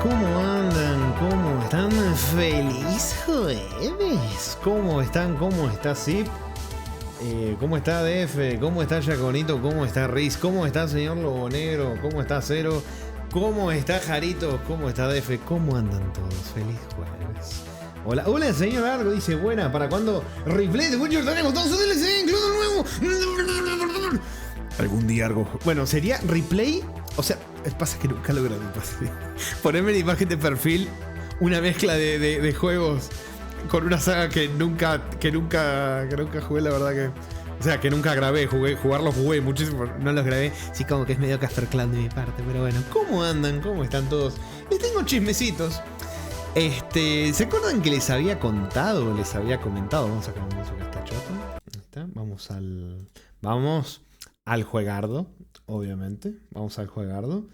¿Cómo andan? ¿Cómo están? ¡Feliz jueves! ¿Cómo están? ¿Cómo está Zip? ¿Cómo está DF? ¿Cómo está Yaconito? ¿Cómo está Riz? ¿Cómo está señor Lobo Negro? ¿Cómo está Cero? ¿Cómo está Jarito? ¿Cómo está DF? ¿Cómo andan todos? ¡Feliz jueves! Hola, hola señor Argo, dice buena, ¿para cuándo? Replay de Witcher tenemos todos los DLC, incluso nuevo. Algún día Argo. Bueno, sería replay. O sea, pasa que nunca lo grabé. Ponerme la imagen de perfil, una mezcla de juegos con una saga que nunca jugué, la verdad que. O sea, que nunca grabé, jugarlos jugué muchísimo, no los grabé. Sí, como que es medio Casper Clan de mi parte, pero bueno. ¿Cómo andan? ¿Cómo están todos? Les tengo chismecitos. ¿Se acuerdan que les había contado, les había comentado? Vamos a sacar un uso que está choto. Ahí está. Vamos al juegardo, obviamente. Vamos al juegardo.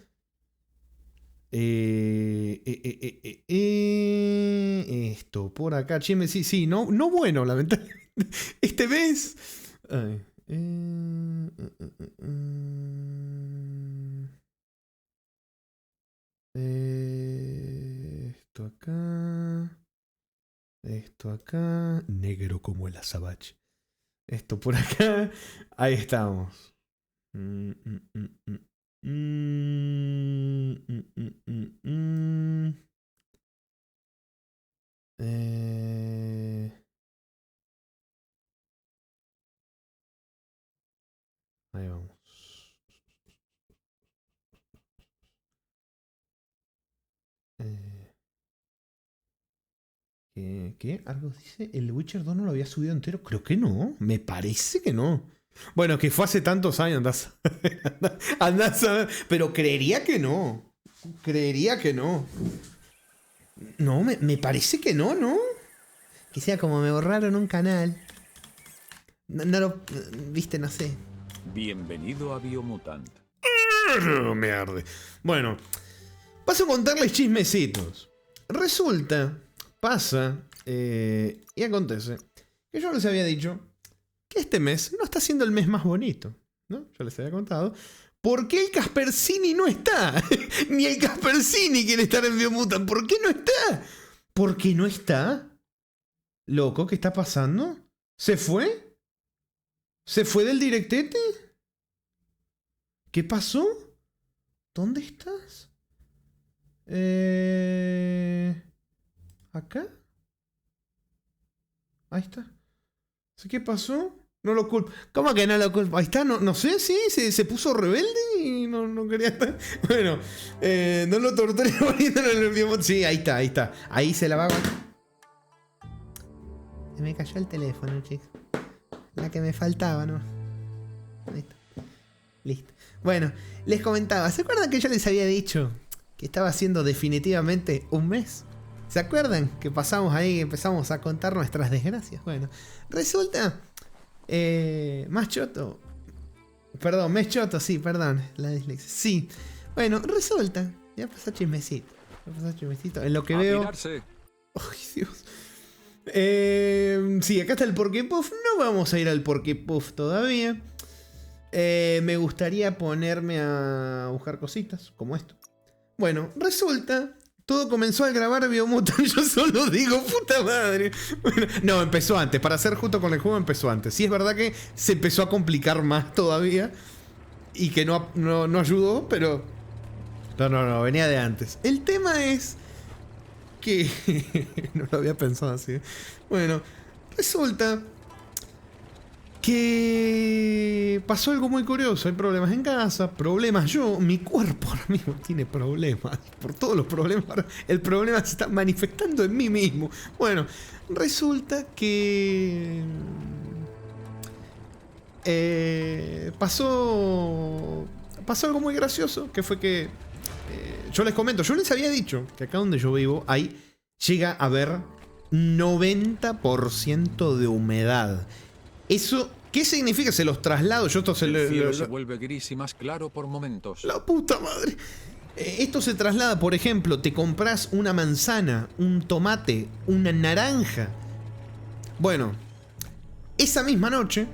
Esto por acá, chisme, sí, no bueno, lamentablemente. Este mes. Esto acá. Negro como el azabache. Esto por acá. Ahí estamos. Ahí vamos. ¿Qué? ¿Algo dice? ¿El Witcher 2 no lo había subido entero? Creo que no. Me parece que no. Bueno, que fue hace tantos años, andás a ver. Pero creería que no. No, me parece que no, ¿no? Que sea como me borraron un canal. No lo... Viste, no sé. Bienvenido a Biomutant. Me arde. Bueno, paso a contarles chismecitos. Resulta, pasa y acontece que yo les había dicho que este mes no está siendo el mes más bonito, ¿no? Yo les había contado. ¿Por qué el Kaspersky no está? Ni el Kaspersky quiere estar en Biomutant. ¿Por qué no está? ¿Por qué no está? Loco, ¿qué está pasando? ¿Se fue? ¿Se fue del directete? ¿Qué pasó? ¿Dónde estás? ¿Acá? Ahí está. ¿Qué pasó? No lo culpo. ¿Cómo que no lo culpo? Ahí está, no sé, sí, se puso rebelde y no quería estar. Bueno, no lo torturé poniéndolo en el Biomutant. Sí, ahí está. Ahí se la va a... Se me cayó el teléfono, chicos. La que me faltaba, ¿no? Ahí está. Listo. Bueno, les comentaba. ¿Se acuerdan que yo les había dicho que estaba haciendo definitivamente un mes? ¿Se acuerdan que pasamos ahí y empezamos a contar nuestras desgracias? Bueno, resulta... más choto. Perdón, mes choto, sí, perdón. La dislexia. Sí. Bueno, resulta. Ya pasó chismecito. En lo que veo... Tirarse. ¡Ay, Dios! Sí, acá está el Porkepuff. No vamos a ir al Porkepuff todavía. Me gustaría ponerme a buscar cositas como esto. Bueno, resulta... Todo comenzó al grabar Biomutant. Yo solo digo, puta madre. Bueno, no, empezó antes. Para ser justo con el juego, empezó antes. Sí, es verdad que se empezó a complicar más todavía. Y que no ayudó, pero... No, venía de antes. El tema es que... no lo había pensado así. Bueno, resulta que pasó algo muy curioso. Hay problemas en casa, problemas mi cuerpo ahora mismo tiene problemas. Por todos los problemas, el problema se está manifestando en mí mismo. Bueno, resulta que pasó algo muy gracioso, que fue que yo les comento, yo les había dicho que acá donde yo vivo ahí llega a haber 90% de humedad. Eso, ¿qué significa? Se los traslado. Yo esto El cielo se vuelve gris y más claro por momentos. La puta madre. Esto se traslada, por ejemplo, te compras una manzana, un tomate, una naranja. Bueno, esa misma noche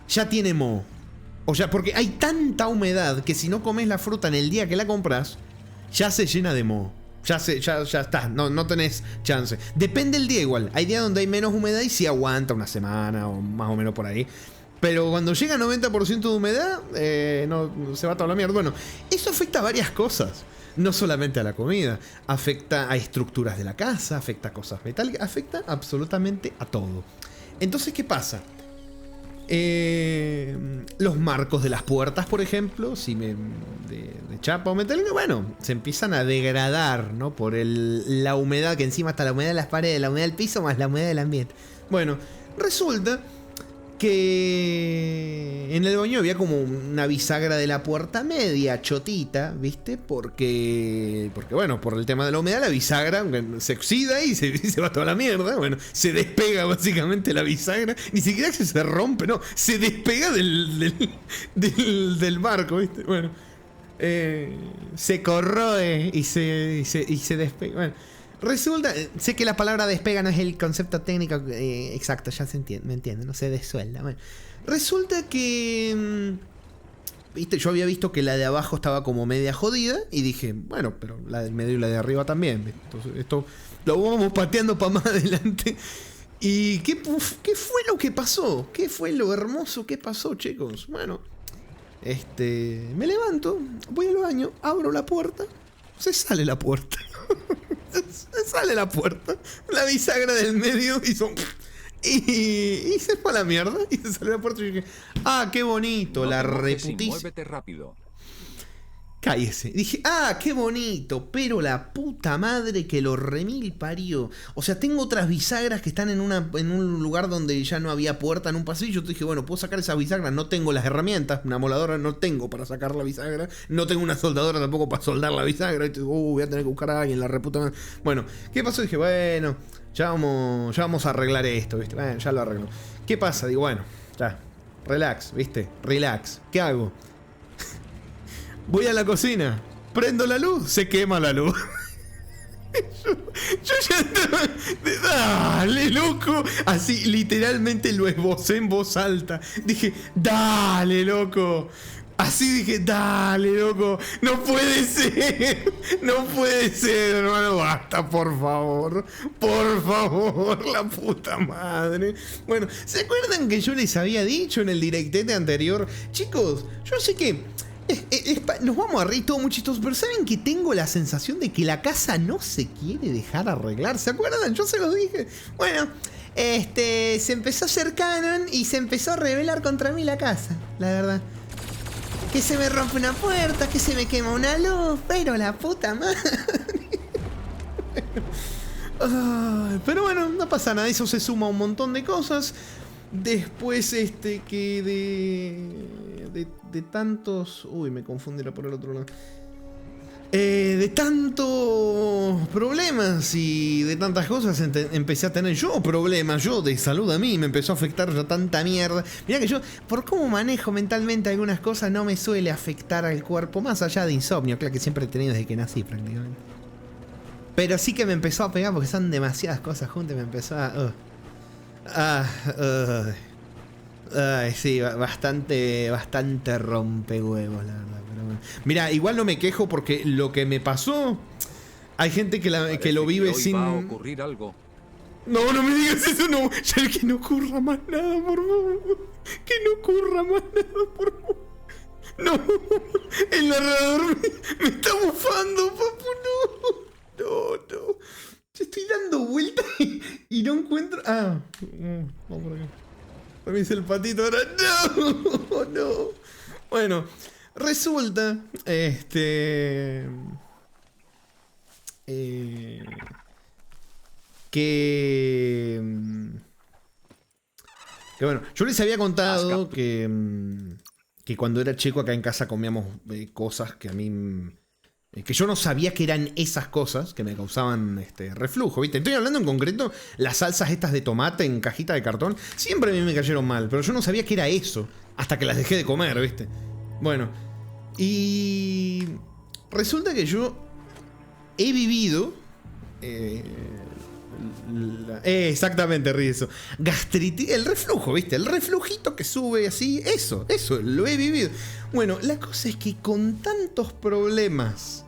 ya tiene moho. O sea, porque hay tanta humedad que si no comes la fruta en el día que la compras, ya se llena de moho. Ya está, no tenés chance. Depende del día igual. Hay días donde hay menos humedad y sí aguanta una semana o más o menos por ahí. Pero cuando llega a 90% de humedad, no se va toda la mierda. Bueno, eso afecta a varias cosas. No solamente a la comida. Afecta a estructuras de la casa, afecta a cosas metálicas, afecta absolutamente a todo. Entonces, ¿qué pasa? Los marcos de las puertas, por ejemplo, de chapa o metálica, bueno, se empiezan a degradar, ¿no? Por la humedad, que encima está la humedad de las paredes, la humedad del piso más la humedad del ambiente. Bueno, resulta que en el baño había como una bisagra de la puerta media chotita, ¿viste? Porque bueno, por el tema de la humedad, la bisagra se oxida y se va toda la mierda. Bueno, se despega básicamente la bisagra. Ni siquiera que se rompe, no. Se despega del marco, ¿viste? Bueno, se corroe y se despega. Bueno, resulta, sé que la palabra despega no es el concepto técnico exacto, ya se entiende, me entiende, no se desuelda. Bueno, resulta que, viste, yo había visto que la de abajo estaba como media jodida y dije, bueno, pero la del medio y la de arriba también. ¿Viste? Entonces, esto lo vamos pateando para más adelante. ¿Y qué fue lo que pasó? ¿Qué fue lo hermoso que pasó, chicos? Bueno, me levanto, voy al baño, abro la puerta, se sale la puerta. Se sale la puerta, la bisagra del medio hizo y se fue a la mierda y se salió la puerta y dije, ah, qué bonito, la reputiza. Muévete rápido. Cállese. Dije, ah, qué bonito, pero la puta madre que lo remil parió. O sea, tengo otras bisagras que están en un lugar donde ya no había puerta en un pasillo. Yo dije, bueno, puedo sacar esa bisagra. No tengo las herramientas, una moladora no tengo para sacar la bisagra. No tengo una soldadora tampoco para soldar la bisagra. Y voy a tener que buscar a alguien, la reputa madre. Bueno, ¿qué pasó? Dije, bueno, ya vamos a arreglar esto, ¿viste? Bueno, ya lo arreglo. ¿Qué pasa? Digo, bueno, ya, relax, ¿viste? Relax. ¿Qué hago? Voy a la cocina, prendo la luz, se quema la luz. yo ya estaba... Dale, loco. Así, literalmente lo esbocé en voz alta. Dije, dale, loco. Así dije, dale, loco. No puede ser. No puede ser, hermano. Basta, por favor. Por favor, la puta madre. Bueno, ¿se acuerdan que yo les había dicho en el directete anterior? Chicos, yo sé que... nos vamos a reír todo muy chistoso, pero ¿saben que tengo la sensación de que la casa no se quiere dejar arreglar? ¿Se acuerdan? Yo se los dije. Bueno, se empezó a hacer canon y se empezó a rebelar contra mí la casa, la verdad. Que se me rompe una puerta, que se me quema una luz, pero la puta madre. Pero bueno, no pasa nada, eso se suma a un montón de cosas. Después, que de tantos... Uy, me confundí por el otro lado. De tantos problemas y de tantas cosas empecé a tener yo problemas, yo de salud a mí, me empezó a afectar ya tanta mierda. Mirá que yo, por cómo manejo mentalmente algunas cosas, no me suele afectar al cuerpo, más allá de insomnio, claro que siempre he tenido desde que nací prácticamente. Pero sí que me empezó a pegar porque son demasiadas cosas juntas y me empezó a... sí, bastante rompehuevos, la verdad. Pero bueno. Mirá, igual no me quejo porque lo que me pasó, hay gente que lo vive que hoy sin... va a ocurrir algo. No, no me digas eso, no. Ya que no ocurra más nada, por favor. Que no ocurra más nada, por favor. No, el narrador me está bufando, papu, no. No. Yo estoy dando vueltas y no encuentro... Ah, vamos por acá. Me hice el patito ahora. No. Bueno, resulta que bueno, yo les había contado que cuando era chico acá en casa comíamos cosas que a mí... que yo no sabía que eran esas cosas que me causaban reflujo, ¿viste? Estoy hablando en concreto, las salsas estas de tomate en cajita de cartón, siempre a mí me cayeron mal, pero yo no sabía que era eso, hasta que las dejé de comer, ¿viste? Bueno, y resulta que yo he vivido... exactamente, Rizo. Gastritis, el reflujo, ¿viste? El reflujito que sube así, eso, lo he vivido. Bueno, la cosa es que con tantos problemas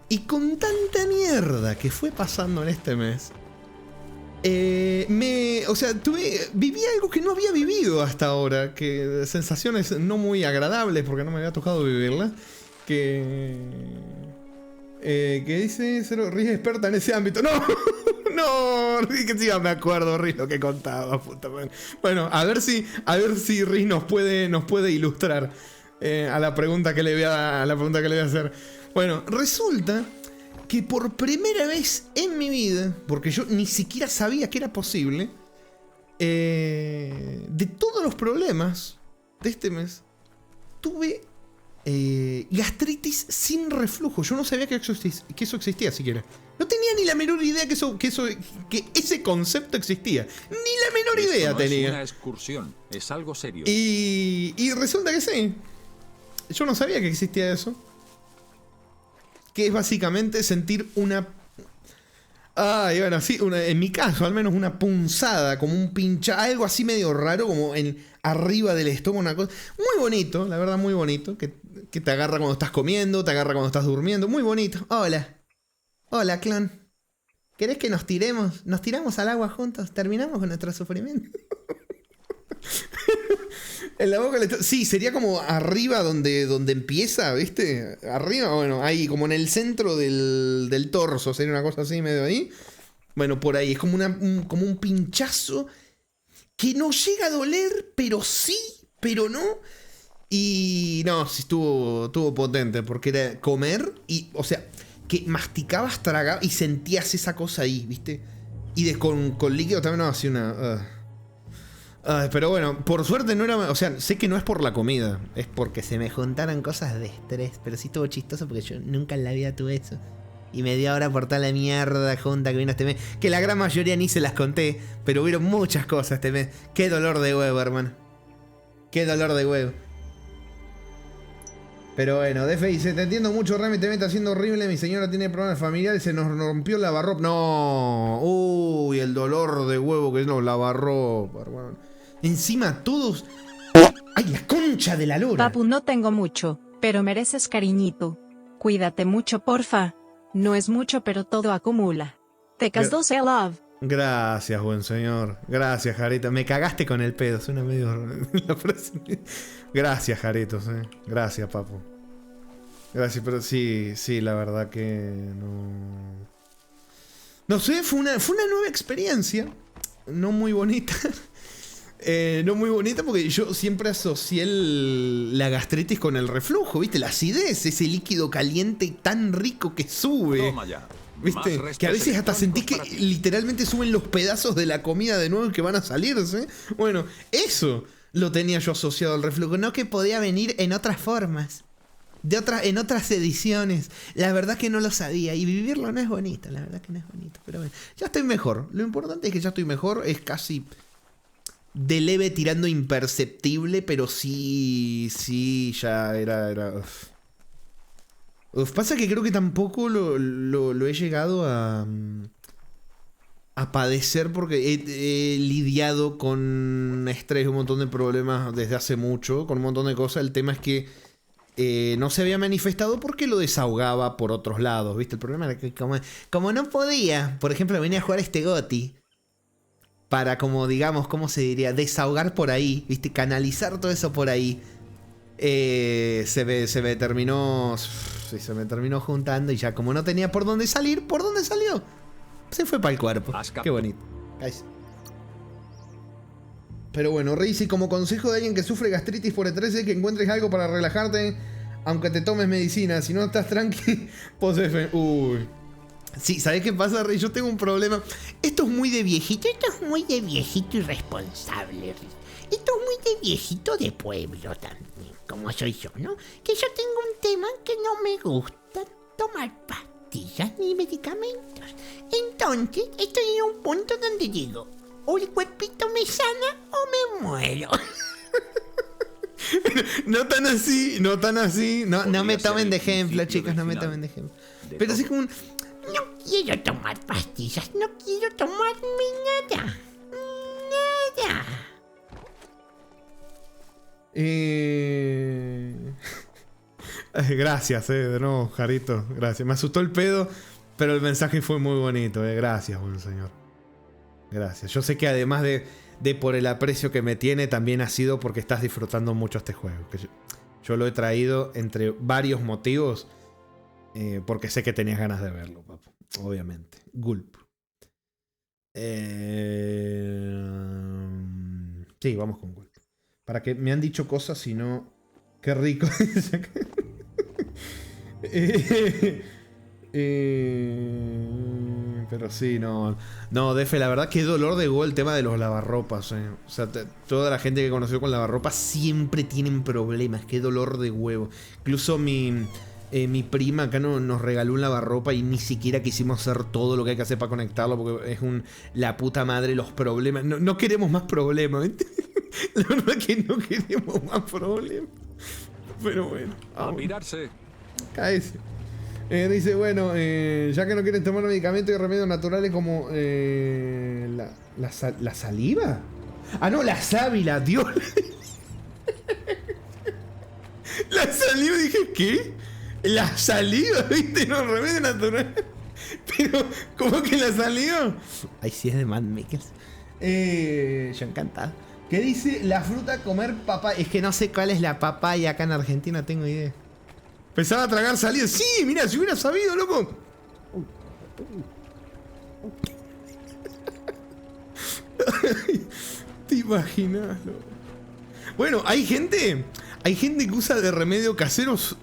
Y con tanta mierda que fue pasando en este mes, viví algo que no había vivido hasta ahora, que sensaciones no muy agradables porque no me había tocado vivirlas, que dice Riz experta en ese ámbito. No, Riz, que sí, me acuerdo, Riz, lo que contaba, puta madre. Bueno, a ver si Riz nos puede ilustrar a la pregunta que le voy a hacer. Bueno, resulta que por primera vez en mi vida, porque yo ni siquiera sabía que era posible, de todos los problemas de este mes, tuve gastritis sin reflujo. Yo no sabía que eso existía siquiera. No tenía ni la menor idea que ese concepto existía. Ni la menor idea no tenía. Es una excursión, es algo serio. Y resulta que sí. Yo no sabía que existía eso. Que es básicamente sentir una... bueno, sí, en mi caso, al menos una punzada, como un pincha, algo así medio raro, como arriba del estómago, una cosa. Muy bonito, la verdad, muy bonito. Que te agarra cuando estás comiendo, te agarra cuando estás durmiendo. Muy bonito. Hola, clon. ¿Querés que nos tiremos? ¿Nos tiramos al agua juntos? ¿Terminamos con nuestro sufrimiento? En la boca sí, sería como arriba donde empieza, ¿viste? Arriba, bueno, ahí como en el centro del torso, sería una cosa así medio ahí. Bueno, por ahí, es como un pinchazo que no llega a doler, pero sí, pero no. Y no, sí estuvo potente, porque era comer y, o sea, que masticabas, tragabas y sentías esa cosa ahí, ¿viste? Y con líquido también no hacía una... pero bueno, por suerte no era... O sea, sé que no es por la comida. Es porque se me juntaron cosas de estrés. Pero sí estuvo chistoso porque yo nunca en la vida tuve eso. Y me dio ahora por tal la mierda junta que vino este mes. Que la gran mayoría ni se las conté. Pero hubieron muchas cosas este mes. Qué dolor de huevo, hermano. Qué dolor de huevo. Pero bueno, DF dice, te entiendo mucho, Remy, te está haciendo horrible. Mi señora tiene problemas familiares, se nos rompió el lavarropa. No. Uy, el dolor de huevo que es los lavarropa, hermano. Encima todos... ¡Ay, la concha de la lora! Papu, no tengo mucho, pero mereces cariñito. Cuídate mucho, porfa. No es mucho, pero todo acumula. Tecas 12 love. Gracias, buen señor. Gracias, Jarita. Me cagaste con el pedo. Suena medio... la frase. Gracias, Jaritos. Gracias, papu. Gracias, pero sí, la verdad que no... No sé, fue una nueva experiencia. No muy bonita. No muy bonita porque yo siempre asocié la gastritis con el reflujo, ¿viste? La acidez, ese líquido caliente tan rico que sube. Toma ya. ¿Viste? Que a veces hasta sentís que literalmente suben los pedazos de la comida de nuevo que van a salirse. Bueno, eso lo tenía yo asociado al reflujo. No que podía venir en otras formas. En otras ediciones. La verdad que no lo sabía. Y vivirlo no es bonito. La verdad que no es bonito. Pero bueno, ya estoy mejor. Lo importante es que ya estoy mejor. Es casi... de leve tirando imperceptible, pero sí, ya era... Pasa que creo que tampoco lo he llegado a padecer porque he lidiado con estrés, un montón de problemas desde hace mucho, con un montón de cosas. El tema es que no se había manifestado porque lo desahogaba por otros lados, ¿viste? El problema era que como no podía, por ejemplo, venía a jugar este GOTY para, como digamos, ¿cómo se diría? Desahogar por ahí, ¿viste? Canalizar todo eso por ahí. Se me terminó juntando y ya como no tenía por dónde salir, ¿por dónde salió? Se fue para el cuerpo. Qué bonito. Pero bueno, Reisi, como consejo de alguien que sufre gastritis por estrés, es que encuentres algo para relajarte, aunque te tomes medicina. Si no estás tranqui, pues uy. Sí, ¿sabés qué pasa, Rey? Yo tengo un problema. Esto es muy de viejito. Esto es muy de viejito irresponsable, Rey. Esto es muy de viejito de pueblo también, como soy yo, ¿no? Que yo tengo un tema que no me gusta tomar pastillas ni medicamentos. Entonces, estoy en un punto donde digo, o el cuerpito me sana o me muero. No tan así. No me tomen de ejemplo, chicos, no me tomen de ejemplo. Pero así como un... No quiero tomar pastillas, no quiero tomarme nada. Gracias, de nuevo, Jarito. Gracias. Me asustó el pedo, pero el mensaje fue muy bonito. Gracias, buen señor. Gracias. Yo sé que además de por el aprecio que me tiene, también ha sido porque estás disfrutando mucho este juego. Que yo lo he traído entre varios motivos, porque sé que tenías ganas de verlo, papu. Obviamente. Gulp. Sí, vamos con Gulp. Para que me han dicho cosas y no... Qué rico. Pero sí, no. No, Defe, la verdad, qué dolor de huevo el tema de los lavarropas. O sea, toda la gente que conoció con lavarropas siempre tienen problemas. Qué dolor de huevo. Incluso mi prima acá nos regaló un lavarropa y ni siquiera quisimos hacer todo lo que hay que hacer para conectarlo porque es la puta madre los problemas. No queremos más problemas. La verdad que no queremos más problemas. Pero bueno. A mirarse. Cállese. Dice, bueno, ya que no quieren tomar medicamentos y remedios naturales como la saliva. Ah, no, la sábila, Dios. La saliva, dije, ¿qué? La saliva, ¿viste? No, remedio natural. Pero, ¿cómo que la saliva? Ay, sí es de Mad Makers. Yo encantado. ¿Qué dice la fruta comer papaya? Es que no sé cuál es la papaya acá en Argentina, tengo idea. Pensaba tragar saliva. Sí, mira, si hubiera sabido, loco. Te imaginas, loco. Bueno, hay gente que usa de remedio caseros.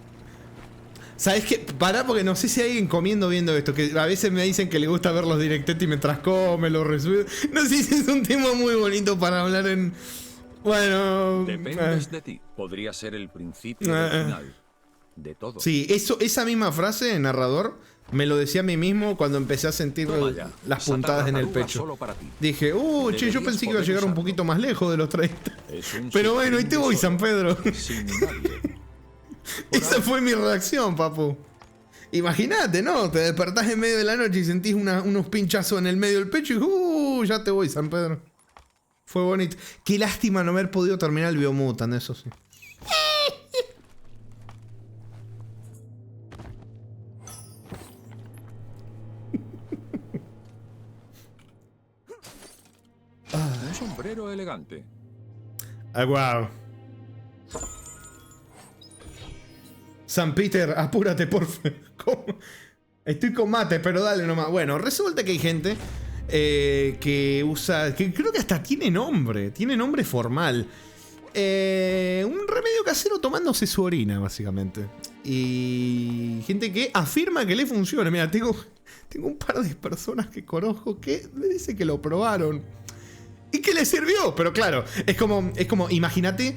¿Sabes qué? Pará, porque no sé si hay alguien comiendo viendo esto. Que a veces me dicen que le gusta ver los directetti mientras come, los resuelve. No sé si es un tema muy bonito para hablar en... Bueno... Dependes de ti. Podría ser el principio del final. De todo. Sí, esa misma frase, narrador, me lo decía a mí mismo cuando empecé a sentir las puntadas en el pecho. Dije, che, yo pensé que iba a llegar un poquito más lejos de los 30. Pero bueno, ahí te voy, San Pedro. Sin nadie. Esa fue mi reacción, papu. Imagínate, ¿no? Te despertás en medio de la noche y sentís unos pinchazos en el medio del pecho y ya te voy, San Pedro. Fue bonito. Qué lástima no haber podido terminar el Biomutant, eso sí. Un sombrero elegante. Ah, wow. San Peter, apúrate, porfa. ¿Cómo? Estoy con mate, pero dale nomás. Bueno, resulta que hay gente que usa... que creo que hasta tiene nombre formal. Un remedio casero tomándose su orina, básicamente. Y gente que afirma que le funciona. Mira, tengo un par de personas que conozco que me dicen que lo probaron y que le sirvió. Pero claro, es como imagínate,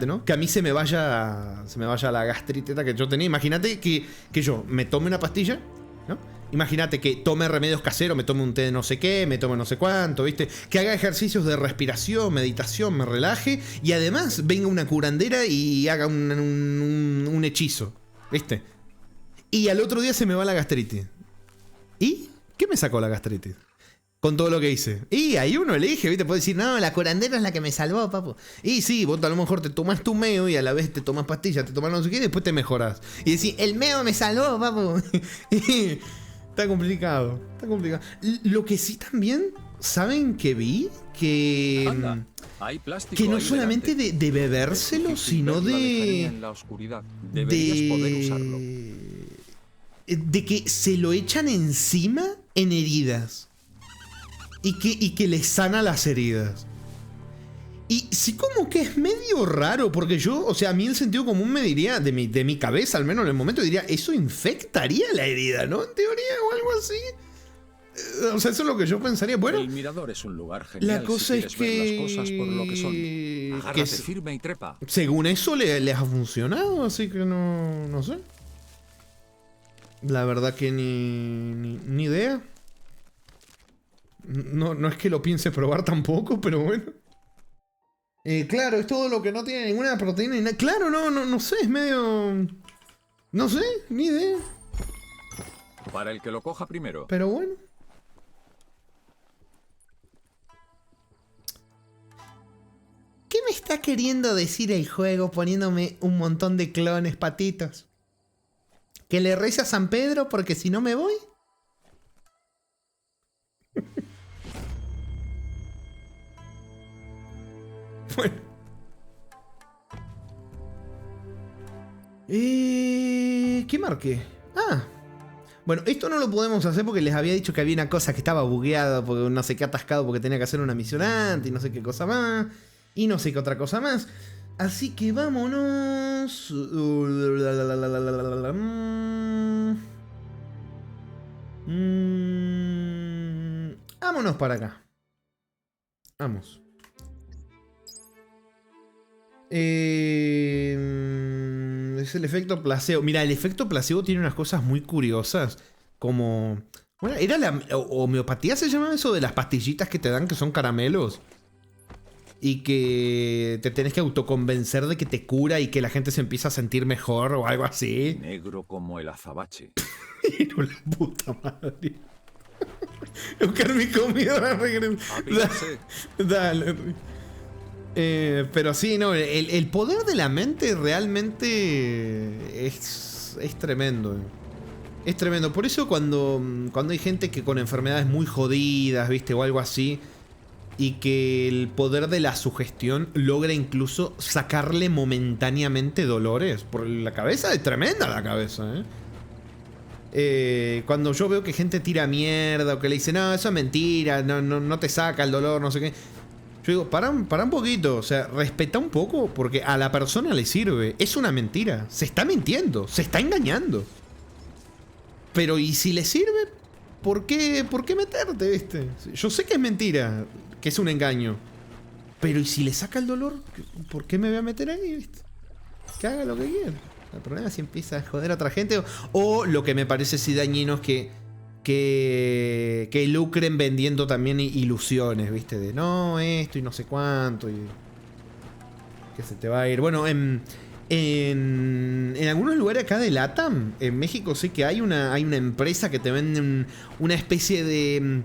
¿no? Que a mí se me vaya la gastriteta que yo tenía. Imagínate que yo me tome una pastilla, ¿no? Imagínate que tome remedios caseros, me tome un té de no sé qué, me tome no sé cuánto, ¿viste? Que haga ejercicios de respiración, meditación, me relaje y además venga una curandera y haga un hechizo, ¿viste? Y al otro día se me va la gastritis. ¿Y qué me sacó la gastritis? Con todo lo que hice. Y ahí uno elige, ¿viste? Puede decir, no, la curandera es la que me salvó, papu. Y sí, vos a lo mejor te tomás tu meo y a la vez te tomas pastillas, te tomas no sé qué y después te mejoras. Y decís, el meo me salvó, papu. Está complicado, está complicado. Lo que sí también, ¿saben qué vi? Que... Anda, hay plástico que no ahí solamente de bebérselo, sino de... En la oscuridad. Deberías poder usarlo. De que se lo echan encima en heridas. Y que les sana las heridas. Y sí, como que es medio raro, porque yo, o sea, a mí el sentido común me diría, de mi cabeza al menos en el momento, diría, eso infectaría la herida, ¿no? En teoría o algo así. O sea, eso es lo que yo pensaría. Bueno, el mirador es un lugar genial. La cosa si es que... ver las cosas por lo que son. Agárrate firme y trepa. Según eso les ha funcionado, así que no sé. La verdad que ni idea. No es que lo piense probar tampoco, pero bueno. Claro, es todo lo que no tiene ninguna proteína. Claro, no sé, es medio... No sé, ni idea. Para el que lo coja primero. Pero bueno. ¿Qué me está queriendo decir el juego poniéndome un montón de clones patitos? Que le rece a San Pedro porque si no me voy. Bueno. ¿Qué marqué? Ah. Bueno, esto no lo podemos hacer porque les había dicho que había una cosa que estaba bugueada, porque no sé qué atascado porque tenía que hacer una misión antes y no sé qué cosa más. Y no sé qué otra cosa más. Así que vámonos. Vámonos para acá. Vamos. Es el efecto placebo. Mira, el efecto placebo tiene unas cosas muy curiosas. Como... Bueno, ¿era la homeopatía se llama eso de las pastillitas que te dan que son caramelos? Y que te tenés que autoconvencer de que te cura y que la gente se empieza a sentir mejor o algo así. Negro como el azabache. Pero la puta madre. Buscar mi comida. Dale. Pero sí, no, el poder de la mente realmente es tremendo. Es tremendo. Por eso cuando hay gente que con enfermedades muy jodidas, ¿viste? O algo así, y que el poder de la sugestión logra incluso sacarle momentáneamente dolores. Por la cabeza es tremenda la cabeza, cuando yo veo que gente tira mierda o que le dice, no, eso es mentira, no te saca el dolor, no sé qué. Yo digo, para un poquito, o sea, respeta un poco, porque a la persona le sirve. Es una mentira, se está mintiendo, se está engañando. Pero ¿y si le sirve? ¿Por qué meterte, viste? Yo sé que es mentira, que es un engaño. Pero ¿y si le saca el dolor? ¿Por qué me voy a meter ahí, viste? Que haga lo que quiera. El problema es si empieza a joder a otra gente o lo que me parece sí dañino es que lucren vendiendo también ilusiones, ¿viste? De no, esto y no sé cuánto. Y que se te va a ir. Bueno, en algunos lugares acá de LATAM, en México sé que hay una empresa que te vende una especie de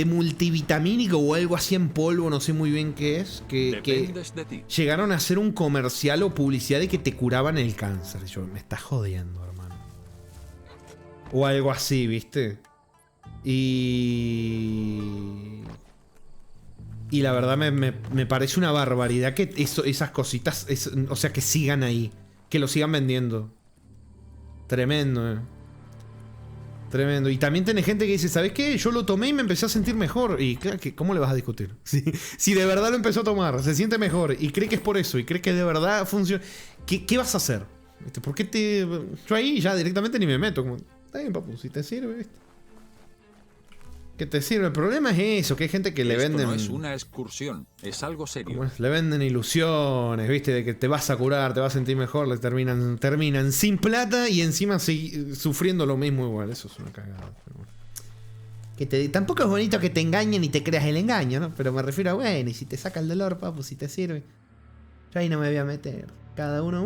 multivitamínico o algo así en polvo, no sé muy bien qué es. Que de ti. Llegaron a hacer un comercial o publicidad de que te curaban el cáncer. Yo, me estás jodiendo, hermano. O algo así, ¿viste? Y la verdad me parece una barbaridad que esas cositas, o sea, que sigan ahí. Que lo sigan vendiendo. Tremendo, Tremendo. Y también tenés gente que dice, ¿sabes qué? Yo lo tomé y me empecé a sentir mejor. Y claro, ¿cómo le vas a discutir? Si de verdad lo empezó a tomar, se siente mejor y cree que es por eso y cree que de verdad funciona. ¿Qué vas a hacer? ¿Viste? ¿Por qué te...? Yo ahí ya directamente ni me meto. Como, está bien, papu, si te sirve, ¿viste? Que te sirve. El problema es eso, que hay gente que le venden... no es una excursión, es algo serio. Le venden ilusiones, ¿viste? De que te vas a curar, te vas a sentir mejor, le terminan sin plata y encima sufriendo lo mismo igual. Eso es una cagada. Tampoco es bonito que te engañen y te creas el engaño, ¿no? Pero me refiero a, bueno, y si te saca el dolor, papu, si te sirve. Yo ahí no me voy a meter. Cada uno...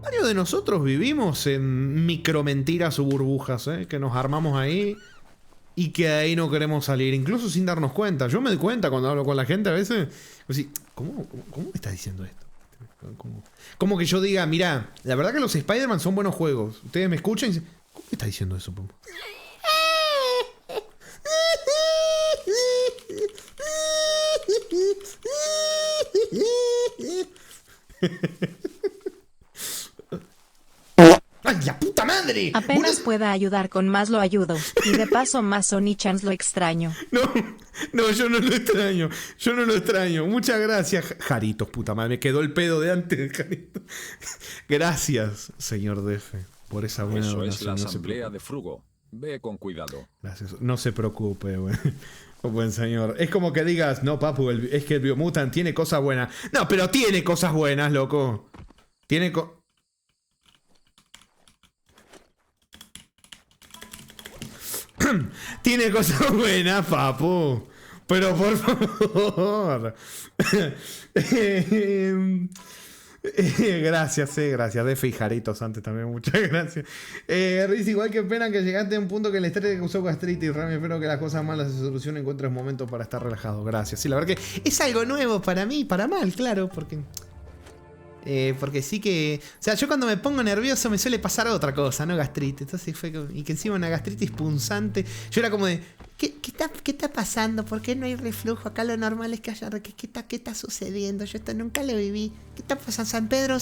Varios de nosotros vivimos en micromentiras o burbujas, que nos armamos ahí... Y que de ahí no queremos salir, incluso sin darnos cuenta. Yo me doy cuenta cuando hablo con la gente a veces. Así, ¿cómo me estás diciendo esto? Como que yo diga, mira, la verdad que los Spider-Man son buenos juegos. Ustedes me escuchan y dicen, ¿cómo me estás diciendo eso, Pomo? ¡Ay, la puta madre! Apenas pueda ayudar con más lo ayudo. Y de paso más Sony-chans lo extraño. No, yo no lo extraño. Yo no lo extraño. Muchas gracias, Jaritos, puta madre. Me quedó el pedo de antes, Jarito. Gracias, señor DF, por esa buena Eso donación. es la asamblea de Frugo. Ve con cuidado. Gracias. No se preocupe, güey. Buen señor. Es como que digas, no, papu, es que el Biomutant tiene cosas buenas. No, pero tiene cosas buenas, loco. Tiene cosas buenas, papu. Pero por favor. Gracias, gracias. De fijaritos antes también, muchas gracias. Riz, igual que pena que llegaste a un punto que el estrés te causó gastritis. Rami, espero que las cosas malas se solucionen. Encuentres momentos para estar relajado. Gracias. Sí, la verdad que es algo nuevo para mí, para mal, claro, porque Porque sí que... O sea, yo cuando me pongo nervioso me suele pasar otra cosa, ¿no? Gastritis. Entonces fue como... Y que encima una gastritis punzante. Yo era como de... ¿Qué está pasando? ¿Por qué no hay reflujo? Acá lo normal es que haya... ¿Qué está sucediendo? Yo esto nunca lo viví. ¿Qué está pasando? San Pedro, no,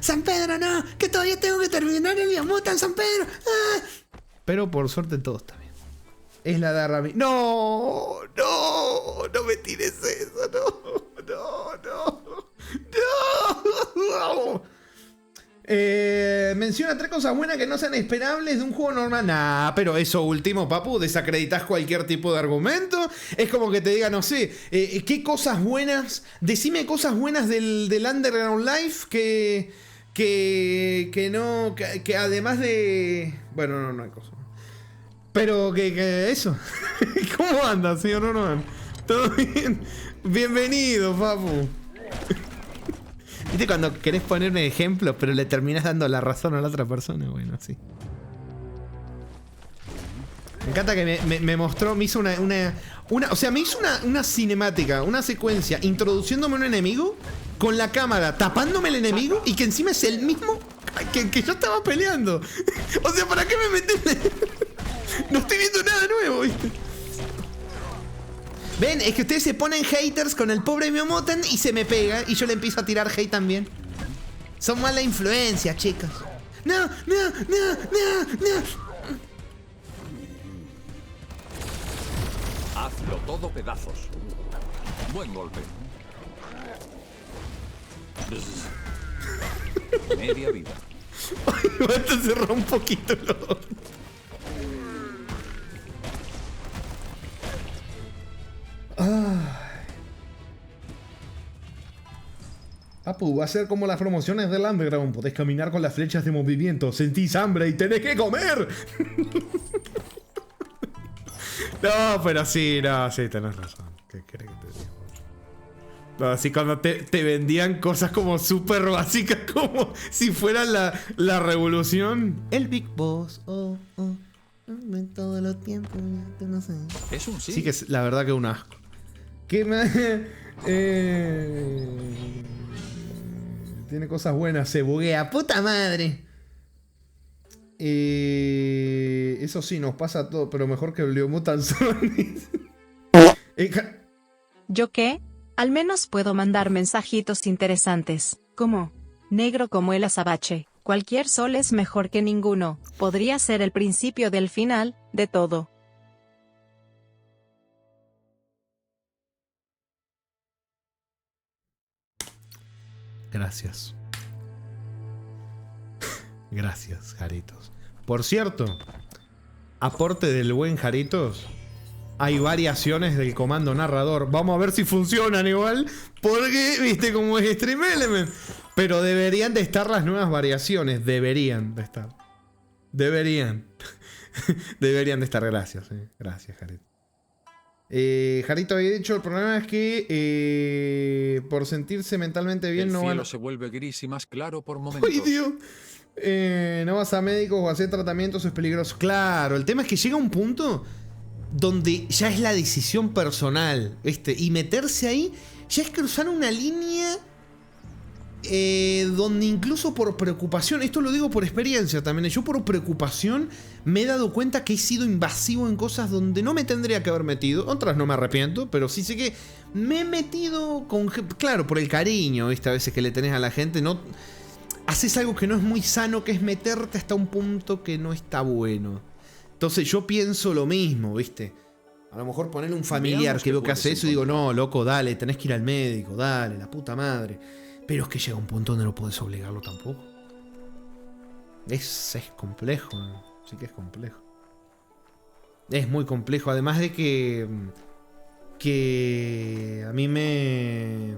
San Pedro, no. Que todavía tengo que terminar el Biomutant, San Pedro. ¡Ah! Pero por suerte todo está bien. Es la de Rami. No me tires eso, no. Menciona 3 cosas buenas que no sean esperables de un juego normal. Nah, pero eso último, papu, desacreditas cualquier tipo de argumento. Es como que te diga, no sé, ¿qué cosas buenas? Decime cosas buenas del Underground Life que además de... Bueno, no hay cosas. Pero que eso. ¿Cómo andas, señor Ronovan? ¿Todo bien? Bienvenido, papu. ¿Viste cuando querés ponerme ejemplos, pero le terminás dando la razón a la otra persona? Bueno, sí. Me encanta que me mostró, me hizo o sea, me hizo una cinemática, una secuencia, introduciéndome a un enemigo, con la cámara tapándome el enemigo, y que encima es el mismo que yo estaba peleando. O sea, ¿para qué me metes? No estoy viendo nada nuevo, ¿viste? Ven, es que ustedes se ponen haters con el pobre Biomutant y se me pega y yo le empiezo a tirar hate también. Son mala influencia, chicos. No. Hazlo todo pedazos. Buen golpe. Media vida. Esto cerró un poquito el horno. Papu, va a ser como las promociones del Underground. Podés caminar con las flechas de movimiento, sentís hambre y tenés que comer. No, pero sí, tenés razón. ¿Qué querés que te diga? No, así cuando te vendían cosas como súper básicas, como si fuera la revolución. El Big Boss, todos los tiempos, no sé. Es un sí. Sí que es la verdad que es un asco. ¿Qué más? Tiene cosas buenas, se buguea. ¡Puta madre! Eso sí, nos pasa todo, pero mejor que el Biomutant Sonic. ¿Yo qué? Al menos puedo mandar mensajitos interesantes, como negro como el azabache. Cualquier sol es mejor que ninguno. Podría ser el principio del final de todo. Gracias. Gracias, Jaritos. Por cierto, aporte del buen Jaritos. Hay variaciones del comando narrador. Vamos a ver si funcionan igual. Porque, viste cómo es Stream Element. Pero deberían de estar las nuevas variaciones. Deberían de estar. Deberían de estar. Gracias, gracias, Jarito. Jarito había dicho, el problema es que por sentirse mentalmente bien el no cielo van... se vuelve gris y más claro por momentos. ¡Ay, Dios! No vas a médicos o a hacer tratamientos, es peligroso. Claro, el tema es que llega un punto donde ya es la decisión personal, ¿viste? Y meterse ahí ya es cruzar una línea donde incluso por preocupación, esto lo digo por experiencia también, yo por preocupación me he dado cuenta que he sido invasivo en cosas donde no me tendría que haber metido. Otras no me arrepiento, pero sí sé que me he metido con... Claro, por el cariño, ¿viste? A veces que le tenés a la gente, no... Haces algo que no es muy sano, que es meterte hasta un punto que no está bueno. Entonces yo pienso lo mismo, ¿viste? A lo mejor ponerle un familiar que veo que hace eso y digo, no, loco, dale, tenés que ir al médico, dale, la puta madre. Pero es que llega un punto donde no podés obligarlo tampoco. Es complejo, ¿no? Sí que es complejo. Es muy complejo, además de que a mí me...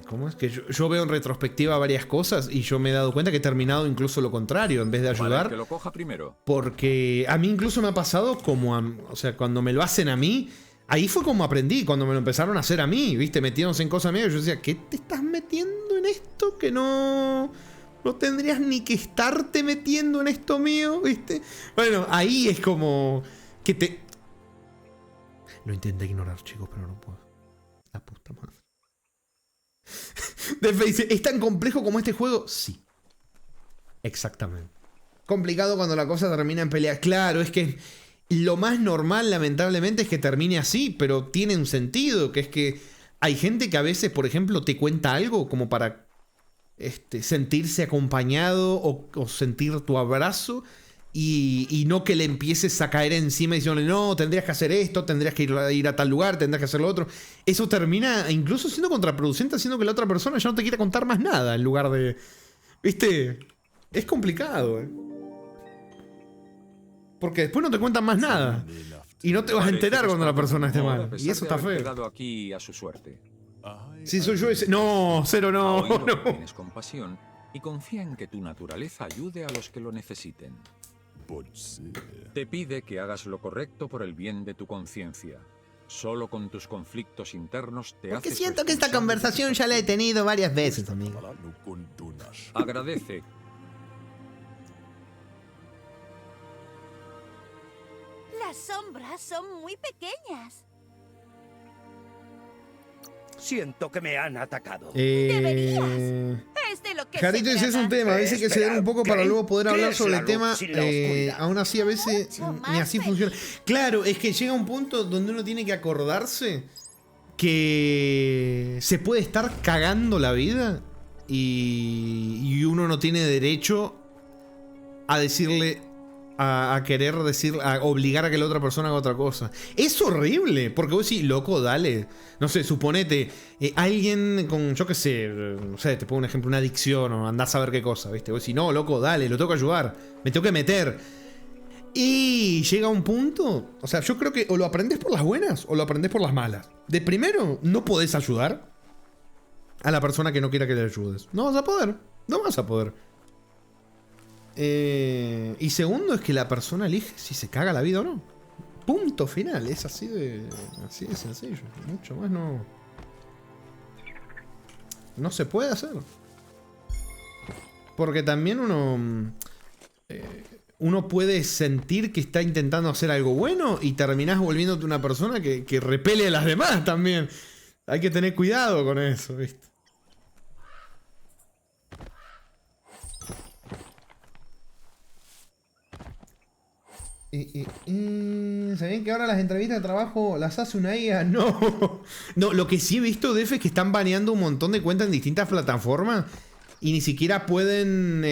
¿Cómo es? Que yo veo en retrospectiva varias cosas y yo me he dado cuenta que he terminado incluso lo contrario, en vez de ayudar. Vale, que lo coja primero. Porque a mí incluso me ha pasado como... o sea, cuando me lo hacen a mí, ahí fue como aprendí, cuando me lo empezaron a hacer a mí, ¿viste? Metiéndose en cosas mías, yo decía, ¿qué te estás metiendo en esto? Que no tendrías ni que estarte metiendo en esto mío, ¿viste? Bueno, ahí es como... que te... Lo intenté ignorar, chicos, pero no puedo. La puta madre. Defe dice, ¿es tan complejo como este juego? Sí. Exactamente. Complicado cuando la cosa termina en pelea. Claro, es que lo más normal, lamentablemente, es que termine así, pero tiene un sentido, que es que hay gente que a veces, por ejemplo, te cuenta algo como para sentirse acompañado o sentir tu abrazo y no que le empieces a caer encima diciéndole, no, tendrías que hacer esto, tendrías que ir a tal lugar, tendrías que hacer lo otro. Eso termina incluso siendo contraproducente, haciendo que la otra persona ya no te quiera contar más nada en lugar de... ¿Viste? Es complicado, porque después no te cuentan más nada. Y no te vas a enterar cuando la persona esté mal. Y eso está feo. Aquí a su suerte. Si soy yo ese... No, Cero, no. No. Tienes compasión y confía en que tu naturaleza ayude a los que lo necesiten. Te pide que hagas lo correcto por el bien de tu conciencia. Solo con tus conflictos internos te haces... Porque siento que esta conversación ya la he tenido varias veces, amigo. Agradece. Las sombras son muy pequeñas. Siento que me han atacado. Deberías. Es de lo que Jarito dice, es un tema, dice que se den un poco para luego poder hablar sobre el tema. Aún así, a veces ni así funciona. Claro, es que llega un punto donde uno tiene que acordarse que se puede estar cagando la vida y uno no tiene derecho a decirle, a querer decir, a obligar a que la otra persona haga otra cosa. Es horrible, porque vos decís, loco, dale. No sé, suponete, alguien con, yo qué sé, no sé, te pongo un ejemplo, una adicción o andás a ver qué cosa, ¿viste? Vos decís, no, loco, dale, lo tengo que ayudar, me tengo que meter. Y llega un punto, o sea, yo creo que o lo aprendés por las buenas o lo aprendés por las malas. De primero, no podés ayudar a la persona que no quiera que le ayudes. No vas a poder, no vas a poder. Y segundo es que la persona elige si se caga la vida o no. Punto final. Es así de sencillo. Mucho más no se puede hacer. Porque también uno puede sentir que está intentando hacer algo bueno y terminás volviéndote una persona que repele a las demás también. Hay que tener cuidado con eso, ¿viste? ¿Sabían que ahora las entrevistas de trabajo las hace una IA? No. No, lo que sí he visto, Def, es que están baneando un montón de cuentas en distintas plataformas y ni siquiera pueden,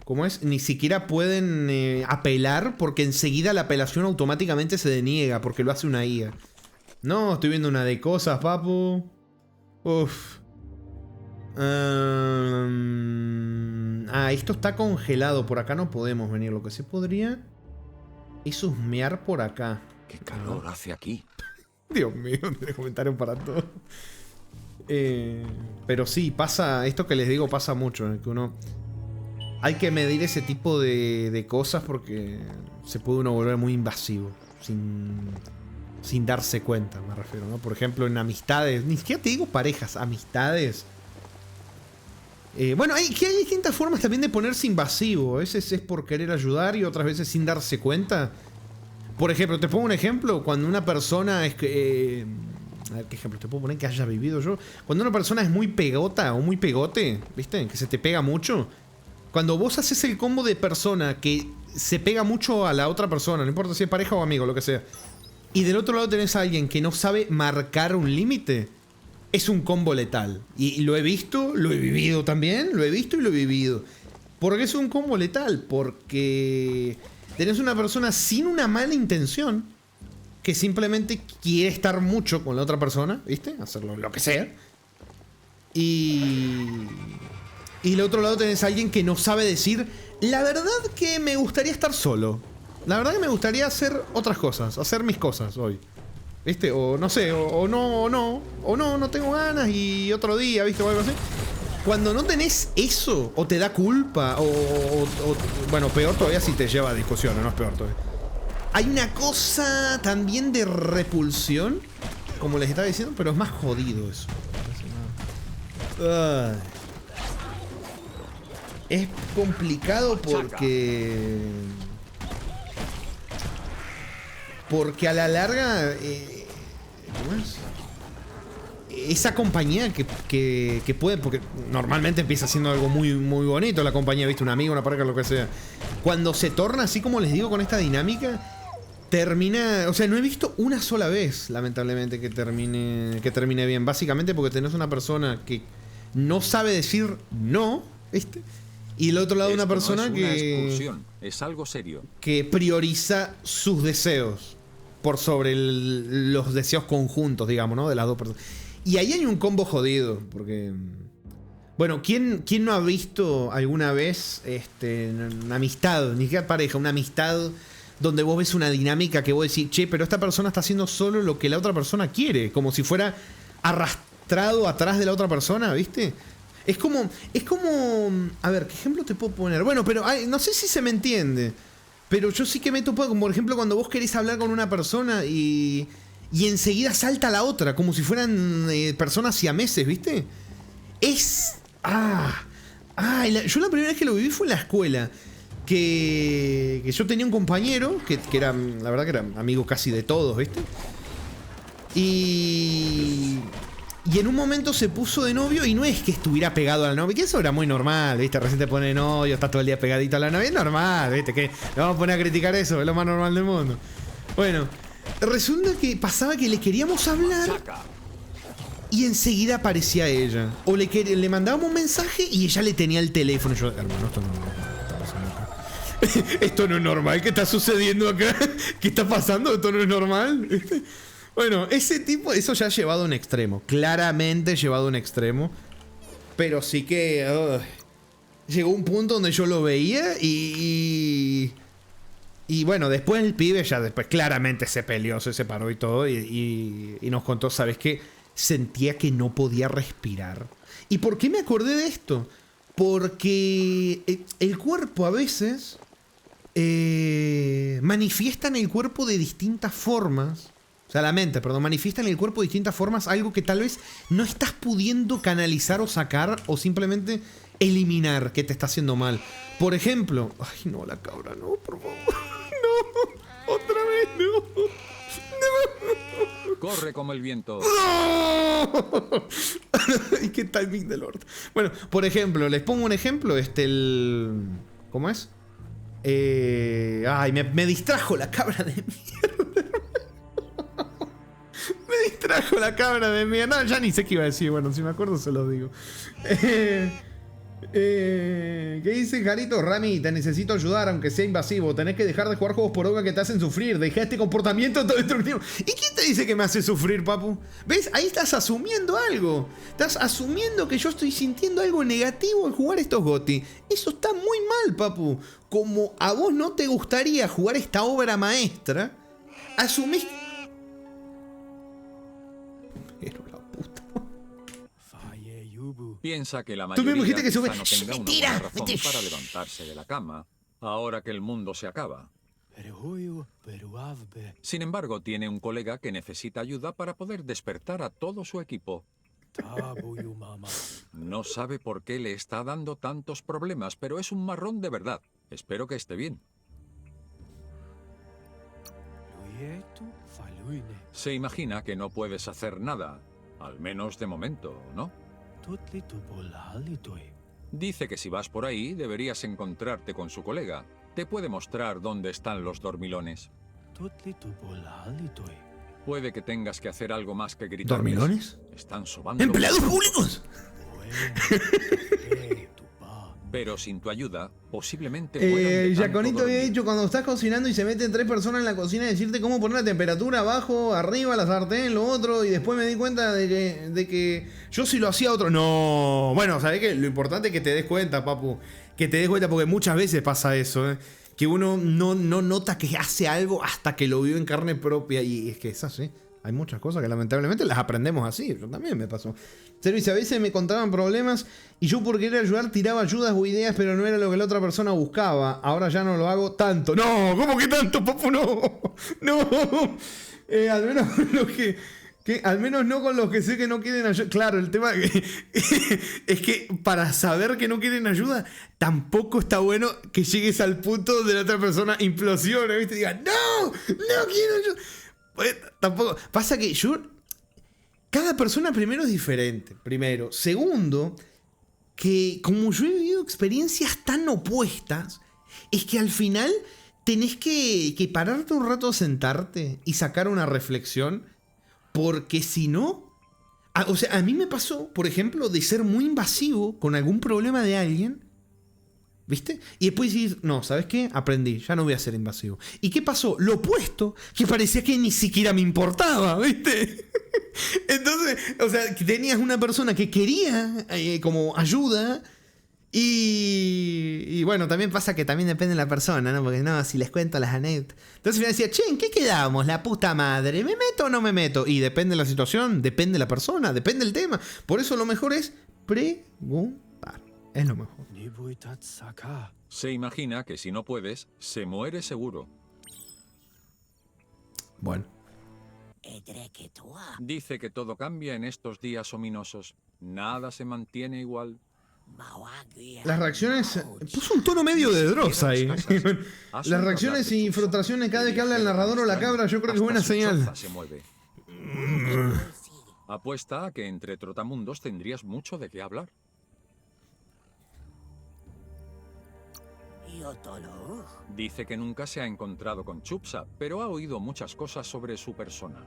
¿cómo es? Ni siquiera pueden apelar porque enseguida la apelación automáticamente se deniega porque lo hace una IA. No, estoy viendo una de cosas, papu. Uf. Esto está congelado. Por acá no podemos venir. Lo que sí podría es husmear por acá. ¿Qué calor hace aquí? Dios mío, tiene comentarios para todo. Pero sí, pasa. Esto que les digo pasa mucho. Que uno... Hay que medir ese tipo de cosas porque se puede uno volver muy invasivo. Sin darse cuenta, me refiero, ¿no? Por ejemplo, en amistades. Ni siquiera te digo parejas, amistades. Bueno, hay distintas formas también de ponerse invasivo. A veces es por querer ayudar y otras veces sin darse cuenta. Por ejemplo, te pongo un ejemplo. Cuando una persona es que... a ver, ¿qué ejemplo te puedo poner que haya vivido yo? Cuando una persona es muy pegota o muy pegote, ¿viste? Que se te pega mucho. Cuando vos haces el combo de persona que se pega mucho a la otra persona, no importa si es pareja o amigo, lo que sea, y del otro lado tenés a alguien que no sabe marcar un límite, es un combo letal. Y lo he visto, lo he vivido también, lo he visto y lo he vivido. ¿Por qué es un combo letal? Porque tenés una persona sin una mala intención que simplemente quiere estar mucho con la otra persona, ¿viste? Hacerlo lo que sea. Y del otro lado tenés a alguien que no sabe decir, la verdad que me gustaría estar solo. La verdad que me gustaría hacer otras cosas, hacer mis cosas hoy. ¿Viste? O no sé, o no tengo ganas y otro día, ¿viste? O algo así. Cuando no tenés eso, o te da culpa, o bueno, peor todavía si te lleva a discusiones, no es peor todavía. Hay una cosa también de repulsión, como les estaba diciendo, pero es más jodido eso. Es complicado porque a la larga, ¿cómo es? esa compañía que puede, porque normalmente empieza siendo algo muy, muy bonito la compañía, viste, un amigo, una pareja, lo que sea. Cuando se torna así como les digo con esta dinámica, termina, o sea, no he visto una sola vez, lamentablemente, que termine bien. Básicamente porque tenés una persona que no sabe decir no, ¿viste? Y del otro lado una persona no es una expulsión, es algo serio. Que prioriza sus deseos por sobre los deseos conjuntos, digamos, ¿no? De las dos personas. Y ahí hay un combo jodido, porque... Bueno, ¿quién no ha visto alguna vez una amistad, ni siquiera pareja, una amistad donde vos ves una dinámica que vos decís, che, pero esta persona está haciendo solo lo que la otra persona quiere, como si fuera arrastrado atrás de la otra persona, ¿viste? Es como, a ver, ¿qué ejemplo te puedo poner? Bueno, pero no sé si se me entiende, pero yo sí que me he topado, como por ejemplo cuando vos querés hablar con una persona y enseguida salta la otra, como si fueran personas siameses, ¿viste? Yo la primera vez que lo viví fue en la escuela. Que yo tenía un compañero que era, la verdad que era amigo casi de todos, ¿viste? Y en un momento se puso de novio y no es que estuviera pegado a la novia, que eso era muy normal, ¿viste? Recién te pone de novio, estás todo el día pegadito a la novia, es normal, ¿viste? Que no vamos a poner a criticar eso, es lo más normal del mundo. Bueno, resulta que pasaba que le queríamos hablar y enseguida aparecía ella. O le mandábamos un mensaje y ella le tenía el teléfono. Yo, hermano, esto no... Esto no es normal, ¿qué está sucediendo acá? ¿Qué está pasando? ¿Esto no es normal? Bueno, ese tipo, eso ya ha llevado a un extremo. Claramente llevado a un extremo. Pero sí que... llegó un punto donde yo lo veía y bueno, después el pibe ya después claramente se peleó, se separó y todo. Y nos contó, ¿sabes qué? Sentía que no podía respirar. ¿Y por qué me acordé de esto? Porque el cuerpo a veces... manifiesta en el cuerpo de distintas formas. O sea, la mente, perdón, manifiesta en el cuerpo de distintas formas algo que tal vez no estás pudiendo canalizar o sacar o simplemente eliminar que te está haciendo mal. Por ejemplo, ay no, la cabra, no, por favor. No, otra vez, no. No. Corre como el viento. ¡No! ¿Y qué timing del orto? Bueno, por ejemplo, les pongo un ejemplo. ¿Cómo es? Me distrajo la cabra de mierda. Me distrajo la cabra de mierda. No, ya ni sé qué iba a decir. Bueno, si me acuerdo se lo digo. ¿Qué dice Jarito? Rami, te necesito ayudar, aunque sea invasivo. Tenés que dejar de jugar juegos por poronga que te hacen sufrir. Deja este comportamiento autodestructivo. ¿Y quién te dice que me hace sufrir, papu? ¿Ves? Ahí estás asumiendo algo. Estás asumiendo que yo estoy sintiendo algo negativo al jugar estos GOTY. Eso está muy mal, papu. Como a vos no te gustaría jugar esta obra maestra, asumís... Pero la puta... Piensa que la Tú mismo mayoría dijiste que sube... quizá no tenga una buena razón para levantarse de la cama ahora que el mundo se acaba. Sin embargo, tiene un colega que necesita ayuda para poder despertar a todo su equipo. No sabe por qué le está dando tantos problemas, pero es un marrón de verdad. Espero que esté bien. Se imagina que no puedes hacer nada, al menos de momento, ¿no? Dice que si vas por ahí deberías encontrarte con su colega. Te puede mostrar dónde están los dormilones. Puede que tengas que hacer algo más que gritar. ¿Dormilones? Están sobando. ¡Empleados públicos! Pero sin tu ayuda, posiblemente... Jaconito había dicho, cuando estás cocinando y se meten 3 personas en la cocina, decirte cómo poner la temperatura abajo, arriba, la sartén, lo otro, y después me di cuenta de que yo si lo hacía otro... No, bueno, ¿sabés qué? Lo importante es que te des cuenta, papu. Que te des cuenta, porque muchas veces pasa eso, ¿eh? Que uno no nota que hace algo hasta que lo vive en carne propia, y es que es así. Hay muchas cosas que lamentablemente las aprendemos así. Yo también me pasó. Servicio, a veces me contaban problemas y yo por querer ayudar tiraba ayudas o ideas, pero no era lo que la otra persona buscaba. Ahora ya no lo hago tanto. No, ¿cómo que tanto, papu? No. No. Al menos lo que al menos no con los que sé que no quieren ayuda. Claro, el tema es que para saber que no quieren ayuda, tampoco está bueno que llegues al punto donde la otra persona implosione, ¿viste? Y diga, no quiero ayuda. Pues, tampoco. Pasa que yo cada persona primero es diferente. Primero. Segundo, que como yo he vivido experiencias tan opuestas, es que al final tenés que pararte un rato, sentarte y sacar una reflexión, porque si no... O sea, a mí me pasó, por ejemplo, de ser muy invasivo con algún problema de alguien, ¿viste? Y después decir, no, ¿sabes qué? Aprendí, ya no voy a ser invasivo. ¿Y qué pasó? Lo opuesto, que parecía que ni siquiera me importaba, ¿viste? Entonces, o sea, que tenías una persona que quería como ayuda y bueno, también pasa que también depende de la persona, ¿no? Porque no, si les cuento las anécdotas. Entonces me decía, che, ¿en qué quedamos? La puta madre, ¿me meto o no me meto? Y depende de la situación, depende de la persona, depende del tema. Por eso lo mejor es preguntar. Es lo mejor. Se imagina que si no puedes, se muere seguro. Bueno. Dice que todo cambia en estos días ominosos. Nada se mantiene igual. Las reacciones... Puso un tono medio de Dross ahí. Las reacciones y frustraciones cada vez que habla el narrador o la cabra, yo creo que es buena señal. Se mueve. Apuesta a que entre trotamundos tendrías mucho de qué hablar. Dice que nunca se ha encontrado con Chupsa, pero ha oído muchas cosas sobre su persona.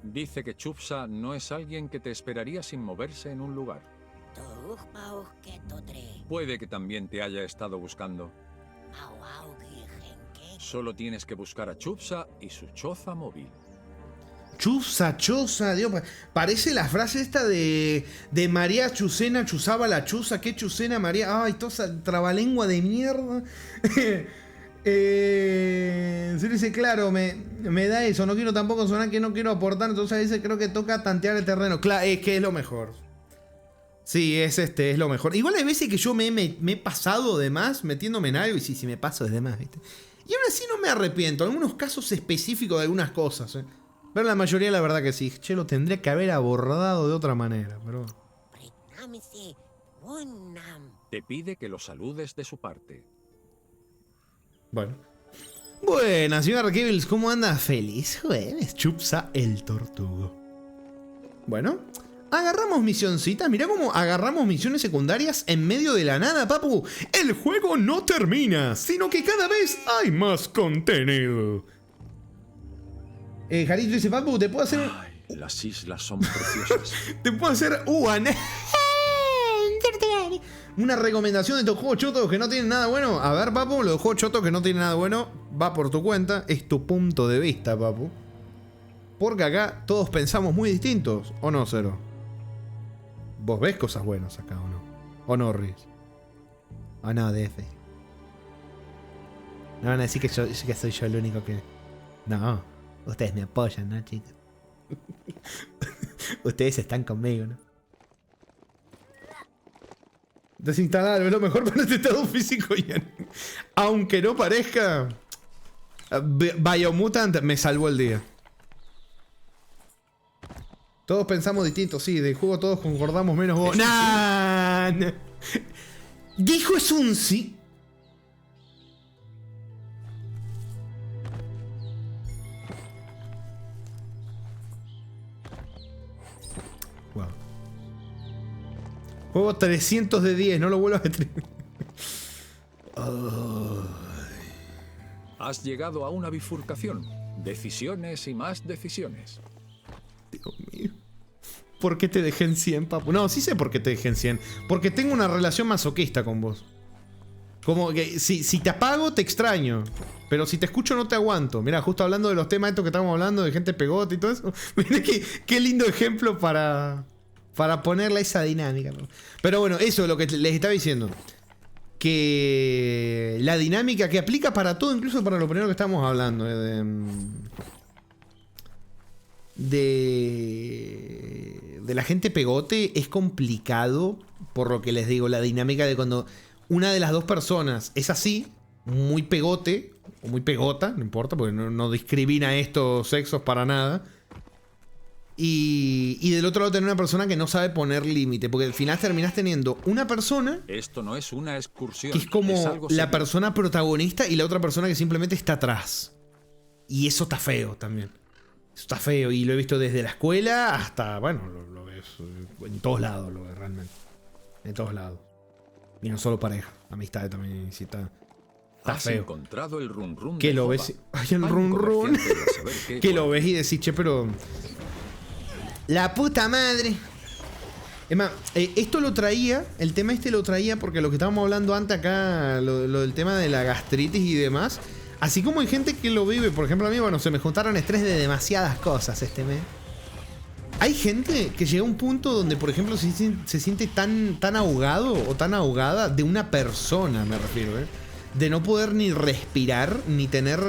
Dice que Chupsa no es alguien que te esperaría sin moverse en un lugar. Puede que también te haya estado buscando. Solo tienes que buscar a Chupsa y su choza móvil. Chusa, choza, Dios, parece la frase esta de María Chucena chuzaba la chuza, ¿qué Chucena María? Ay, toda esa trabalengua de mierda. Se dice, claro, me da eso, no quiero tampoco sonar que no quiero aportar, entonces dice, creo que toca tantear el terreno. Claro, es que es lo mejor. Sí, es lo mejor. Igual hay veces que yo me he pasado de más metiéndome en algo y sí, me paso de más, ¿viste? Y aún así no me arrepiento, algunos casos específicos de algunas cosas, ¿eh? Pero la mayoría la verdad que sí. Che, lo tendría que haber abordado de otra manera, pero... Te pide que lo saludes de su parte. Bueno. Buenas, señor Kevils, ¿cómo anda? Feliz jueves, Chupsa el tortugo. Bueno, agarramos misioncitas. Mirá cómo agarramos misiones secundarias en medio de la nada, papu. El juego no termina, sino que cada vez hay más contenido. Jarito dice, papu, ¿te puedo hacer...? Ay, las islas son preciosas. ¿Te puedo hacer una recomendación de estos juegos chotos que no tienen nada bueno? A ver, papu, los juegos chotos que no tienen nada bueno, va por tu cuenta. Es tu punto de vista, papu. Porque acá todos pensamos muy distintos, ¿o no, Cero? ¿Vos ves cosas buenas acá, o no? ¿O no, Riz? ¿O no, DF? No van a decir que soy yo el único que... No. Ustedes me apoyan, ¿no, chicos? Ustedes están conmigo, ¿no? Desinstalarlo es lo mejor para este estado físico. Aunque no parezca, Biomutant me salvó el día. Todos pensamos distintos, sí. Del juego todos concordamos menos vos. ¡Nah! Dijo es un sí. Wow. Juego 300 de 10, no lo vuelvas a meter. Has llegado a una bifurcación. Decisiones y más decisiones. Dios mío. ¿Por qué te dejé en 100, papu? No, sí sé por qué te dejé en 100. Porque tengo una relación masoquista con vos. Como que si te apago, te extraño. Pero si te escucho, no te aguanto. Mirá, justo hablando de los temas estos que estamos hablando, de gente pegote y todo eso. Mirá qué lindo ejemplo para ponerle esa dinámica, ¿no? Pero bueno, eso es lo que les estaba diciendo. Que la dinámica que aplica para todo, incluso para lo primero que estamos hablando. De la gente pegote es complicado. Por lo que les digo, la dinámica de cuando una de las dos personas es así, muy pegote o muy pegota, no importa, porque no discrimina estos sexos para nada. Y del otro lado tener una persona que no sabe poner límite, porque al final terminás teniendo una persona... Esto no es una excursión. Que es como es la persona protagonista y la otra persona que simplemente está atrás. Y eso está feo también. Eso está feo y lo he visto desde la escuela hasta, bueno, lo ves en todos lados, lo ves realmente. En todos lados. Y no solo pareja, amistades también, si está Has feo. encontrado el run run Que de lo Jova. ves, ay, el run run. Que lo ves y decís, che, pero... La puta madre. Es más, esto lo traía, el tema este lo traía porque lo que estábamos hablando antes acá, lo del tema de la gastritis y demás, así como hay gente que lo vive, por ejemplo a mí, bueno, se me juntaron estrés de demasiadas cosas este mes. Hay gente que llega a un punto donde, por ejemplo, se siente tan ahogado o tan ahogada de una persona, me refiero, de no poder ni respirar, ni tener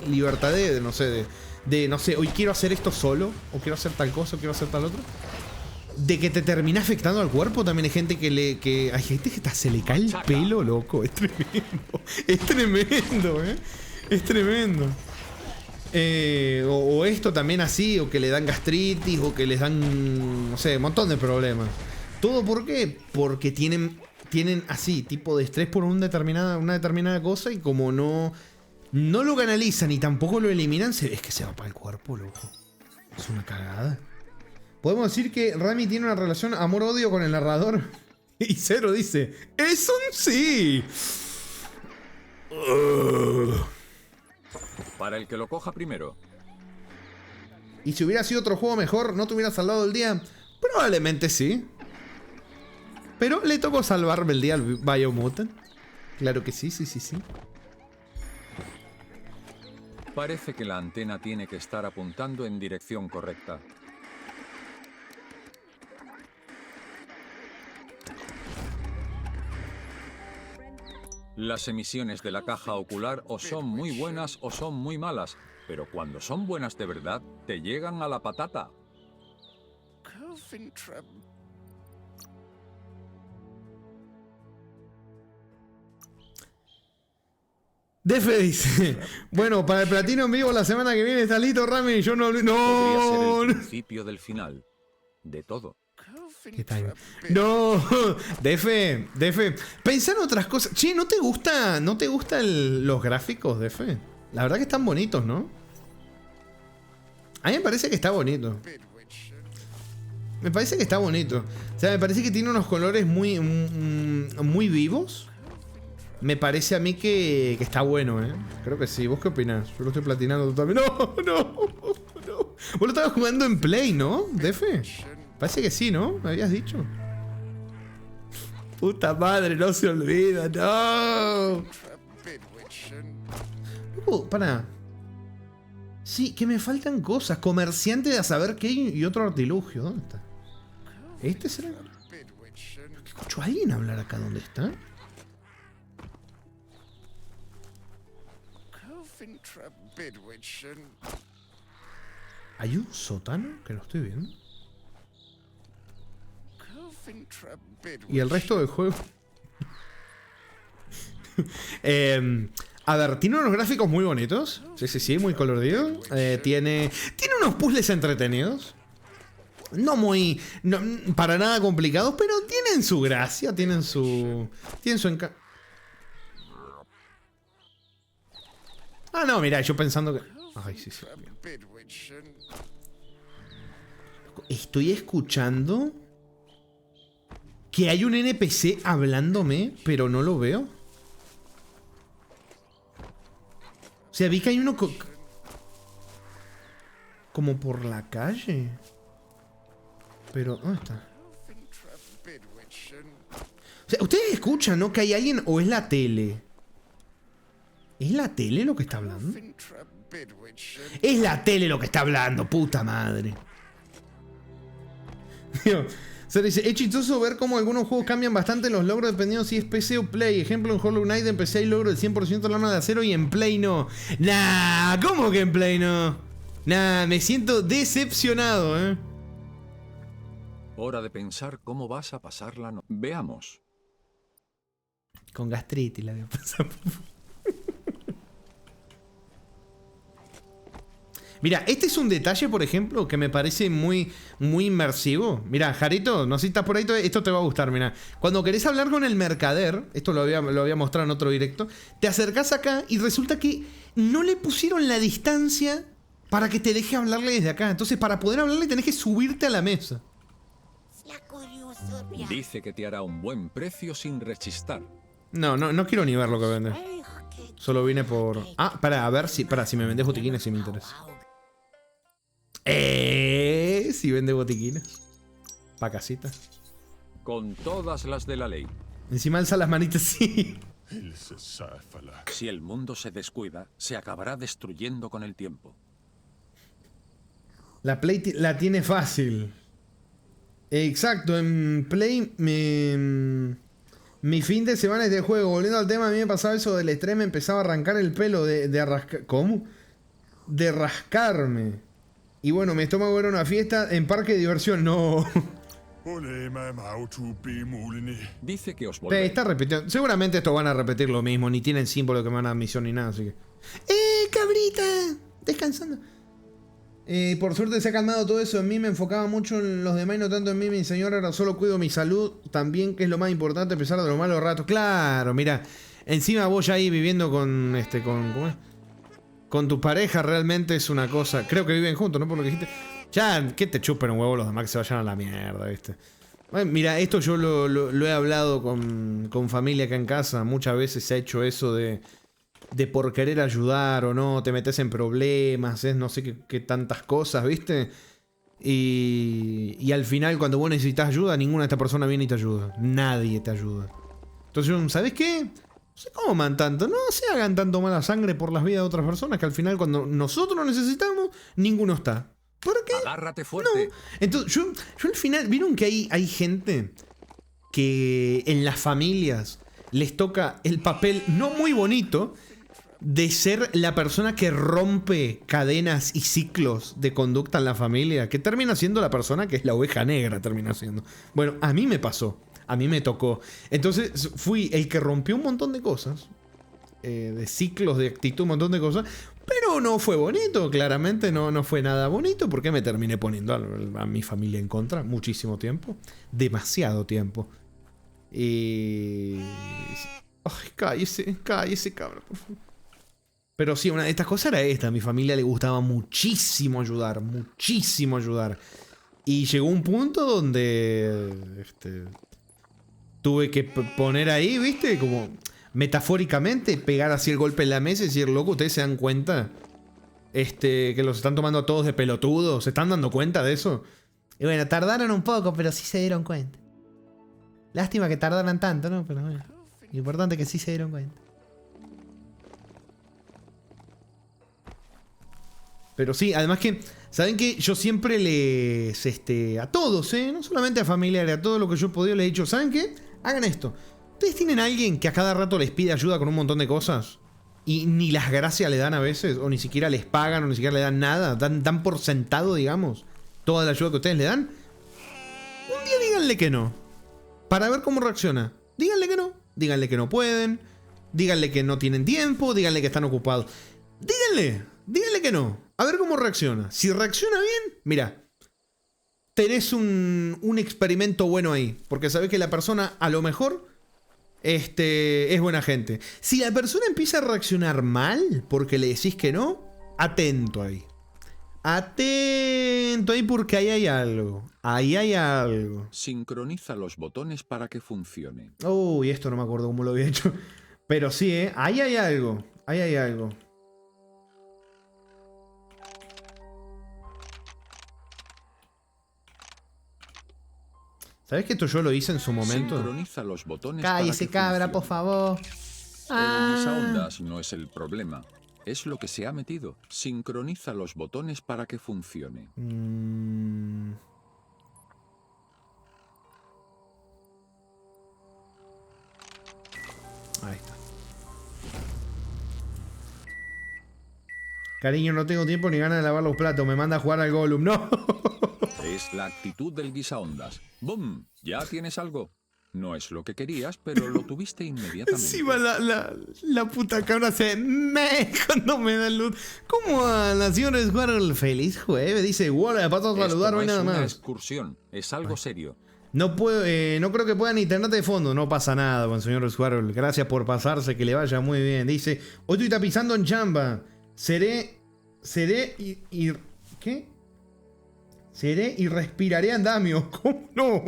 libertad de no sé, hoy quiero hacer esto solo, o quiero hacer tal cosa, o quiero hacer tal otro. De que te termina afectando al cuerpo. También hay gente que hay gente que se le cae el pelo, loco. Es tremendo. Es tremendo, es tremendo. O esto también así, o que le dan gastritis, o que les dan, no sé, un montón de problemas. ¿Todo por qué? Porque tienen así, tipo de estrés por una determinada cosa, y como no lo canalizan y tampoco lo eliminan, es que se va para el cuerpo, loco. Es una cagada. Podemos decir que Rami tiene una relación amor-odio con el narrador. Y Cero dice, ¡es un sí! Para el que lo coja primero. ¿Y si hubiera sido otro juego mejor, no te hubieras salvado el día? Probablemente sí. Pero le tocó salvarme el día al Biomutant. Claro que sí. Parece que la antena tiene que estar apuntando en dirección correcta. Las emisiones de la caja ocular o son muy buenas o son muy malas, pero cuando son buenas de verdad, te llegan a la patata. Defe dice, bueno, para el platino en vivo la semana que viene está listo, Rami. Yo no... Podría ser No, el principio del final. De todo. ¿Qué tal? No, Defe, pensá en otras cosas. Che, ¿no te gustan los gráficos, Defe? La verdad que están bonitos, ¿no? A mí me parece que está bonito. Me parece que está bonito. O sea, me parece que tiene unos colores muy vivos. Me parece a mí que está bueno, ¿eh? Creo que sí. ¿Vos qué opinás? Yo lo estoy platinando totalmente. No. Vos lo estabas jugando en Play, ¿no, Defe? Parece que sí, ¿no? Me habías dicho. Puta madre, no se olvida, no. Pará. Sí, que me faltan cosas. Comerciante de a saber qué y otro artilugio. ¿Dónde está? ¿Este será? ¿Qué escucho a alguien hablar acá? ¿Dónde está? ¿Hay un sótano que no estoy viendo? Y el resto del juego. A ver, tiene unos gráficos muy bonitos. Sí, muy coloridos. Tiene unos puzzles entretenidos. No para nada complicados, pero tienen su gracia, tienen su encanto. Ah, no, mira, yo pensando que... Ay, sí. Estoy escuchando que hay un NPC hablándome, pero no lo veo. O sea, vi que hay uno como por la calle. Pero, ¿dónde está? O sea, ustedes escuchan, ¿no? Que hay alguien, o es la tele. ¿Es la tele lo que está hablando? Es la tele lo que está hablando, puta madre. Se dice, es chistoso ver cómo algunos juegos cambian bastante los logros dependiendo si es PC o Play. Ejemplo, en Hollow Knight en PC hay logro del 100% de lana de acero y en Play no. Nah, ¿cómo que en Play no? Nah, me siento decepcionado, Hora de pensar cómo vas a pasar la noche. Veamos. Con gastritis la voy a pasar. Mira, este es un detalle, por ejemplo, que me parece muy inmersivo. Mira, Jarito, no sé si estás por ahí, esto te va a gustar, mira. Cuando querés hablar con el mercader, esto lo había mostrado en otro directo, te acercás acá y resulta que no le pusieron la distancia para que te deje hablarle desde acá. Entonces, para poder hablarle tenés que subirte a la mesa. Dice que te hará un buen precio sin rechistar. No quiero ni ver lo que vende. Solo vine por... Ah, para ver si me vendes botiquines, si me interesa. Si vende botiquines. Pa' casita. Con todas las de la ley. Encima alza las manitas, sí. Si el mundo se descuida, se acabará destruyendo con el tiempo. La Play la tiene fácil. Exacto, en Play mi fin de semana es de juego. Volviendo al tema, a mí me pasaba eso del estrés, me empezaba a arrancar el pelo de rascar... ¿Cómo? De rascarme. Y bueno, mi estómago era una fiesta en parque de diversión. No. Dice que os volvéis. Está repitiendo. Seguramente estos van a repetir lo mismo. Ni tienen símbolo que me van a dar misión ni nada, así que... cabrita! Descansando. Por suerte se ha calmado todo eso. En mí me enfocaba mucho en los demás y no tanto en mí. Mi señora, ahora solo cuido mi salud también, que es lo más importante a pesar de los malos ratos. Claro, mira. Encima vos ya ahí viviendo con ¿cómo es? Con tu pareja realmente es una cosa. Creo que viven juntos, ¿no? Por lo que dijiste. Ya, que te chupen un huevo los demás que se vayan a la mierda, ¿viste? Bueno, mira, esto yo lo he hablado con familia acá en casa. Muchas veces se ha hecho eso de por querer ayudar o no, te metes en problemas, no sé qué tantas cosas, ¿viste? Y al final cuando vos necesitas ayuda, ninguna de estas personas viene y te ayuda. Nadie te ayuda. Entonces, ¿sabés qué? No se coman tanto, no se hagan tanto mala sangre por las vidas de otras personas, que al final cuando nosotros lo necesitamos, ninguno está. ¿Por qué? Agárrate fuerte. No. Entonces, yo al final, ¿vieron que hay gente que en las familias les toca el papel no muy bonito de ser la persona que rompe cadenas y ciclos de conducta en la familia? Que termina siendo la persona que es la oveja negra, termina siendo. Bueno, a mí me pasó. A mí me tocó. Entonces fui el que rompió un montón de cosas. De ciclos, de actitud, un montón de cosas. Pero no fue bonito, claramente no fue nada bonito. Porque me terminé poniendo a mi familia en contra muchísimo tiempo. Demasiado tiempo. Ay, cállese, cabrón, por favor. Pero sí, una de estas cosas era esta. A mi familia le gustaba muchísimo ayudar. Muchísimo ayudar. Y llegó un punto donde... tuve que poner ahí, ¿viste? Como metafóricamente, pegar así el golpe en la mesa y decir, loco, ¿ustedes se dan cuenta? Que los están tomando a todos de pelotudos. ¿Se están dando cuenta de eso? Y bueno, tardaron un poco, pero sí se dieron cuenta. Lástima que tardaran tanto, ¿no? Pero bueno, lo importante es que sí se dieron cuenta. Pero sí, además que, ¿saben qué? Yo siempre les, a todos, no solamente a familiares, a todo lo que yo he podido, les he dicho, ¿saben qué? Hagan esto. ¿Ustedes tienen a alguien que a cada rato les pide ayuda con un montón de cosas? Y ni las gracias le dan a veces, o ni siquiera les pagan, o ni siquiera le dan nada, dan por sentado, digamos, toda la ayuda que ustedes le dan. Un día díganle que no, para ver cómo reacciona. Díganle que no pueden, díganle que no tienen tiempo, díganle que están ocupados. Díganle que no. A ver cómo reacciona. Si reacciona bien, mira, tenés un experimento bueno ahí. Porque sabés que la persona a lo mejor es buena gente. Si la persona empieza a reaccionar mal porque le decís que no, atento ahí. Atento ahí porque ahí hay algo. Ahí hay algo. Sincroniza los botones para que funcione. Uy, esto no me acuerdo cómo lo había hecho. Pero sí, ahí hay algo. Ahí hay algo. ¿Sabes que esto yo lo hice en su momento? Sincroniza los botones. Cállese, cabra, por favor. El guisaondas no es el problema. Es lo que se ha metido. Sincroniza los botones para que funcione. Ahí está. Cariño, no tengo tiempo ni ganas de lavar los platos. Me manda a jugar al Gollum. ¡No! Es la actitud del guisaondas. ¡Bum! ¿Ya tienes algo? No es lo que querías, pero lo tuviste inmediatamente. Encima la puta cabra se cuando me da luz. ¿Cómo a la señora Squirrel? Feliz jueves. Dice, wow, le paso a saludar, no hay nada más. Es una excursión, es algo serio. No puedo, no creo que puedan internet de fondo. No pasa nada con el señor Squirrel. Gracias por pasarse, que le vaya muy bien. Dice, hoy estoy tapizando en chamba. Seré Seré y... ¿Qué? Seré y respiraré andamio. ¿Cómo no?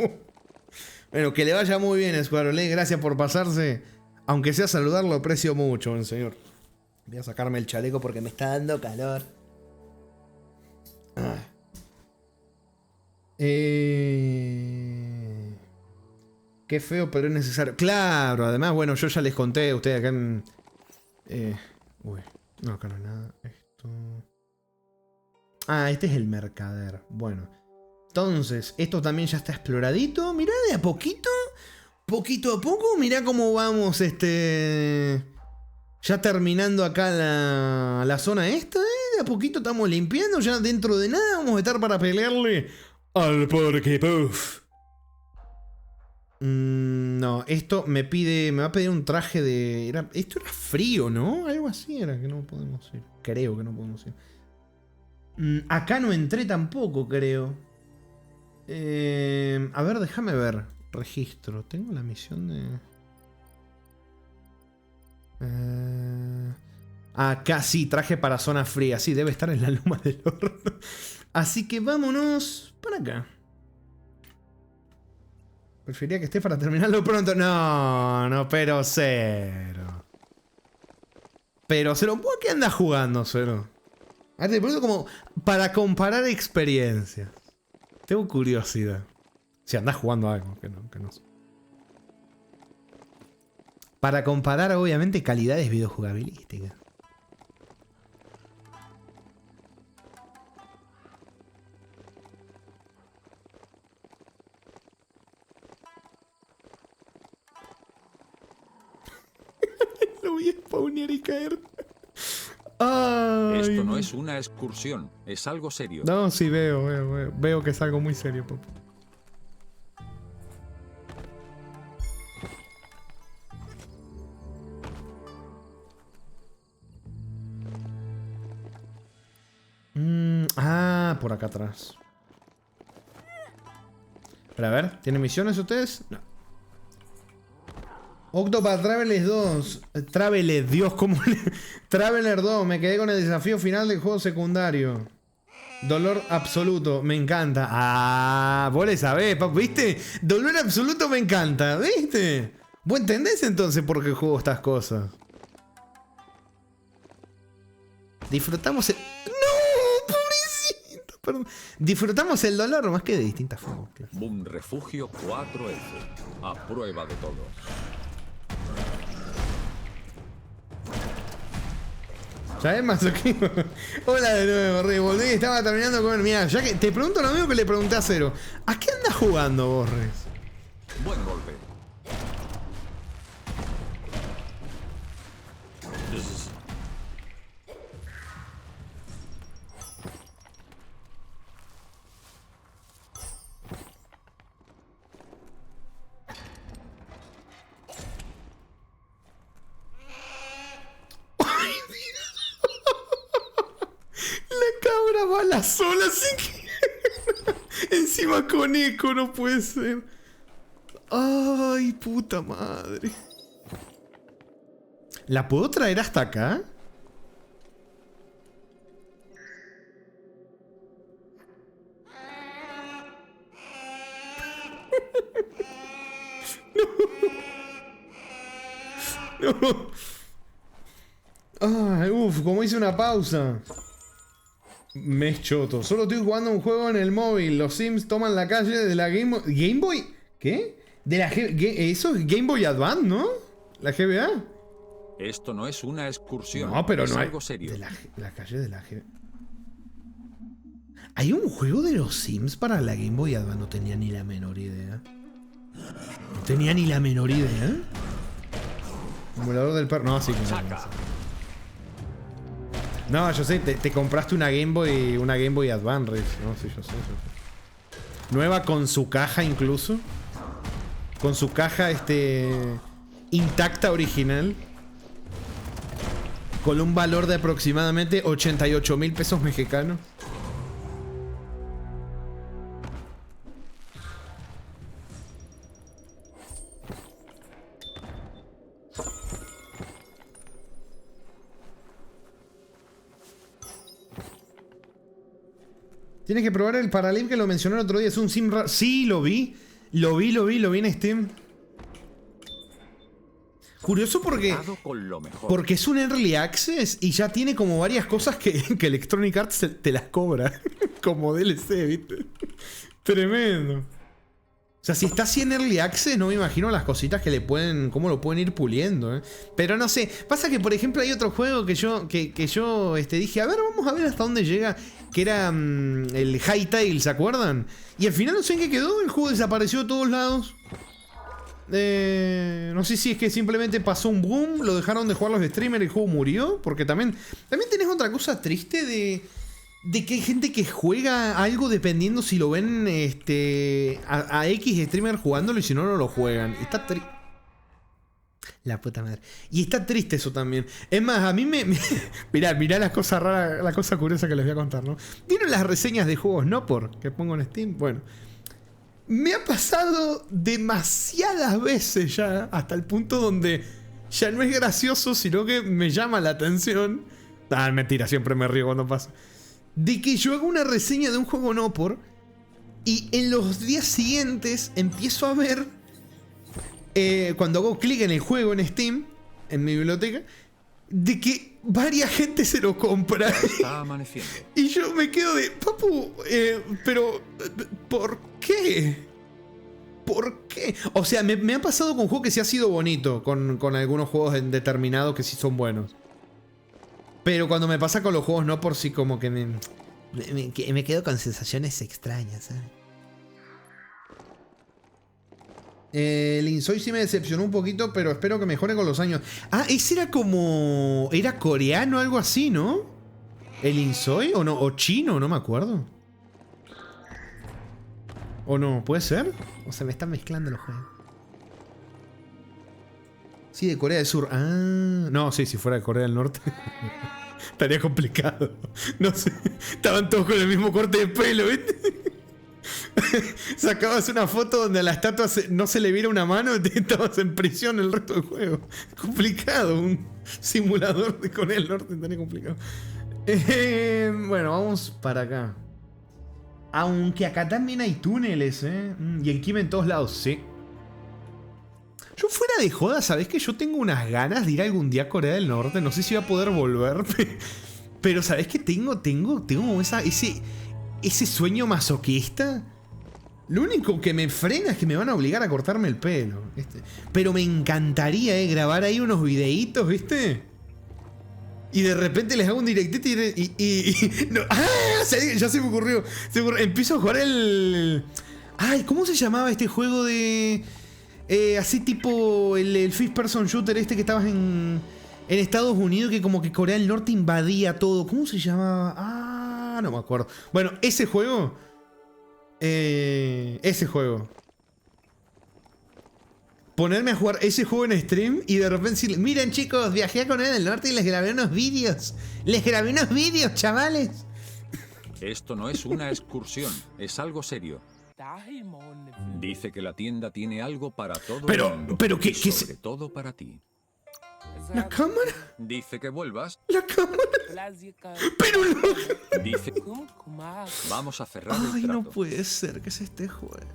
Bueno, que le vaya muy bien, Squarolé. Gracias por pasarse. Aunque sea saludar, lo aprecio mucho, buen señor. Voy a sacarme el chaleco porque me está dando calor. Qué feo, pero es necesario. Claro, además, bueno, yo ya les conté a ustedes acá en... Uy, no, acá no hay nada. Esto... Ah, este es el mercader. Bueno. Entonces, esto también ya está exploradito. Mirá, de a poquito. Poquito a poco. Mirá cómo vamos, ya terminando acá la zona esta, De a poquito estamos limpiando. Ya dentro de nada vamos a estar para pelearle al Porky-Puff. No, esto me va a pedir un traje de... Esto era frío, ¿no? Algo así era que no podemos ir. Creo que no podemos ir. Acá no entré tampoco, creo. A ver, déjame ver. Registro. Tengo la misión de... Acá sí, traje para zona fría. Sí, debe estar en la loma del horno. Así que vámonos para acá. Preferiría que esté para terminarlo pronto. No, pero cero. Pero cero. ¿Por qué andas jugando, cero? Te pregunto como para comparar experiencias. Tengo curiosidad. Si andás jugando algo, que no. Para comparar, obviamente, calidades videojugabilísticas. Lo voy a spawnear y caer. Ay. Esto no es una excursión, es algo serio. No, sí, veo que es algo muy serio, papá. Por acá atrás. Pero a ver, ¿tienen misiones ustedes? No. Octopath Traveler 2. Traveler, Dios, ¿cómo le... Traveler 2, me quedé con el desafío final del juego secundario. Dolor absoluto, me encanta. Ah, vos le sabés, ¿viste? Dolor absoluto me encanta, ¿viste? ¿Vos entendés entonces por qué juego estas cosas? Disfrutamos el... ¡No! ¡Pobrecito! Perdón. Disfrutamos el dolor más que de distintas formas. Claro. Boom Refugio 4F. A prueba de todo. ¿Sabes, masoquismo? Hola de nuevo, Rey. Volví y estaba terminando con... Mira, ya que te pregunto lo mismo que le pregunté a Cero. ¿A qué andas jugando vos, Rey? Buen golpe. Va a la sola sin que... Encima con eco, no puede ser. Ay, puta madre. ¿La puedo traer hasta acá? No. Ay, uf, como hice una pausa. Me es choto. Solo estoy jugando un juego en el móvil. Los Sims toman la calle de la Game Boy. ¿Game Boy? ¿Qué? De la eso es Game Boy Advance, ¿no? La GBA. Esto no es una excursión. No, pero es no algo hay... serio. De la calle de la GBA. ¿Hay un juego de los Sims para la Game Boy Advance? No tenía ni la menor idea. No tenía ni la menor idea. Emulador del perro. No, sí que no. No, yo sé, te compraste una Game Boy Advance, Riz. No, sí, yo sé. Nueva con su caja incluso. Con su caja intacta original. Con un valor de aproximadamente 88.000 pesos mexicanos. Tienes que probar el Paralive que lo mencioné el otro día. Es un sim... Sí, lo vi. Lo vi en Steam. Curioso porque es un Early Access y ya tiene como varias cosas que Electronic Arts te las cobra. Como DLC, ¿viste? Tremendo. O sea, si está así en Early Access, no me imagino las cositas que le pueden... Cómo lo pueden ir puliendo, ¿eh? Pero no sé. Pasa que, por ejemplo, hay otro juego que yo dije, a ver, vamos a ver hasta dónde llega. Que era el Hytale, ¿se acuerdan? Y al final no sé en qué quedó. El juego desapareció de todos lados. No sé si es que simplemente pasó un boom, lo dejaron de jugar los streamers y el juego murió. Porque también tenés otra cosa triste de que hay gente que juega algo dependiendo si lo ven a X streamer jugándolo y si no, no lo juegan. Está triste. La puta madre. Y está triste eso también. Es más, a mí mirá las cosas raras, la cosa curiosa que les voy a contar, ¿no? ¿Vieron las reseñas de juegos no por que pongo en Steam? Bueno. Me ha pasado demasiadas veces ya, hasta el punto donde ya no es gracioso, sino que me llama la atención. Ah, mentira, siempre me río cuando pasa. De que yo hago una reseña de un juego no por y en los días siguientes empiezo a ver, cuando hago clic en el juego en Steam, en mi biblioteca, de que varias gente se lo compra. Está amaneciendo. Y yo me quedo de, papu, pero ¿por qué? ¿Por qué? O sea, me ha pasado con juegos que sí ha sido bonito, con algunos juegos determinados que sí son buenos. Pero cuando me pasa con los juegos no por sí, como que me quedo con sensaciones extrañas, ¿sabes? El Insoy sí me decepcionó un poquito, pero espero que mejore con los años. Ah, ese era como... Era coreano, algo así, ¿no? ¿El Insoy? ¿O no? ¿O chino? No me acuerdo. ¿O no? ¿Puede ser? O se me están mezclando los juegos. Sí, de Corea del Sur. Ah, no, sí, si fuera de Corea del Norte estaría complicado. No sé, estaban todos con el mismo corte de pelo, ¿viste? Sacabas una foto donde a la estatua no se le viera una mano y estabas en prisión el resto del juego. Complicado, un simulador de Corea del Norte estaría complicado. Bueno, vamos para acá. Aunque acá también hay túneles, ¿eh? Y en Kim en todos lados, sí. Yo fuera de joda, ¿sabés que yo tengo unas ganas de ir algún día a Corea del Norte? No sé si voy a poder volver, pero ¿sabés que tengo ese sueño masoquista? Lo único que me frena es que me van a obligar a cortarme el pelo, ¿viste? Pero me encantaría, grabar ahí unos videitos, ¿viste? Y de repente les hago un directito no, ¡ah! Ya se me ocurrió. Empiezo a jugar el... Ay, ¿cómo se llamaba este juego de... así tipo el First Person Shooter este que estabas en Estados Unidos, que como que Corea del Norte invadía todo? ¿Cómo se llamaba? Ah, no me acuerdo. Bueno, ese juego... Ponerme a jugar ese juego en stream y de repente decirle, miren chicos, viajé a Corea del Norte y les grabé unos vídeos. Chavales. Esto no es una excursión, es algo serio. Dice que la tienda tiene algo para todo el mundo. Pero ¿qué sobre todo para ti. ¿La cámara? Dice que vuelvas. ¿La cámara? Pero no. Dice, vamos a cerrar el Ay, trato. no puede ser que es este juego.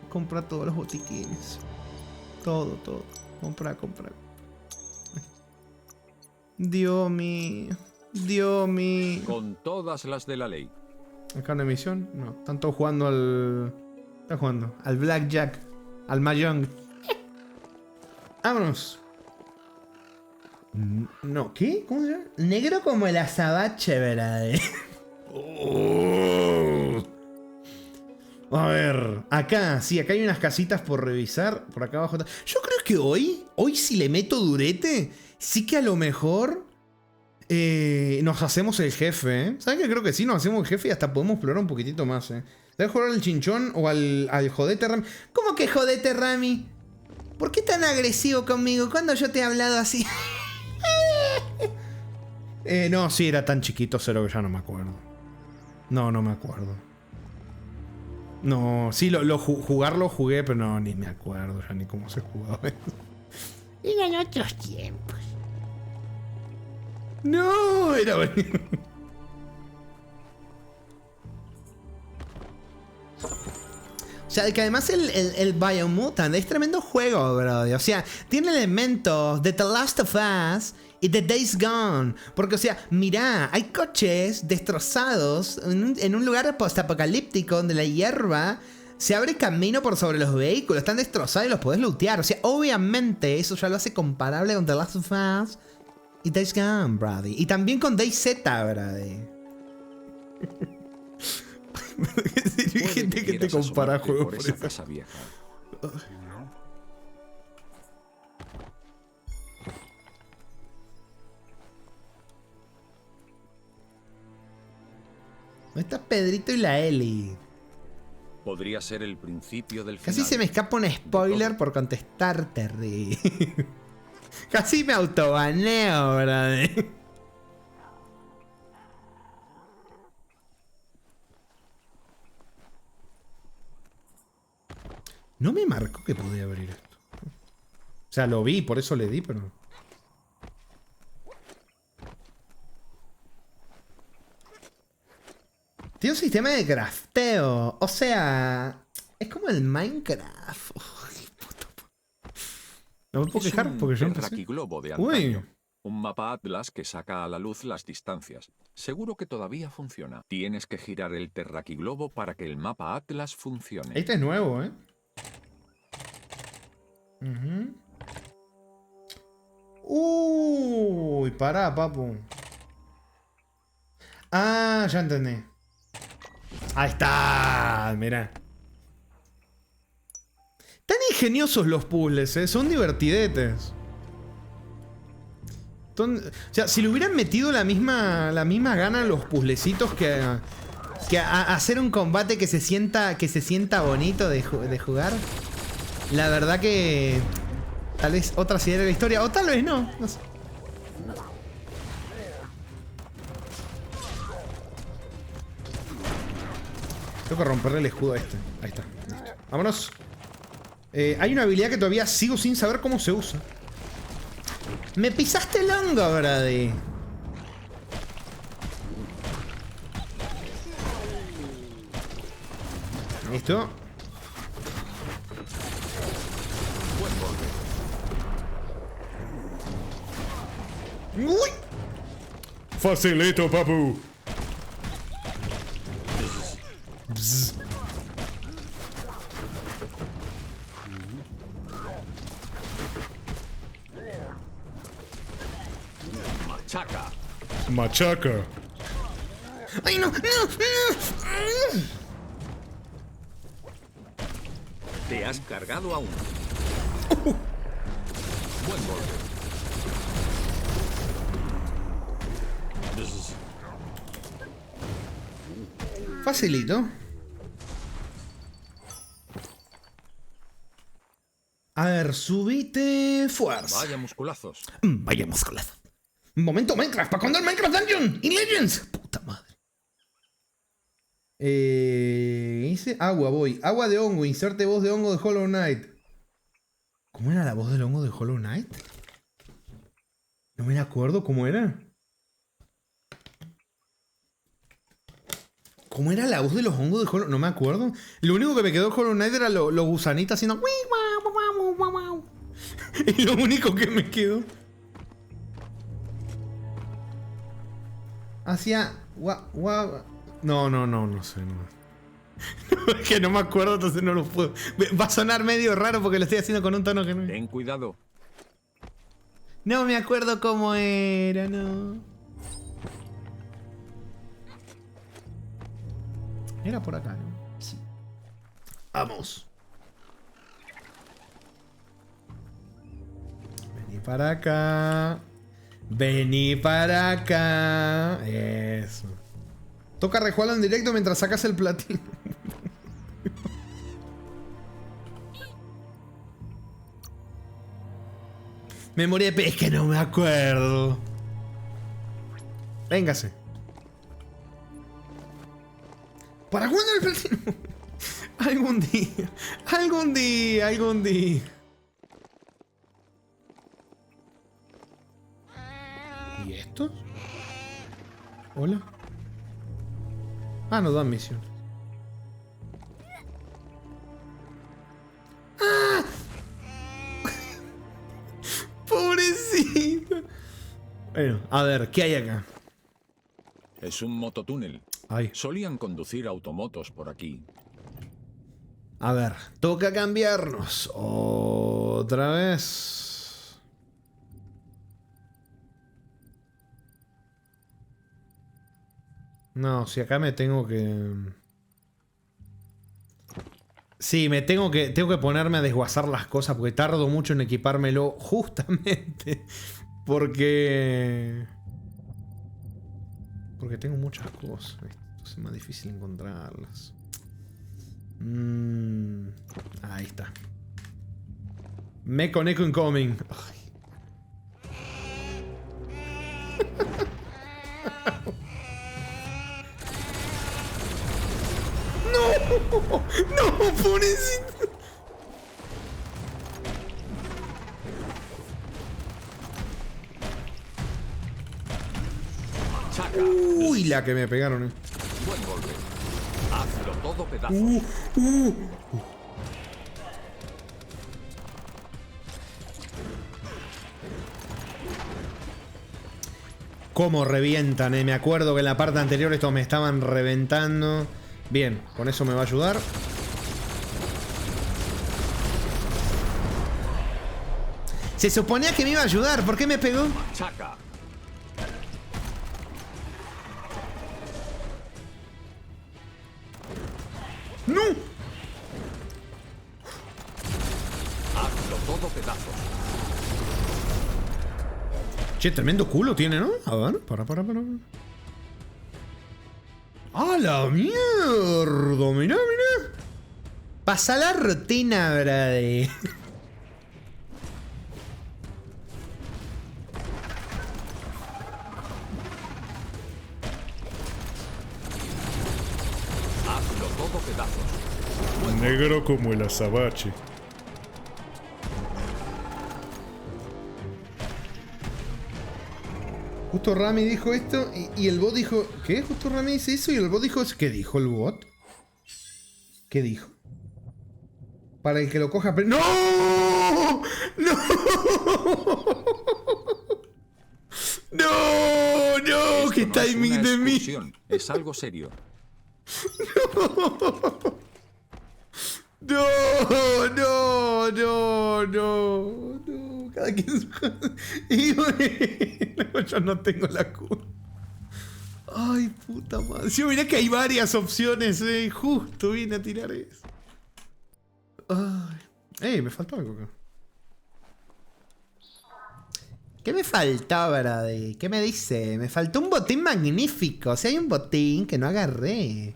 Compra todos los botiquines. Todo. Compra. Dios mío. Con todas las de la ley. ¿Acá en emisión? No. Están todos jugando al... Están jugando al Blackjack. Al Mahjong. Vámonos. No, ¿qué? ¿Cómo se llama? Negro como el azabache, ¿verdad? A ver, acá hay unas casitas por revisar. Por acá abajo. Yo creo que hoy si le meto durete, sí que a lo mejor nos hacemos el jefe, ¿eh? ¿Sabes qué? Creo que sí, nos hacemos el jefe y hasta podemos explorar un poquitito más, ¿eh? ¿Debes jugar al chinchón o al jodete Rami? ¿Cómo que jodete Rami? ¿Por qué tan agresivo conmigo? ¿Cuándo yo te he hablado así? No, sí, era tan chiquito, cero que ya no me acuerdo. No me acuerdo. No, sí, jugarlo jugué, pero no, ni me acuerdo ya ni cómo se jugaba. Eran otros tiempos. No, era bueno. O sea, que además el Biomutant es tremendo juego, bro. O sea, tiene elementos de The Last of Us y de Days Gone. Porque, o sea, mirá, hay coches destrozados en un lugar postapocalíptico donde la hierba se abre camino por sobre los vehículos. Están destrozados y los podés lootear. O sea, obviamente eso ya lo hace comparable con The Last of Us y Days Gone, brother. Y también con DayZ, brother. Hay gente que te compara juegos por esa casa vieja. ¿Dónde está Pedrito y la Eli? Podría ser el principio del final. Casi se me escapa un spoiler por contestarte, Ri. Casi me autobaneo, brother. No me marcó que podía abrir esto. O sea, lo vi, por eso le di, pero... Tiene un sistema de crafteo. O sea... Es como el Minecraft. Uy, no me puedo quejar porque yo empecé. Terraqui-globo de Uy. antaño. Un mapa Atlas que saca a la luz las distancias. Seguro que todavía funciona. Tienes que girar el Terraqui-globo para que el mapa Atlas funcione. Este es nuevo, ¿eh? Uy, pará, papu. Ah, ya entendí. Ahí está, mirá. Tan ingeniosos los puzzles, ¿eh? Son divertidetes. O sea, si le hubieran metido la misma gana a los puzzlecitos que a hacer un combate que se sienta bonito de jugar. La verdad que tal vez otra sería la historia, o tal vez no, no sé. Tengo que romperle el escudo a este. Ahí está. Listo. Vámonos. Hay una habilidad que todavía sigo sin saber cómo se usa. Me pisaste el hongo, Brady. Listo. ¡Uy! Facilito, papu. Bzz. Machaca. Machaca. ¡Ay, no! ¡No! ¡No! Te has cargado a uno. Buen golpe. Facilito. A ver, subite fuerza. Vaya musculazos. Vaya musculazo. Momento Minecraft, para cuando el Minecraft Dungeon y Legends. Puta madre. Dice agua, voy. Agua de hongo, inserte voz de hongo de Hollow Knight. ¿Cómo era la voz del hongo de Hollow Knight? No me acuerdo cómo era. ¿Cómo era la voz de los hongos de Hollow? No me acuerdo. Lo único que me quedó de Hollow Knight era los gusanitos haciendo... Es lo único que me quedó. Hacía... No sé. No. Es que no me acuerdo, entonces no lo puedo. Va a sonar medio raro porque lo estoy haciendo con un tono que no... Ten cuidado. No me acuerdo cómo era, no. Era por acá, ¿no? Sí. Vamos. Vení para acá. Vení para acá. Eso. Toca rejugarlo en directo mientras sacas el platino. Memoria de... Es que no me acuerdo. Véngase. ¿Para cuándo el platino? Algún día. Algún día. Algún día. ¿Y estos? Hola. Ah, nos dan misión. Bueno, a ver, ¿qué hay acá? Es un mototúnel. Ay. Solían conducir automotos por aquí. A ver, toca cambiarnos. Otra vez. No, si acá me tengo que... Sí, tengo que ponerme a desguazar las cosas porque tardo mucho en equipármelo justamente porque tengo muchas cosas. Entonces es más difícil encontrarlas. Ahí está. Me conecto incoming. Ay. ¡No! ¡No, pobrecito! Chaka. Uy, la que me pegaron. Buen golpe. Hazlo todo pedazos. Cómo revientan, Me acuerdo que en la parte anterior estos me estaban reventando. Bien, con eso me va a ayudar. Se suponía que me iba a ayudar. ¿Por qué me pegó? Chaka. ¡No! Hazlo todo pedazos. Che, tremendo culo tiene, ¿no? A ver, para. ¡Ah, la mierda! Mirá. Pasa la rutina, brade. Hazlo todo pedazos. Negro como el azabache. Justo Rami dijo esto y el bot dijo... ¿Qué? Justo Rami dice eso y el bot dijo... ¿Qué dijo el bot? ¿Qué dijo? Para el que lo coja... ¡No! ¡No! ¡No! ¡No! ¡Qué timing de mí! Es algo serio. No, cada quien y bueno, yo no tengo la culpa. Ay, puta madre. Sí, mirá que hay varias opciones, justo vine a tirar eso. Ay. Me faltó algo acá. ¿Qué me faltaba, Brady? ¿Qué me dice? Me faltó un botín magnífico. O sea, hay un botín que no agarré.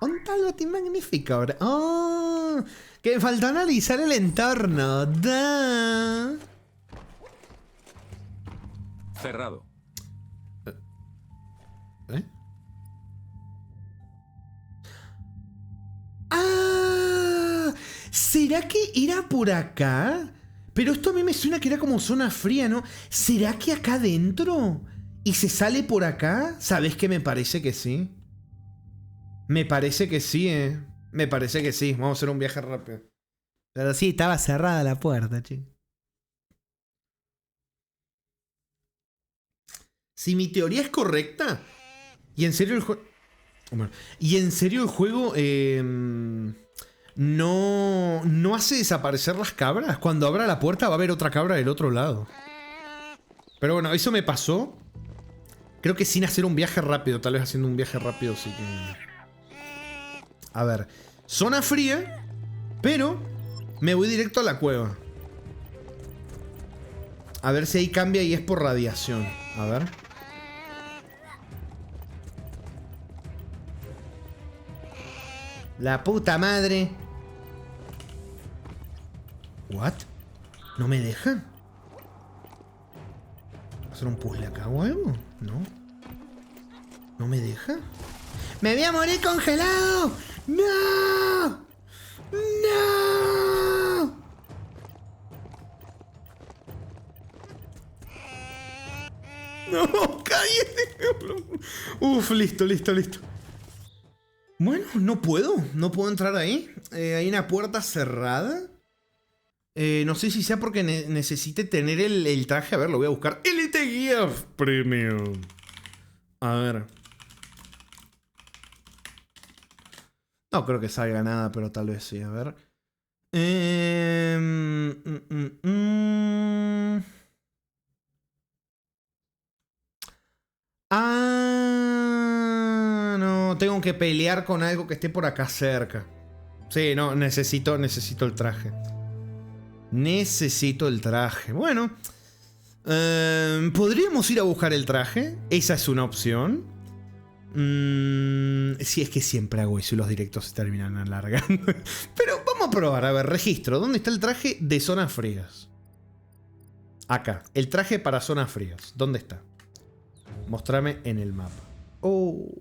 ¿Dónde está el botín magnífico ahora? ¡Oh! Que me faltó analizar el entorno. ¡Da! Cerrado. ¿Eh? ¡Ah! ¿Será que era por acá? Pero esto a mí me suena que era como zona fría, ¿no? ¿Será que acá adentro? ¿Y se sale por acá? ¿Sabes qué? Me parece que sí. Me parece que sí, Me parece que sí. Vamos a hacer un viaje rápido. Pero sí, estaba cerrada la puerta, chico. Si mi teoría es correcta. Y en serio el juego... Bueno, y en serio el juego... no hace desaparecer las cabras. Cuando abra la puerta va a haber otra cabra del otro lado. Pero bueno, eso me pasó. Creo que sin hacer un viaje rápido. Tal vez haciendo un viaje rápido sí que... A ver, zona fría, pero me voy directo a la cueva. A ver si ahí cambia y es por radiación. A ver. La puta madre. ¿What? ¿No me dejan? ¿Hacer un puzzle acá o algo? No. ¿No me deja? ¡Me voy a morir congelado! ¡No! ¡No! ¡No! ¡Cállate! Uf, listo. Bueno, no puedo entrar ahí. Hay una puerta cerrada. No sé si sea porque necesite tener el traje. A ver, lo voy a buscar. Elite Gear Premium. A ver. No creo que salga nada, pero tal vez sí. A ver. No, tengo que pelear con algo que esté por acá cerca. Sí, no, necesito el traje. Necesito el traje. Bueno, ¿podríamos ir a buscar el traje? Esa es una opción. Si es que siempre hago eso y los directos se terminan alargando. Pero vamos a probar. A ver, registro. ¿Dónde está el traje de zonas frías? Acá. El traje para zonas frías. ¿Dónde está? Mostrame en el mapa. Oh.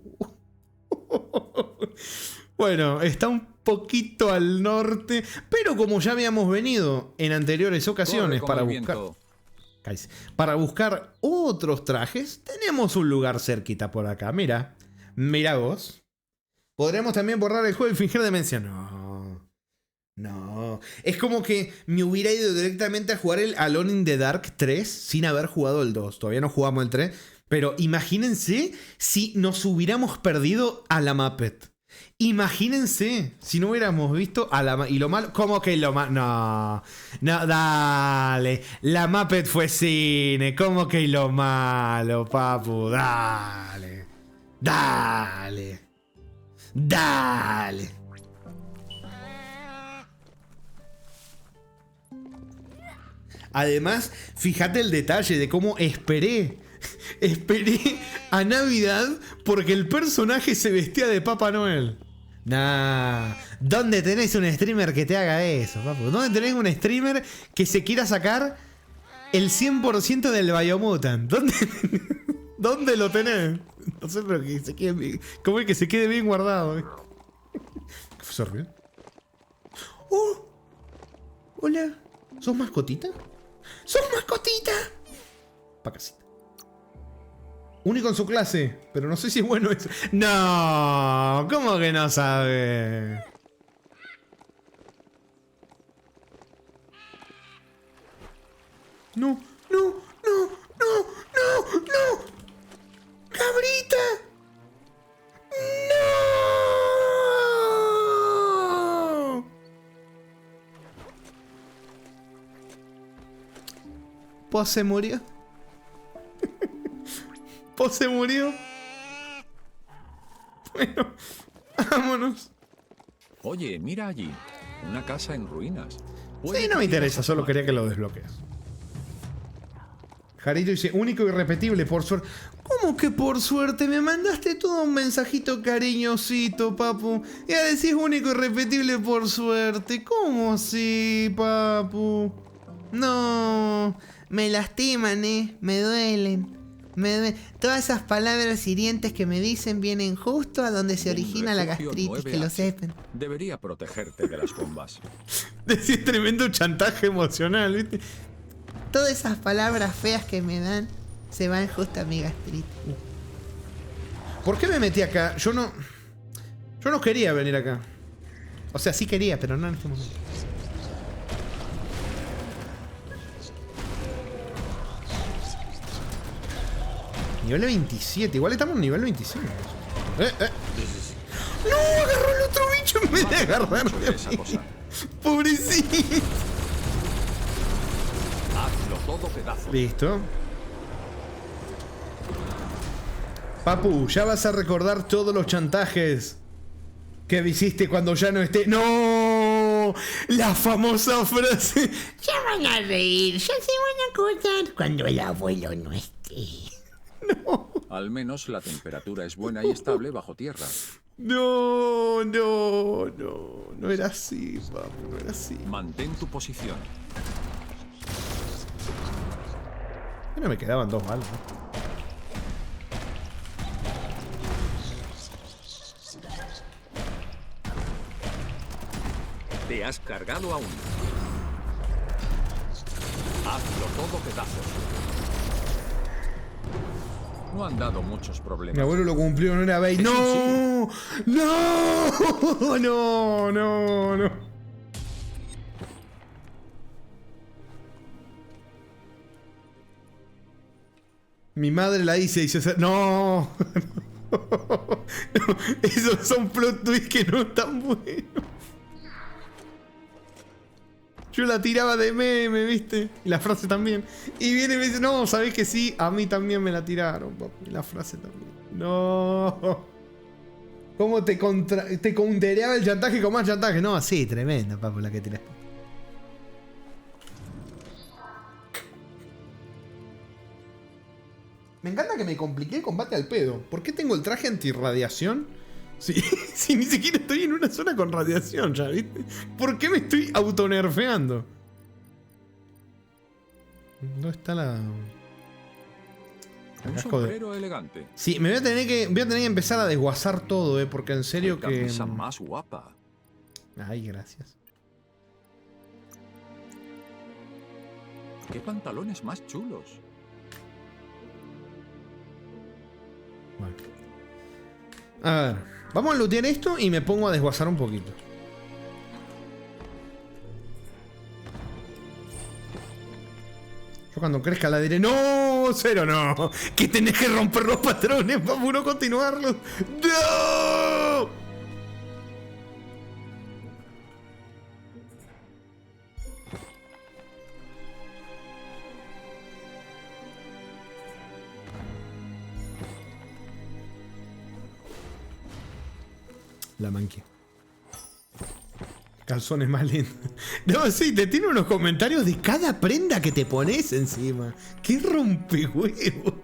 Bueno, está un poquito al norte. Pero como ya habíamos venido en anteriores ocasiones para buscar otros trajes, tenemos un lugar cerquita por acá. Mira. Mira vos. ¿Podremos también borrar el juego y fingir demencia? No. No. Es como que me hubiera ido directamente a jugar el Alone in the Dark 3 sin haber jugado el 2. Todavía no jugamos el 3. Pero imagínense si nos hubiéramos perdido a la Muppet. Imagínense si no hubiéramos visto a la... Y lo malo... ¿Cómo que lo malo? No. No, dale. La Muppet fue cine. ¿Cómo que lo malo, papu? Dale. Dale. Dale. Además, fíjate el detalle de cómo esperé a Navidad porque el personaje se vestía de Papá Noel. Nah. ¿Dónde tenés un streamer que te haga eso, papu? ¿Dónde tenés un streamer que se quiera sacar el 100% del Biomutant? ¿Dónde lo tenés? No sé, pero que se quede bien. ¿Cómo es que se quede bien guardado? ¿Qué fue, bien? ¡Oh! Hola. ¿Sos mascotita? ¡Sos mascotita! Pa' casita. Único en su clase, pero no sé si es bueno eso. No, ¿cómo que no sabe? No, no, no, no, no, no. ¡Cabrita! ¡No! Pues se murió. Pues se murió. Bueno, vámonos. Oye, mira allí. Una casa en ruinas. Sí, no me interesa, solo quería que lo desbloquees. Jarito dice, único y irrepetible, por suerte. ¿Cómo que por suerte? Me mandaste todo un mensajito cariñosito, papu. Y a decir único y irrepetible por suerte. ¿Cómo así, papu? No, me lastiman, me duelen. Todas esas palabras hirientes que me dicen vienen justo a donde se origina la gastritis, que lo sepan. Debería protegerte de las bombas. Decís tremendo chantaje emocional, ¿viste? Todas esas palabras feas que me dan se van justo a mi gastritis. ¿Por qué me metí acá? Yo no quería venir acá. O sea, sí quería, pero no en este momento. Nivel 27, igual estamos en nivel 25. ¡No! Agarró el otro bicho en vez de agarrarme a mí. Pobrecito. Hazlo todo pedazo. Listo. Papu, ya vas a recordar todos los chantajes que hiciste cuando ya no esté. ¡No! La famosa frase. Ya van a reír, ya se van a acordar cuando el abuelo no esté. No. Al menos la temperatura es buena y estable bajo tierra. No era así, papu, no era así. Mantén tu posición. Bueno, me quedaban 2 balas, ¿no? Te has cargado a uno. Hazlo todo pedazos. No han dado muchos problemas. Mi abuelo lo cumplió, no era Bait. ¡No! ¡No! ¡No! ¡No! ¡No! Mi madre la dice y se... ¡No! No. Esos son plot twists que no están buenos. Yo la tiraba de meme, ¿viste? Y la frase también. Y viene y me dice, no, ¿sabés que sí? A mí también me la tiraron, papi. La frase también. No. ¿Cómo te countereaba el chantaje con más chantaje? No, sí, tremenda, papi, la que tiraste. Me encanta que me compliqué el combate al pedo. ¿Por qué tengo el traje antirradiación? Si ni siquiera estoy en una zona con radiación, ya, ¿viste? ¿Por qué me estoy autonerfeando? ¿Dónde está la...? Un sombrero elegante. Sí, me voy a tener que empezar a desguazar todo, porque en serio Qué que... camisa más guapa. Ay, gracias. Qué pantalones más chulos. Bueno. A ver, vamos a lootear esto y me pongo a desguazar un poquito. Yo cuando crezca la diré, no, cero no, que tenés que romper los patrones para uno continuarlos. ¡No! La manqué. Calzones más lindos. No, sí, te tiene unos comentarios de cada prenda que te pones encima. ¡Qué rompehuevo!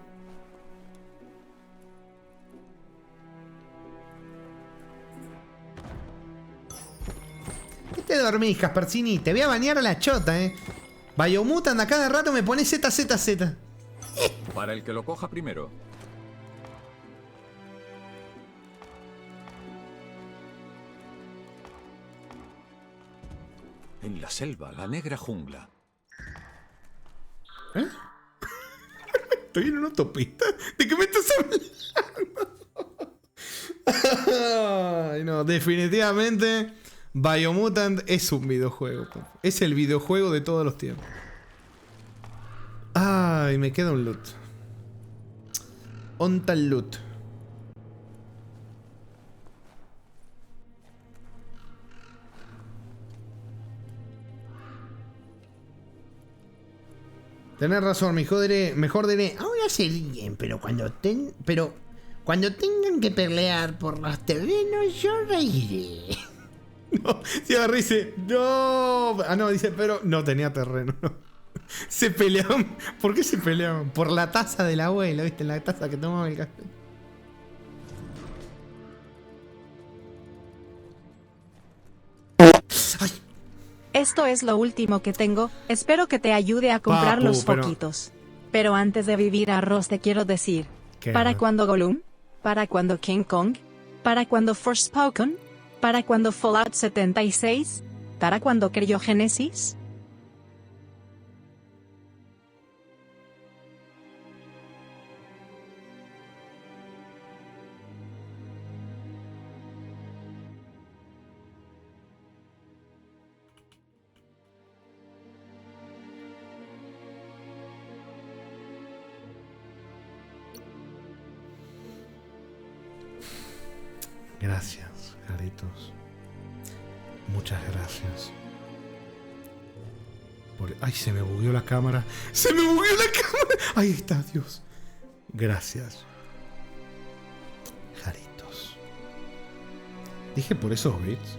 ¿Qué te dormís, Caspercini? Te voy a bañar a la chota, Biomutant a cada rato me pone ZZZ. Para el que lo coja primero. En la selva, la negra jungla. ¿Eh? ¿Estoy en una autopista? ¿De qué me estás hablando? Ay, no, definitivamente Biomutant es un videojuego. Es el videojuego de todos los tiempos. Ay, me queda un loot. Onta el loot. Tenés razón, mejor diré, ahora se ríen, pero cuando tengan que pelear por los terrenos, yo reiré. No, si agarré y dice, no. Ah, no, dice, pero no tenía terreno. No. Se peleaban. ¿Por qué se peleaban? Por la taza del abuelo, ¿viste? La taza que tomaba el café. ¡Ay! Esto es lo último que tengo, espero que te ayude a comprar Papu, los foquitos. Pero antes de vivir arroz te quiero decir, ¿para cuándo Gollum? ¿Para cuándo King Kong? ¿Para cuándo Forspoken? ¿Para cuándo Fallout 76? ¿Para cuándo Criogénesis? Gracias, Jaritos. Muchas gracias. Ay, se me bugueó la cámara. ¡Se me bugueó la cámara! Ahí está, Dios. Gracias. Jaritos. Dije por esos bits.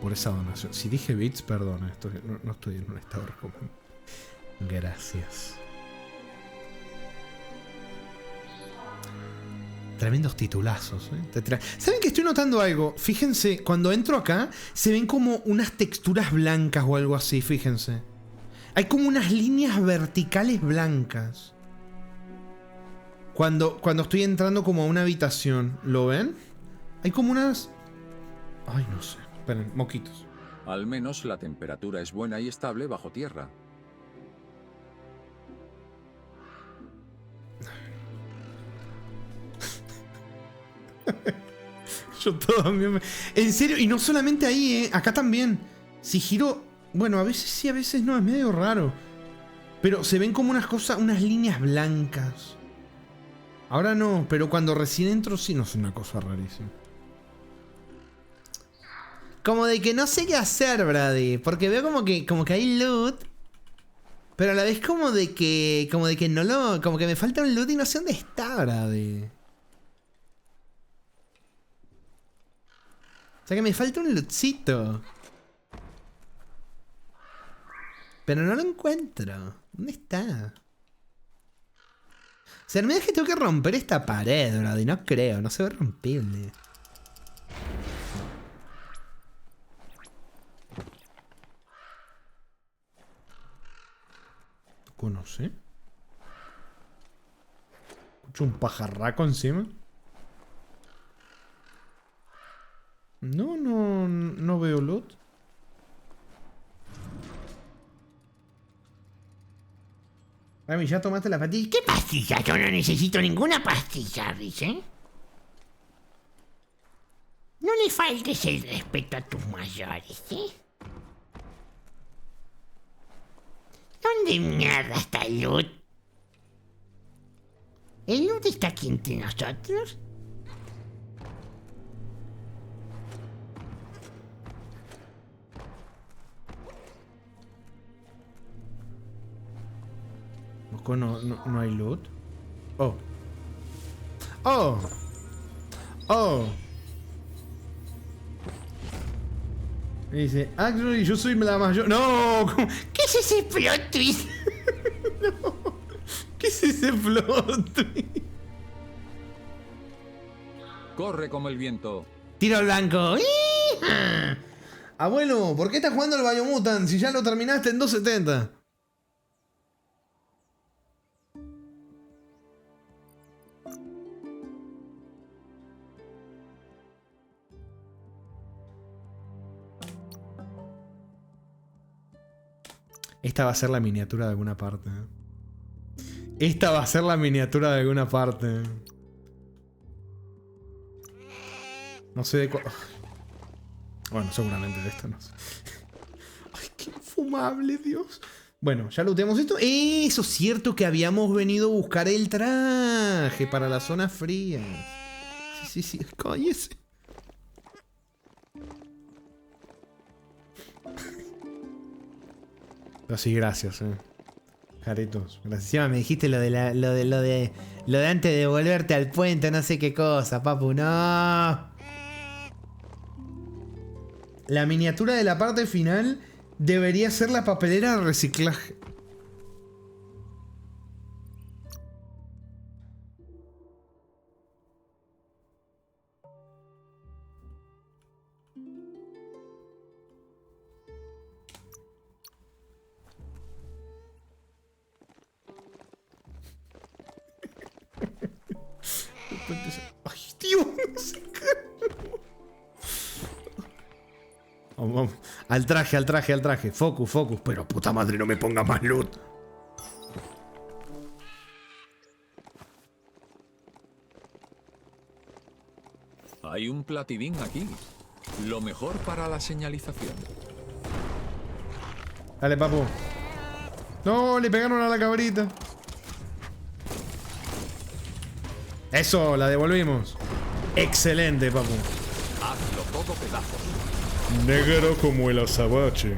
Por esa donación. Si dije bits, perdona. No estoy en un estado de recompensa. Gracias. Tremendos titulazos, ¿Saben que estoy notando algo? Fíjense, cuando entro acá, se ven como unas texturas blancas o algo así, fíjense. Hay como unas líneas verticales blancas. Cuando estoy entrando como a una habitación, ¿lo ven? Hay como unas... Ay, no sé. Esperen, moquitos. Al menos la temperatura es buena y estable bajo tierra. Yo también. En serio, y no solamente ahí, acá también. Si giro. Bueno, a veces sí, a veces no, es medio raro. Pero se ven como unas cosas, unas líneas blancas. Ahora no, pero cuando recién entro sí, no es una cosa rarísima. Como de que no sé qué hacer, Brady. Porque veo como que hay loot. Pero a la vez como de que no lo. Como que me falta un loot y no sé dónde está, Brady. O sea que me falta un lootcito. Pero no lo encuentro. ¿Dónde está? O sea, no me es que tengo que romper esta pared, Brady. No creo, no se ve rompible. No sé. Escucho un pajarraco encima. No veo loot. Rami, ¿ya tomaste la pastilla? ¿Qué pastilla? Yo no necesito ninguna pastilla, ¿eh? No le faltes el respeto a tus mayores, ¿eh? ¿Dónde mierda está el loot? ¿El loot está aquí entre nosotros? No hay loot. Oh. Oh. Oh. Y dice, actually, yo soy la mayor. No. ¿Qué es ese plot twist? No. ¿Qué es ese plot twist? Corre como el viento. Tiro al blanco. Abuelo, ¿por qué estás jugando al Biomutant si ya lo terminaste en 270? Esta va a ser la miniatura de alguna parte. Esta va a ser la miniatura de alguna parte. No sé de cuál. Bueno, seguramente de esta no sé. Ay, qué infumable, Dios. Bueno, ya looteamos esto. Eso es cierto que habíamos venido a buscar el traje para la zona fría. Sí, cállese. Pero sí, gracias, Caritos, gracias. Encima me dijiste lo de antes de volverte al puente, no sé qué cosa, papu, no. La miniatura de la parte final debería ser la papelera de reciclaje. Ay, Dios. Vamos. Al traje. Focus. Pero puta madre, no me ponga más loot. Hay un platidín aquí. Lo mejor para la señalización. Dale, papu. No, le pegaron a la cabrita. Eso, la devolvimos. Excelente, papu. Hazlo todo pedazos. Negro como el azabache.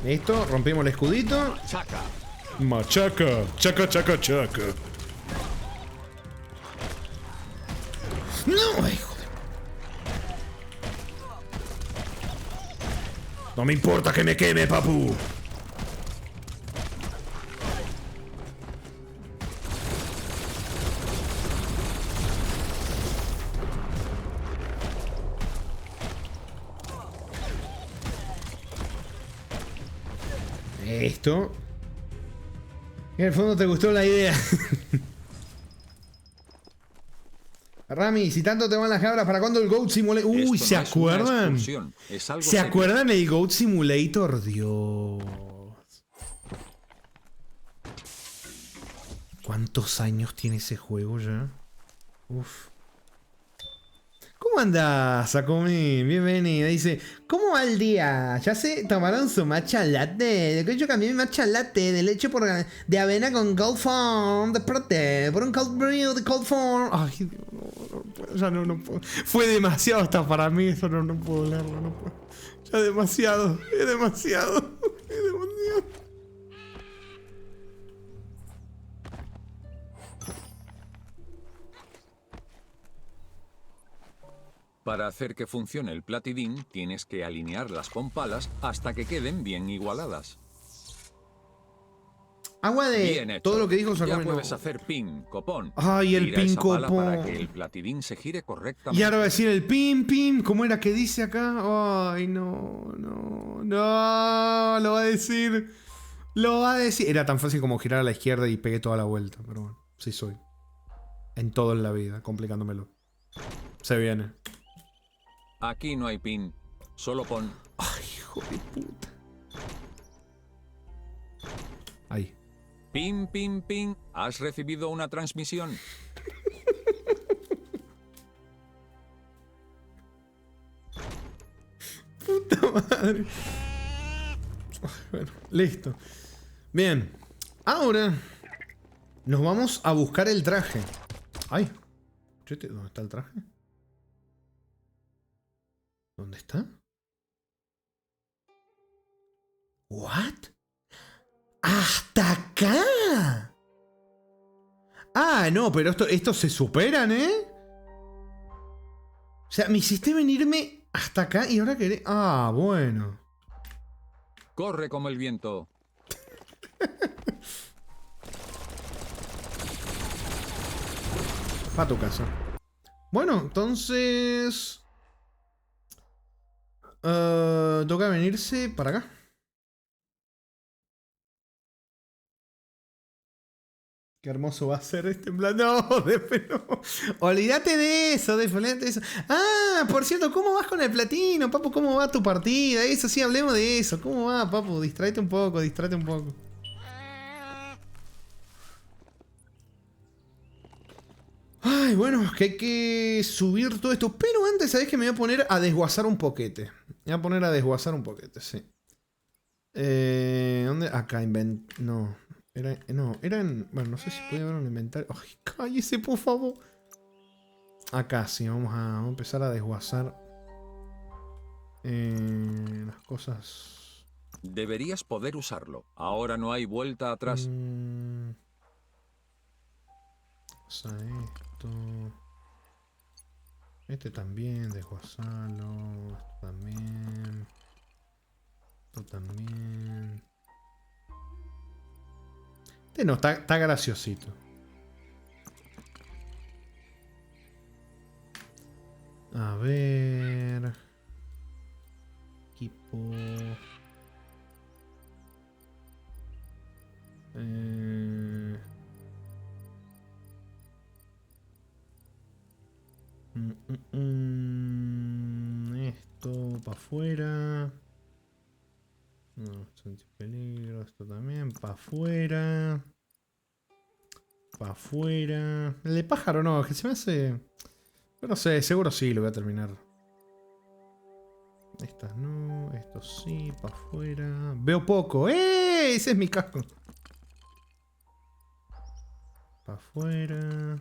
Listo, rompimos el escudito. Chaca. Machaca. Chaca. No, hijo de... No me importa que me queme, papu. Esto. En el fondo te gustó la idea. Rami, si tanto te van las cabras, ¿para cuándo el Goat Simulator? Uy, Esto ¿se no es una acuerdan? excursión, es algo ¿Se serio. acuerdan el Goat Simulator? Dios. ¿Cuántos años tiene ese juego ya? Uf. ¿Cómo andás, Sakumi? Bienvenida. Dice, ¿cómo va el día? ¿Ya se tomaron su matcha latte? Yo cambié mi matcha latte de leche de avena con Cold Foam de Prote por un Cold Brew de Cold Foam. Ay, Dios, no puedo, ya no puedo. Fue demasiado hasta para mí, eso no puedo leerlo, no puedo. Ya demasiado, es demasiado, es demasiado. Para hacer que funcione el platidín, tienes que alinear las pompalas hasta que queden bien igualadas. Agua de Bien hecho. todo lo que dijo Ya Sakumi. puedes hacer pin, copón. Ay, el Gira pin esa pala copón. para que el platidín se gire correctamente. Y ahora va a decir el pim pim. ¿Cómo era que dice acá? Ay, no. Lo va a decir. Lo va a decir. Era tan fácil como girar a la izquierda y pegué toda la vuelta. Pero bueno, sí soy. En todo en la vida, complicándomelo. Se viene. Aquí no hay pin. Solo pon. Ay, hijo de puta. Ahí. Pin, pin, pin. ¿Has recibido una transmisión? Puta madre. Bueno, listo. Bien. Ahora nos vamos a buscar el traje. Ay. ¿Dónde está el traje? ¿Dónde está? ¿What? ¡Hasta acá! Ah, no, pero estos se superan, ¿eh? O sea, me hiciste venirme hasta acá y ahora querés... Ah, bueno. Corre como el viento. Pa' tu casa. Bueno, entonces... toca venirse para acá. Qué hermoso va a ser este en plan. No, Defe, no. Olvídate de eso, Defe, olvídate de eso. Ah, por cierto, ¿cómo vas con el platino, papu? ¿Cómo va tu partida? Eso sí, hablemos de eso. ¿Cómo va, papu? Distráete un poco, distráete un poco. Ay, bueno, que hay que subir todo esto. Pero antes, ¿sabés que me voy a poner a desguazar un poquete? Me voy a poner a desguazar un poquete, sí. ¿Dónde? Acá, no. Era en... Bueno, no sé si podía ver un inventario. Ay, cállese, por favor. Acá sí, vamos a empezar a desguazar las cosas. Deberías poder usarlo. Ahora no hay vuelta atrás. O sea, esto... Este también, desguazarlo. Esto también. Esto también. Este no, está graciosito. A ver. Equipo. Esto para afuera. No, sentí peligro. Esto también para afuera. Para afuera. El de pájaro no, es que se me hace... Pero no sé, seguro sí lo voy a terminar. Estas no, esto sí, para afuera. Veo poco. ¡Eh! Ese es mi casco. Para afuera.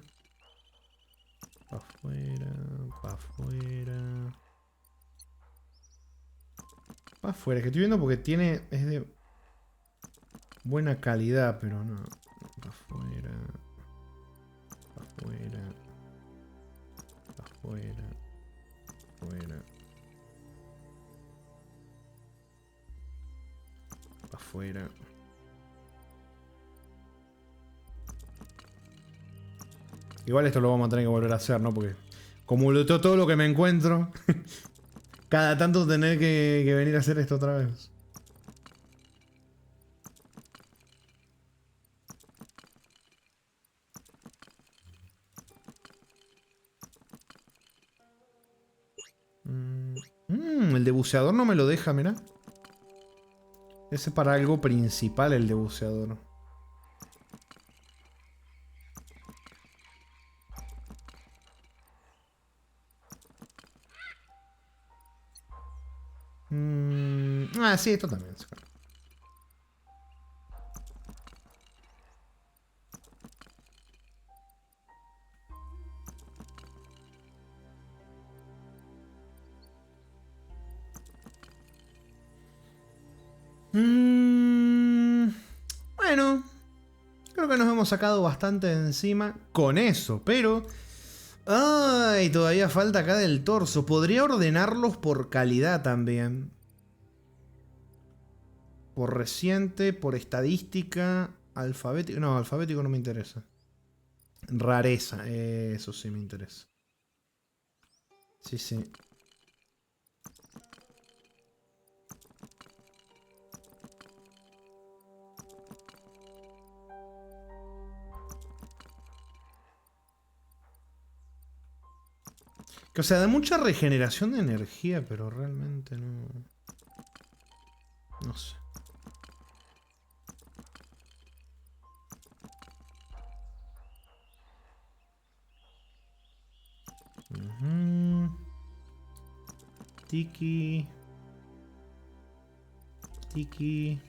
Para afuera. Para afuera. Para afuera. Que estoy viendo porque tiene... Es de buena calidad, pero no. Para afuera. Para afuera. Para afuera. Afuera. Para afuera. Igual esto lo vamos a tener que volver a hacer, ¿no? Porque como luteo todo lo que me encuentro, cada tanto tener que venir a hacer esto otra vez. El de buceador no me lo deja, mirá. Ese es para algo principal, el de buceador. Ah, sí, esto también. Bueno, creo que nos hemos sacado bastante de encima con eso, pero... Ay, todavía falta acá del torso. Podría ordenarlos por calidad también. Por reciente, por estadística, alfabético. No, alfabético no me interesa. Rareza, eso sí me interesa. Sí, sí. Que, o sea, da mucha regeneración de energía, pero realmente no... No sé. Tiki. Tiki.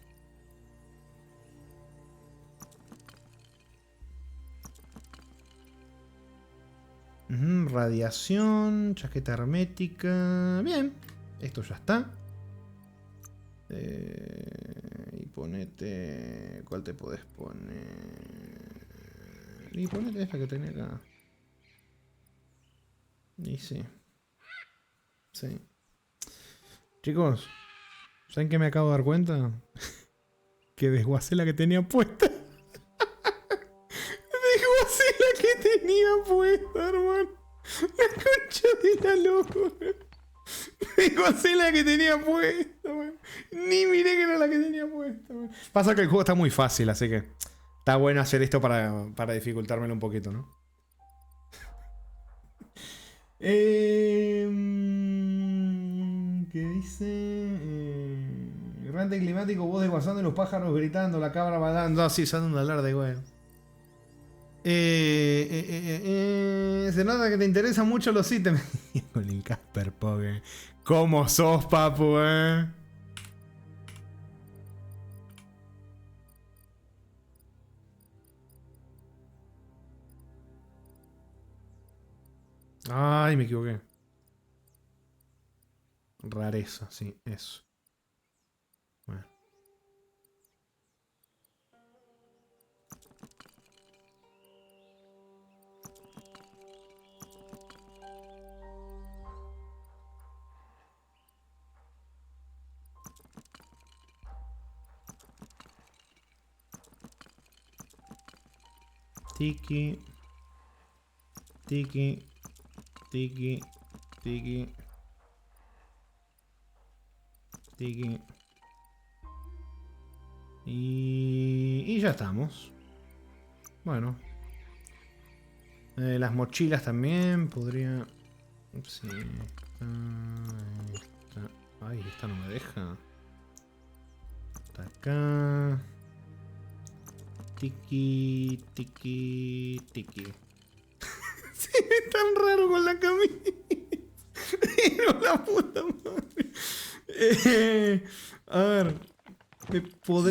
Radiación, chaqueta hermética. Bien, esto ya está. Y ponete... ¿Cuál te podés poner? Y ponete esta que tenés acá. Y sí. Sí. Chicos, ¿saben qué me acabo de dar cuenta? Que desguacé la que tenía puesta. Desguacé la que tenía puesta, hermano. La concha de la locura. Desguacé la que tenía puesta, man. Ni miré que era la que tenía puesta, man. Pasa que el juego está muy fácil, así que está bueno hacer esto para dificultármelo un poquito, ¿no? ¿Qué dice? Errante climático, voz desguazando y los pájaros gritando, la cabra balando. Ah, sí, son un alarde, güey. Se nota que te interesan mucho los ítems. Con el Casper Pogue. ¿Cómo sos, papu, Ay, me equivoqué. Rareza, sí, eso. Bueno. Tiki. Tiki. Tiki. Tiki. Tiki. Y ya estamos. Bueno. Las mochilas también podría... Sí. Esta. Ay, esta no me deja. Está acá. Tiki, tiki, tiki. Sí, es tan raro con la camisa. Pero la puta madre. A ver.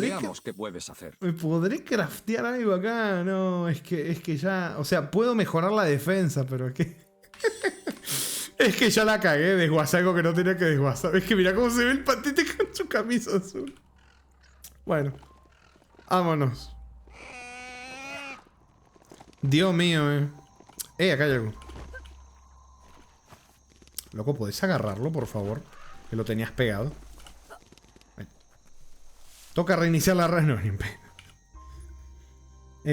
Veamos qué puedes hacer. ¿Me podré craftear algo acá? No, es que ya... O sea, puedo mejorar la defensa, pero es que... Es que ya la cagué, desguazé algo que no tenía que desguazar. Es que mira cómo se ve el patete con su camisa azul. Bueno. Vámonos. Dios mío, acá hay algo. Loco, ¿podés agarrarlo, por favor? Que lo tenías pegado. Toca reiniciar la red, no, ni en pedo.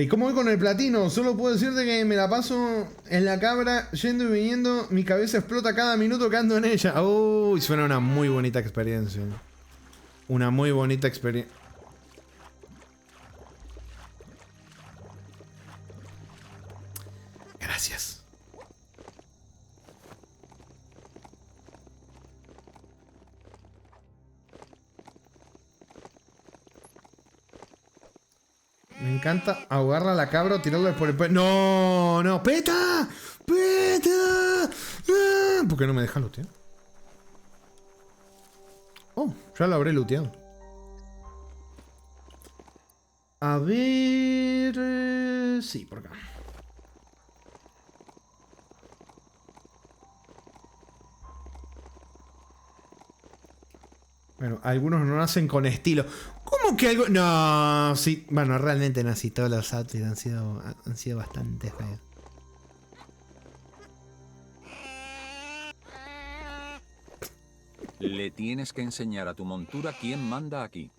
¿Cómo voy con el platino? Solo puedo decirte que me la paso en la cabra, yendo y viniendo. Mi cabeza explota cada minuto que ando en ella. Uy, suena una muy bonita experiencia. Una muy bonita experiencia. Gracias. Me encanta ahogarla a la cabra o tirarla por el... ¡No! ¡No! ¡Peta! ¡Peta! ¡Ah! ¿Por qué no me deja lootear? Oh. Ya lo habré looteado. A ver... sí, por acá. Bueno, algunos no nacen con estilo. ¿Cómo que algo? No, sí. Bueno, realmente no, sí, todos los outfits han sido bastante feos. Le tienes que enseñar a tu montura quién manda aquí.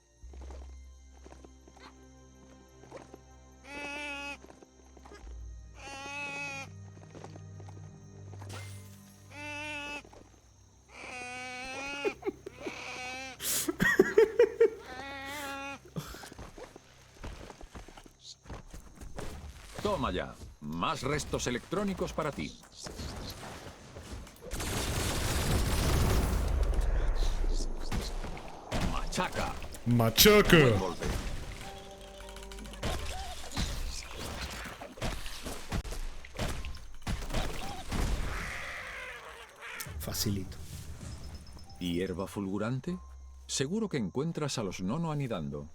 Toma ya, más restos electrónicos para ti. Machaca. Machaca. Buen golpe. Facilito. ¿Hierba fulgurante? Seguro que encuentras a los nono anidando.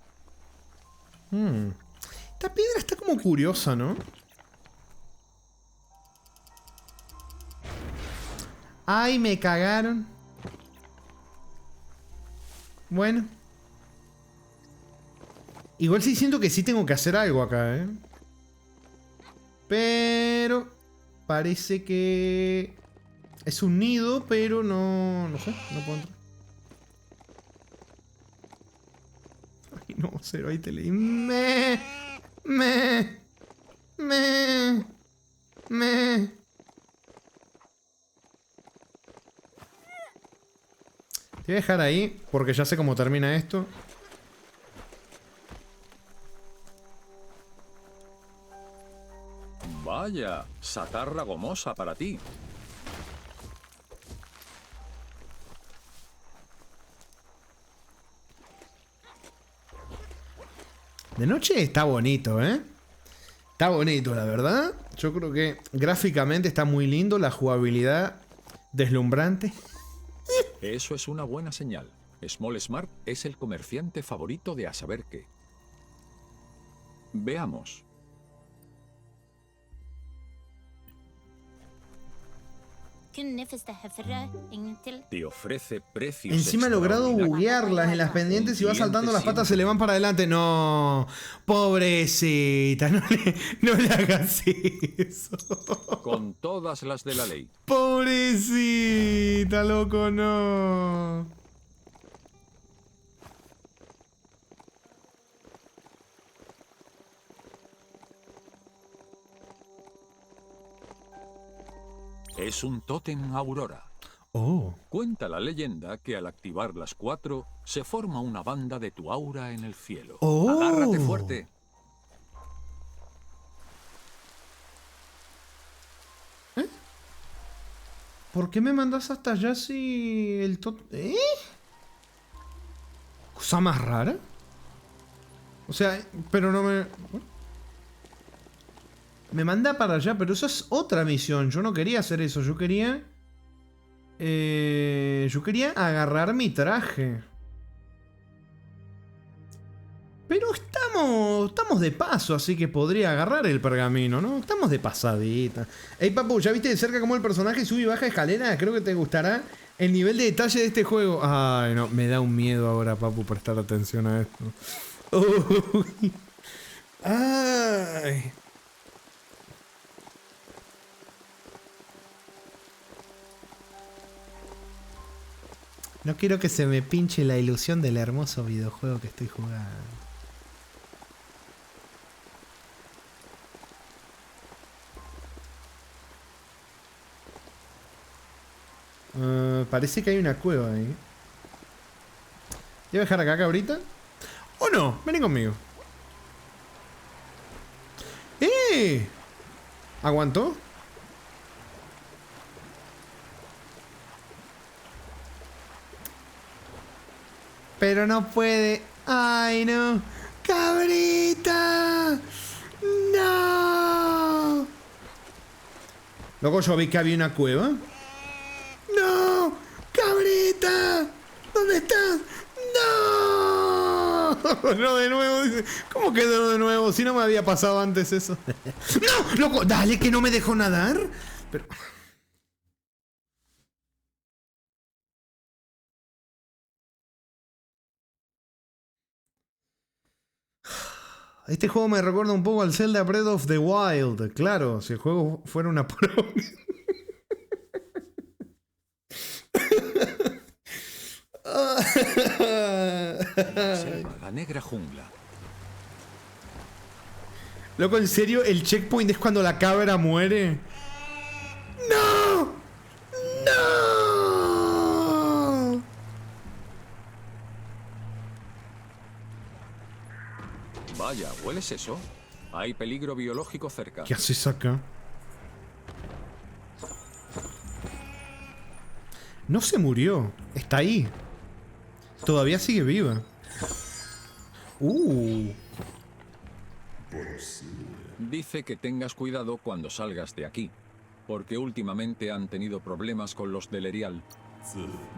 Esta piedra está como curiosa, ¿no? Ay, me cagaron. Bueno. Igual sí siento que sí tengo que hacer algo acá, ¿eh? Pero... parece que... es un nido, pero no... no sé, no puedo entrar. Ay, no, cero, ahí te leí. Me. Te voy a dejar ahí, porque ya sé cómo termina esto. Vaya, satarra gomosa para ti. De noche está bonito, ¿eh? Está bonito, la verdad. Yo creo que gráficamente está muy lindo, la jugabilidad deslumbrante. Eso es una buena señal. Small Smart es el comerciante favorito de a saber qué. Veamos. Te ofrece precios. Encima ha logrado buguearlas en las pendientes y va saltando las patas, se le van para adelante. No, pobrecita, no le hagas eso. Con todas las de la ley. Pobrecita, loco, no. Es un tótem Aurora. Oh. Cuenta la leyenda que al activar las 4 se forma una banda de tu aura en el cielo. Oh. Agárrate fuerte. ¿Por qué me mandas hasta allá si el tótem... ¿Cosa más rara? O sea, pero no me... Me manda para allá, pero eso es otra misión. Yo no quería hacer eso. Yo quería agarrar mi traje. Pero estamos de paso, así que podría agarrar el pergamino, ¿no? Estamos de pasadita. Ey, papu, ¿ya viste de cerca cómo el personaje sube y baja escaleras? Creo que te gustará el nivel de detalle de este juego. Ay, no, me da un miedo ahora, papu, prestar atención a esto. Uy. Ay. No quiero que se me pinche la ilusión del hermoso videojuego que estoy jugando. Parece que hay una cueva ahí. ¿Te voy a dejar acá, cabrita? ¿O no? Vení conmigo. ¿Aguantó? Pero no puede. ¡Ay, no! ¡Cabrita! ¡No! Luego yo vi que había una cueva. ¡No! ¡Cabrita! ¿Dónde estás? No, de nuevo, dice. ¿Cómo que no de nuevo? Si no me había pasado antes eso. ¡No! ¡Loco! ¡Dale, que no me dejó nadar! Pero... Este juego me recuerda un poco al Zelda Breath of the Wild. Claro, si el juego fuera una pro... La negra jungla. Loco, ¿en serio? ¿El checkpoint es cuando la cabra muere? ¡No! ¡No! Vaya, ¿hueles eso? Hay peligro biológico cerca. ¿Qué haces acá? No se murió. Está ahí. Todavía sigue viva. Dice que tengas cuidado cuando salgas de aquí, porque últimamente han tenido problemas con los del Erial.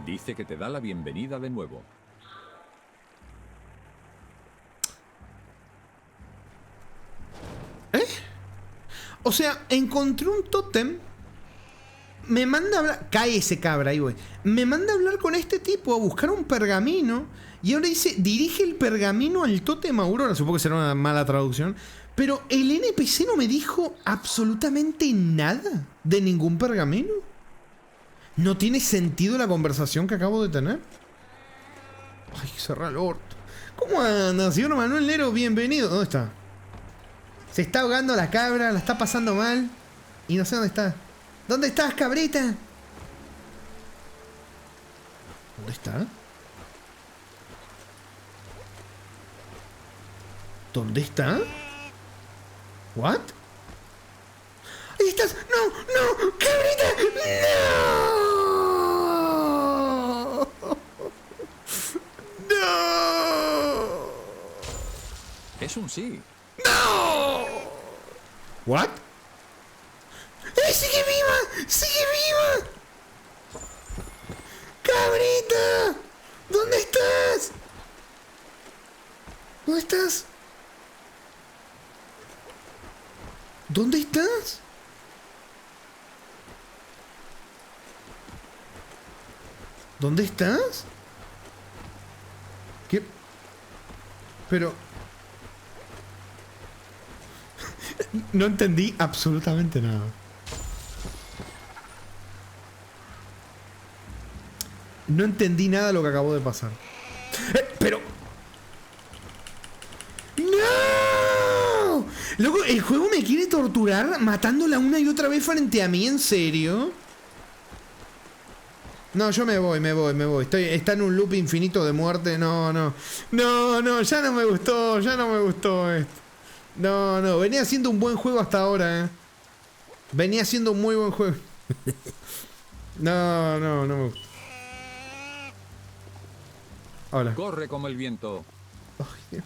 Dice que te da la bienvenida de nuevo. O sea, encontré un tótem. Me manda a hablar... Cae ese cabra, ahí voy. Me manda a hablar con este tipo, a buscar un pergamino. Y ahora dice, dirige el pergamino al tótem Aurora. Supongo que será una mala traducción. Pero el NPC no me dijo absolutamente nada de ningún pergamino. ¿No tiene sentido la conversación que acabo de tener? Ay, cerra el orto. ¿Cómo anda, señor Manuel Nero? Bienvenido. ¿Dónde está? Se está ahogando la cabra, la está pasando mal. Y no sé dónde está. ¿Dónde estás, cabrita? ¿Dónde está? ¿Dónde está? ¿What? ¡Ahí estás! ¡No! ¡No! ¡Cabrita! ¡No! ¡No! Es un sí. ¡No! ¿What? ¡Sigue viva! ¡Sigue viva! ¡Cabrita! ¿Dónde estás? ¿Dónde estás? ¿Dónde estás? ¿Dónde estás? ¿Qué? Pero... No entendí absolutamente nada. No entendí nada de lo que acabó de pasar. Pero... ¡No! Loco, el juego me quiere torturar matándola una y otra vez frente a mí, ¿en serio? No, yo me voy. Está en un loop infinito de muerte. No, ya no me gustó esto. No, venía siendo un buen juego hasta ahora, Venía siendo un muy buen juego. No me gusta. Hola. Corre como el viento. Ay,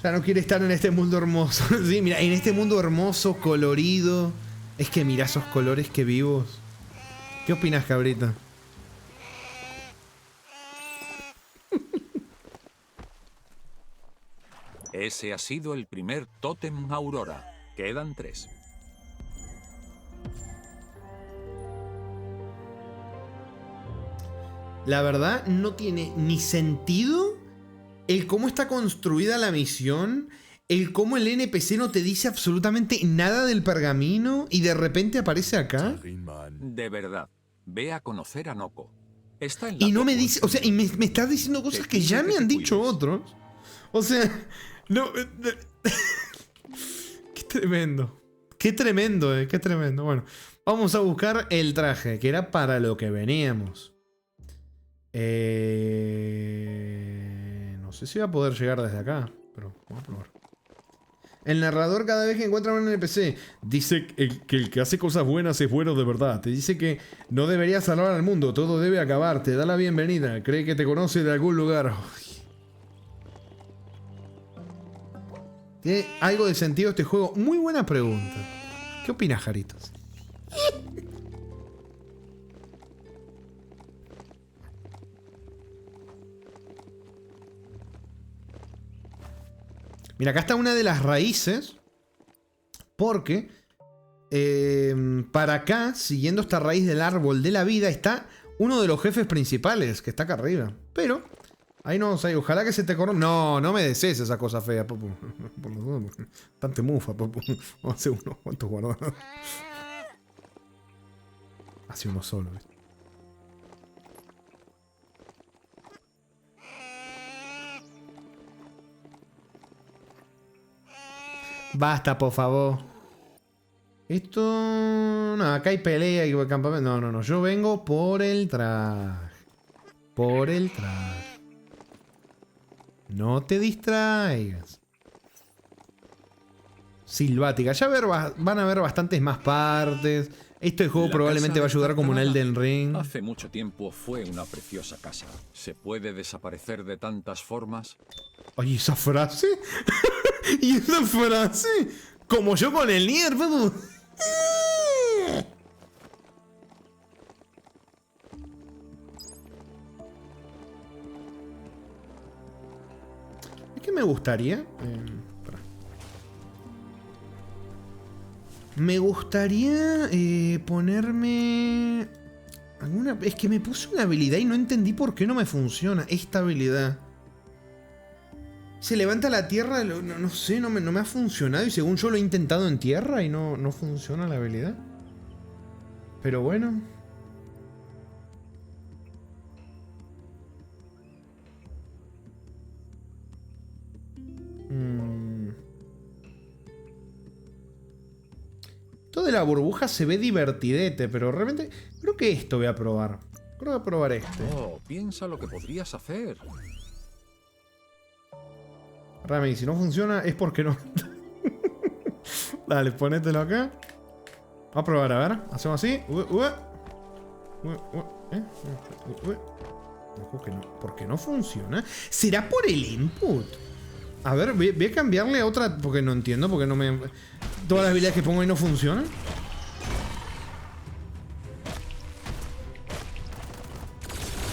ya no quiere estar en este mundo hermoso. Sí, mira, en este mundo hermoso, colorido. Es que mira esos colores que vivos. ¿Qué opinas, cabrita? Ese ha sido el primer tótem Aurora. Quedan 3. La verdad, no tiene ni sentido el cómo está construida la misión, el cómo el NPC no te dice absolutamente nada del pergamino y de repente aparece acá. De verdad, ve a conocer a Noko. Está en y no me dice, o sea, y me estás diciendo cosas que ya me han dicho otros. O sea, no... Qué tremendo. Qué tremendo, qué tremendo. Bueno, vamos a buscar el traje, que era para lo que veníamos. No sé si voy a poder llegar desde acá, pero vamos a probar. El narrador, cada vez que encuentra un NPC, dice que el que hace cosas buenas es bueno de verdad. Te dice que no deberías salvar al mundo, todo debe acabar. Te da la bienvenida, cree que te conoce de algún lugar. ¿Tiene algo de sentido este juego? Muy buena pregunta. ¿Qué opinas, Jaritos? Mira, acá está una de las raíces. Porque para acá, siguiendo esta raíz del árbol de la vida, está uno de los jefes principales, que está acá arriba. Pero, ahí no, o sea, ojalá que se te corra. No, no me desees esa cosa fea, papu. Por los dos, bastante mufa, papu. Vamos a hacer unos cuantos guardados. Hace uno solo, ¿ves? Basta, por favor. Esto... No, acá hay pelea y campamento. No, no, no. Yo vengo por el traje. Por el traje. No te distraigas. Silvática. Ya van a haber bastantes más partes. Este juego probablemente va a ayudar como un Elden Ring. Hace mucho tiempo fue una preciosa casa. ¿Se puede desaparecer de tantas formas? Oye, ¿esa frase? ¿Y esa frase? Como yo con el Nier, papu. Es que me gustaría... me gustaría ponerme... alguna... Es que me puse una habilidad y no entendí por qué no me funciona esta habilidad. Se levanta la tierra, no sé, no me ha funcionado. Y según yo lo he intentado en tierra y no funciona la habilidad. Pero bueno. Esto de la burbuja se ve divertidete, pero realmente creo que esto voy a probar. Creo que voy a probar este. Oh, piensa lo que podrías hacer. Rami, si no funciona es porque no. Dale, ponételo acá. Vamos a probar, a ver. Hacemos así. Ojo que no. ¿Por qué no funciona? ¿Será por el input? A ver, voy a cambiarle a otra. Porque no entiendo. Porque no me. Todas las habilidades que pongo ahí no funcionan.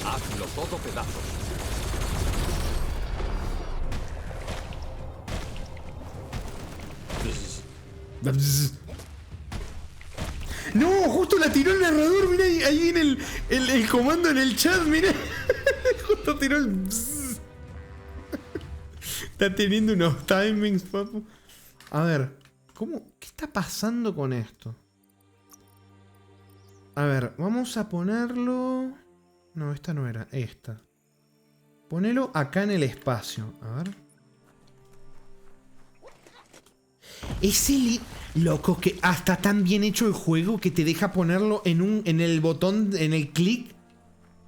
Hazlo todo pedazos. No, justo la tiró el narrador. Mira, ahí viene el comando en el chat. Mira, justo tiró el. Está teniendo unos timings, papu. A ver, ¿qué está pasando con esto? A ver, vamos a ponerlo. No, esta no era, esta. Ponelo acá en el espacio. A ver. Es el... Loco, que hasta tan bien hecho el juego que te deja ponerlo en el botón, en el clic.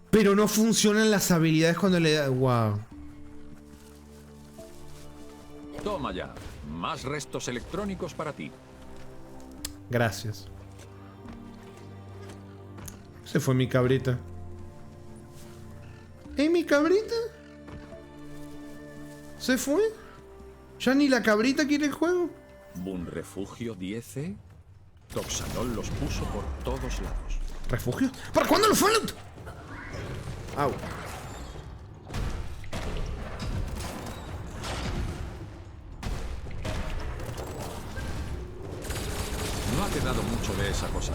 Pero no funcionan las habilidades cuando le das... Wow. Toma ya. Más restos electrónicos para ti. Gracias. Se fue mi cabrita. ¿Mi cabrita? ¿Se fue? ¿Ya ni la cabrita quiere el juego? ¿Un refugio 10? Toxanol los puso por todos lados. ¿Refugio? ¿Para cuándo los Fallout? Au. No ha quedado mucho de esa cosa.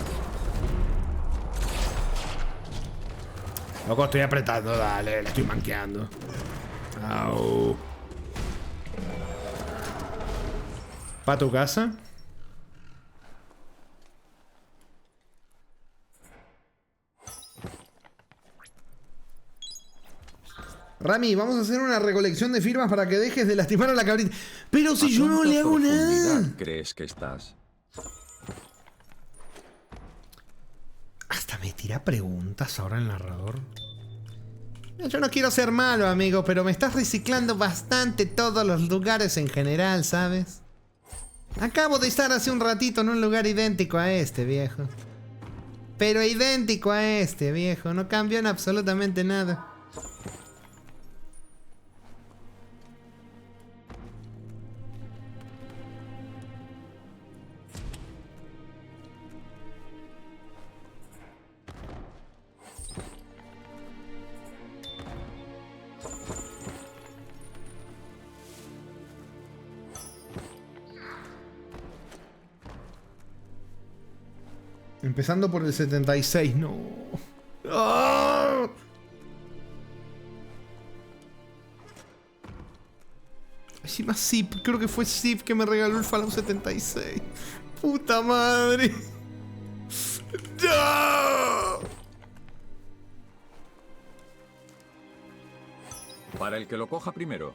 Loco, estoy apretando, dale, le estoy manqueando. Au. ¿Pa' tu casa? Rami, vamos a hacer una recolección de firmas para que dejes de lastimar a la cabrita. Pero si yo no le hago nada. ¿Crees que estás? Hasta me tira preguntas ahora el narrador. Yo no quiero ser malo, amigo, pero me estás reciclando bastante todos los lugares en general, ¿sabes? Acabo de estar hace un ratito en un lugar idéntico a este, viejo. Pero idéntico a este, viejo. No cambió en absolutamente nada. Empezando por el 76, no. ¡Ah! Encima Zip, creo que fue Zip que me regaló el Fallout 76. ¡Puta madre! ¡No! Para el que lo coja primero.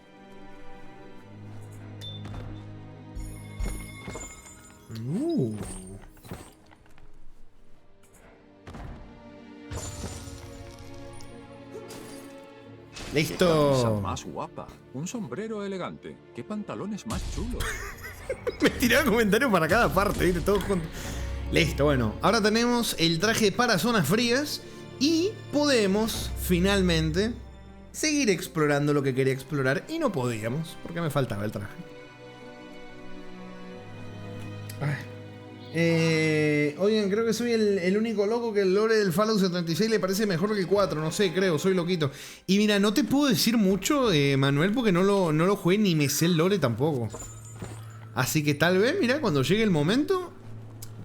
Listo. Camisa más guapa, un sombrero elegante, qué pantalones más chulos. Me tiraba comentarios para cada parte, ¿viste? Todos juntos. Listo, bueno. Ahora tenemos el traje para zonas frías y podemos finalmente seguir explorando lo que quería explorar y no podíamos porque me faltaba el traje. Oigan, creo que soy el único loco que el lore del Fallout 76 le parece mejor que el 4. No sé, creo, soy loquito. Y mira, no te puedo decir mucho, Manuel, porque no lo jugué ni me sé el lore tampoco. Así que tal vez, mira, cuando llegue el momento,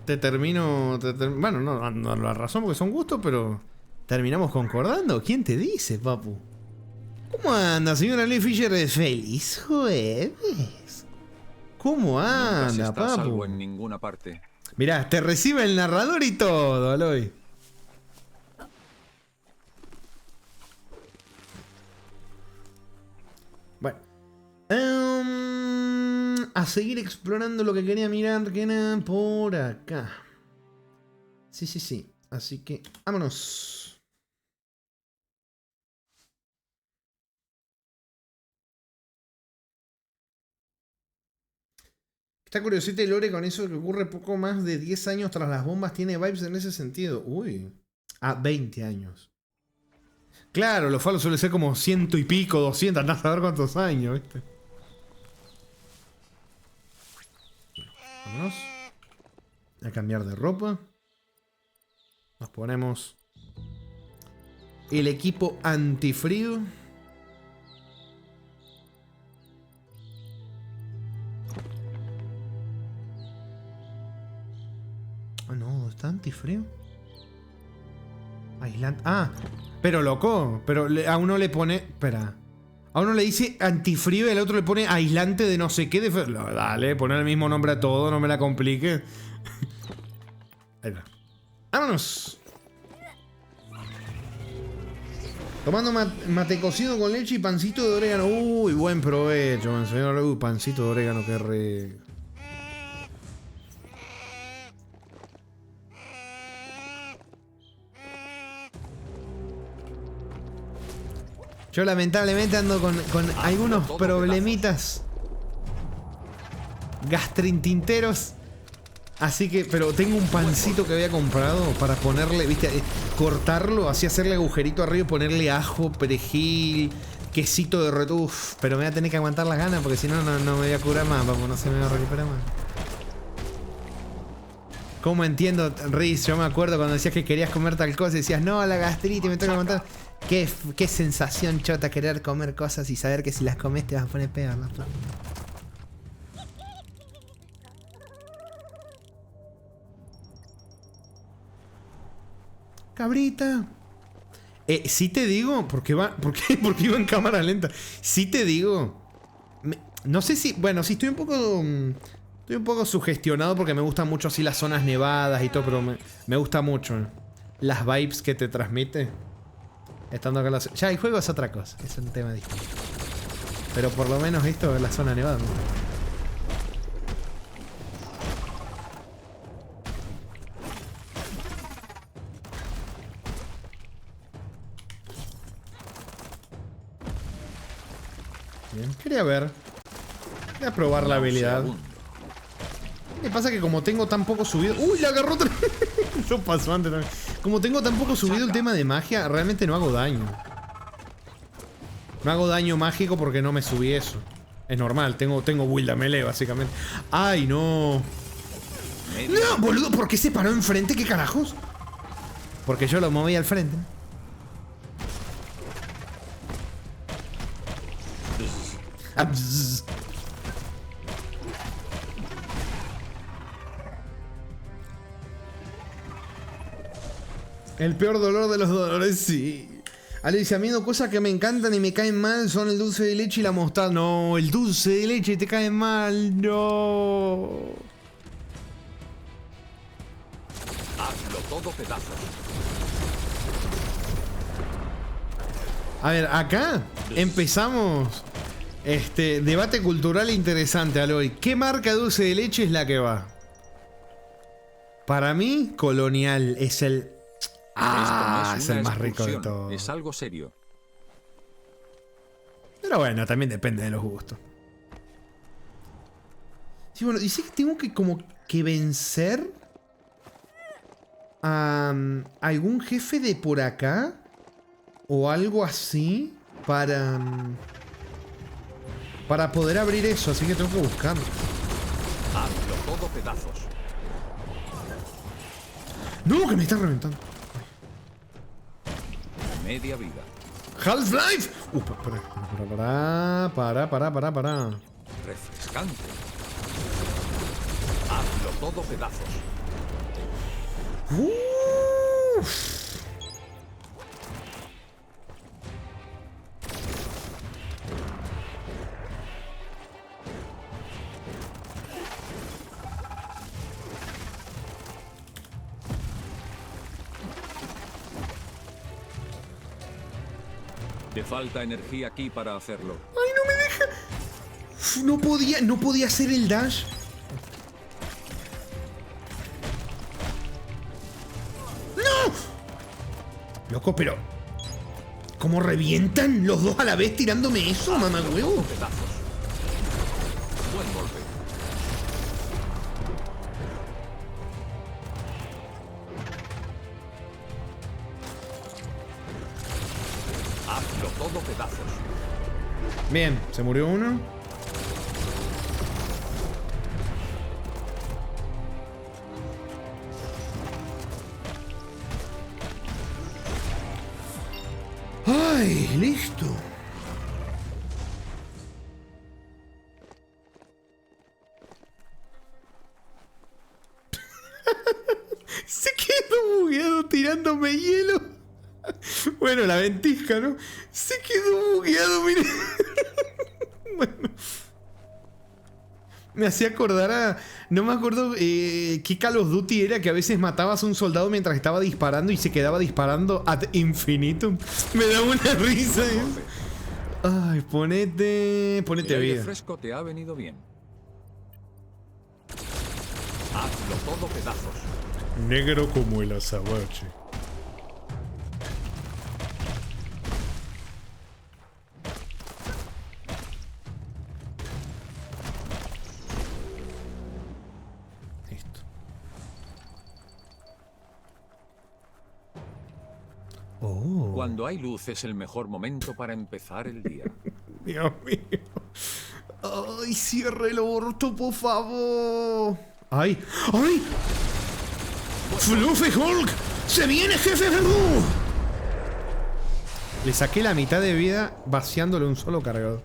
te termino... Bueno, no la razón porque son gustos, pero terminamos concordando. ¿Quién te dice, papu? ¿Cómo anda, señora Lee Fisher? ¡Feliz jueves! ¿Cómo anda, papu? Salvo en ninguna parte. Mirá, te recibe el narrador y todo, Aloy. Bueno. A seguir explorando lo que quería mirar, que era por acá. Sí. Así que, vámonos. Está curiosito el lore con eso que ocurre poco más de 10 años tras las bombas. Tiene vibes en ese sentido. Uy. 20 años. Claro, los Fallout suele ser como 100 y pico, 200, no a saber cuántos años, ¿viste? Vámonos. A cambiar de ropa. Nos ponemos el equipo antifrío. Ah, no, está antifrío. Aislante. Ah, pero loco. Pero a uno le pone. Espera. A uno le dice antifrío y al otro le pone aislante de no sé qué. Dale, poner el mismo nombre a todo, no me la complique. Ahí va. ¡Vámonos! Tomando mate cocido con leche y pancito de orégano. Uy, buen provecho, man, señor. Uy, pancito de orégano, qué rico. Yo lamentablemente ando con algunos problemitas gastroenteritis. Así que, pero tengo un pancito que había comprado para ponerle, viste, cortarlo, así hacerle agujerito arriba y ponerle ajo, perejil, quesito de retuf. Pero me voy a tener que aguantar las ganas porque si no, no me voy a curar más, papu, no se me va a recuperar más. ¿Cómo entiendo, Riz? Yo me acuerdo cuando decías que querías comer tal cosa y decías, no, la gastritis, me tengo que aguantar. Qué sensación chota querer comer cosas y saber que si las comes te vas a poner peor, ¿no? Cabrita. Sí te digo, porque iba en cámara lenta. Sí te digo. No sé si. Bueno, sí estoy un poco sugestionado porque me gustan mucho así las zonas nevadas y todo, pero me gusta mucho las vibes que te transmite. Estando acá ya el juego es otra cosa, es un tema distinto. Pero por lo menos esto es la zona nevada. Bien, quería ver. Quería probar la habilidad. Me pasa que como tengo tan poco subido... ¡Uy! La agarró otra. Eso pasó antes también. Como tengo tan poco subido el tema de magia, realmente no hago daño. No hago daño mágico porque no me subí eso. Es normal, tengo build a melee básicamente. ¡Ay, no! ¡No, boludo! ¿Por qué se paró enfrente? ¿Qué carajos? Porque yo lo moví al frente. El peor dolor de los dolores, sí. Ale dice, a mí dos cosas que me encantan y me caen mal son el dulce de leche y la mostaza. No, el dulce de leche te cae mal, no. Hazlo todo pedazos. A ver, acá empezamos debate cultural interesante, Aloy. ¿Qué marca de dulce de leche es la que va? Para mí, Colonial es el... Ah, es el más rico de todos. Es algo serio. Pero bueno, también depende de los gustos. Sí, bueno, dice que tengo que como que vencer a algún jefe de por acá o algo así para poder abrir eso, así que tengo que buscarlo. Hazlo todo pedazos. No, que me está reventando. Media vida. Half-Life. Para. Refrescante. Hazlo todo pedazos. Te falta energía aquí para hacerlo. ¡Ay, no me deja! No podía hacer el dash. ¡No! Loco, pero... ¿Cómo revientan los dos a la vez tirándome eso, mamá huevo? Pedazos. Buen golpe. Hazlo todo pedazos. Bien, se murió uno. ¡Ay, listo! Se quedó bugueado tirándome hielo. Bueno, la ventisca, ¿no? Se quedó bugueado, mire. Bueno. Me hacía acordar a... No me acuerdo qué Call of Duty era, que a veces matabas a un soldado mientras estaba disparando y se quedaba disparando ad infinitum. Me da una risa, ¿eh? Ay, ponete El aire vida. fresco te ha venido bien. Hazlo todo pedazos. Negro como el azabache. Listo. Oh. Cuando hay luz es el mejor momento para empezar el día. Dios mío. Ay, cierre el orto, por favor. Ay, ay. Fluffy Hulk. Se viene, jefe Verdú. Le saqué la mitad de vida vaciándole un solo cargador.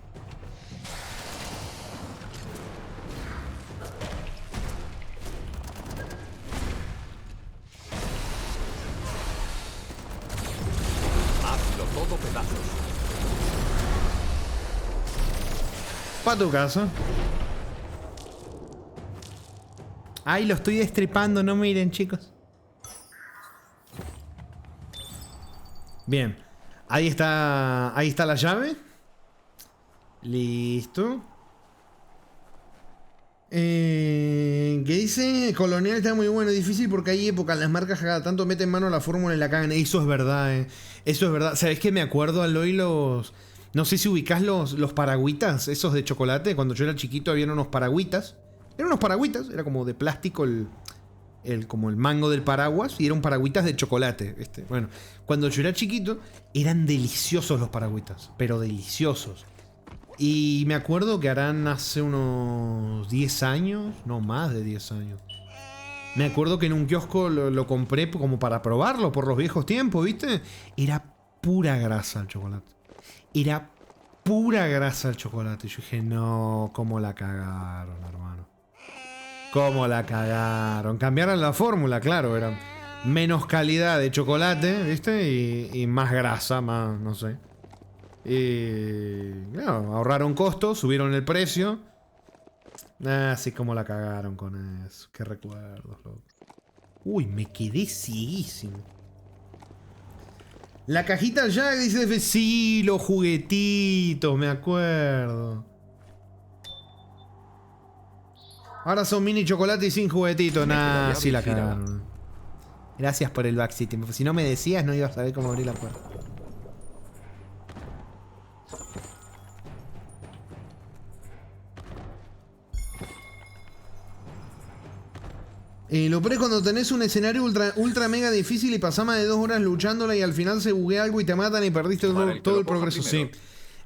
Hazlo todo pedazos. Pa' tu casa. Ay, lo estoy destripando, no miren, chicos. Bien. Ahí está la llave. Listo. ¿Qué dice? Colonial está muy bueno, difícil porque hay épocas, las marcas cada tanto meten mano a la fórmula y la cagan. Eso es verdad, Eso es verdad. ¿Sabes qué? Me acuerdo, Aloy, los... No sé si ubicás los paragüitas, esos de chocolate. Cuando yo era chiquito había unos paragüitas. Eran unos paragüitas, era como de plástico como el mango del paraguas, y eran paragüitas de chocolate. Bueno, cuando yo era chiquito, eran deliciosos los paragüitas, pero deliciosos. Y me acuerdo que harán hace unos 10 años, no más de 10 años. Me acuerdo que en un kiosco lo compré como para probarlo por los viejos tiempos, ¿viste? Era pura grasa el chocolate. Era pura grasa el chocolate. Yo dije, no, cómo la cagaron, hermano. Cómo la cagaron. Cambiaron la fórmula, claro. menos calidad de chocolate, ¿viste? Y más grasa, más, no sé. Y claro, ahorraron costos, subieron el precio. Así como la cagaron con eso. Qué recuerdos, loco. Uy, me quedé cieguísimo. La cajita ya dice, sí, los juguetitos, me acuerdo. Ahora son mini chocolate y sin juguetitos. Nah, sí la cagaron. Gracias por el backseat. Si no me decías, no ibas a saber cómo abrir la puerta. Lo peor es cuando tenés un escenario ultra mega difícil y pasás más de 2 horas luchándola y al final se buguea algo y te matan y perdiste todo el progreso. Sí.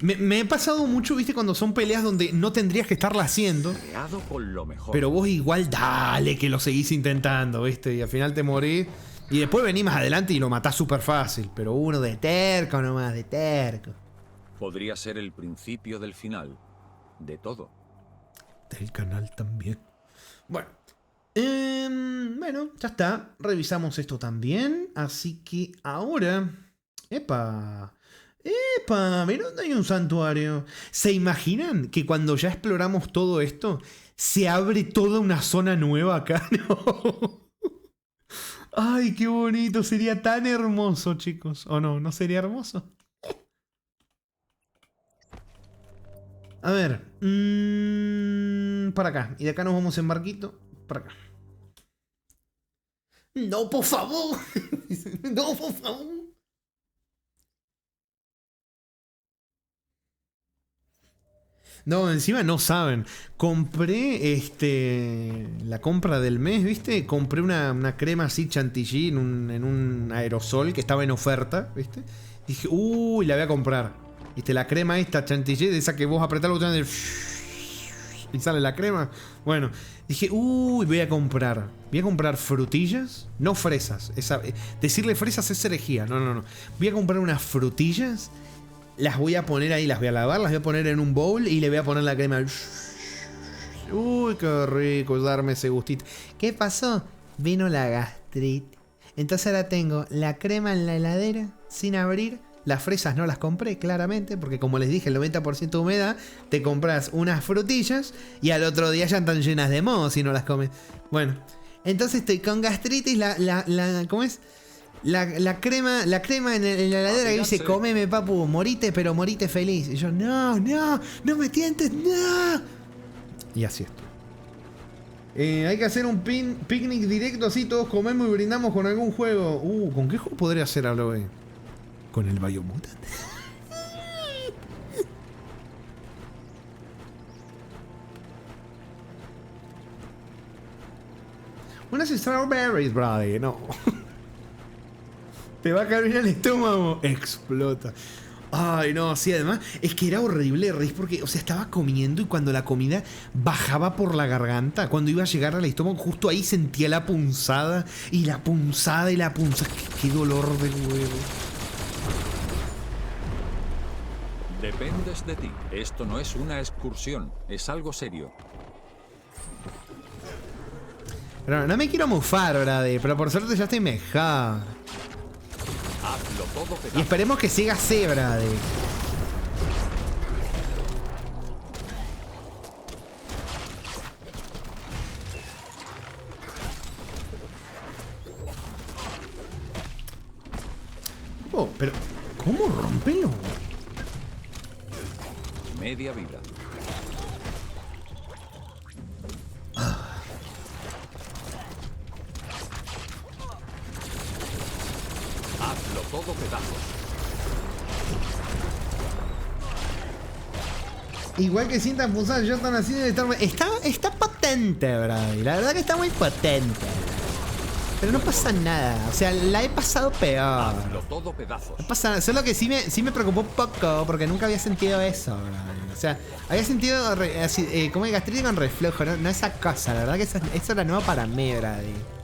Me he pasado mucho, viste, cuando son peleas donde no tendrías que estarla haciendo. Pero vos igual dale que lo seguís intentando, viste, y al final te morís. Y después venís más adelante y lo matás súper fácil. Pero uno de terco nomás, de terco. Podría ser el principio del final. De todo. Del canal también. Bueno, ya está. Revisamos esto también. Así que ahora... ¡Epa! Mirá dónde hay un santuario. ¿Se imaginan que cuando ya exploramos todo esto se abre toda una zona nueva acá? No. Ay, qué bonito. Sería tan hermoso, chicos. ¿O no? ¿No sería hermoso? A ver. Para acá. Y de acá nos vamos en barquito. Para acá. No, por favor. No, por favor. No, encima no saben. Compré la compra del mes, ¿viste? Compré una crema así chantilly en un aerosol que estaba en oferta, ¿viste? Dije, uy, la voy a comprar. ¿Viste? La crema esta chantilly, de esa que vos apretás el botón y sale la crema. Bueno, dije, uy, voy a comprar frutillas, no fresas. Decirle fresas es herejía. No. Voy a comprar unas frutillas. Las voy a poner ahí, las voy a lavar, las voy a poner en un bowl y le voy a poner la crema. Uy, qué rico darme ese gustito. ¿Qué pasó? Vino la gastritis. Entonces ahora tengo la crema en la heladera, sin abrir. Las fresas no las compré, claramente, porque como les dije, el 90% de humedad, te compras unas frutillas y al otro día ya están llenas de moho si no las comes. Bueno, entonces estoy con gastritis, ¿cómo es? La crema en la heladera que dice, comeme papu, morite, pero morite feliz. Y yo, no me tientes, no. Y así estoy. Hay que hacer un picnic directo, así todos comemos y brindamos con algún juego. ¿Con qué juego podría hacer algo, ¿Con el Biomutant? Unas strawberries, brother, no. Te va a caer bien el estómago. Explota. Ay, no, sí, además es que era horrible, Reis, porque, o sea, estaba comiendo y cuando la comida bajaba por la garganta, cuando iba a llegar al estómago, justo ahí sentía la punzada y la punzada y la punzada. Qué dolor de huevo. Dependes de ti. Esto no es una excursión, es algo serio. Pero no me quiero mufar, brother, pero por suerte ya estoy mejor. Hazlo todo pedazos. Y esperemos que siga así, brother. Oh, pero ¿cómo rompelo? Media vida. Hazlo todo pedazos. Igual que sientan punzadas, ya están así de estar... Está potente, brother. La verdad que está muy potente. Pero no pasa nada. O sea, la he pasado peor. Hazlo todo pedazos. No pasa nada. Solo que sí me preocupó un poco porque nunca había sentido eso, brother. O sea, había sentido como el gastritis con reflujo, no esa cosa. La verdad que eso era nuevo para mí, brother.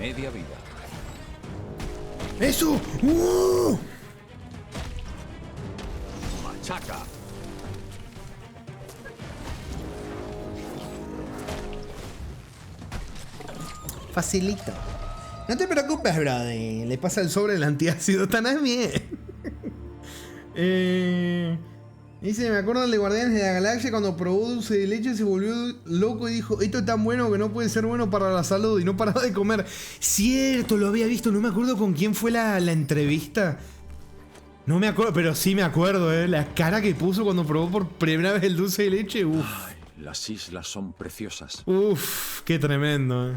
media vida. ¡Eso! Machaca. Facilito. No te preocupes, brother. Le pasa el sobre del antiácido. Tan bien. Dice, me acuerdo del de Guardianes de la Galaxia cuando probó dulce de leche, se volvió loco y dijo, esto es tan bueno que no puede ser bueno para la salud, y no paraba de comer. Cierto, lo había visto, no me acuerdo con quién fue la entrevista. No me acuerdo, pero sí me acuerdo, la cara que puso cuando probó por primera vez el dulce de leche. Uf. Ay, las islas son preciosas. Uf, qué tremendo,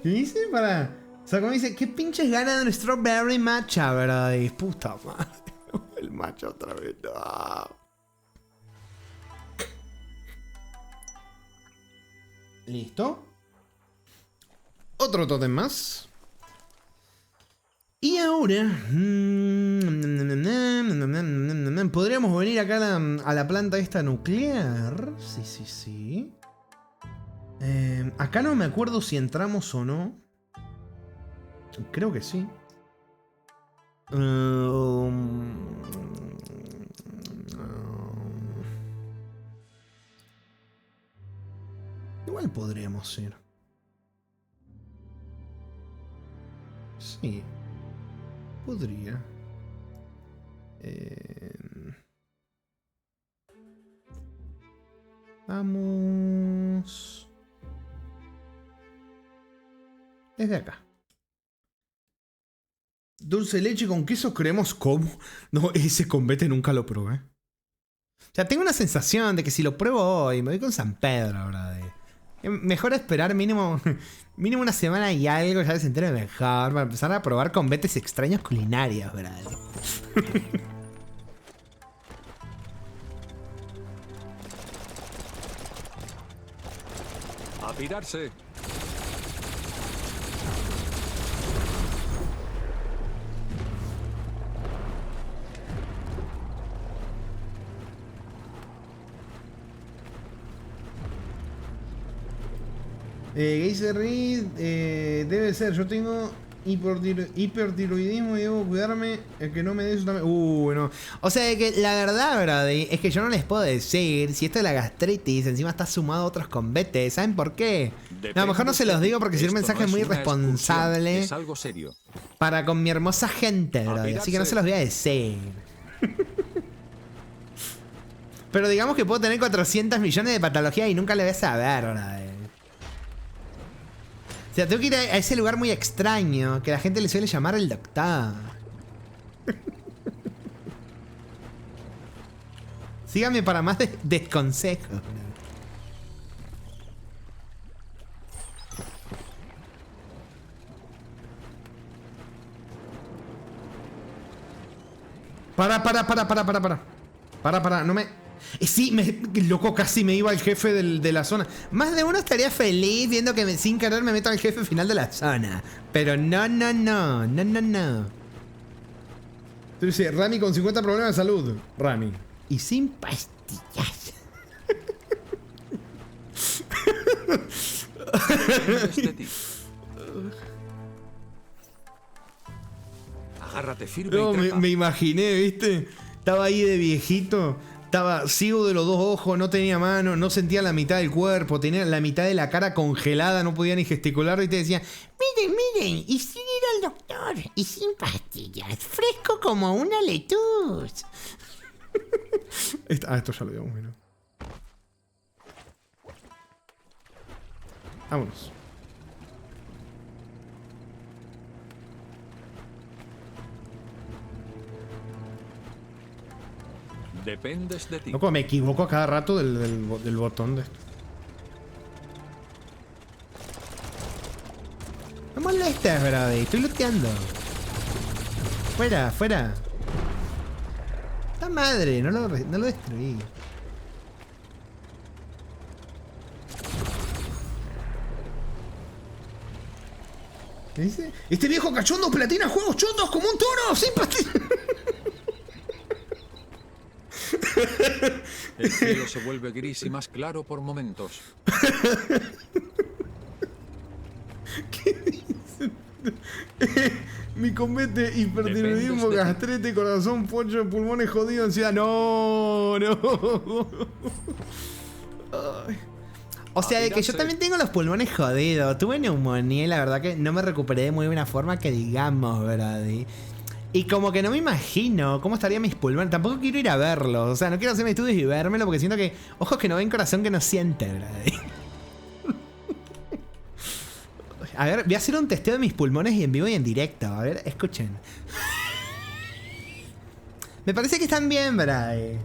¿Qué dice? O sea, como dice, ¿qué pinches ganas de un strawberry matcha, verdad? Y puta madre. El matcha otra vez. No. Listo. Otro tótem más. Y ahora... podríamos venir acá a la planta esta nuclear. Sí. Acá no me acuerdo si entramos o no. Creo que sí. Igual podríamos ir. Sí. Podría. Vamos. Desde acá. Dulce de leche con queso creemos como. No, ese combate nunca lo probé. O sea, tengo una sensación de que si lo pruebo hoy, me voy con San Pedro, ahora. Mejor esperar mínimo una semana y algo, ya se entere mejor, para empezar a probar combates extraños culinarios, ¿verdad? A pirarse. Geyser Reed, debe ser, yo tengo hipertiroidismo y debo cuidarme, el que no me dé eso también. No. O sea, que la verdad, es que yo no les puedo decir si esto de la gastritis encima está sumado a otros combates. ¿Saben por qué? A lo mejor no se los digo porque sería un mensaje muy irresponsable. Es algo serio. Para con mi hermosa gente, brother. Así que no se los voy a decir. Pero digamos que puedo tener 400 millones de patologías y nunca le voy a saber, brother. O sea, tengo que ir a ese lugar muy extraño que la gente le suele llamar el doctor. Síganme para más desconsejos. Para, no me... Sí, loco, casi me iba al jefe de la zona. Más de uno estaría feliz viendo que sin querer me meto al jefe final de la zona. Pero no. Entonces, Rami con 50 problemas de salud. Rami. Y sin pastillas. Agárrate firme. No, me imaginé, ¿viste? Estaba ahí de viejito. Estaba ciego de los dos ojos, no tenía mano, no sentía la mitad del cuerpo, tenía la mitad de la cara congelada, no podía ni gesticular y te decía, miren, y sin ir al doctor, y sin pastillas, fresco como una letuz. Esto ya lo digamos, mira. Vámonos. Dependes de ti. Loco, me equivoco a cada rato del botón de esto. No molestes, brother. Estoy looteando. Fuera. ¡Ta madre! No lo destruí. ¿Qué dice? Este viejo cachondo platina juegos chotos como un toro. Sin pastillas. El cielo se vuelve gris y más claro por momentos. ¿Qué dicen? Mi combate, hipertiroidismo, gastrete, corazón, pollo, pulmones jodidos, ansiedad. No, no. Ay. O sea, de que yo también tengo los pulmones jodidos. Tuve neumonía y la verdad que no me recuperé de muy buena forma, que digamos, Brady. Y como que no me imagino cómo estarían mis pulmones. Tampoco quiero ir a verlos. O sea, no quiero hacerme estudios y vérmelo porque siento que ojos que no ven, corazón que no siente, Brady. A ver, voy a hacer un testeo de mis pulmones y en vivo y en directo. A ver, escuchen. Me parece que están bien, Brady.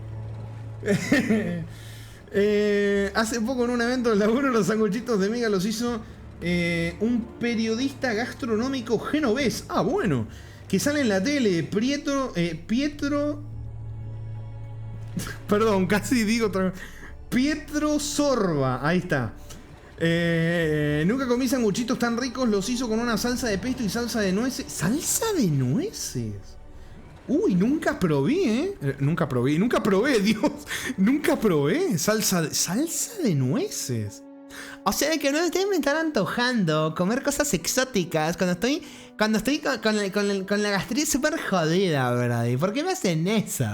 Hace poco en un evento del laburo los sanguchitos de miga los hizo un periodista gastronómico genovés. Ah, bueno. Que sale en la tele. Pietro. Perdón, casi digo otra vez. Pietro Sorba. Ahí está. Nunca comí sanguchitos tan ricos. Los hizo con una salsa de pesto y salsa de nueces. ¿Salsa de nueces? Uy, nunca probé, nunca probé, Dios. Nunca probé salsa de nueces. O sea, que no ustedes me están antojando comer cosas exóticas cuando estoy con la gastritis súper jodida, ¿verdad? ¿Y por qué me hacen eso?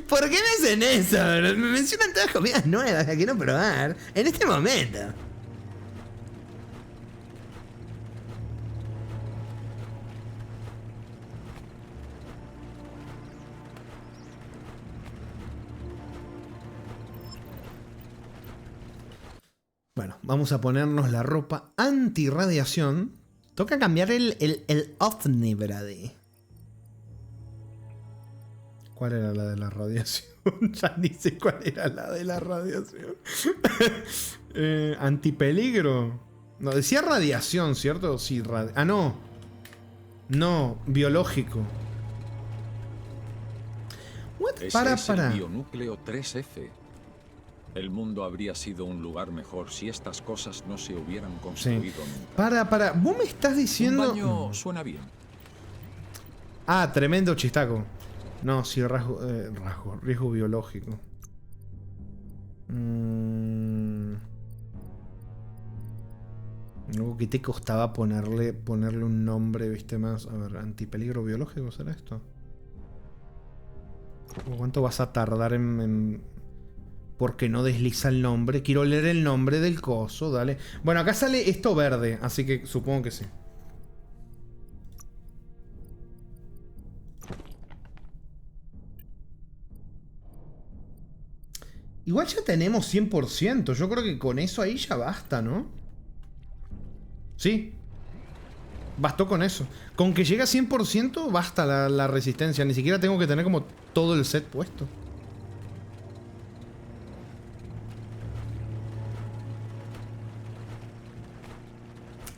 ¿Por qué me hacen eso? Me mencionan todas comidas nuevas que quiero probar en este momento. Bueno, vamos a ponernos la ropa antirradiación. Toca cambiar el ovni, Brady. ¿Cuál era la de la radiación? Ya ni sé cuál era la de la radiación. Antipeligro. No, decía radiación, ¿cierto? Sí, no. No, biológico. What? Ese es el bionúcleo 3F. El mundo habría sido un lugar mejor si estas cosas no se hubieran construido nunca. Para. Vos me estás diciendo... Un baño suena bien. Ah, tremendo chistaco. No, sí, riesgo biológico. Luego que te costaba ponerle un nombre, viste, más. A ver, antipeligro biológico, ¿será esto? ¿Cuánto vas a tardar en porque no desliza el nombre? Quiero leer el nombre del coso, dale. Bueno, acá sale esto verde, así que supongo que sí. Igual ya tenemos 100%. Yo creo que con eso ahí ya basta, ¿no? Sí. Bastó con eso. Con que llegue a 100% basta la resistencia. Ni siquiera tengo que tener como todo el set puesto.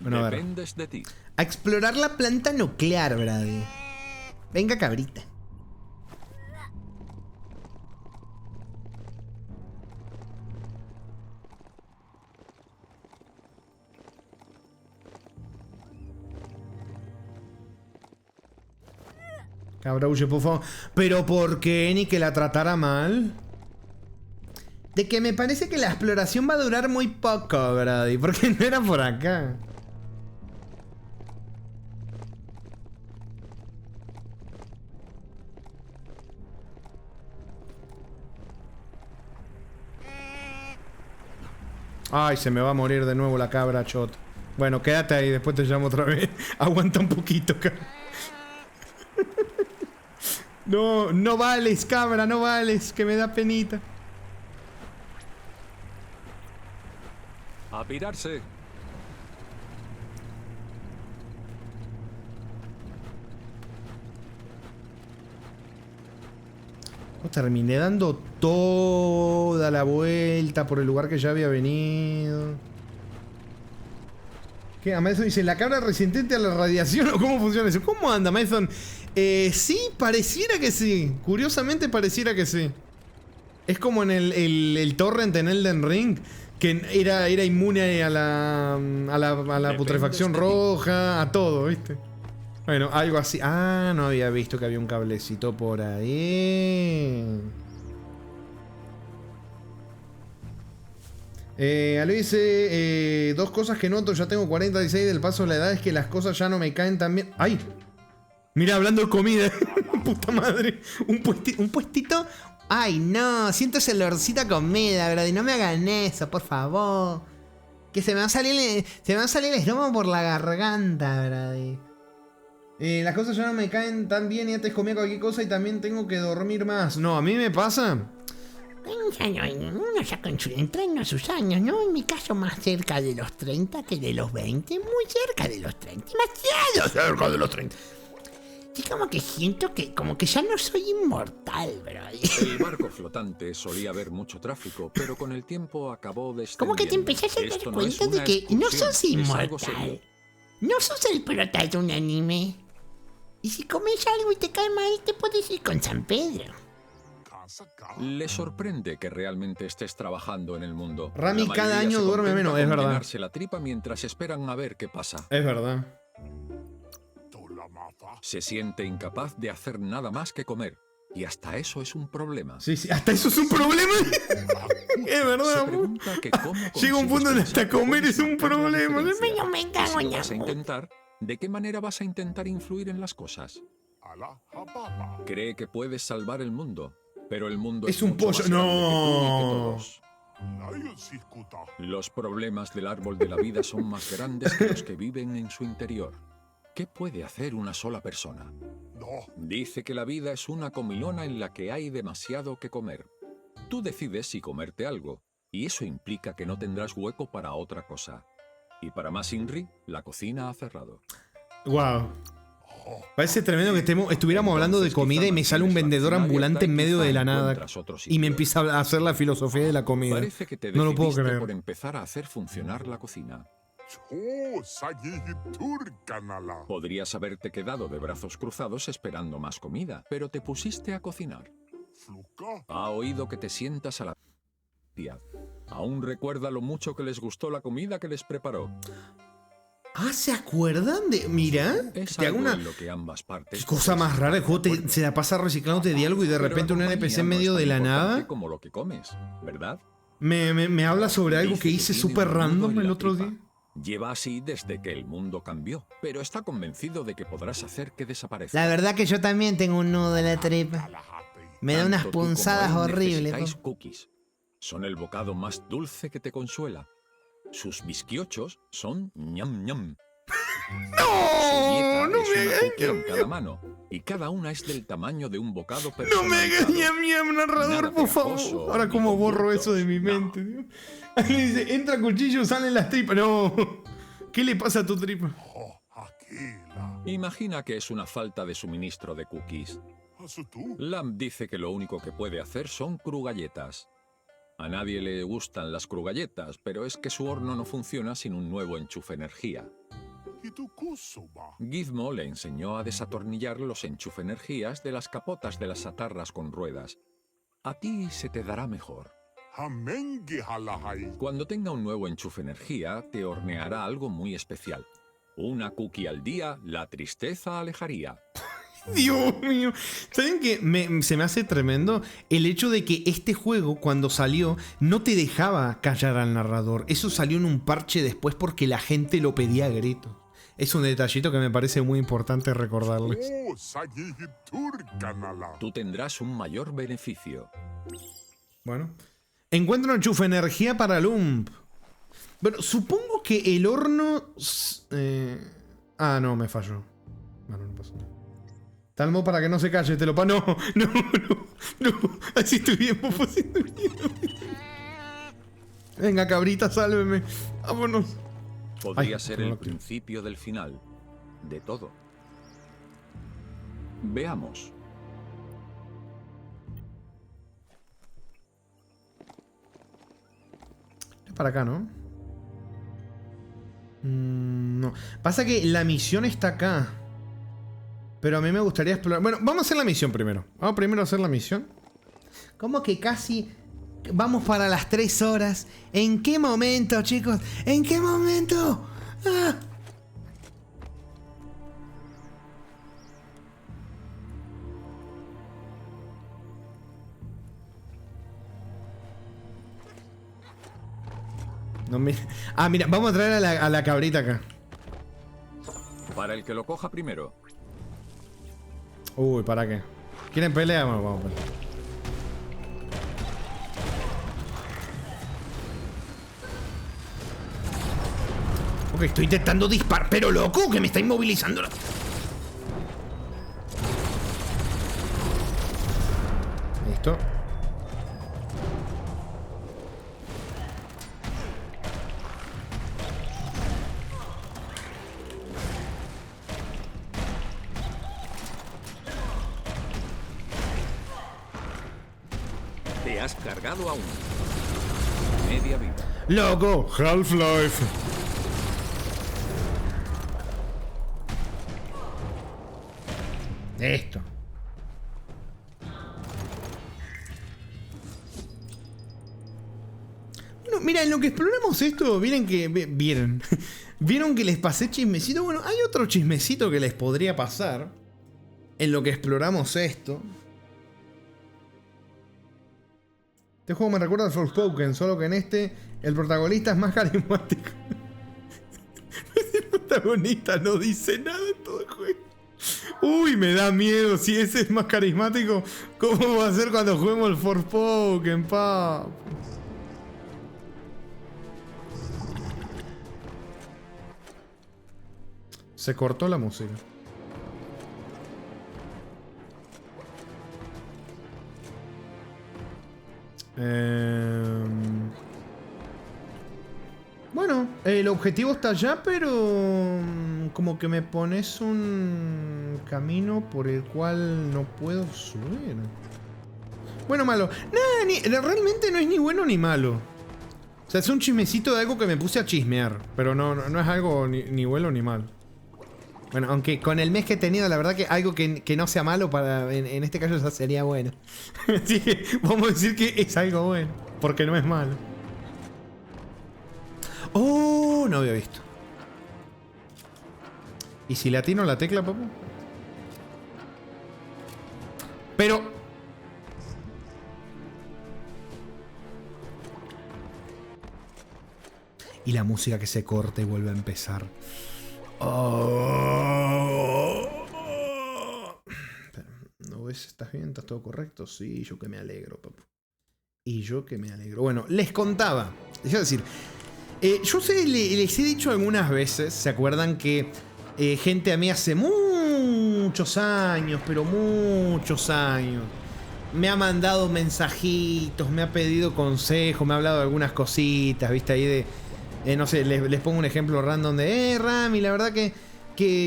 Bueno, a ver. Dependes de ti. A explorar la planta nuclear, Brady. Venga, cabrita. Cabra huye, por favor. ¿Pero por qué? Ni que la tratara mal. De que me parece que la exploración va a durar muy poco, Brady. Porque no era por acá. Ay, se me va a morir de nuevo la cabra, Chot. Bueno, quédate ahí, después te llamo otra vez. Aguanta un poquito, cabra. No, no vales, cabra, no vales, que me da penita. A pirarse. Terminé dando toda la vuelta por el lugar que ya había venido. ¿Qué? Amazon dice, ¿la cabra resistente a la radiación o cómo funciona eso? ¿Cómo anda, Amazon? Sí, pareciera que sí. Curiosamente pareciera que sí. Es como en el torrent en Elden Ring, que era inmune a la putrefacción roja, a todo, ¿viste? Bueno, algo así. Ah, no había visto que había un cablecito por ahí. Ale dice, dos cosas que noto, ya tengo 46 del paso de la edad, es que las cosas ya no me caen tan bien. ¡Ay! Mira, hablando de comida. Puta madre. Un puestito. Ay, no. Siento ese olorcito a comida, bro. Y no me hagan eso, por favor. Que se me va a salir el estómago por la garganta, bro. Las cosas ya no me caen tan bien y antes comía cualquier cosa y también tengo que dormir más. No, a mí me pasa. Uno ya entra en sus años, ¿no? En mi caso más cerca de los 30 que de los 20. Muy cerca de los 30. Demasiado cerca de los 30. Sí, como que siento que como que ya no soy inmortal, bro. El barco flotante solía haber mucho tráfico, pero con el tiempo acabó descendiendo. Como que te empezás a dar cuenta de que no sos inmortal. No sos el prota de un anime. Y si comes algo y te cae mal, te puedes ir con San Pedro. Le sorprende que realmente estés trabajando en el mundo. Rami cada año duerme menos, es verdad. Llenarse la tripa mientras esperan a ver qué pasa. Es verdad. Se siente incapaz de hacer nada más que comer. Y hasta eso es un problema. Sí, hasta eso es un problema. Es verdad. Llega un punto en hasta comer es un problema. No me cago en vas a intentar, ¿de qué manera vas a intentar influir en las cosas? Cree que puedes salvar el mundo, pero el mundo es un mucho pollo. más grande que tú y que No. todos. Los problemas del árbol de la vida son más grandes que los que viven en su interior. ¿Qué puede hacer una sola persona? Dice que la vida es una comilona en la que hay demasiado que comer. Tú decides si comerte algo, y eso implica que no tendrás hueco para otra cosa. Y para más Inri, la cocina ha cerrado. Wow. Parece tremendo que estuviéramos hablando de comida y me sale un vendedor ambulante en medio de la nada y me empieza a hacer la filosofía de la comida. Parece que te No lo puedo decidiste creer. por empezar a hacer funcionar la cocina. Podrías haberte quedado de brazos cruzados esperando más comida, pero te pusiste a cocinar. Ha oído que te sientas a la tía. Aún recuerda lo mucho que les gustó la comida que les preparó. Ah, ¿se acuerdan de...? Mira, Es te hago algo una... en lo que ambas partes... Qué cosa más rara, el juego se la pasa reciclándote diálogo y de repente un NPC en medio de la nada como lo que comes, ¿verdad? me habla sobre algo Dice que hice tiene súper un nudo random en el la otro tripa. día. Lleva así desde que el mundo cambió, pero está convencido de que podrás hacer que desaparezca. La verdad que yo también tengo un nudo en la tripa. Me da unas Tanto tú como punzadas él horribles. necesitáis cookies. Son el bocado más dulce que te consuela. Sus bizquiochos son ñam ñam. No, no me hagas en cada mano, y cada una es del tamaño de un bocado No personalizado. me hagas ñam, narrador, Nada por pegajoso, favor. Ahora ni cómo con borro bultos. eso de mi No. mente, Dios. Ahí le dice, entra cuchillo, salen las tripas. No. ¿Qué le pasa a tu tripa? Imagina que es una falta de suministro de cookies. Lamb dice que lo único que puede hacer son crugalletas. A nadie le gustan las crugalletas, pero es que su horno no funciona sin un nuevo enchufe energía. Gizmo le enseñó a desatornillar los enchufe energías de las capotas de las atarras con ruedas. A ti se te dará mejor. Cuando tenga un nuevo enchufe energía, te horneará algo muy especial. Una cookie al día, la tristeza alejaría. Dios mío. ¿Saben qué? Se me hace tremendo el hecho de que este juego, cuando salió, no te dejaba callar al narrador. Eso salió en un parche después porque la gente lo pedía a gritos. Es un detallito que me parece muy importante recordarles. Tú tendrás un mayor beneficio. Bueno. Encuentro enchufe energía para Lump. Bueno, supongo que el horno... Ah, no, me falló. Bueno, no pasa nada. Talmo para que no se calle, te lo pa... No. Así estoy bien, Pofo, así estoy bien. Venga, cabrita, sálveme. Vámonos. Podría Ay, ser no el lo creo. principio del final. De todo. Veamos. Es para acá, ¿no? No. Pasa que la misión está acá. Pero a mí me gustaría explorar... Bueno, vamos a hacer la misión primero. Vamos primero a hacer la misión. ¿Cómo que casi vamos para las 3 horas? ¿En qué momento, chicos? ¿En qué momento? ¡Ah! No, mira. Ah, mira, vamos a traer a la cabrita acá. Para el que lo coja primero. Uy, ¿para qué? ¿Quieren pelea? Bueno, vamos a pelear. Ok, estoy intentando disparar, pero loco, que me está inmovilizando. Listo. Te has cargado a uno. Media vida. ¡Loco! Half-Life. Esto. Bueno, mira, en lo que exploramos esto, vieron que... Vieron que les pasé chismecito. Bueno, hay otro chismecito que les podría pasar en lo que exploramos esto. Este juego me recuerda al Forspoken, solo que en este el protagonista es más carismático. El protagonista no dice nada en todo el juego. Uy, me da miedo. Si ese es más carismático, ¿cómo va a ser cuando juguemos el Forspoken, pa? Se cortó la música. Bueno, el objetivo está allá, pero como que me pones un camino por el cual no puedo subir. Bueno, malo. Nah, realmente no es ni bueno ni malo. O sea, es un chismecito de algo que me puse a chismear, pero no es algo ni bueno ni malo. Bueno, aunque con el mes que he tenido, la verdad que algo que no sea malo en este caso sería bueno. Así que vamos a decir que es algo bueno, porque no es malo. Oh, no había visto. ¿Y si le atino la tecla, papu? Pero... Y la música que se corta y vuelve a empezar. Oh. ¿No ves? ¿Estás bien? ¿Estás todo correcto? Sí, yo que me alegro, papu. Y yo que me alegro. Bueno, les contaba. Les iba a decir... yo sé, les he dicho algunas veces, ¿se acuerdan que gente a mí hace muchos años, pero muchos años, me ha mandado mensajitos, me ha pedido consejos, me ha hablado de algunas cositas, viste, ahí de, no sé, les pongo un ejemplo random de, Rami, la verdad que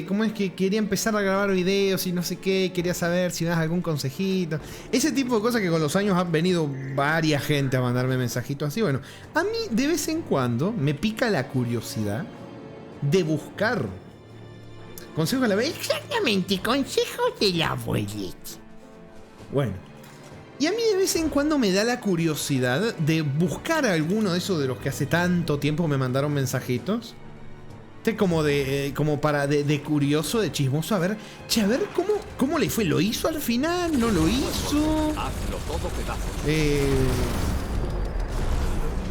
¿cómo es que quería empezar a grabar videos y no sé qué? Quería saber si me das algún consejito. Ese tipo de cosas que con los años han venido varias gente a mandarme mensajitos así. Bueno, a mí de vez en cuando me pica la curiosidad de buscar consejos de la abuelita. Exactamente, consejos de la abuelita. Bueno, y a mí de vez en cuando me da la curiosidad de buscar a alguno de esos de los que hace tanto tiempo me mandaron mensajitos. Como de curioso, de chismoso, a ver cómo le fue. ¿Lo hizo al final? ¿No lo hizo? Hazlo todo pedazo.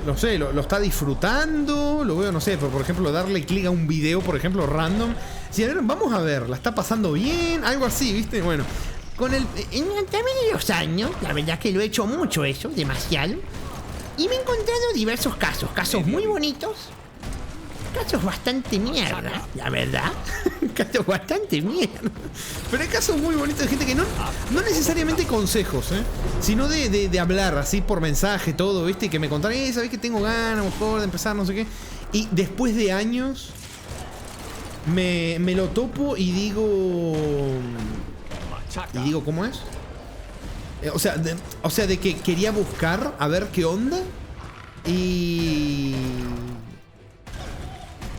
No sé, lo está disfrutando. Lo veo, no sé, por ejemplo, darle clic a un video, por ejemplo, random. Si a ver, vamos a ver, ¿la está pasando bien? Algo así, ¿viste? Bueno, con el... También en los años, la verdad que lo he hecho mucho eso, demasiado. Y me he encontrado diversos casos muy bonitos. Casos bastante mierda, la verdad. Casos bastante mierda. Pero hay casos muy bonitos de gente que no necesariamente consejos, sino de hablar así por mensaje, todo, ¿viste? Y que me contaron, ¿sabés que tengo ganas, mejor de empezar, no sé qué? Y después de años me lo topo y digo... ¿cómo es? O sea, de que quería buscar a ver qué onda.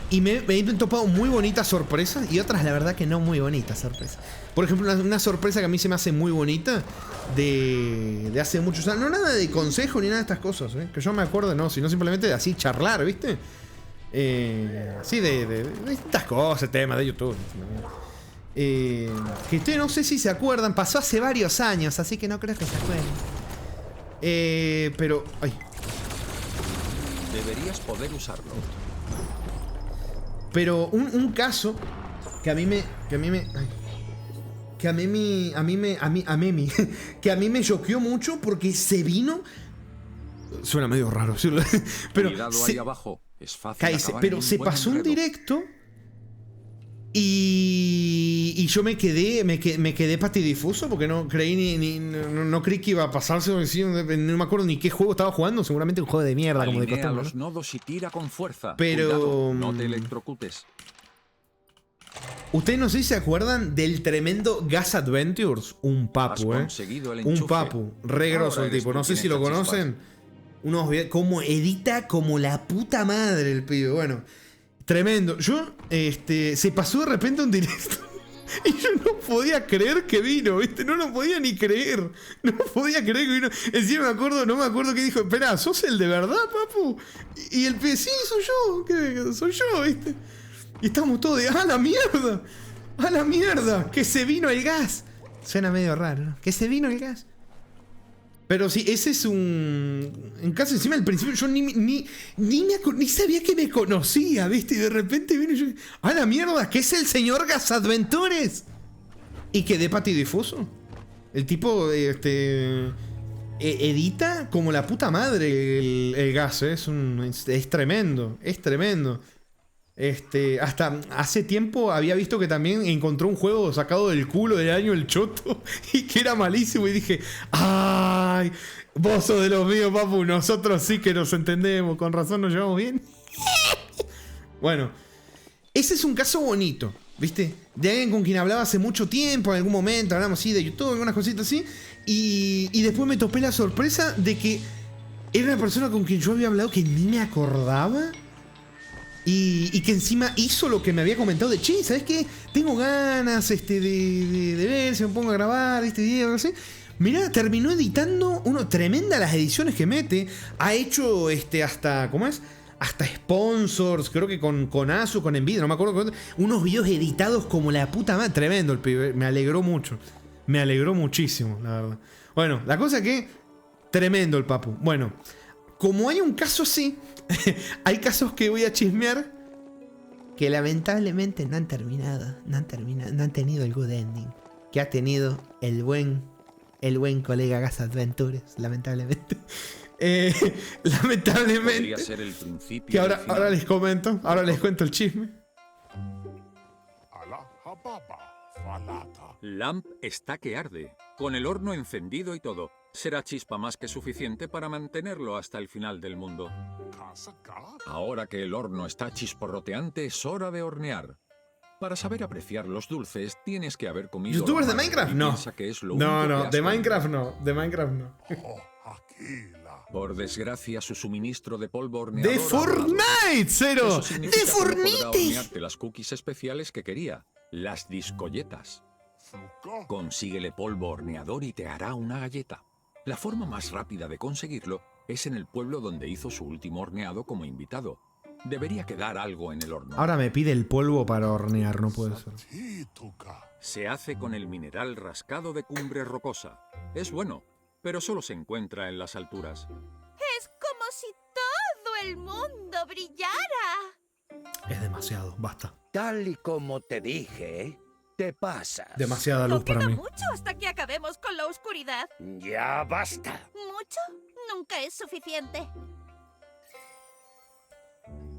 Y me he topado muy bonitas sorpresas y otras, la verdad, que no muy bonitas sorpresas. Por ejemplo, una sorpresa que a mí se me hace muy bonita de hace muchos años. No nada de consejo ni nada de estas cosas, que yo me acuerdo, no, sino simplemente de así charlar, ¿viste? Sí, de estas cosas, temas de YouTube. Que ustedes no sé si se acuerdan, pasó hace varios años, así que no creo que se acuerden. Pero... Ay. Deberías poder usarlo. Pero un caso que a mí me choqueó mucho porque se vino. Suena medio raro, ¿sí? Pero cuidado ahí abajo. Es fácil cállese, acabar pero en un se buen pasó un enredo. directo y yo me quedé patidifuso porque no creí no creí que iba a pasarse. No me acuerdo ni qué juego estaba jugando, seguramente un juego de mierda como de Alinea costumbre, los ¿no? nodos y tira con fuerza. Pero Cuidado, no te electrocutes. ustedes no sé si se acuerdan del tremendo Gas Adventures, un papu, Has conseguido el un enchufe. papu, re grosso Ahora el eres tipo, tú no sé quien si lo echa chispas. conocen. Como edita como la puta madre el pibe, bueno, tremendo. Yo, se pasó de repente un directo y yo no podía creer que vino, ¿viste? No lo podía ni creer. No podía creer que vino. Encima no me acuerdo qué dijo. Espera, ¿sos el de verdad, papu? Y el pibe, sí, soy yo, ¿qué? Soy yo, ¿viste? Y estamos todos de, ¡ah, la mierda! ¡Ah, la mierda! ¡Que se vino el gas! Suena medio raro, ¿no? ¡Que se vino el gas! Pero sí, ese es en caso encima al principio yo ni sabía que me conocía, ¿viste? Y de repente vino y yo, ¡ah, la mierda! ¿Qué es el señor Gas Adventures? Y quedé patidifuso. El tipo, edita como la puta madre el gas, ¿eh? Es tremendo, es tremendo. Hasta hace tiempo había visto que también encontró un juego sacado del culo del año el choto y que era malísimo y dije, ¡ay! Vos sos de los míos, papu, nosotros sí que nos entendemos, con razón nos llevamos bien. Bueno, ese es un caso bonito, ¿viste? De alguien con quien hablaba hace mucho tiempo, en algún momento, hablamos así de YouTube, algunas cositas así, y después me topé la sorpresa de que era una persona con quien yo había hablado que ni me acordaba. Y que encima hizo lo que me había comentado de, che, ¿sabes qué? Tengo ganas de ver si me pongo a grabar este video, no sé. Mirá, terminó editando tremenda las ediciones que mete. Ha hecho hasta, ¿cómo es? Hasta sponsors, creo que con Asus, con Nvidia, no me acuerdo. Unos videos editados como la puta madre. Tremendo el pibe, me alegró mucho. Me alegró muchísimo, la verdad. Bueno, la cosa que, tremendo el papu. Bueno, como hay un caso así, hay casos que voy a chismear que lamentablemente no han terminado, no han tenido el good ending que ha tenido el buen colega Gas Adventures, lamentablemente. Lamentablemente. Podría ser el principio Que del final. ahora les comento, ahora les cuento el chisme. Lamp está que arde, con el horno encendido y todo. Será chispa más que suficiente para mantenerlo hasta el final del mundo. Ahora que el horno está chisporroteante, es hora de hornear. Para saber apreciar los dulces, tienes que haber comido... ¿Youtubers de lo malo Minecraft? y No. piensa que es lo único que No, has de comido. Minecraft no, de Minecraft no. Por desgracia, su suministro de polvo horneador... ¡De ha acabado. Fortnite, cero! Eso significa ¡De que no podrá Fortnite! hornearte las cookies especiales que quería, las discolletas. Consíguele polvo horneador y te hará una galleta. La forma más rápida de conseguirlo es en el pueblo donde hizo su último horneado como invitado. Debería quedar algo en el horno. Ahora me pide el polvo para hornear, no puede ser. Se hace con el mineral rascado de Cumbre Rocosa. Es bueno, pero solo se encuentra en las alturas. Es como si todo el mundo brillara. Es demasiado, basta. Tal y como te dije, te pasas. Demasiada luz No para queda mí. mucho hasta que acabemos con la oscuridad. Ya basta. ¿Mucho? Nunca es suficiente.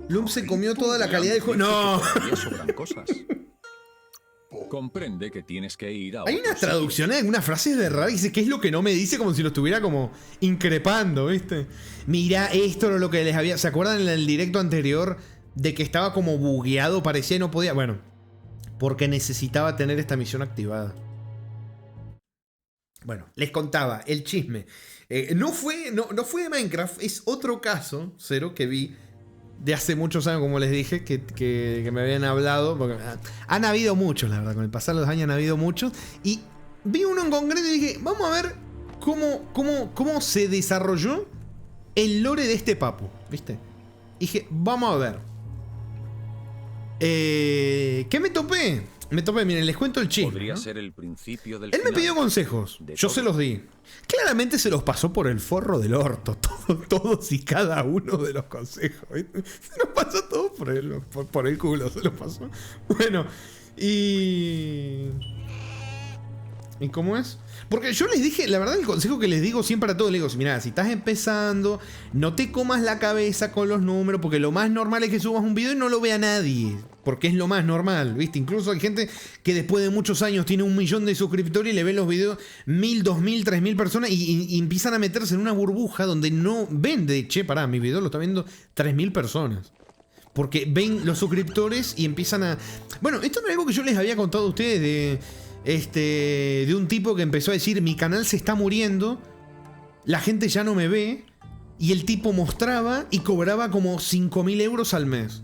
Lump se comió toda la calidad del juego. Dice ¡No! que todavía sobran cosas. Comprende que tienes que ir a Hay otro unas sitio. traducciones de algunas frases de rara y dice, ¿qué es lo que no me dice? Como si lo estuviera como increpando, ¿viste? Mira, esto era lo que les había... ¿Se acuerdan en el directo anterior de que estaba como bugueado? Parecía y no podía... Bueno, porque necesitaba tener esta misión activada. Bueno, les contaba el chisme. No fue de Minecraft, es otro caso, Cero, que vi de hace muchos años, como les dije, que me habían hablado. Porque han habido muchos, la verdad, con el pasar de los años han habido muchos. Y vi uno en concreto y dije, vamos a ver cómo se desarrolló el lore de este papu, ¿viste? Dije, vamos a ver. ¿Qué me topé? Me topé, miren, les cuento el chisme. Podría ¿no? ser el principio del Él me final. pidió consejos, De yo todo. se los di. Claramente se los pasó por el forro del orto, todos y cada uno de los consejos. ¿Viste? Se los pasó todos por el culo, se los pasó. Bueno, ¿y cómo es? Porque yo les dije, la verdad el consejo que les digo siempre a todos, les digo, mirá, si estás empezando, no te comas la cabeza con los números, porque lo más normal es que subas un video y no lo vea nadie. Porque es lo más normal, ¿viste? Incluso hay gente que después de muchos años tiene 1 millón de suscriptores y le ven los videos 1000, 2000, 3000 personas y empiezan a meterse en una burbuja donde no ven de, che, pará, mi video lo está viendo 3000 personas. Porque ven los suscriptores y empiezan a... Bueno, esto no es algo que yo les había contado a ustedes de un tipo que empezó a decir, mi canal se está muriendo, la gente ya no me ve, y el tipo mostraba y cobraba como 5000 euros al mes.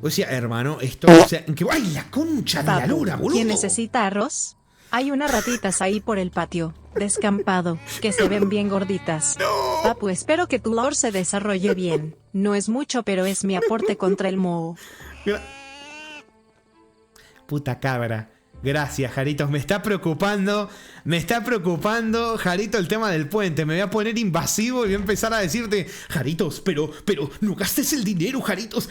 O sea, hermano, esto... O sea, que, ¡ay, la concha de la Papu, lora, boludo! ¿quién necesita arroz? Hay unas ratitas ahí por el patio, descampado, que se ven bien gorditas. Papu, espero que tu lore se desarrolle bien. No es mucho, pero es mi aporte contra el moho. Puta cabra. Gracias, Jaritos. Me está preocupando, Jarito, el tema del puente. Me voy a poner invasivo y voy a empezar a decirte, Jaritos, pero no gastes el dinero, Jaritos,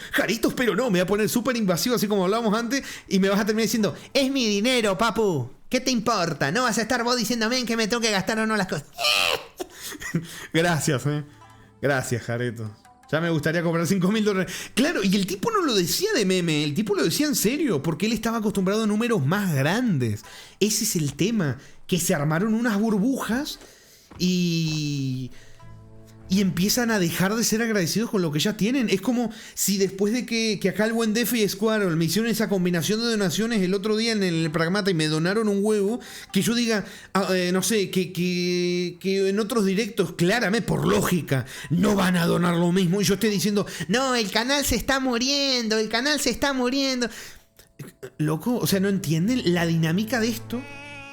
pero no. Me voy a poner súper invasivo, así como hablábamos antes, y me vas a terminar diciendo, es mi dinero, papu. ¿Qué te importa? No vas a estar vos diciéndome en qué me tengo que gastar o no las cosas. Gracias, Gracias, Jaritos. Ya me gustaría comprar $5000. Claro, y el tipo no lo decía de meme, el tipo lo decía en serio, porque él estaba acostumbrado a números más grandes. Ese es el tema, que se armaron unas burbujas y empiezan a dejar de ser agradecidos con lo que ya tienen. Es como si después de que acá el buen Def y Squirrel me hicieron esa combinación de donaciones el otro día en el Pragmata y me donaron un huevo, que yo diga, no sé, que en otros directos, claramente, por lógica, no van a donar lo mismo. Y yo esté diciendo, no, el canal se está muriendo, Loco, o sea, ¿no entienden la dinámica de esto?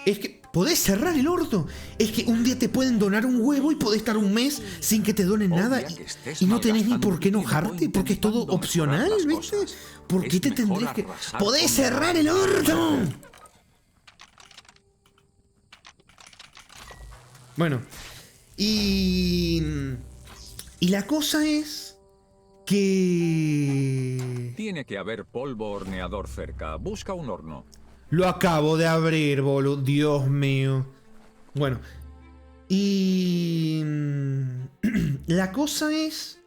Es que podés cerrar el orto. Es que un día te pueden donar un huevo y podés estar un mes sin que te donen nada y no tenés ni por qué enojarte porque es todo opcional, ¿viste? ¿Por qué te tendrías que...? ¡Podés cerrar el orto! Bueno, y la cosa es que... Tiene que haber polvo horneador cerca. Busca un horno. Lo acabo de abrir, boludo. Dios mío. Bueno. Y... la cosa es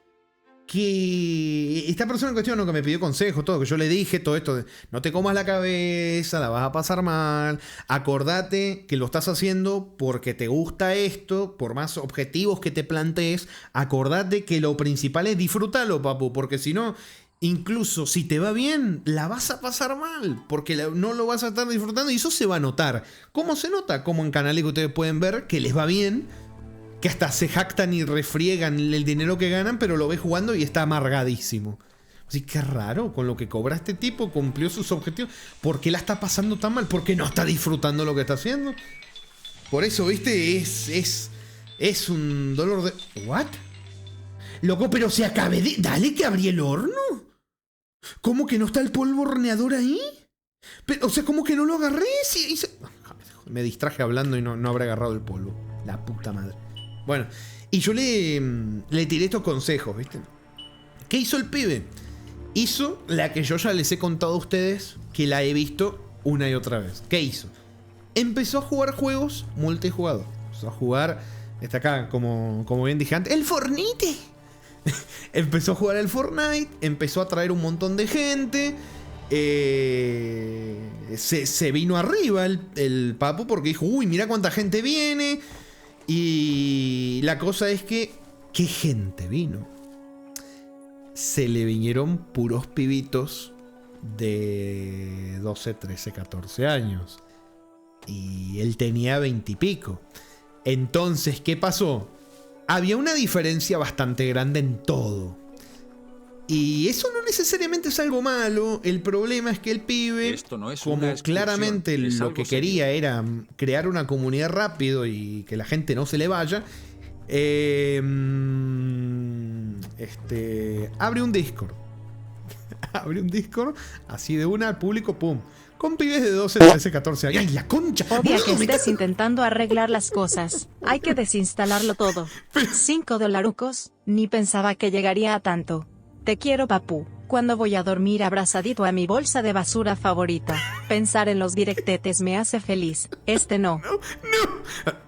que esta persona en cuestión, ¿no?, que me pidió consejo, todo, que yo le dije todo esto de no te comas la cabeza, la vas a pasar mal, acordate que lo estás haciendo porque te gusta esto, por más objetivos que te plantees, acordate que lo principal es disfrutarlo, papu, porque si no... Incluso si te va bien, la vas a pasar mal, porque no lo vas a estar disfrutando y eso se va a notar. ¿Cómo se nota? Como en canales que ustedes pueden ver que les va bien, que hasta se jactan y refriegan el dinero que ganan, pero lo ves jugando y está amargadísimo. Así que raro, con lo que cobra este tipo, cumplió sus objetivos. ¿Por qué la está pasando tan mal? ¿Por qué no está disfrutando lo que está haciendo? Por eso, ¿viste? Es un dolor de... ¿What? Loco, pero se acabe de... Dale que abrí el horno. ¿Cómo que no está el polvo horneador ahí? Pero, o sea, ¿cómo que no lo agarré? Me distraje hablando y no habré agarrado el polvo. La puta madre. Bueno, y yo le tiré estos consejos, ¿viste? ¿Qué hizo el pibe? Hizo la que yo ya les he contado a ustedes, que la he visto una y otra vez. ¿Qué hizo? Empezó a jugar juegos multijugador. Empezó a jugar, está acá, como bien dije antes, el Fortnite. Empezó a jugar el Fortnite, empezó a traer un montón de gente. Se vino arriba el papu porque dijo, uy, mira cuánta gente viene. Y la cosa es que, ¿qué gente vino? Se le vinieron puros pibitos de 12, 13, 14 años. Y él tenía 20 y pico. Entonces, ¿qué pasó? Había una diferencia bastante grande en todo. Y eso no necesariamente es algo malo. El problema es que el pibe, como claramente lo que quería era crear una comunidad rápido y que la gente no se le vaya, abre un Discord. Abrí un Discord, así de una al público, pum. Con pibes de 12, 13, 14 años. ¡Ay, la concha! Odia que Me estés cago. intentando arreglar las cosas. Hay que desinstalarlo todo. $5. Ni pensaba que llegaría a tanto. Te quiero, papu. Cuando voy a dormir abrazadito a mi bolsa de basura favorita. Pensar en los directetes me hace feliz. Este no. ¡No!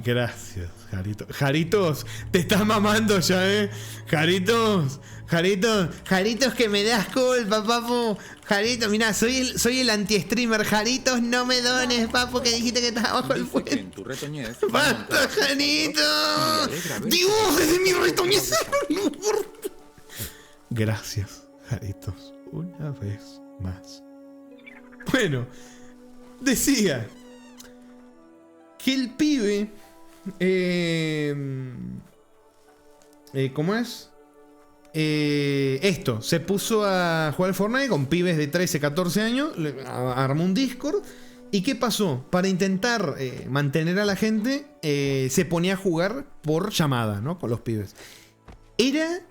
Gracias, Jarito. Jaritos, te estás mamando ya, Jaritos, Jaritos que me das culpa, papu. Jaritos, mirá, soy el anti-streamer. Jaritos, no me dones, papu, que dijiste que estás abajo del Dice que puente. en tu retoñez ¡Basta, Jarito! ¡Dios, desde mi retoñez! Gracias, Jaritos, una vez más. Bueno, decía que el pibe... ¿cómo es? Esto, se puso a jugar al Fortnite con pibes de 13, 14 años, armó un Discord. ¿Y qué pasó? Para intentar mantener a la gente, se ponía a jugar por llamada, ¿no? Con los pibes. Era...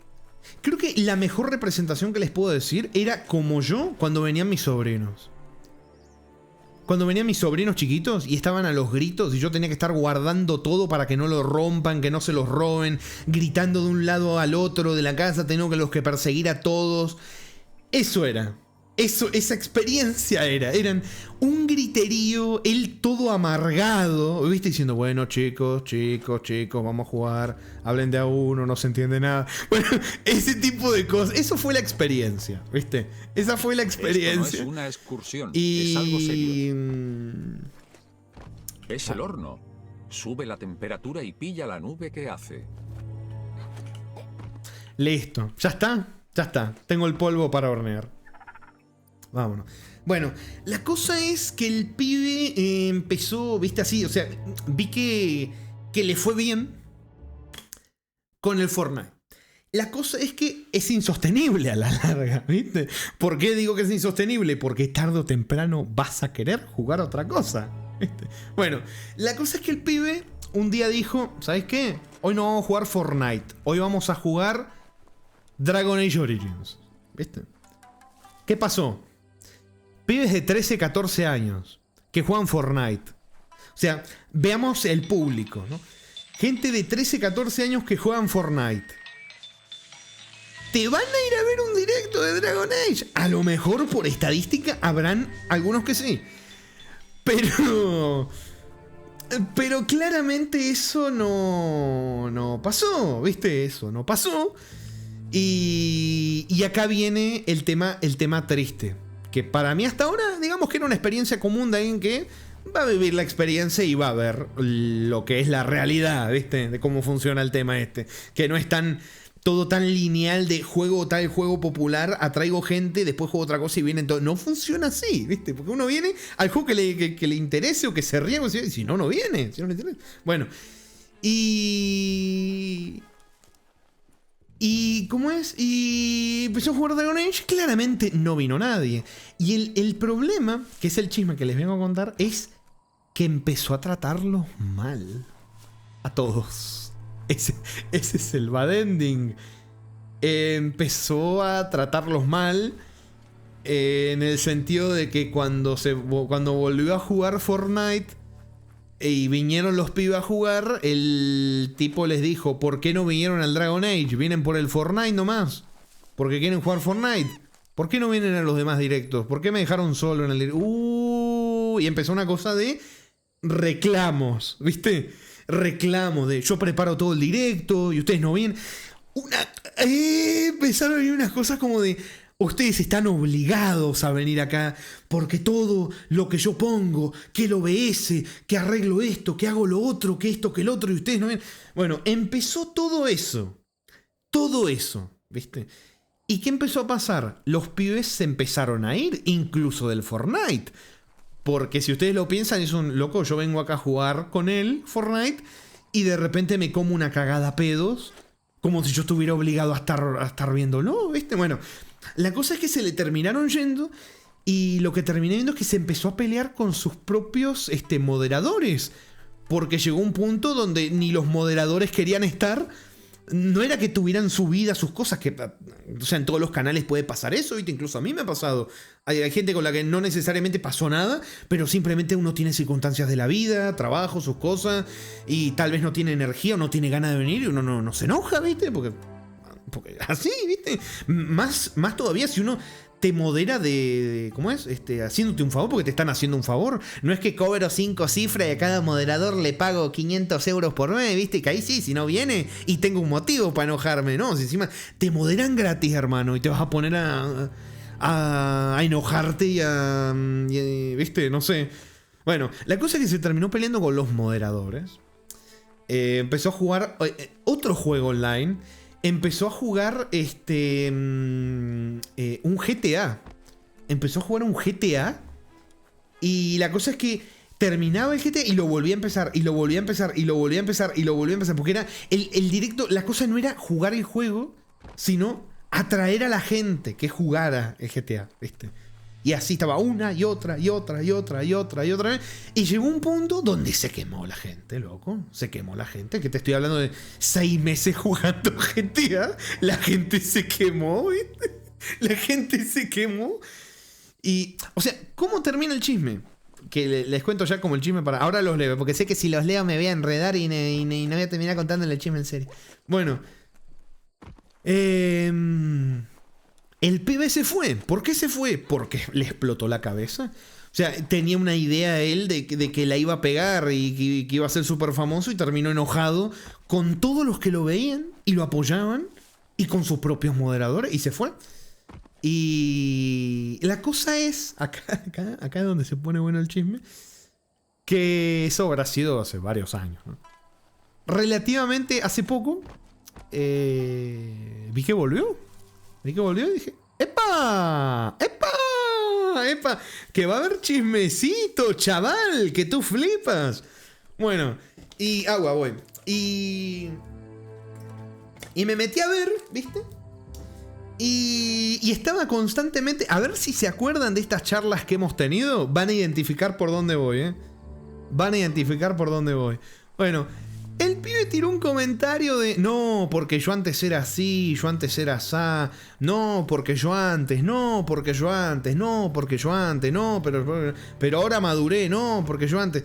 Creo que la mejor representación que les puedo decir era como yo cuando venían mis sobrinos. Cuando venían mis sobrinos chiquitos y estaban a los gritos y yo tenía que estar guardando todo para que no lo rompan, que no se los roben, gritando de un lado al otro de la casa, tengo que perseguir a todos. Eso era. Esa experiencia eran un griterío, él todo amargado, ¿viste? Diciendo, bueno, chicos, vamos a jugar, hablen de a uno, no se entiende nada. Bueno, ese tipo de cosas, eso fue la experiencia, ¿viste? Esa fue la experiencia. Esto no es una excursión, Y... es algo serio. Es el horno. Sube la temperatura y pilla la nube que hace. Listo, ya está. Tengo el polvo para hornear. Vámonos. Bueno, la cosa es que el pibe empezó, viste, así, o sea, vi que le fue bien con el Fortnite. La cosa es que es insostenible a la larga, ¿viste? ¿Por qué digo que es insostenible? Porque tarde o temprano vas a querer jugar otra cosa, ¿viste? Bueno, la cosa es que el pibe un día dijo, ¿sabes qué? Hoy no vamos a jugar Fortnite, hoy vamos a jugar Dragon Age Origins, ¿viste? ¿Qué pasó? Pibes de 13, 14 años que juegan Fortnite. O sea, veamos el público, ¿no? Gente de 13, 14 años que juegan Fortnite. ¿Te van a ir a ver un directo de Dragon Age? A lo mejor por estadística habrán algunos que sí. Pero claramente eso no pasó, ¿viste? Eso no pasó. Y acá viene el tema triste. Que para mí hasta ahora, digamos que era una experiencia común de alguien que va a vivir la experiencia y va a ver lo que es la realidad, ¿viste? De cómo funciona el tema este. Que no es todo tan lineal de juego tal, juego popular, atraigo gente, después juego otra cosa y viene todo. No funciona así, ¿viste? Porque uno viene al juego que le interese o que se ríe, y si no viene. Si no le interesa. Bueno, ¿Y cómo es? Y empezó a jugar Dragon Age. Claramente no vino nadie. Y el problema, que es el chisme que les vengo a contar, es que empezó a tratarlos mal. A todos. Ese es el bad ending. Empezó a tratarlos mal. En el sentido de que cuando volvió a jugar Fortnite y vinieron los pibes a jugar, el tipo les dijo, ¿por qué no vinieron al Dragon Age? ¿Vienen por el Fortnite nomás? ¿Porque quieren jugar Fortnite? ¿Por qué no vienen a los demás directos? ¿Por qué me dejaron solo en el directo? Y empezó una cosa de reclamos, ¿viste? Reclamos de yo preparo todo el directo y ustedes no vienen. Empezaron a venir unas cosas como de... Ustedes están obligados a venir acá porque todo lo que yo pongo, que el OBS, que arreglo esto, que hago lo otro, que esto, que el otro, y ustedes no ven. Bueno, empezó todo eso, ¿viste? ¿Y qué empezó a pasar? Los pibes se empezaron a ir, incluso del Fortnite. Porque si ustedes lo piensan, es un loco, yo vengo acá a jugar con él, Fortnite, y de repente me como una cagada a pedos, como si yo estuviera obligado a estar viéndolo, ¿viste? Bueno... La cosa es que se le terminaron yendo y lo que terminé viendo es que se empezó a pelear con sus propios moderadores. porque llegó un punto donde ni los moderadores querían estar. No era que tuvieran su vida, sus cosas, que, o sea, en todos los canales puede pasar eso, ¿viste? Incluso a mí me ha pasado. Hay gente con la que no necesariamente pasó nada, pero simplemente uno tiene circunstancias de la vida, trabajo, sus cosas, y tal vez no tiene energía o no tiene ganas de venir y uno no se enoja, ¿viste? Porque así, ¿viste? Más todavía si uno te modera ¿cómo es? Haciéndote un favor porque te están haciendo un favor. No es que cobro 5 cifras y a cada moderador le pago 500 euros por mes, ¿viste? Que ahí sí, si no viene y tengo un motivo para enojarme, ¿no? Si encima te moderan gratis, hermano, y te vas a poner a enojarte y ¿viste? No sé. Bueno, la cosa es que se terminó peleando con los moderadores. Empezó a jugar otro juego online. Empezó a jugar un GTA. Empezó a jugar un GTA. Y la cosa es que terminaba el GTA y lo volvía a empezar. Y lo volvía a empezar. Y lo volvía a empezar. Y lo volvía a empezar. Porque era el directo. La cosa no era jugar el juego, sino atraer a la gente que jugara el GTA, ¿viste? Y así estaba una y otra y otra y otra y otra y otra vez. Y llegó un punto donde se quemó la gente, loco. Se quemó la gente. Que te estoy hablando de 6 meses jugando GTA. La gente se quemó, ¿viste? La gente se quemó. Y, o sea, ¿cómo termina el chisme? Que les cuento ya como el chisme para... Ahora los leo, porque sé que si los leo me voy a enredar y no voy a terminar contándole el chisme en serio. Bueno. El pibe se fue. ¿Por qué se fue? Porque le explotó la cabeza. O sea, tenía una idea él de que la iba a pegar y que iba a ser súper famoso y terminó enojado con todos los que lo veían y lo apoyaban y con sus propios moderadores y se fue. Y la cosa es, acá es donde se pone bueno el chisme, que eso habrá sido hace varios años, ¿no? Relativamente hace poco vi que volvió. Y dije, ¡epa! ¡Epa! ¡Epa! Que va a haber chismecito, chaval, que tú flipas. Bueno, y agua, voy. Y me metí a ver, ¿viste? Y estaba constantemente, a ver si se acuerdan de estas charlas que hemos tenido. Van a identificar por dónde voy, ¿eh? Van a identificar por dónde voy. Bueno, el pibe tiró un comentario de no, porque yo antes era así, yo antes era asá, no, porque yo antes, no, porque yo antes, no, porque yo antes, no, pero ahora maduré, no, porque yo antes.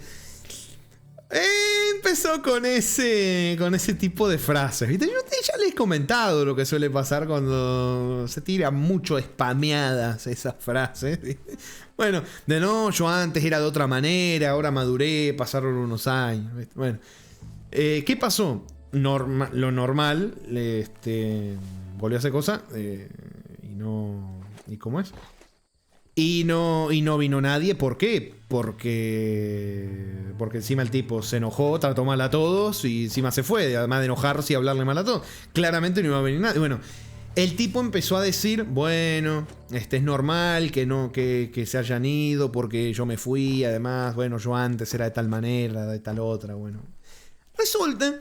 Empezó con ese tipo de frases, ¿viste? Yo ya les he comentado lo que suele pasar cuando se tiran mucho spameadas esas frases, ¿viste? Bueno, de no, yo antes era de otra manera, ahora maduré, pasaron unos años, ¿viste? Bueno. ¿Qué pasó? Lo normal, volvió a hacer cosas y no... ¿Y cómo es? Y no vino nadie. ¿Por qué? Porque encima el tipo se enojó, trató mal a todos y encima se fue. Además de enojarse y hablarle mal a todos. Claramente no iba a venir nadie. Bueno, el tipo empezó a decir, bueno, es normal que se hayan ido porque yo me fui. Además, bueno, yo antes era de tal manera, de tal otra, bueno... Resulta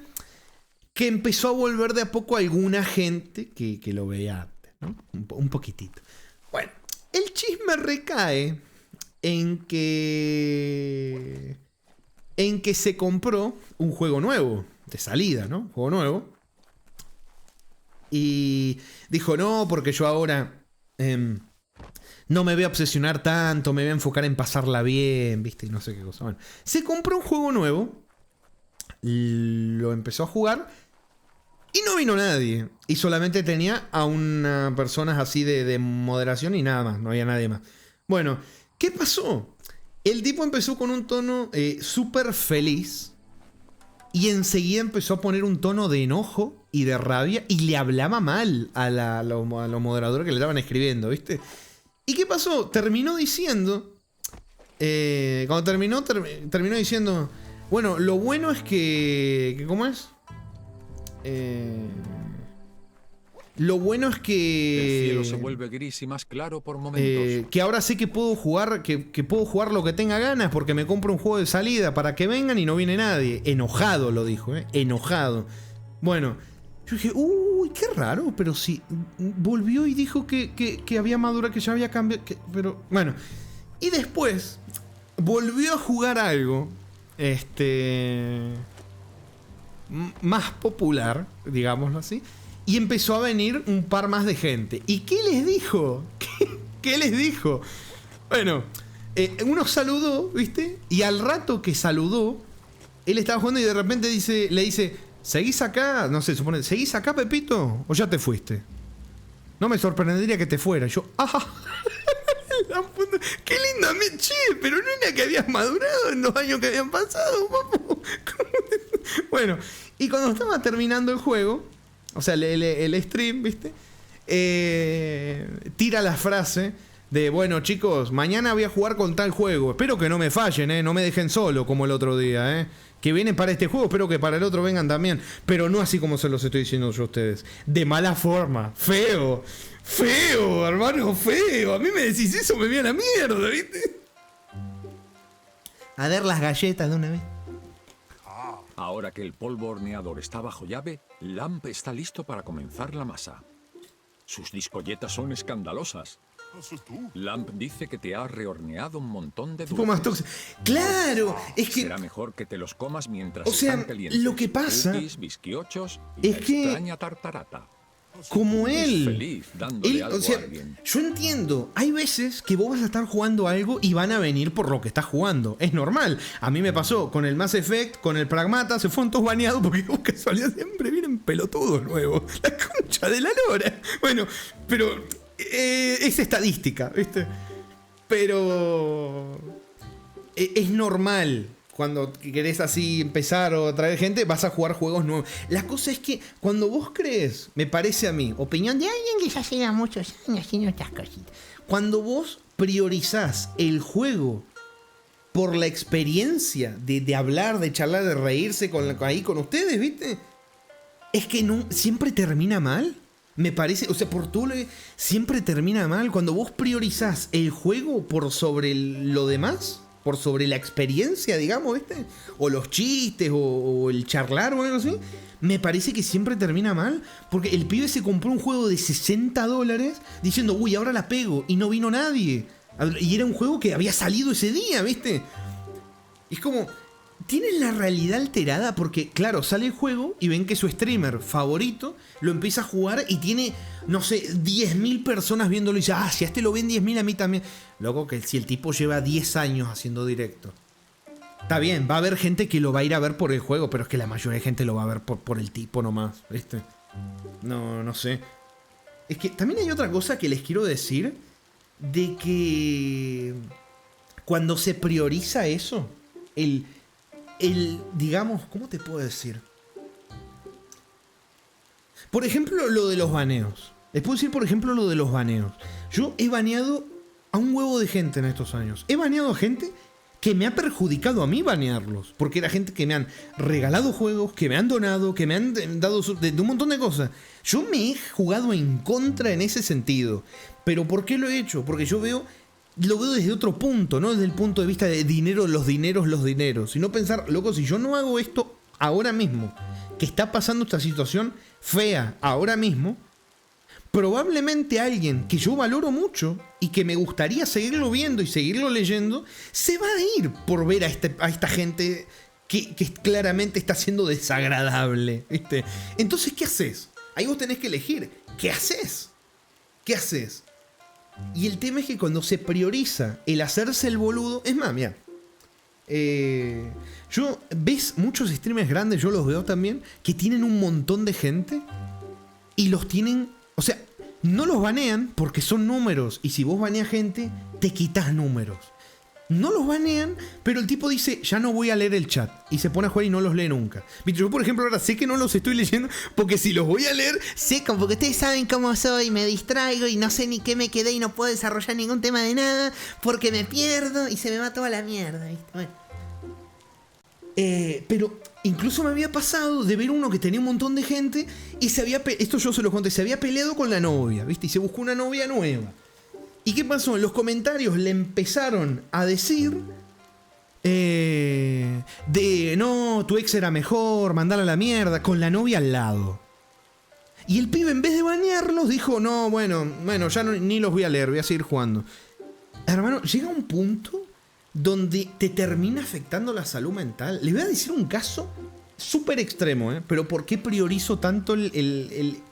que empezó a volver de a poco alguna gente que lo veía antes, ¿no? Un poquitito. Bueno, el chisme recae en que se compró un juego nuevo, de salida, ¿no? Juego nuevo. Y dijo, no, porque yo ahora no me voy a obsesionar tanto, me voy a enfocar en pasarla bien, ¿viste? Y no sé qué cosa. Bueno, se compró un juego nuevo. Lo empezó a jugar y no vino nadie. Y solamente tenía a unas personas así de moderación y nada más. No había nadie más. Bueno, ¿qué pasó? El tipo empezó con un tono súper feliz y enseguida empezó a poner un tono de enojo y de rabia y le hablaba mal a los moderadores que le estaban escribiendo, ¿viste? ¿Y qué pasó? Terminó diciendo... cuando terminó diciendo... Bueno, lo bueno es que ¿cómo es? Lo bueno es que... El cielo se vuelve gris y más claro por momentos. Que ahora sé que puedo jugar, que puedo jugar lo que tenga ganas porque me compro un juego de salida para que vengan y no viene nadie. Enojado lo dijo, enojado. Bueno, yo dije, uy, qué raro, pero sí, volvió y dijo que había madurado, que ya había cambiado, pero bueno. Y después volvió a jugar algo. más popular, digámoslo así, y empezó a venir un par más de gente. ¿Y qué les dijo? ¿Qué les dijo? Bueno, uno saludó, ¿viste? Y al rato que saludó, él estaba jugando y de repente le dice, ¿seguís acá? No sé, supone, ¿seguís acá, Pepito? ¿O ya te fuiste? No me sorprendería que te fuera. Yo, qué linda che, pero no era que habías madurado en los años que habían pasado, papu. Bueno, y cuando estaba terminando el juego, o sea, el stream, ¿viste? Tira la frase de, bueno, chicos, mañana voy a jugar con tal juego. Espero que no me fallen, no me dejen solo como el otro día, que vienen para este juego, espero que para el otro vengan también. Pero no así como se los estoy diciendo yo a ustedes. De mala forma, feo, hermano, feo. A mí me decís eso, me voy a la mierda, ¿viste? A ver las galletas de una vez. Ahora que el polvo horneador está bajo llave, Lamp está listo para comenzar la masa. Sus discolletas son escandalosas. Lamp dice que te ha rehorneado un montón de dulces. Claro, es que... Será mejor que te los comas mientras están calientes. Lo que pasa... Cookies, bizquiochos y es que... extraña tartarata. Como él. Feliz dándole algo a alguien. Yo entiendo, hay veces que vos vas a estar jugando algo y van a venir por lo que estás jugando. Es normal. A mí me pasó con el Mass Effect, con el Pragmata, se fueron todos baneados porque vos casualidad siempre vienen pelotudos nuevos. La concha de la lora. Bueno, pero es estadística, ¿viste? Pero es normal. Cuando querés así empezar o traer gente, vas a jugar juegos nuevos. La cosa es que cuando vos crees, me parece a mí, opinión de alguien que ya lleva muchos años haciendo estas cositas. Cuando vos priorizás el juego por la experiencia de hablar, de charlar, de reírse ahí con ustedes, ¿viste? Es que no, siempre termina mal. Me parece, o sea, por todo lo que siempre termina mal. Cuando vos priorizás el juego por sobre lo demás, por sobre la experiencia, digamos, ¿viste? O los chistes, o el charlar o algo así, me parece que siempre termina mal. Porque el pibe se compró un juego de $60 diciendo, uy, ahora la pego, y no vino nadie. Y era un juego que había salido ese día, ¿viste? Es como... Tienen la realidad alterada porque, claro, sale el juego y ven que su streamer favorito lo empieza a jugar y tiene, no sé, 10.000 personas viéndolo y dice, si a este lo ven 10.000, a mí también. Loco, que si el tipo lleva 10 años haciendo directo. Está bien, va a haber gente que lo va a ir a ver por el juego, pero es que la mayoría de gente lo va a ver por el tipo nomás, ¿viste? No sé. Es que también hay otra cosa que les quiero decir, de que cuando se prioriza eso, digamos, ¿cómo te puedo decir? Por ejemplo, lo de los baneos. Les puedo decir, por ejemplo, lo de los baneos. Yo he baneado a un huevo de gente en estos años. He baneado a gente que me ha perjudicado a mí banearlos. Porque era gente que me han regalado juegos, que me han donado, que me han dado de un montón de cosas. Yo me he jugado en contra en ese sentido. ¿Pero por qué lo he hecho? Porque yo lo veo desde otro punto, no desde el punto de vista de dinero, los dineros, sino pensar, loco, si yo no hago esto ahora mismo, que está pasando esta situación fea ahora mismo, probablemente alguien que yo valoro mucho y que me gustaría seguirlo viendo y seguirlo leyendo, se va a ir por ver a esta gente que claramente está siendo desagradable, ¿viste? Entonces, ¿qué haces? Ahí vos tenés que elegir, ¿qué haces? ¿Qué haces? Y el tema es que cuando se prioriza el hacerse el boludo, es más, mira, ves muchos streamers grandes, yo los veo también, que tienen un montón de gente y los tienen, o sea, no los banean porque son números y si vos baneas gente, te quitas números. No los banean, pero el tipo dice, ya no voy a leer el chat. Y se pone a jugar y no los lee nunca. Yo, por ejemplo, ahora sé que no los estoy leyendo porque si los voy a leer, sé como porque ustedes saben cómo soy, me distraigo y no sé ni qué me quedé y no puedo desarrollar ningún tema de nada porque me pierdo y se me va toda la mierda, ¿viste? Bueno. Pero incluso me había pasado de ver uno que tenía un montón de gente y esto yo se lo conté, se había peleado con la novia, ¿viste? Y se buscó una novia nueva. ¿Y qué pasó? En los comentarios le empezaron a decir no, tu ex era mejor, mandala a la mierda, con la novia al lado. Y el pibe, en vez de banearlos, dijo, no, bueno, ya ni los voy a leer, voy a seguir jugando. Hermano, llega un punto donde te termina afectando la salud mental. Les voy a decir un caso súper extremo, pero ¿por qué priorizo tanto el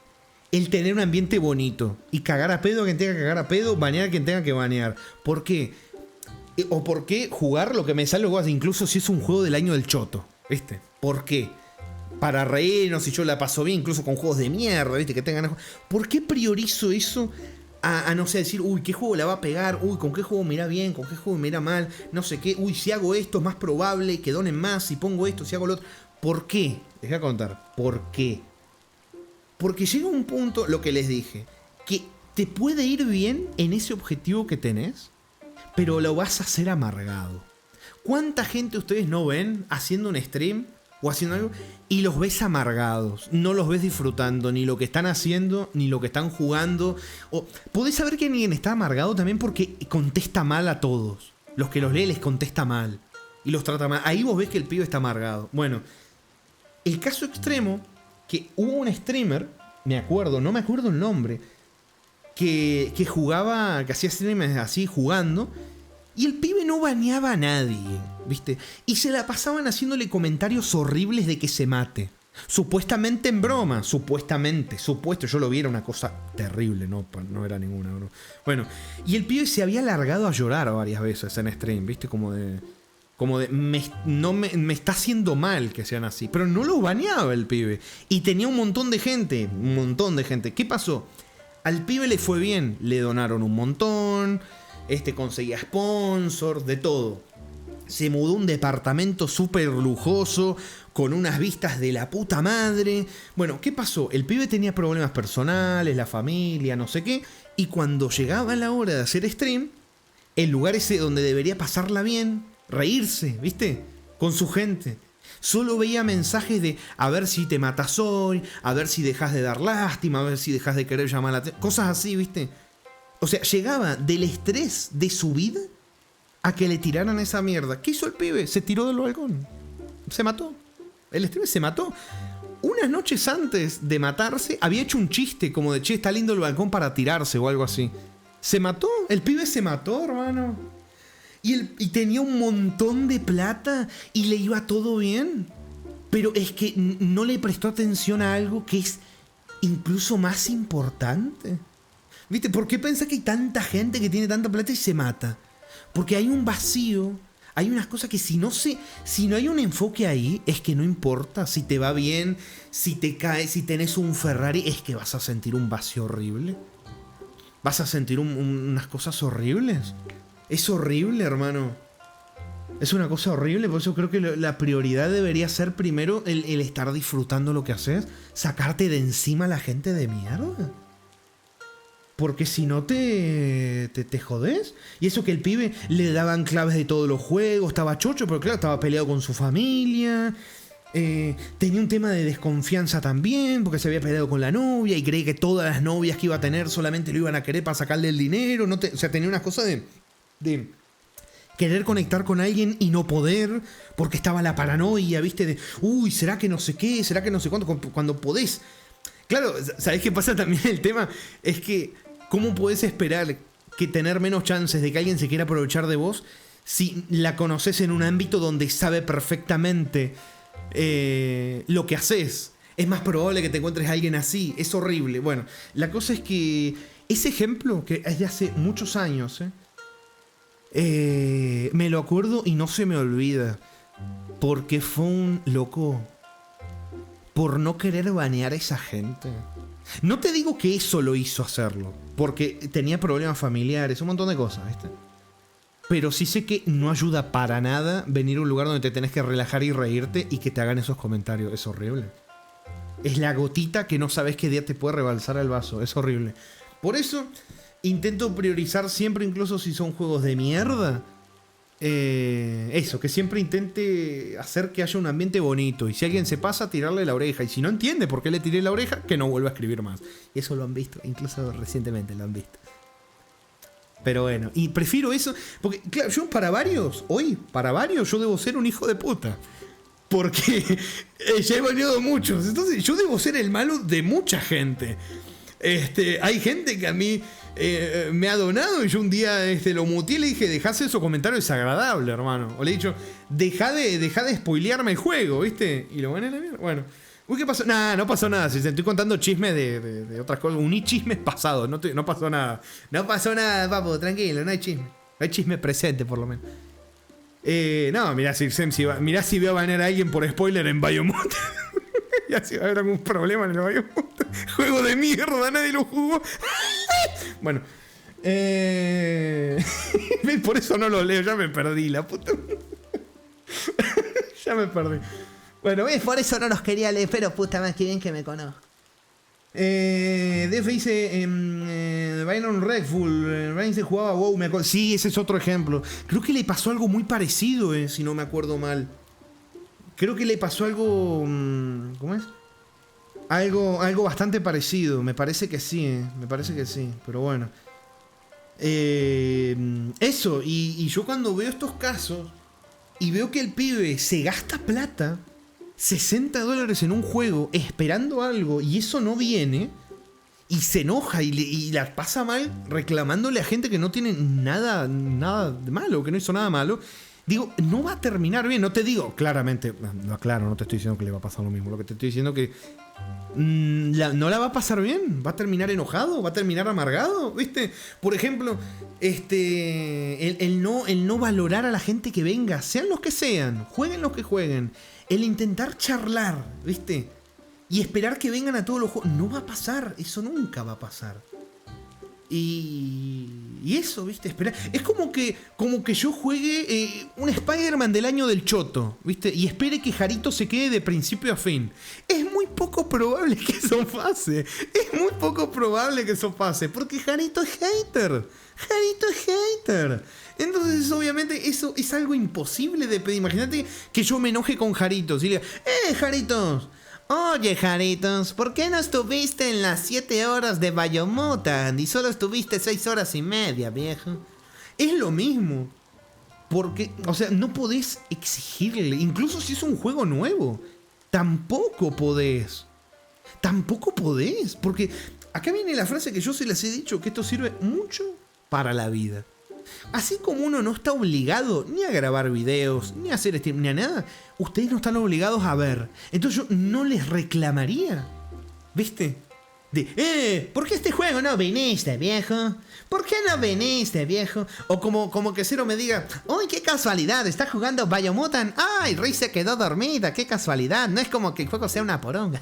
tener un ambiente bonito? Y cagar a pedo a quien tenga que cagar a pedo, banear a quien tenga que banear. ¿Por qué? ¿O por qué jugar lo que me sale incluso si es un juego del año del choto? ¿Viste? ¿Por qué? Para reírnos, si yo la paso bien, incluso con juegos de mierda, ¿viste? Que tengan... ¿Por qué priorizo eso a no sé, decir, uy, qué juego la va a pegar? Uy, con qué juego me irá bien, con qué juego me irá mal, no sé qué. Uy, si hago esto es más probable que donen más, si pongo esto, si hago lo otro. ¿Por qué? Les voy a contar. ¿Por qué? Porque llega un punto, lo que les dije, que te puede ir bien en ese objetivo que tenés, pero lo vas a hacer amargado. ¿Cuánta gente ustedes no ven haciendo un stream o haciendo algo y los ves amargados? No los ves disfrutando ni lo que están haciendo, ni lo que están jugando. O podés saber que alguien está amargado también porque contesta mal a todos. Los que los lee les contesta mal y los trata mal. Ahí vos ves que el pibe está amargado. Bueno, el caso extremo, que hubo un streamer, no me acuerdo el nombre, que jugaba, que hacía streams así jugando, y el pibe no baneaba a nadie, ¿viste? Y se la pasaban haciéndole comentarios horribles de que se mate. Supuestamente en broma, supuesto, yo lo vi, era una cosa terrible, no era ninguna broma. Bueno, y el pibe se había largado a llorar varias veces en stream, ¿viste? Como de me está haciendo mal que sean así. Pero no lo baneaba el pibe. Y tenía un montón de gente. ¿Qué pasó? Al pibe le fue bien. Le donaron un montón. Conseguía sponsors, de todo. Se mudó a un departamento súper lujoso, con unas vistas de la puta madre. Bueno, ¿qué pasó? El pibe tenía problemas personales, la familia, no sé qué. Y cuando llegaba la hora de hacer stream, el lugar ese donde debería pasarla bien, reírse, ¿viste? Con su gente. Solo veía mensajes de a ver si te matas hoy, a ver si dejas de dar lástima, a ver si dejas de querer llamar la atención. Cosas así, ¿viste? O sea, llegaba del estrés de su vida a que le tiraran esa mierda. ¿Qué hizo el pibe? Se tiró del balcón. Se mató. El streamer se mató. Unas noches antes de matarse, había hecho un chiste como de, che, está lindo el balcón para tirarse o algo así. Se mató. El pibe se mató, hermano. Y tenía un montón de plata y le iba todo bien. Pero es que no le prestó atención a algo que es incluso más importante. ¿Viste? ¿Por qué pensás que hay tanta gente que tiene tanta plata y se mata? Porque hay un vacío, hay unas cosas que si no hay un enfoque ahí, es que no importa si te va bien, si te caes, si tenés un Ferrari, es que vas a sentir un vacío horrible. Vas a sentir unas cosas horribles. Es horrible, hermano. Es una cosa horrible, por eso creo que la prioridad debería ser primero el estar disfrutando lo que haces, sacarte de encima a la gente de mierda. Porque si no te jodés. Y eso que el pibe le daban claves de todos los juegos, estaba chocho, pero claro, estaba peleado con su familia. Tenía un tema de desconfianza también, porque se había peleado con la novia y creía que todas las novias que iba a tener solamente lo iban a querer para sacarle el dinero. O sea, tenía unas cosas de querer conectar con alguien y no poder, porque estaba la paranoia, ¿viste? De, uy, ¿será que no sé qué? ¿Será que no sé cuánto? Cuando podés. Claro, ¿sabés qué pasa también? El tema es que ¿cómo podés esperar que tener menos chances de que alguien se quiera aprovechar de vos si la conocés en un ámbito donde sabe perfectamente lo que haces? Es más probable que te encuentres a alguien así. Es horrible. Bueno, la cosa es que ese ejemplo, que es de hace muchos años, me lo acuerdo y no se me olvida. Porque fue un loco por no querer banear a esa gente. No te digo que eso lo hizo hacerlo, porque tenía problemas familiares, un montón de cosas, ¿viste? Pero sí sé que no ayuda para nada venir a un lugar donde te tenés que relajar y reírte y que te hagan esos comentarios. Es horrible. Es la gotita que no sabes qué día te puede rebalsar el vaso. Es horrible. Por eso intento priorizar siempre, incluso si son juegos de mierda, eso, que siempre intente hacer que haya un ambiente bonito. Y si alguien se pasa, tirarle la oreja. Y si no entiende por qué le tiré la oreja, que no vuelva a escribir más. Y eso lo han visto, incluso recientemente lo han visto. Pero bueno, y prefiero eso, porque claro, yo para varios yo debo ser un hijo de puta. Porque ya he baneado muchos. Entonces yo debo ser el malo de mucha gente. Hay gente que a mí me ha donado y yo un día lo muteé y le dije, dejás esos comentarios desagradables, hermano. O le he dicho, dejá de spoilearme el juego, ¿viste? Y lo van a la mierda. Bueno. Uy, ¿qué pasó? Nada, no pasó nada. Si te estoy contando chismes de otras cosas. Uní chismes pasados. No pasó nada. No pasó nada, papo. Tranquilo, no hay chisme. No hay chisme presente, por lo menos. No, mirá si veo a banear a alguien por spoiler en Biomutant. Ya si va a haber algún problema en el Biomutant. Juego de mierda, nadie lo jugó. Bueno. Por eso no lo leo, ya me perdí, la puta. Ya me perdí. Bueno, por eso no los quería leer, pero puta más que bien que me conozco. DF dice Byron Redful, Ryan se jugaba WoW, me acuerdo. Sí, ese es otro ejemplo. Creo que le pasó algo muy parecido, si no me acuerdo mal. Creo que le pasó algo. ¿Cómo es? Algo bastante parecido. Me parece que sí, me parece que sí. Pero bueno. Eso, y yo cuando veo estos casos y veo que el pibe se gasta plata, $60 en un juego esperando algo y eso no viene, y se enoja y la pasa mal reclamándole a gente que no tiene nada de malo, que no hizo nada malo, digo, no va a terminar bien. No te digo claramente, no te estoy diciendo que le va a pasar lo mismo, lo que te estoy diciendo que no la va a pasar bien, va a terminar enojado, va a terminar amargado, ¿viste? Por ejemplo, el no valorar a la gente que venga, sean los que sean, jueguen los que jueguen, el intentar charlar, ¿viste? Y esperar que vengan a todos los juegos, no va a pasar, eso nunca va a pasar. Y eso, ¿viste? Espera. Es como que yo juegue un Spider-Man del año del choto, ¿viste? Y espere que Jarito se quede de principio a fin. Es muy poco probable que eso pase. Es muy poco probable que eso pase. Porque Jarito es hater. Jarito es hater. Entonces, obviamente, eso es algo imposible de pedir. Imagínate que yo me enoje con Jaritos y le diga, Jaritos. Oye, Jaritos, ¿por qué no estuviste en las 7 horas de Biomutant y solo estuviste 6 horas y media, viejo? Es lo mismo. Porque, o sea, no podés exigirle, incluso si es un juego nuevo. Tampoco podés. Tampoco podés. Porque acá viene la frase que yo se las he dicho, que esto sirve mucho para la vida. Así como uno no está obligado ni a grabar videos, ni a hacer stream, ni a nada, ustedes no están obligados a ver. Entonces yo no les reclamaría, ¿viste? ¿Por qué este juego no viniste, viejo? ¿Por qué no viniste, viejo? O como que Cero me diga, ¡uy, qué casualidad! Está jugando Biomutant. ¡Ay, Rey se quedó dormida! ¡Qué casualidad! No es como que el juego sea una poronga.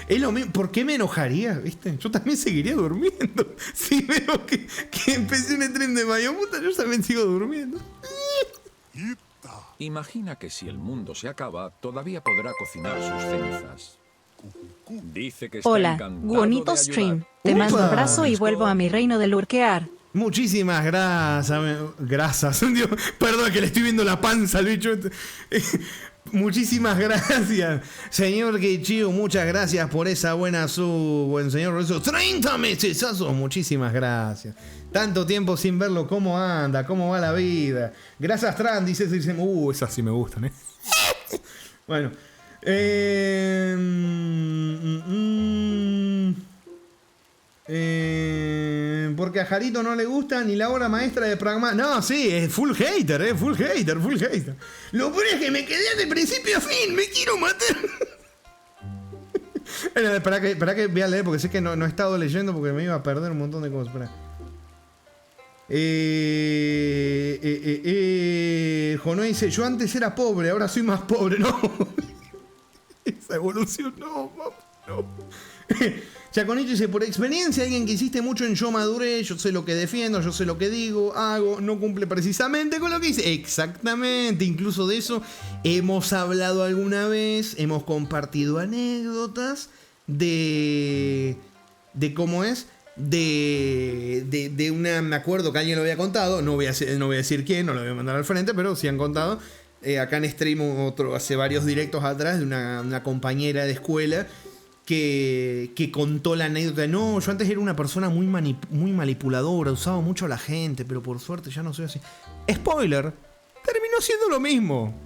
Es lo mismo. ¿Por qué me enojaría? ¿Viste? Yo también seguiría durmiendo. Si veo que empecé un stream de Biomutant, yo también sigo durmiendo. Imagina que si el mundo se acaba, todavía podrá cocinar sus cenizas. Dice que está Hola, encantado bonito de stream. ayudar. Te Upa. mando abrazo y vuelvo a mi reino de lurkear. Muchísimas gracias. Gracias. Dios, perdón que le estoy viendo la panza al bicho. Muchísimas gracias, señor Kichiu. Muchas gracias por esa buena buen señor. Esos 30 mesesazos. Muchísimas gracias. Tanto tiempo sin verlo. ¿Cómo anda? ¿Cómo va la vida? Gracias, Tran. Dice, esas sí me gustan, Bueno. Porque a Jarito no le gusta ni la obra maestra de Pragma. No, sí, es full hater, full hater. Lo peor es que me quedé de principio a fin, me quiero matar. Espera que voy a leer porque sé que no he estado leyendo porque me iba a perder un montón de cosas. Espera. Jono dice, yo antes era pobre, ahora soy más pobre. No. Esa evolución, no. Chaconito dice, por experiencia, alguien que insiste mucho en yo maduré, yo sé lo que defiendo, yo sé lo que digo, hago, no cumple precisamente con lo que dice. Exactamente, incluso de eso hemos hablado alguna vez, hemos compartido anécdotas de cómo es, de una, me acuerdo que alguien lo había contado, no voy a decir quién, no lo voy a mandar al frente, pero sí han contado, acá en stream hace varios directos atrás, de una compañera de escuela, que contó la anécdota. No, yo antes era una persona muy manipuladora, usaba mucho a la gente, pero por suerte ya no soy así. Spoiler, terminó siendo lo mismo.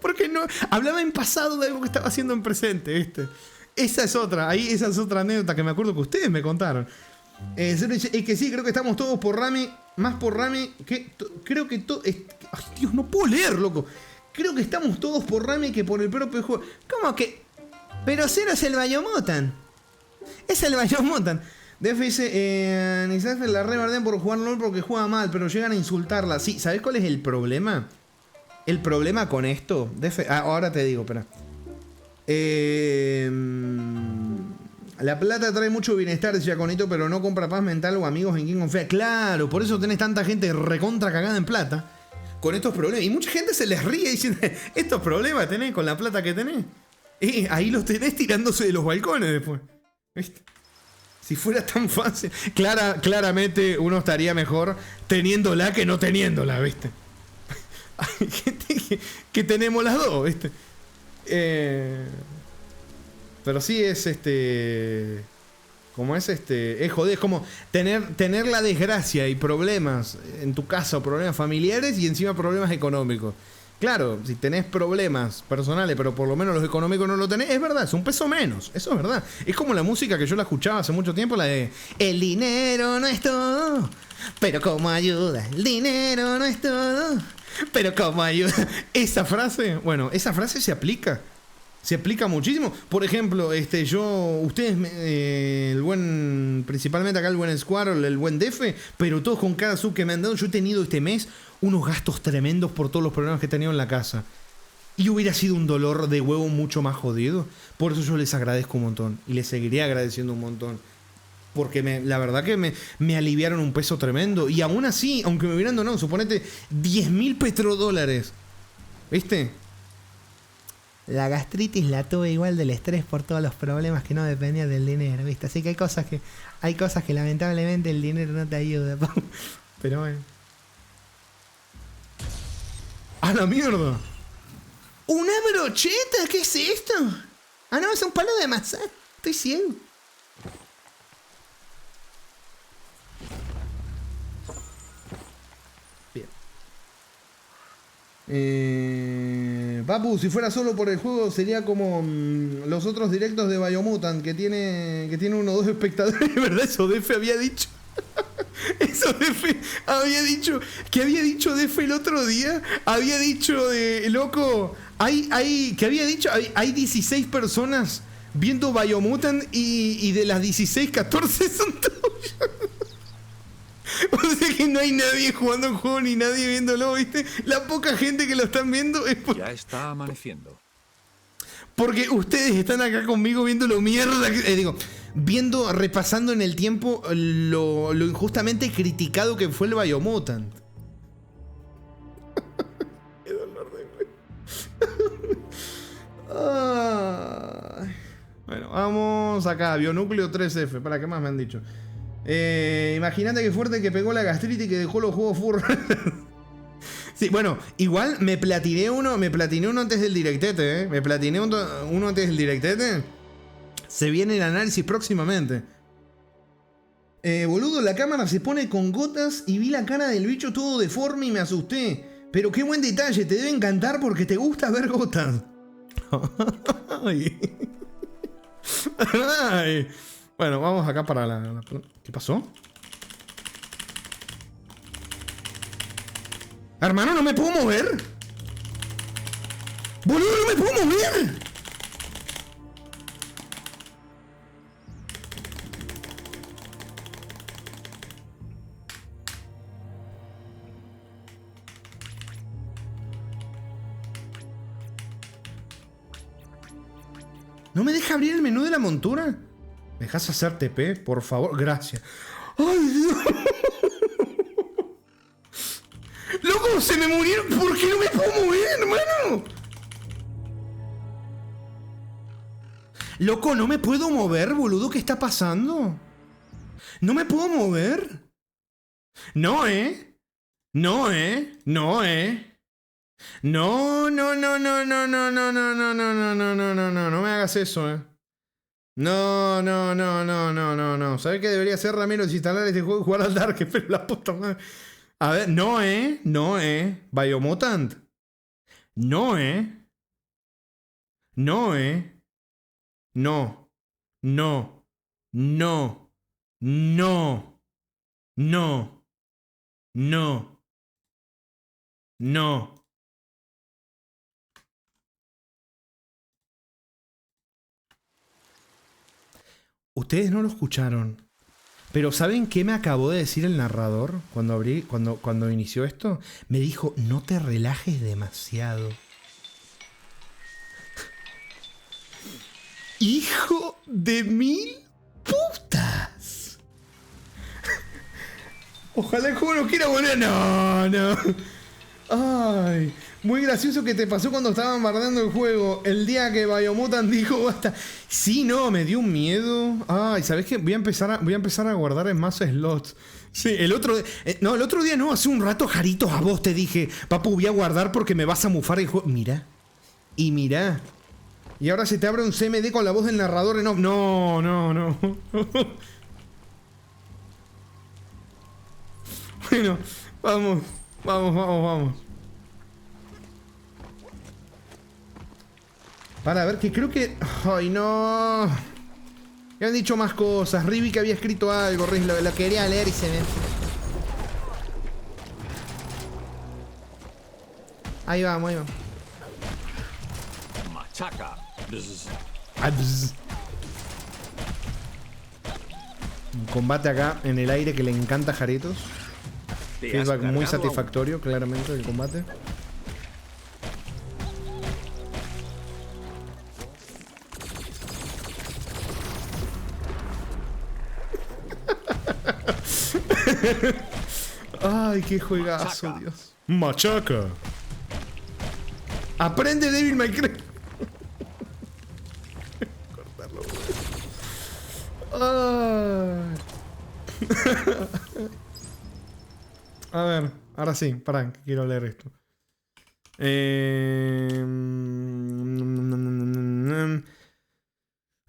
Porque no hablaba en pasado de algo que estaba haciendo en presente, ¿viste? Esa es otra anécdota que me acuerdo que ustedes me contaron. Zero dice, es que sí, creo que estamos todos por Rami. Más por Rami que... Creo que todo... Ay, Dios, no puedo leer, loco. Creo que estamos todos por Rami que por el propio juego. ¿Cómo que? Pero Zero es el Biomutant. Es el Biomutant. DF dice, Nisafe la rebardean por jugar LOL porque juega mal, pero llegan a insultarla. Sí, ¿sabes cuál es el problema? El problema con esto. DF, ahora te digo, espera. La plata trae mucho bienestar, decía Conito, pero no compra paz mental o amigos en quien confía. Claro, por eso tenés tanta gente recontra cagada en plata con estos problemas. Y mucha gente se les ríe diciendo, estos problemas tenés con la plata que tenés. Y ahí los tenés tirándose de los balcones después. ¿Viste? Si fuera tan fácil. Claramente uno estaría mejor teniéndola que no teniéndola, ¿viste? Hay gente que tenemos las dos, ¿viste? Pero sí es como es joder, es como tener la desgracia y problemas en tu casa, o problemas familiares y encima problemas económicos. Claro, si tenés problemas personales, pero por lo menos los económicos no lo tenés, es verdad, es un peso menos, eso es verdad. Es como la música que yo la escuchaba hace mucho tiempo, la de el dinero no es todo, pero como ayuda, el dinero no es todo, pero como ayuda. Esa frase, bueno, esa frase se aplica. Se aplica muchísimo. Por ejemplo, ustedes, el buen, principalmente acá el buen Squirrel, el buen Defe, pero todos con cada sub que me han dado, yo he tenido este mes unos gastos tremendos por todos los problemas que he tenido en la casa. Y hubiera sido un dolor de huevo mucho más jodido. Por eso yo les agradezco un montón. Y les seguiré agradeciendo un montón. Porque la verdad que me aliviaron un peso tremendo. Y aún así, aunque me hubieran donado, suponete, 10.000 petrodólares. ¿Viste? La gastritis la tuve igual del estrés por todos los problemas que no dependían del dinero, ¿viste? Así que hay cosas que lamentablemente el dinero no te ayuda. Pero bueno. ¡A la mierda! ¡Una brocheta! ¿Qué es esto? Ah, no, es un palo de amasar. Estoy ciego. Papu, si fuera solo por el juego sería como los otros directos de Biomutant que tiene 1 o 2 espectadores, ¿verdad? Eso Defe había dicho. Eso Defe había dicho. ¿Qué había dicho Defe el otro día? Había dicho de loco. ¿Qué había dicho? Hay 16 personas viendo Biomutant y de las 16, 14 son tuyas. O sea que no hay nadie jugando el juego ni nadie viéndolo, ¿viste? La poca gente que lo están viendo es Ya está amaneciendo. Porque ustedes están acá conmigo viendo lo mierda que... repasando en el tiempo lo injustamente criticado que fue el Biomutant. Qué dolor de... Bueno, vamos acá, Bionúcleo 3F. ¿Para qué más me han dicho? Imagínate qué fuerte que pegó la gastritis y que dejó los juegos furros. Sí, bueno, igual me platiné uno antes del directete, Me platiné uno antes del directete. Se viene el análisis próximamente. Boludo, la cámara se pone con gotas y vi la cara del bicho todo deforme y me asusté. Pero qué buen detalle, te debe encantar porque te gusta ver gotas. Ay. Ay. Bueno, vamos acá para la... ¿Qué pasó? Hermano, no me puedo mover. Boludo, no me puedo mover. ¿No me deja abrir el menú de la montura? ¿Me dejas hacer TP? Por favor, gracias. ¡Ay, Dios! ¡Loco, se me murieron! ¿Por qué no me puedo mover, hermano? Loco, no me puedo mover, boludo. ¿Qué está pasando? ¿No me puedo mover? No, No, No, No, no, no, no, no, no, no, no, no, no, no, no, no, no, no, no me hagas eso, No, no, no, no, no, no, no. ¿Sabes qué debería hacer, Ramiro? Desinstalar este juego y jugar al Dark, pero la puta madre. A ver, no, No, Biomutant. No, No, No. No. No. No. No. No. No. Ustedes no lo escucharon. Pero ¿saben qué me acabó de decir el narrador cuando inició esto? Me dijo, no te relajes demasiado. ¡Hijo de mil putas! Ojalá el juego no quiera volver. No, no. Ay, muy gracioso que te pasó cuando estaban bardeando el juego. El día que Biomutant dijo basta. Sí, no, me dio un miedo. Ay, ¿sabés qué? Voy a empezar a guardar en más slots. Sí, el otro día no, hace un rato, Jaritos, a vos te dije, papu, voy a guardar porque me vas a mufar el juego. Mira. Y mira. Y ahora se te abre un CMD con la voz del narrador en off. No, no, no. Bueno, vamos. Vamos. Para ver, que creo que... ¡Ay, no! Me han dicho más cosas. Ribi que había escrito algo, Riz, lo quería leer y se me... Ahí vamos. Machaca. Un combate acá en el aire que le encanta a Jaritos. Feedback muy satisfactorio, claramente, del combate. Ay, qué juegazo, Machaca. Dios. Machaca. Aprende Devil May Cry. Cortarlo. Ay. A ver, ahora sí, pará, que quiero leer esto.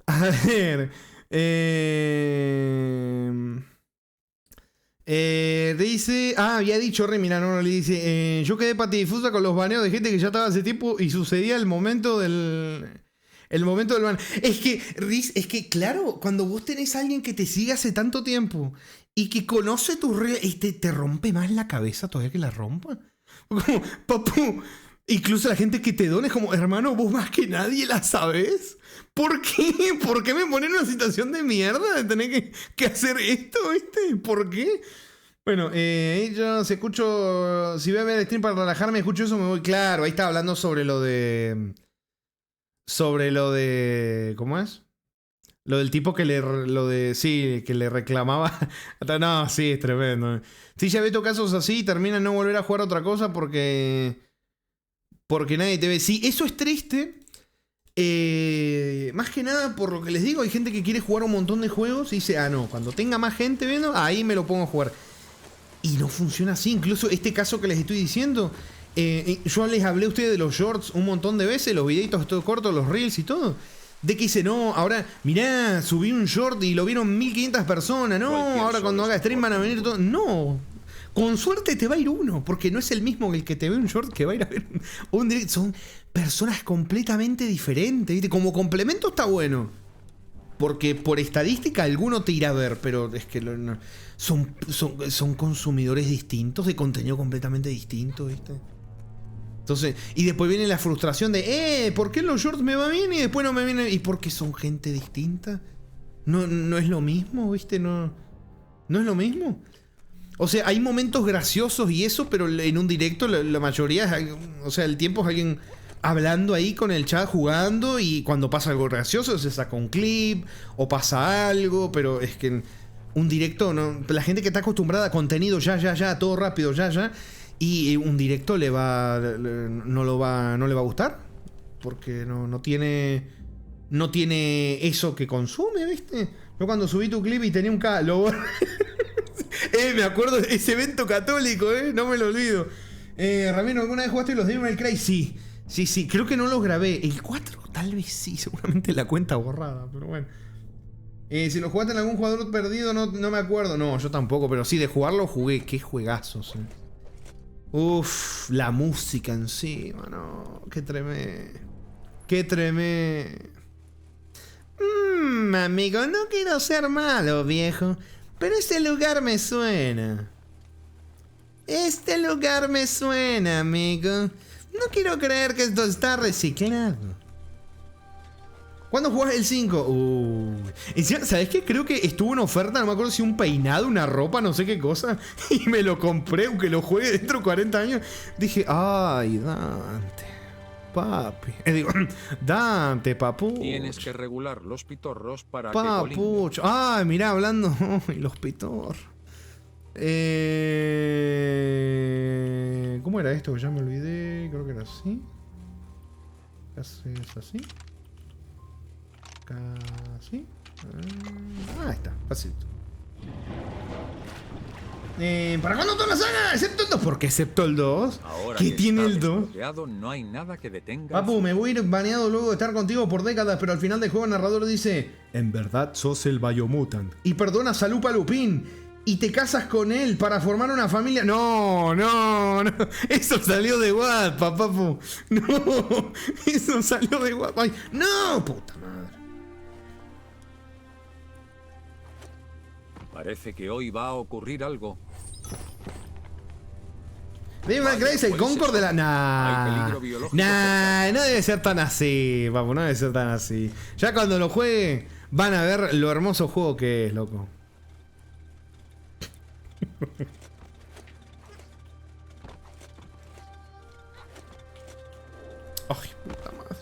A ver. Dice. Ah, había dicho Re, mira, no le dice. Yo quedé patidifusa con los baneos de gente que ya estaba hace tiempo y sucedía el momento del. El momento del ban. Es que, Riz, claro, cuando vos tenés a alguien que te sigue hace tanto tiempo y que conoce tus reglas, te rompe más la cabeza todavía que la rompa. Como, papu, incluso la gente que te dona es como, hermano, vos más que nadie la sabés. ¿Por qué? ¿Por qué me ponen en una situación de mierda de tener que hacer esto, viste? ¿Por qué? Bueno, yo si escucho, si voy a ver el stream para relajarme, escucho eso, me voy. Claro, ahí está hablando sobre lo de... ¿Cómo es? Lo del tipo que que le reclamaba. No, sí, es tremendo. Sí, ya he visto casos así y termina en no volver a jugar otra cosa porque nadie te ve. Sí, eso es triste. Más que nada por lo que les digo, hay gente que quiere jugar un montón de juegos y dice, no, cuando tenga más gente viendo, ahí me lo pongo a jugar. Y no funciona así. Incluso este caso que les estoy diciendo... yo les hablé a ustedes de los shorts un montón de veces, los videitos todo cortos, los reels y todo. De que dice, no, ahora, mirá, subí un short y lo vieron 1500 personas. No, ahora cuando haga stream van a venir todos. No, con suerte te va a ir uno, porque no es el mismo que el que te ve un short que va a ir a ver un direct. Son personas completamente diferentes, ¿viste? Como complemento está bueno, porque por estadística alguno te irá a ver, pero es que son consumidores distintos, de contenido completamente distinto, ¿viste? Entonces, y después viene la frustración de, ¿por qué en los shorts me va bien y después no me viene? ¿Y por qué son gente distinta? No es lo mismo, ¿viste? No es lo mismo. O sea, hay momentos graciosos y eso, pero en un directo la mayoría es, o sea, el tiempo es alguien hablando ahí con el chat, jugando, y cuando pasa algo gracioso se saca un clip o pasa algo, pero es que en un directo, ¿no? La gente que está acostumbrada a contenido ya, todo rápido, ya. Y un directo no le va a gustar. Porque no tiene eso que consume, ¿viste? Yo cuando subí tu clip y tenía un K, me acuerdo de ese evento católico, no me lo olvido. Ramiro, ¿alguna vez jugaste los Devil May Cry? Sí, creo que no los grabé. El 4 tal vez sí, seguramente la cuenta borrada, pero bueno. Si lo jugaste en algún jugador perdido, no me acuerdo. No, yo tampoco, pero sí, de jugarlo jugué. Qué juegazos, Uff, la música encima, no. Qué tremendo. Amigo, no quiero ser malo, viejo, Pero este lugar me suena. Este lugar me suena, amigo. No quiero creer que esto está reciclado. ¿Cuándo jugás el 5? Encima, ¿sabes qué? Creo que estuvo en oferta, no me acuerdo si un peinado, una ropa, no sé qué cosa. Y me lo compré, aunque lo juegue dentro de 40 años. Dije, ay, Dante. Papi. Digo, Dante, papucho. Tienes que regular los pitorros para Papucho. Ay, mirá, hablando. Ay, los pitorros. ¿Cómo era esto? Ya me olvidé. Creo que era así. Haces así. Así. Ahí está, facilito. ¿Para cuándo toda la saga? Excepto el 2. ¿Por qué excepto el 2? Ahora ¿Qué que tiene está el 2? desbloqueado, no hay nada que detenga. Papu, me voy a ir baneado luego de estar contigo por décadas, pero al final del juego el narrador dice: en verdad sos el Biomutant. Y perdonas a Lupa Lupin. Y te casas con él para formar una familia. No. Eso salió de Wattpad, papu. No. Eso salió de Wattpad. Ay, no, puta madre. Parece que hoy va a ocurrir algo. Dime, ¿crees el Concord de la...? Nah, no debe ser tan así, papu, no debe ser tan así. Ya cuando lo juegue, van a ver lo hermoso juego que es, loco. Ay, puta madre.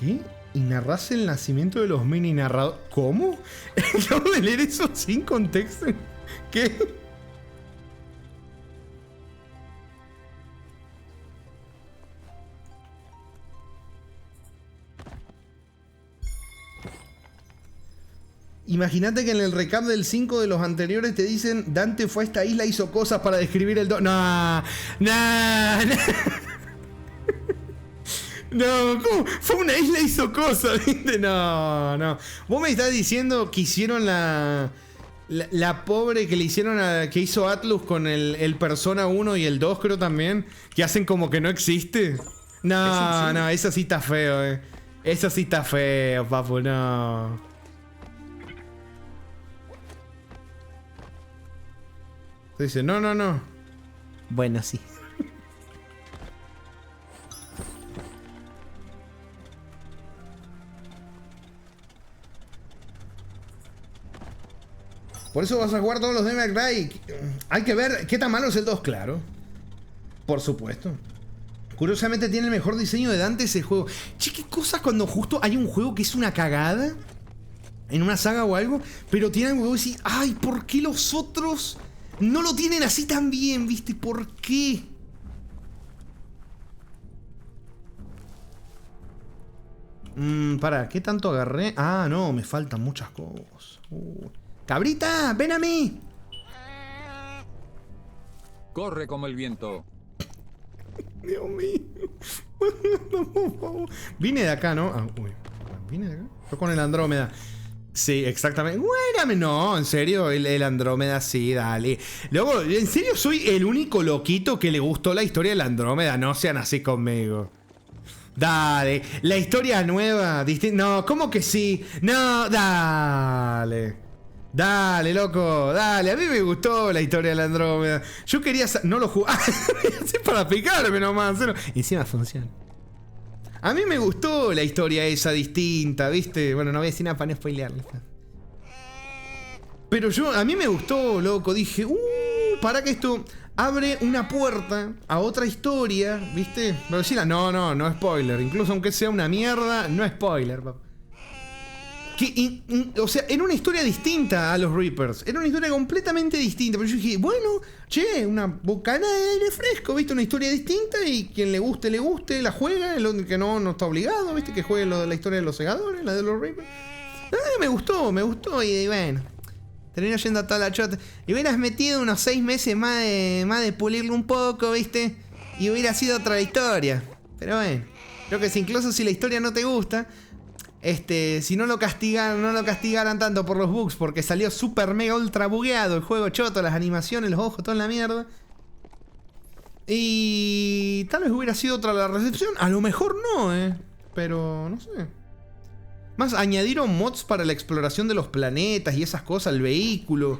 ¿Qué? ¿Y narrás el nacimiento de los mini narradores? ¿Cómo? ¿Acabo de leer eso sin contexto? ¿Qué? Imagínate que en el recap del 5 de los anteriores te dicen: Dante fue a esta isla, hizo cosas para describir el 2. No, ¿cómo? Fue una isla, hizo cosas, ¿viste? No. Vos me estás diciendo que hicieron la pobre que le hicieron que hizo Atlus con el Persona 1 y el 2, creo también, que hacen como que no existe. No, eso sí está feo, Eso sí está feo, papu, no. Dice, no. Bueno, sí. Por eso vas a jugar todos los Devil May Cry. Hay que ver qué tan malo es el 2, claro. Por supuesto. Curiosamente tiene el mejor diseño de Dante ese juego. Che, qué cosa cuando justo hay un juego que es una cagada en una saga o algo, pero tiene algo que decir, ay, ¿por qué los otros no lo tienen así tan bien, viste? ¿Por qué? Para, ¿qué tanto agarré? Ah, no, me faltan muchas cosas. ¡Cabrita! ¡Ven a mí! Corre como el viento. Dios mío. Vine de acá, ¿no? ¿Vine de acá? Yo con el Andrómeda. Sí, exactamente. Guárame, no, en serio, el Andrómeda, sí, dale. Luego, en serio, soy el único loquito que le gustó la historia del Andrómeda. No sean así conmigo. Dale, la historia nueva, distinta. No, ¿cómo que sí? No, dale. Dale, loco, dale. A mí me gustó la historia del Andrómeda. Yo quería... No lo jugué. Así para picarme nomás. Encima funciona. A mí me gustó la historia esa distinta, ¿viste? Bueno, no voy a decir nada para no spoilearle. Pero a mí me gustó, loco. Dije, para que esto abre una puerta a otra historia, ¿viste? Pero decirla, no spoiler. Incluso aunque sea una mierda, no spoiler, papá. O sea, era una historia distinta a los Reapers. Era una historia completamente distinta. Pero yo dije, bueno, che, una bocana de aire fresco, ¿viste? Una historia distinta y quien le guste, la juega. El que no está obligado, ¿viste? Que juegue la historia de los segadores, la de los Reapers. Me gustó. Y bueno, terminó yendo a toda la chota. Y hubieras metido unos 6 meses más de pulirlo un poco, ¿viste? Y hubiera sido otra historia. Pero bueno, creo que incluso si la historia no te gusta... si no lo castigaran tanto por los bugs, porque salió super mega ultra bugueado el juego choto, las animaciones, los ojos, todo en la mierda. Y tal vez hubiera sido otra la recepción. A lo mejor no, pero no sé. Más, añadieron mods para la exploración de los planetas y esas cosas, el vehículo.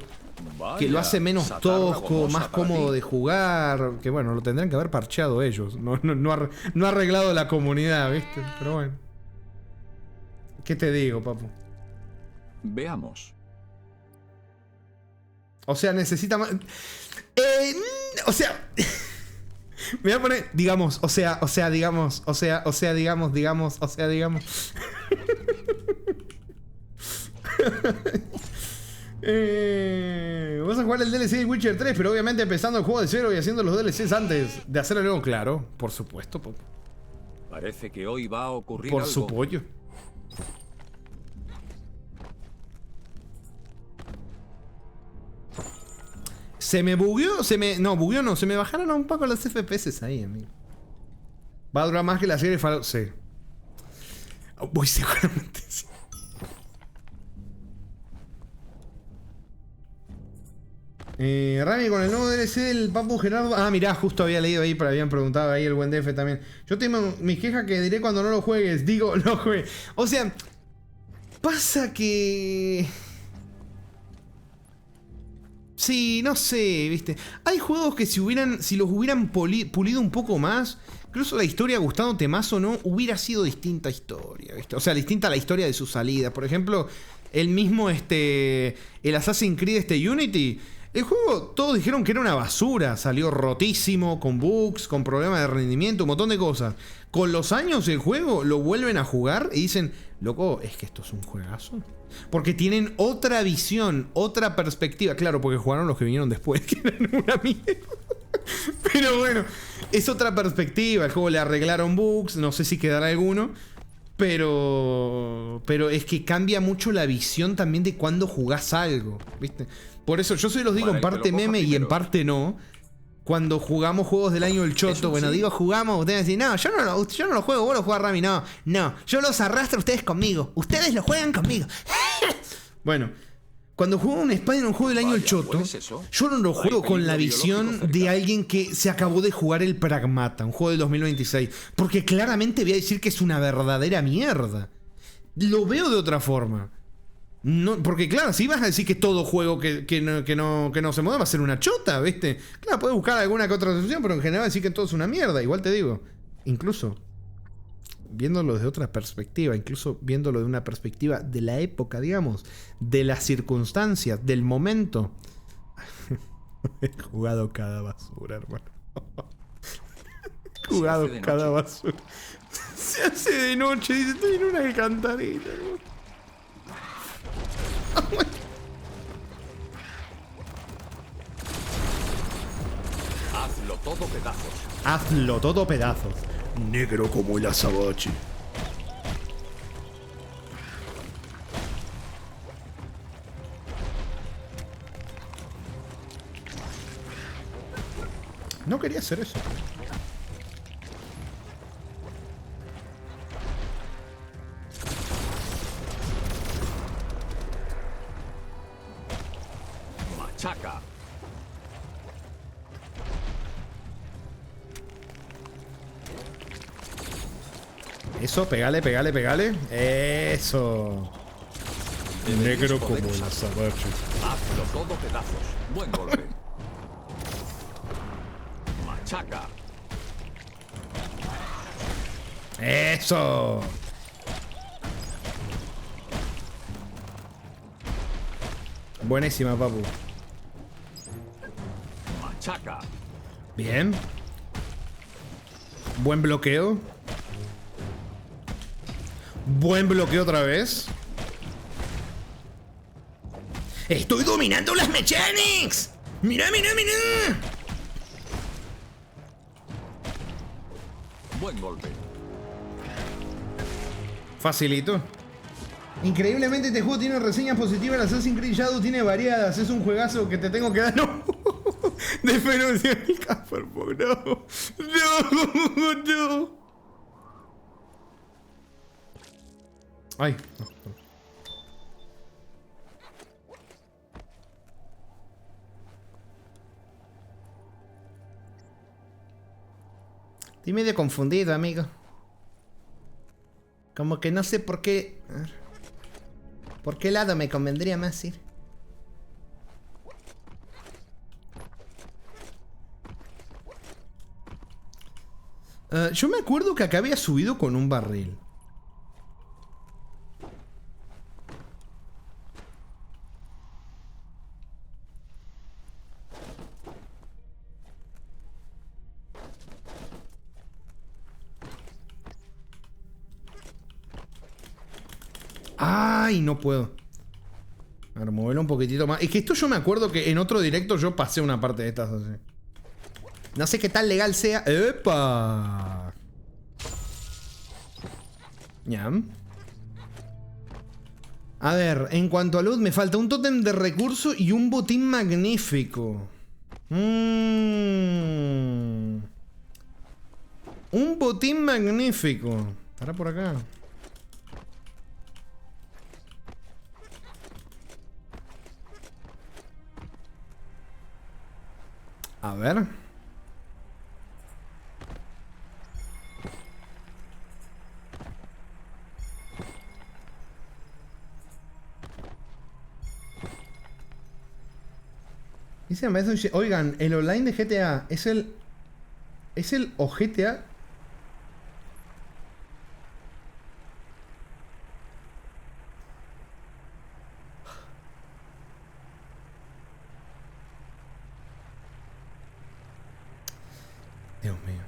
Que lo hace menos tosco, más cómodo de jugar. Que bueno, lo tendrán que haber parcheado ellos. No arreglado la comunidad, ¿viste? Pero bueno. ¿Qué te digo, papu? Veamos. O sea, necesita más... o sea... Me voy a poner... Digamos, digamos... Vas a jugar el DLC de Witcher 3, pero obviamente empezando el juego de cero y haciendo los DLCs antes de hacerlo luego. Claro, por supuesto, papu. Parece que hoy va a ocurrir Por algo. su pollo. Se me bugueó, no, bugueó no, se me bajaron un poco los FPS ahí, amigo. Va a durar más que la serie Fallout. Sí. Voy seguramente sí. Rami, con el nuevo DLC del Papu Gerardo. Ah, mirá, justo había leído ahí, pero habían preguntado ahí el buen DF también. Yo tengo mis quejas que diré cuando no lo juegues. Digo, no juegues. O sea, pasa que... Sí, no sé, viste. Hay juegos que si los hubieran pulido un poco más, incluso la historia gustándote más o no, hubiera sido distinta historia, ¿viste? O sea, distinta a la historia de su salida. Por ejemplo, el mismo el Assassin's Creed Unity. El juego, todos dijeron que era una basura. Salió rotísimo, con bugs, con problemas de rendimiento, un montón de cosas. Con los años el juego lo vuelven a jugar y dicen, loco, es que esto es un juegazo. Porque tienen otra visión, otra perspectiva. Claro, porque jugaron los que vinieron después, que eran una mierda. Pero bueno, es otra perspectiva. El juego le arreglaron bugs, no sé si quedará alguno. Pero es que cambia mucho la visión también de cuando jugás algo, ¿viste? Por eso yo se los digo en parte meme y en parte no. Cuando jugamos juegos del año del choto, bueno, digo jugamos, ustedes dicen, no, yo no lo juego, vos lo jugás Rami, no, yo los arrastro a ustedes conmigo, ustedes lo juegan conmigo. Bueno, cuando juego un Spider-Man, un juego del año del choto, yo no lo juego con la visión de alguien que se acabó de jugar el Pragmata, un juego del 2026, porque claramente voy a decir que es una verdadera mierda. Lo veo de otra forma. No, porque claro, si vas a decir que todo juego que no se mueve va a ser una chota, ¿viste? Claro, puedes buscar alguna que otra excepción, pero en general decir que todo es una mierda. Igual te digo, incluso viéndolo de otra perspectiva, incluso viéndolo de una perspectiva de la época, digamos, de las circunstancias, del momento. He jugado cada basura, hermano. He jugado cada basura. Se hace de noche, dice, estoy en una alcantarilla, hermano. Hazlo todo pedazos. Hazlo todo pedazos. Negro como el azabache. No quería hacer eso. Machaca. Eso, pegale. Eso. Negro como el azabache. Hazlo todo pedazos. Buen golpe. Machaca. Eso. Buenísima, papu. Machaca. Bien. Buen bloqueo. Buen bloqueo otra vez. ¡Estoy dominando las mechanics! ¡Mira! Buen golpe. Facilito. Increíblemente este juego tiene reseñas positivas. El Assassin's Creed Shadow tiene variadas. Es un juegazo que te tengo que dar. ¡No! Diferencia el Casper. No. Ay. Estoy medio confundido, amigo. Como que no sé por qué... A ver. ¿Por qué lado me convendría más ir? Yo me acuerdo que acá había subido con un barril. Ay, no puedo. A ver, moverlo un poquitito más. Es que esto yo me acuerdo que en otro directo yo pasé una parte de estas así. No sé qué tan legal sea. ¡Epa! Ñam. A ver, en cuanto a luz, me falta un tótem de recurso y un botín magnífico. Un botín magnífico. ¿Estará por acá? A ver. Dice Amazon, oigan, el online de GTA es el... ¿Es el o GTA? Dios mío.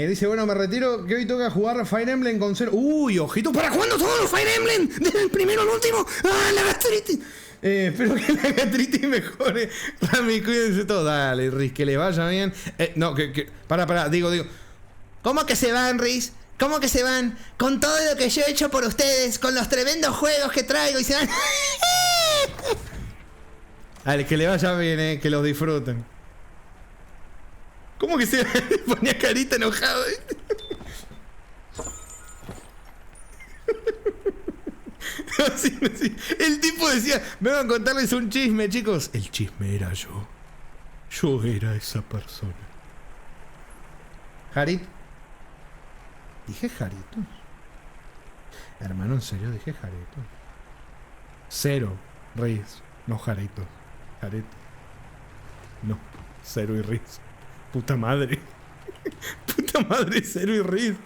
Dice, bueno, me retiro, que hoy toca jugar Fire Emblem con cero. Uy, ojito, ¿para cuándo todos los Fire Emblem? Desde el primero al último. ¡Ah, la gastritis! Espero que la gastritis mejore. Rami, cuídense todos. Dale, Riz, que le vaya bien. No, para, digo. ¿Cómo que se van, Riz? ¿Cómo que se van? Con todo lo que yo he hecho por ustedes, con los tremendos juegos que traigo y se van. Dale, que le vaya bien, que los disfruten. ¿Cómo que se ponía carita enojado? Así. El tipo decía, vengo a contarles un chisme, chicos. El chisme era yo. Yo era esa persona. ¿Jarit? ¿Dije Jarito? Hermano, en serio dije Jarito. Cero, Riz. No Jarito. Jarito. No, Cero y Riz. Puta madre. Puta madre, Cero y Riz.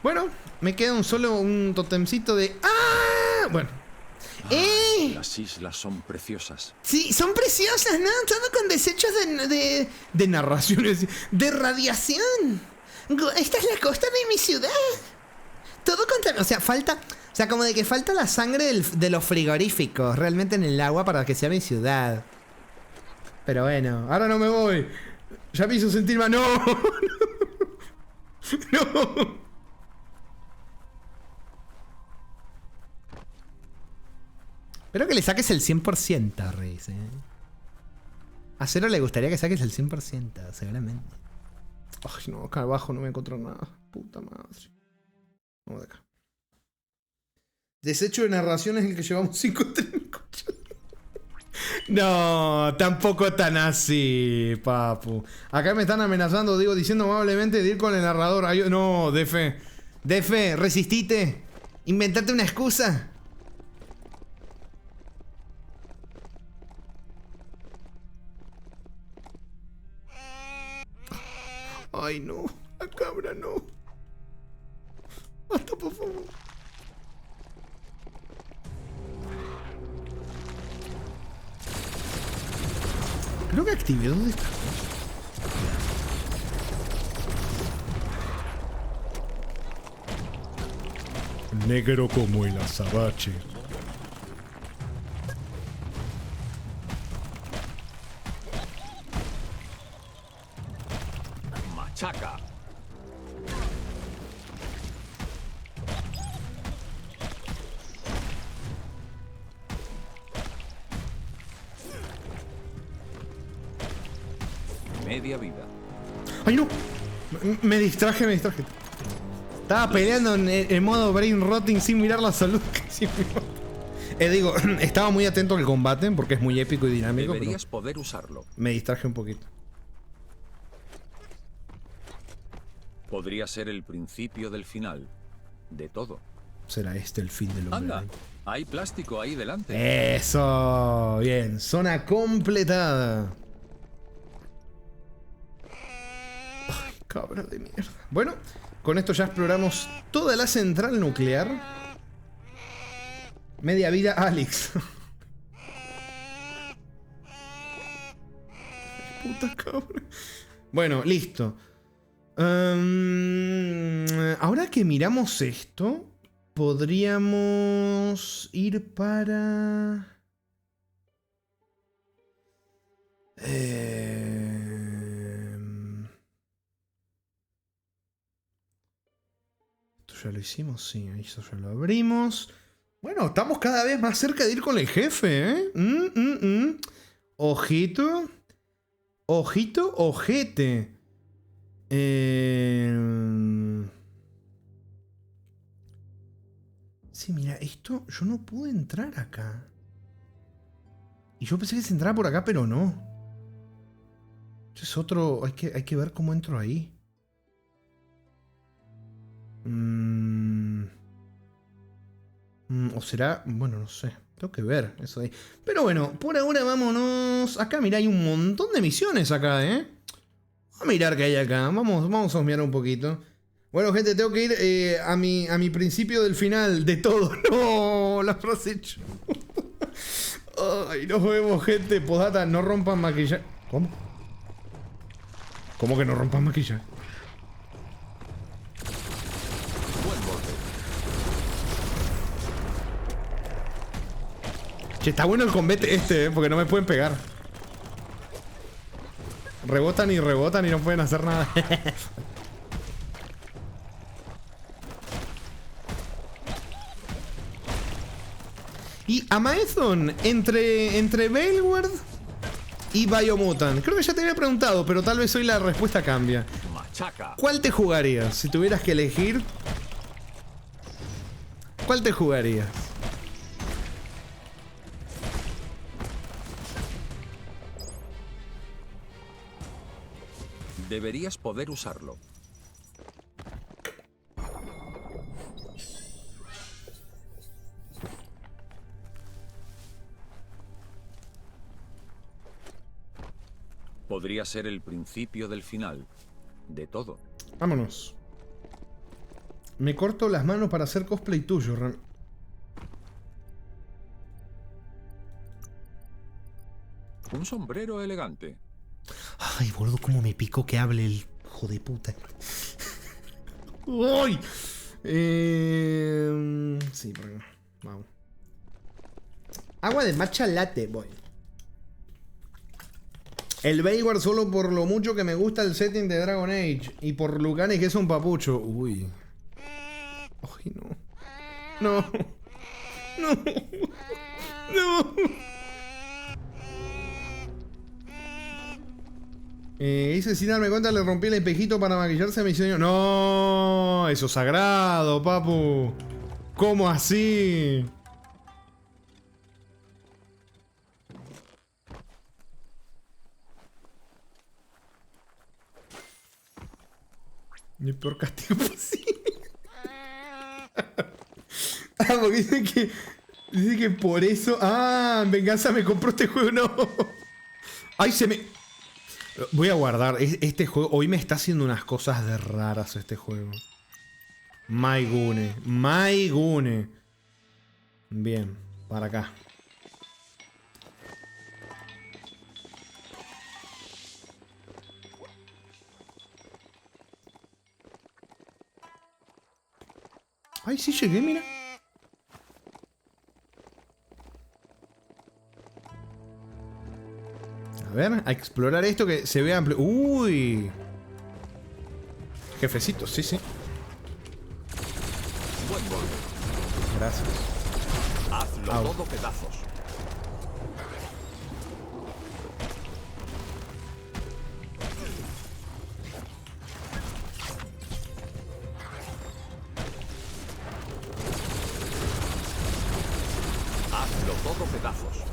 Bueno, me queda un totemcito de... ¡Ah! Bueno. Las islas son preciosas. Sí, son preciosas, ¿no? Todo con desechos de narraciones. de radiación. Esta es la costa de mi ciudad. Todo contra... O sea, falta... O sea, como de que falta la sangre de los frigoríficos realmente en el agua para que sea mi ciudad. Pero bueno, ahora no me voy. Ya me hizo sentir mal. ¡No! ¡No! Espero que le saques el 100%, Reis, A Cero le gustaría que saques el 100%, seguramente. Ay, no, acá abajo no me encuentro nada. Puta madre. Vamos de acá. Desecho de narración es el que llevamos 5 trincos. No, tampoco tan así, papu. Acá me están amenazando, diciendo amablemente de ir con el narrador. Ay, no, Defe. Defe, resistite. Inventate una excusa. Ay, no. La cabra no. Basta, por favor. Creo que activé. ¿Dónde está? Negro como el azabache. Machaca. Media vida. ¡Ay, no! Me distraje. Estaba peleando en modo brain rotting sin mirar la salud. Digo, estaba muy atento al combate porque es muy épico y dinámico. Deberías poder usarlo. Me distraje un poquito. Podría ser el principio del final. De todo. ¿Será este el fin del hombre? Anda, hay plástico ahí delante. Eso, bien, zona completada. Ay, cabra de mierda. Bueno, con esto ya exploramos toda la central nuclear. Media vida, Alex. Puta cabra. Bueno, listo. Ahora que miramos esto, podríamos ir para... Esto ya lo hicimos, sí, eso ya lo abrimos. Bueno, estamos cada vez más cerca de ir con el jefe, ¿eh? Ojito. Ojito, ojete. Sí, mira, esto yo no pude entrar acá. Y yo pensé que se entraba por acá, pero no. Esto es otro... Hay que ver cómo entro ahí. O será... Bueno, no sé. Tengo que ver eso ahí. Pero bueno, por ahora vámonos... Acá, mira, hay un montón de misiones acá, ¿eh? Vamos a mirar qué hay acá. Vamos a husmear un poquito. Bueno, gente, tengo que ir a mi principio del final de todo. No, la frase hecho. Ay, nos vemos, gente. Postdata, no rompan maquillaje. ¿Cómo? ¿Cómo que no rompan maquillaje? Buen golpe. Che, está bueno el combate este, porque no me pueden pegar. Rebotan y rebotan y no pueden hacer nada. Y Amaethon, entre Veilguard y Biomutant. Creo que ya te había preguntado, pero tal vez hoy la respuesta cambia. Machaca. ¿Cuál te jugarías? Si tuvieras que elegir, ¿cuál te jugarías? Deberías poder usarlo. Podría ser el principio del final. De todo. Vámonos. Me corto las manos para hacer cosplay tuyo, Un sombrero elegante. Ay, boludo, cómo me picó que hable el hijo de puta. ¡Uy! Sí, por acá. Vamos. Agua de matcha latte, voy. El Veilguard solo por lo mucho que me gusta el setting de Dragon Age. Y por Lucani que es un papucho. Uy. Ay, no. No. No. No. Hice sin darme cuenta, le rompí el espejito para maquillarse a mi señor. No, eso es sagrado, papu. ¿Cómo así? El peor castigo posible. Porque dice que por eso. Ah, en venganza me compró este juego. No. Ay, se me. Voy a guardar. Este juego. Hoy me está haciendo unas cosas de raras este juego. Maigune. Maigune. Bien. Para acá. Ay, sí llegué, mira. A ver, a explorar esto que se ve amplio. ¡Uy! Jefecito, sí, sí. Buen golpe. Gracias. Hazlo Au. todo pedazos. todo pedazos.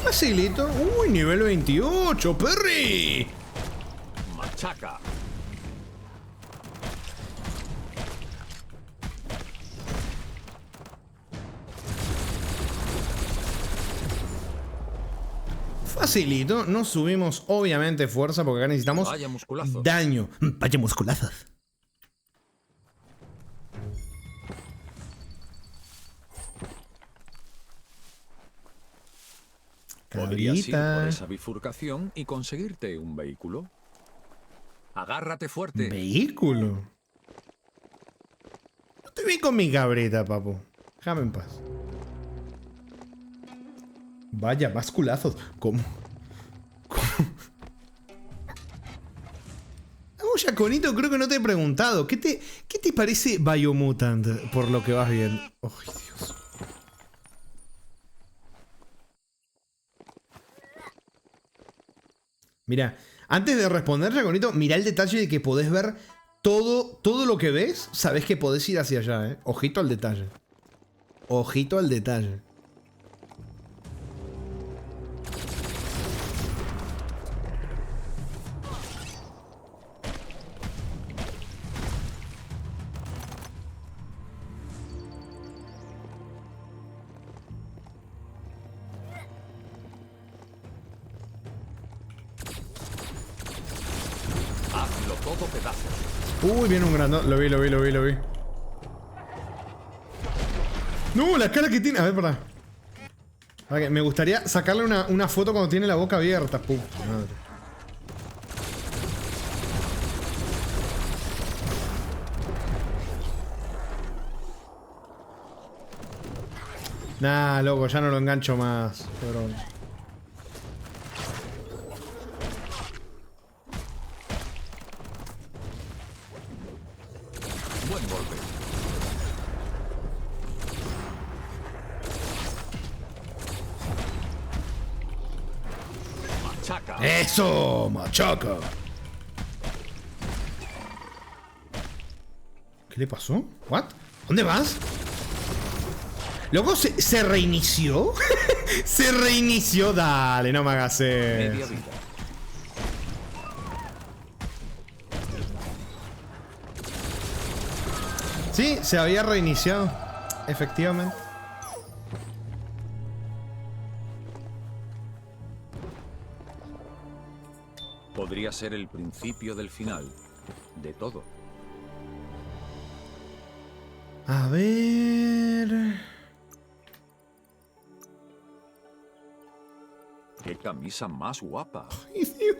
Facilito. Uy, nivel 28, Perry. Machaca. Facilito. No subimos, obviamente, fuerza porque acá necesitamos Vaya musculazos. daño. Vaya musculazos. Podrías ir por Cabrita. esa bifurcación y conseguirte un vehículo. Agárrate fuerte. Vehículo. No te vi con mi cabrita, papu. Déjame en paz. Vaya, más culazos. ¿Cómo? Vamos, Yaconito, creo que no te he preguntado. ¿Qué te parece Biomutant por lo que vas viendo? ¡Ay, Dios! Mira, antes de responder, Yaconito, mira el detalle de que podés ver todo lo que ves. Sabés que podés ir hacia allá, ¿eh? Ojito al detalle. Ojito al detalle. Hazlo todo pedazos. Uy, viene un grandón. Lo vi. No, la cara que tiene. A ver, pará. Ok, me gustaría sacarle una foto cuando tiene la boca abierta. Puta madre. Nah, loco, ya no lo engancho más. Cabrón. Buen golpe. Machaca. ¡Eso! ¡Machaca! ¿Qué le pasó? ¿What? ¿Dónde vas? Loco, ¿se reinició? Se reinició. Dale, no me hagas Media eso. vida. Sí, se había reiniciado. Efectivamente. Podría ser el principio del final. De todo. A ver. ¡Qué camisa más guapa! Ay, Dios,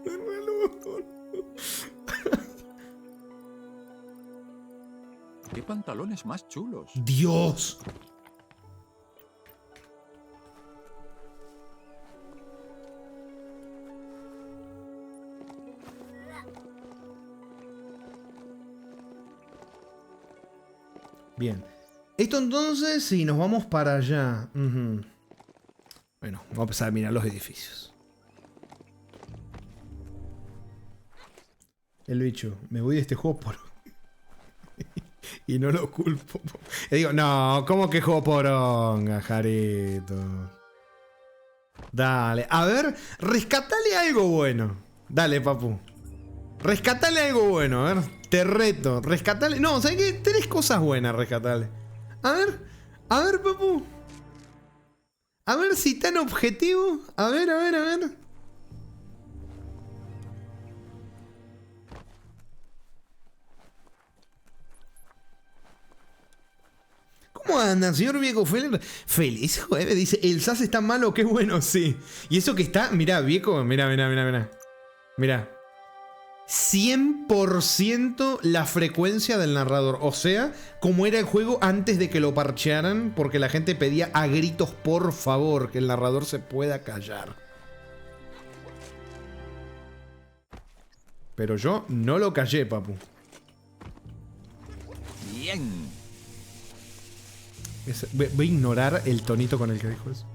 el reloj. ¡Qué pantalones más chulos! Dios. Bien. Esto entonces, si nos vamos para allá. Ujú. Bueno, vamos a empezar a mirar los edificios. El bicho, me voy de este juego por... y no lo culpo. Y digo, no, ¿cómo que juego poronga, Jarito? Dale, a ver, rescatale algo bueno. Dale, papu. Rescatale algo bueno, a ver. Te reto, rescatale. No, ¿sabes qué? 3 cosas buenas, rescatale. A ver, papu. A ver si tan objetivo. A ver. ¿Cómo anda, señor Viejo Feller? Feliz jueves, dice. El SAS está malo, qué bueno, sí. Y eso que está, mirá, viejo, mirá. Mirá. 100% la frecuencia del narrador. O sea, como era el juego antes de que lo parchearan, porque la gente pedía a gritos, por favor, que el narrador se pueda callar. Pero yo no lo callé, papu. ¡Bien! Voy a ignorar el tonito con el que dijo eso.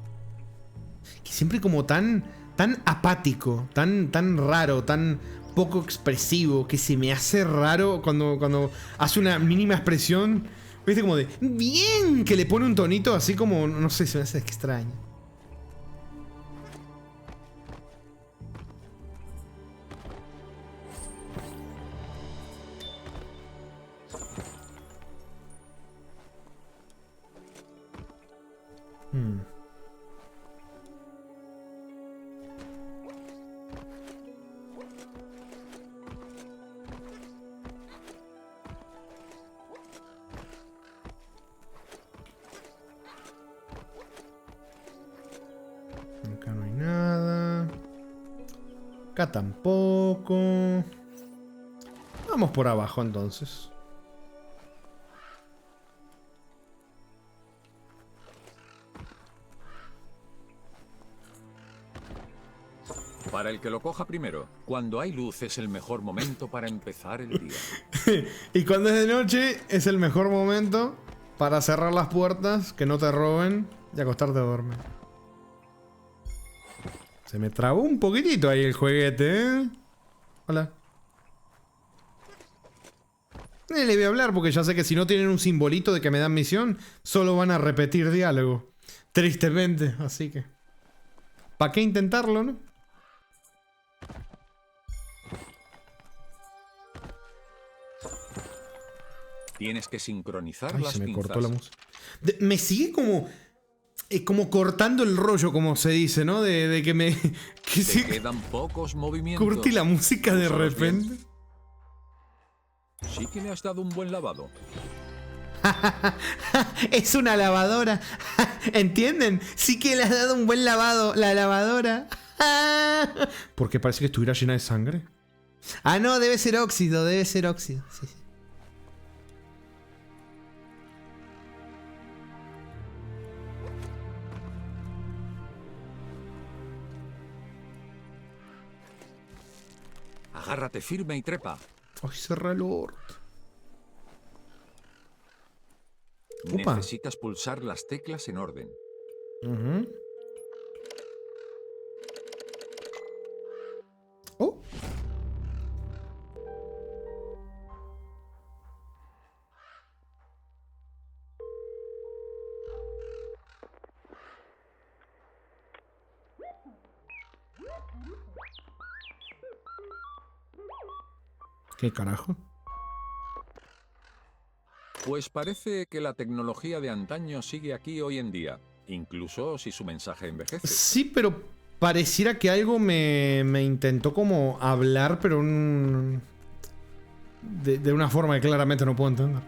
Que siempre como tan tan apático, tan raro, tan poco expresivo, que se me hace raro cuando hace una mínima expresión. ¿Viste? Como de bien, que le pone un tonito así como, no sé, se me hace extraño. Acá no hay nada. Acá tampoco. Vamos por abajo entonces. Para el que lo coja primero, cuando hay luz es el mejor momento para empezar el día. Y cuando es de noche es el mejor momento para cerrar las puertas, que no te roben y acostarte a dormir. Se me trabó un poquitito ahí el jueguete, ¿eh? Hola. Le voy a hablar porque ya sé que si no tienen un simbolito de que me dan misión, solo van a repetir diálogo. Tristemente, así que... ¿para qué intentarlo, no? Tienes que sincronizar Ay, las se me pinzas. cortó la música. Me sigue como cortando el rollo, como se dice, ¿no? De que me... que Te se quedan pocos movimientos. corte la música de Úsalos bien. repente. Sí que le has dado un buen lavado. Es una lavadora. ¿Entienden? Sí que le has dado un buen lavado. La lavadora. Porque parece que estuviera llena de sangre. Ah, no, debe ser óxido, debe ser óxido. Sí, sí. Agárrate firme y trepa. Ay, cerra el orto. Opa. Necesitas pulsar las teclas en orden. Ujú. Oh. ¿Qué carajo? Pues parece que la tecnología de antaño sigue aquí hoy en día, incluso si su mensaje envejece. Sí, pero pareciera que algo me intentó como hablar, pero de una forma que claramente no puedo entender.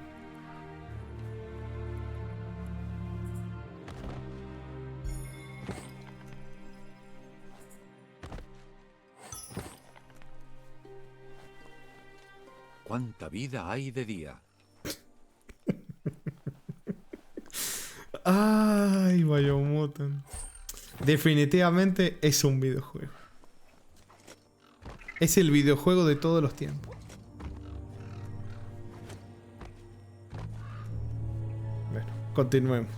¿Cuánta vida hay de día? Ay, Biomutant. Definitivamente es un videojuego. Es el videojuego de todos los tiempos. Bueno, continuemos.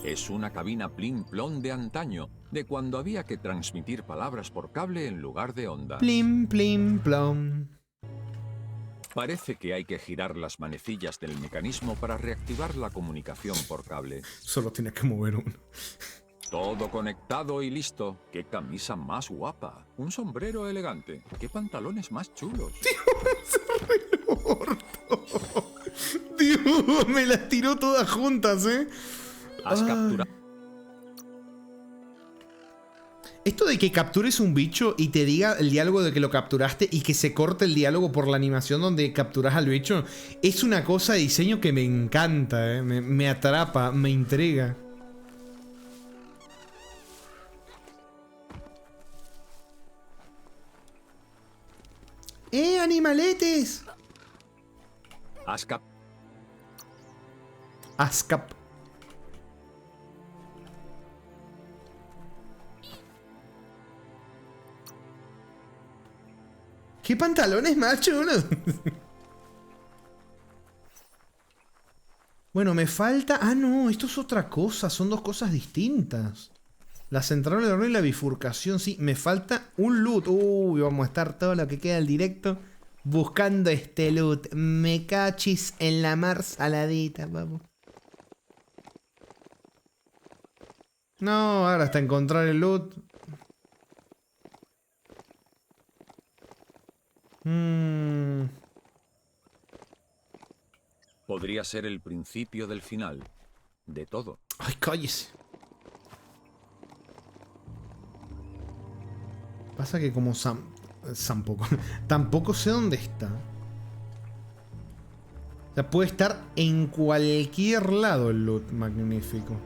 Es una cabina plim-plom de antaño, de cuando había que transmitir palabras por cable en lugar de onda. Plim, plim, plom. Parece que hay que girar las manecillas del mecanismo para reactivar la comunicación por cable. Solo tienes que mover uno. Todo conectado y listo. ¡Qué camisa más guapa! Un sombrero elegante. ¡Qué pantalones más chulos! Dios, me las tiró todas juntas, ¿eh? Has capturado... Esto de que captures un bicho y te diga el diálogo de que lo capturaste y que se corte el diálogo por la animación donde capturas al bicho, es una cosa de diseño que me encanta, ¿eh? Me atrapa, me intriga. ¡Animaletes! Has cap... ASCAP. ¿Qué pantalones más chulos? Bueno, me falta... Ah, no, esto es otra cosa. Son dos cosas distintas. La central del horno y la bifurcación, sí. Me falta un loot. Uy, vamos a estar todo lo que queda del directo buscando este loot. Me cachis en la mar saladita, vamos. No, ahora hasta encontrar el loot. Podría ser el principio del final. De todo. Ay, cállese. Pasa que como tampoco sé dónde está. O sea, puede estar en cualquier lado el loot magnífico.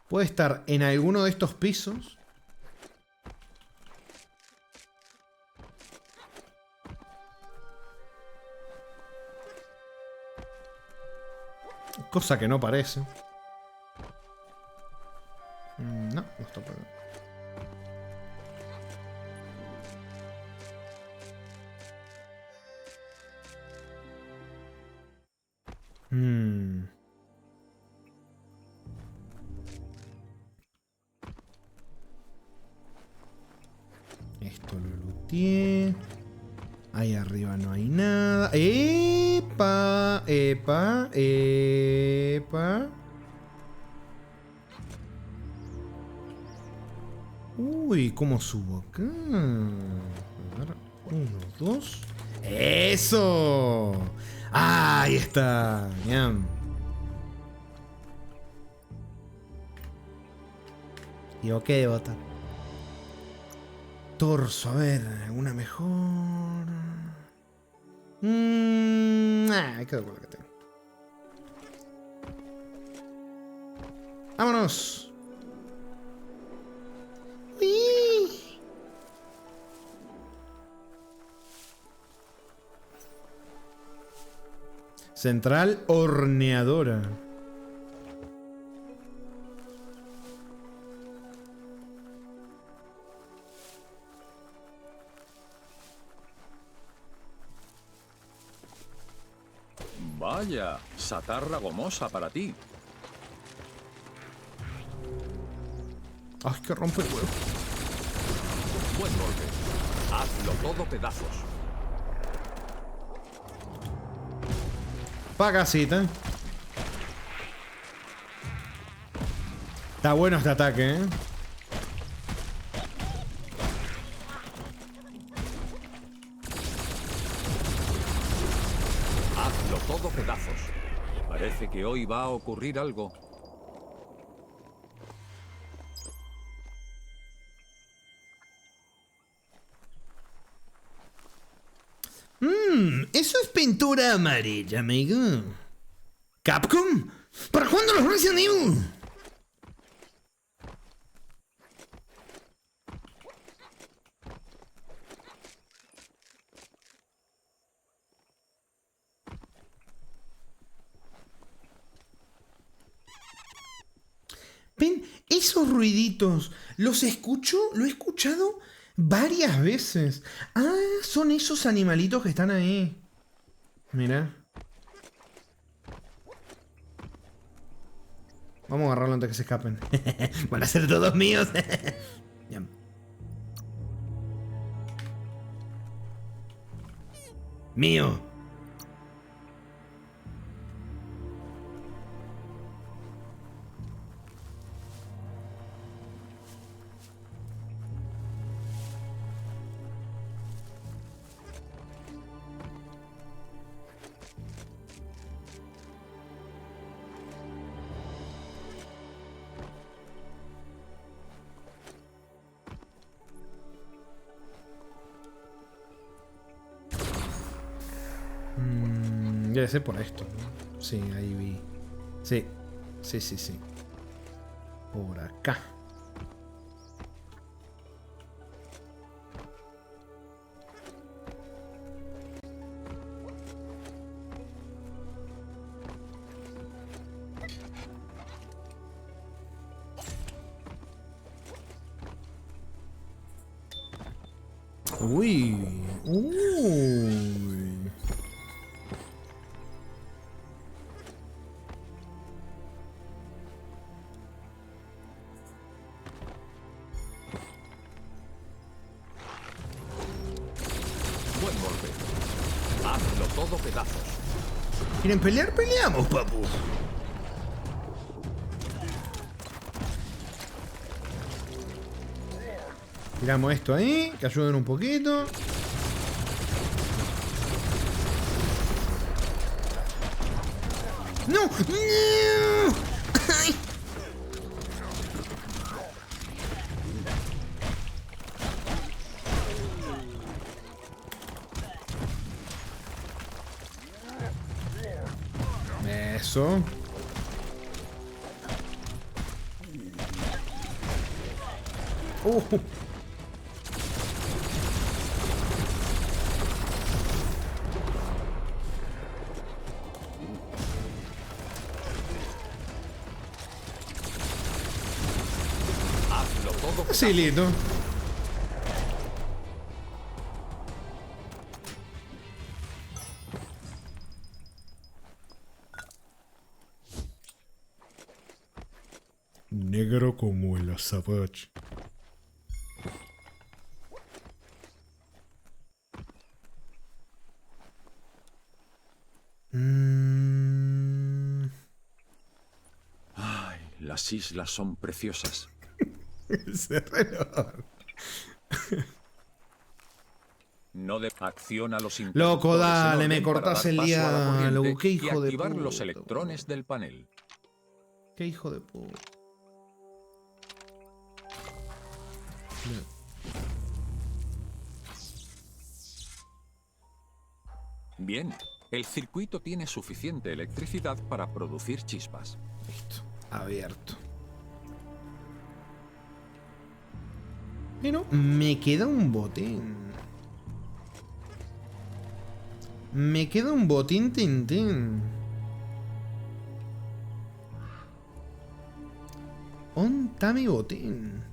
Puede estar en alguno de estos pisos. Cosa que no parece. No, no está por ahí. Esto lo looteé. Ahí arriba no hay nada. ¡Epa! ¡Epa! ¡Epa! Uy, ¿cómo subo acá? A ver, 1, 2. ¡Eso! ¡Ah, ahí está! Bien. ¿Y ok, bota? Torso, a ver, ¿alguna mejor? Quedo con lo que tengo. ¡Vámonos! ¡Uy! Central horneadora. Vaya, satarra gomosa para ti. ¡Ay, que rompe el huevo! Buen golpe. Hazlo todo pedazos. Pa' casita. Está bueno este ataque, ¿eh? Hazlo todo pedazos. Parece que hoy va a ocurrir algo. Eso es pintura amarilla, amigo. ¿Capcom? ¿Para cuándo los Resident Evil? Ven, esos ruiditos, ¿los escucho? Lo he escuchado varias veces. Ah, son esos animalitos que están ahí. Mira. Vamos a agarrarlo antes que se escapen. Van a ser todos míos. Ya. Mío. Debe ser por esto, ¿no? Sí, ahí vi. Sí, sí, sí, sí. Por acá. Uy. Uy. ¿Quieren pelear? Peleamos, papu. Tiramos esto ahí, que ayuden un poquito. ¡No! ¡No! ¡Ay! Eso. Facilito. Negro como el azabache. Ay, las islas son preciosas. Ese reloj. No de acción a los Loco, dale, me cortas cortás el diálogo. Qué hijo de activar puta. los electrones del panel. Qué hijo de puta. Bien, el circuito tiene suficiente electricidad para producir chispas. Listo, abierto. Pero me queda un botín. Me queda un botín Tintín. ¿Onta mi botín?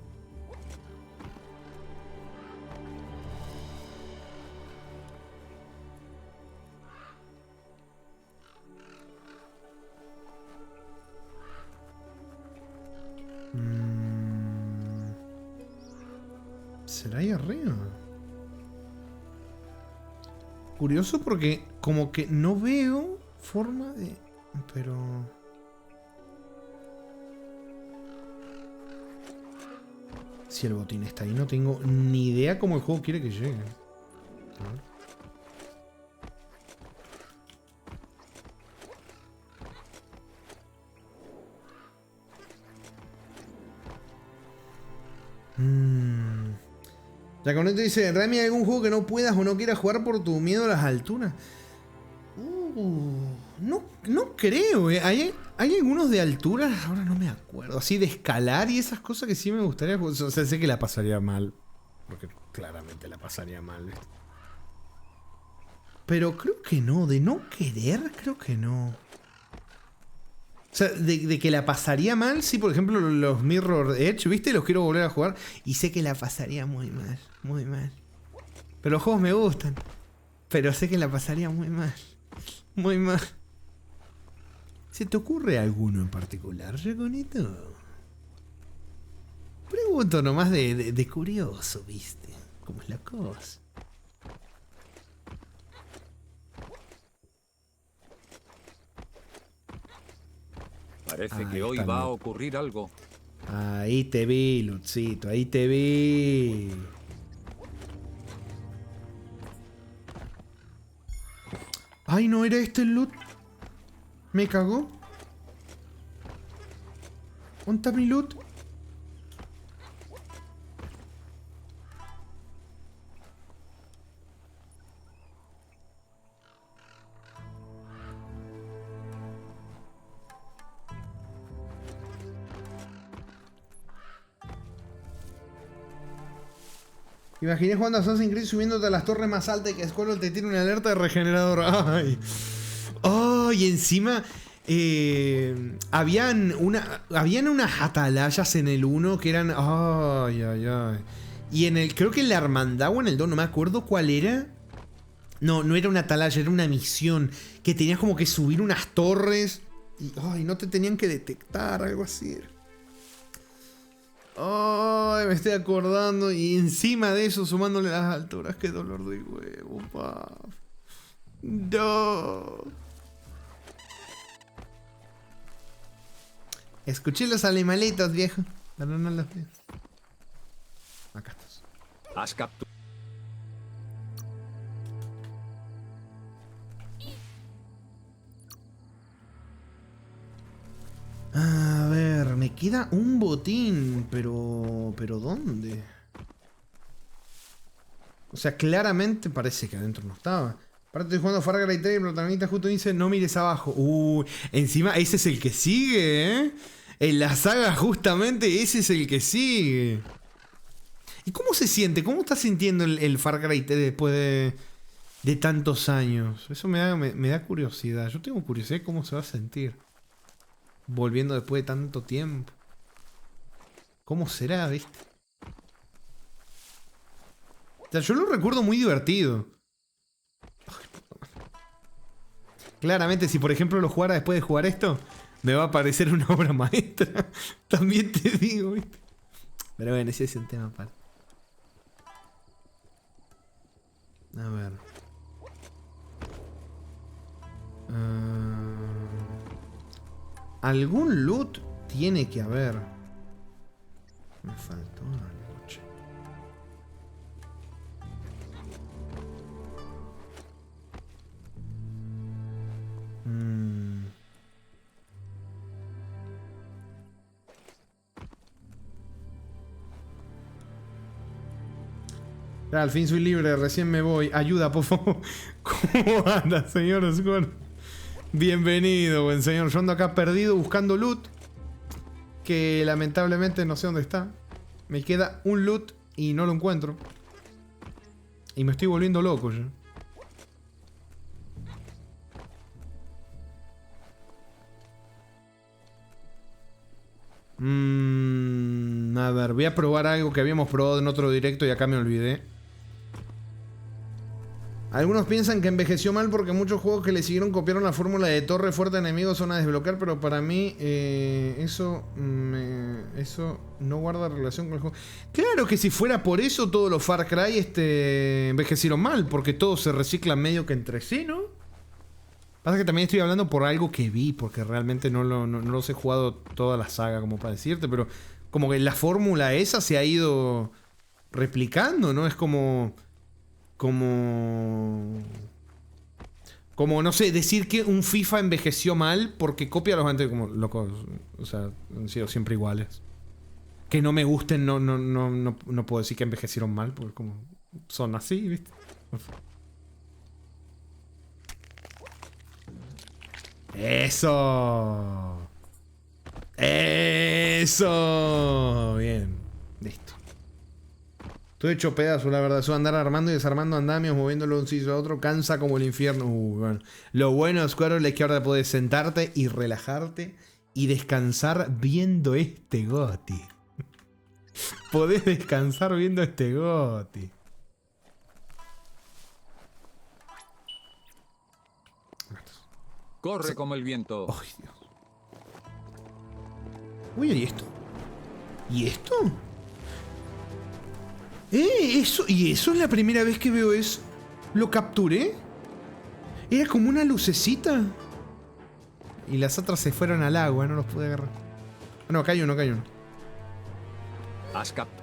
¿Será ahí arriba? Curioso porque como que no veo forma de... Pero... Si el botín está ahí, no tengo ni idea cómo el juego quiere que llegue. A ver. Jaconeto dice, Rami, ¿hay algún juego que no puedas o no quieras jugar por tu miedo a las alturas? No creo, Hay algunos de alturas, ahora no me acuerdo. Así de escalar y esas cosas que sí me gustaría. O sea, sé que la pasaría mal. Porque claramente la pasaría mal. Pero creo que no. De no querer, creo que no. O sea, de que la pasaría mal, sí, por ejemplo, los Mirror Edge, ¿viste? Los quiero volver a jugar. Y sé que la pasaría muy mal, muy mal. Pero los juegos me gustan. Pero sé que la pasaría muy mal. Muy mal. ¿Se te ocurre alguno en particular, Jaconito? Pregunto nomás de curioso, ¿viste? ¿Cómo es la cosa? Parece que hoy va a ocurrir algo. Ahí te vi, Lutzito, ahí te vi. Ay, ¿no era este el loot? ¿Me cagó? ¿Dónde está mi loot? Imaginé jugando a Assassin's Creed subiéndote a las torres más altas y que Squirrel te tire una alerta de regenerador. ¡Ay! ¡Oh! Y encima... habían unas atalayas en el 1 que eran... ¡Ay, ay, ay! Y en el... Creo que en la hermandad o en el 2, no me acuerdo cuál era. No, no era una atalaya, era una misión. Que tenías como que subir unas torres. Y... ¡Ay! No te tenían que detectar, algo así. Ay, me estoy acordando. Y encima de eso, sumándole las alturas. Qué dolor de huevo, pa. No. Escuché los animalitos, viejo. Pero no los veo. Acá estás. Has capturado. A ver, me queda un botín, pero ¿dónde? O sea, claramente parece que adentro no estaba. Aparte estoy jugando Far Cry 3 y el protagonista justo dice no mires abajo. Encima ese es el que sigue, ¿eh? En la saga justamente ese es el que sigue. ¿Y cómo se siente? ¿Cómo está sintiendo el Far Cry 3 después de tantos años? Eso me da curiosidad. Yo tengo curiosidad de cómo se va a sentir. Volviendo después de tanto tiempo. ¿Cómo será, viste? O sea, yo lo recuerdo muy divertido. Claramente, si por ejemplo lo jugara después de jugar esto, me va a parecer una obra maestra. También te digo, ¿viste? Pero bueno, ese es un tema aparte. A ver. Algún loot tiene que haber. Me faltó una noche. Al fin soy libre, recién me voy. Ayuda, por favor. ¿Cómo anda, señor Oscar? Bienvenido, buen señor. Yo ando acá perdido buscando loot. Que lamentablemente no sé dónde está. Me queda un loot y no lo encuentro. Y me estoy volviendo loco ya. A ver, voy a probar algo que habíamos probado en otro directo y acá me olvidé. Algunos piensan que envejeció mal porque muchos juegos que le siguieron copiaron la fórmula de torre fuerte enemigo son a desbloquear, pero para mí eso no guarda relación con el juego. Claro que si fuera por eso todos los Far Cry envejecieron mal, porque todos se reciclan medio que entre sí, ¿no? Pasa que también estoy hablando por algo que vi, porque realmente no los he jugado toda la saga como para decirte, pero como que la fórmula esa se ha ido replicando, ¿no? Es como no sé, decir que un FIFA envejeció mal porque copia a los anteriores, como locos, o sea, han sido siempre iguales. Que no me gusten, no puedo decir que envejecieron mal, porque como son así, ¿viste? ¡Eso! ¡Eso! Bien, listo. Estoy hecho pedazo, la verdad. Eso de andar armando y desarmando andamios, moviéndolo de un sitio a otro, cansa como el infierno. Bueno. Lo bueno, Squirrel, es que ahora puedes sentarte y relajarte y descansar viendo este GOTY. Podés descansar viendo este GOTY. Corre como el viento. ¡Ay, Dios! Uy, ¿y esto? ¿Y esto? Eso, y eso es la primera vez que veo eso. ¿Lo capturé? Era como una lucecita. Y las otras se fueron al agua, no los pude agarrar. No, acá hay uno, acá hay uno. Has capturado.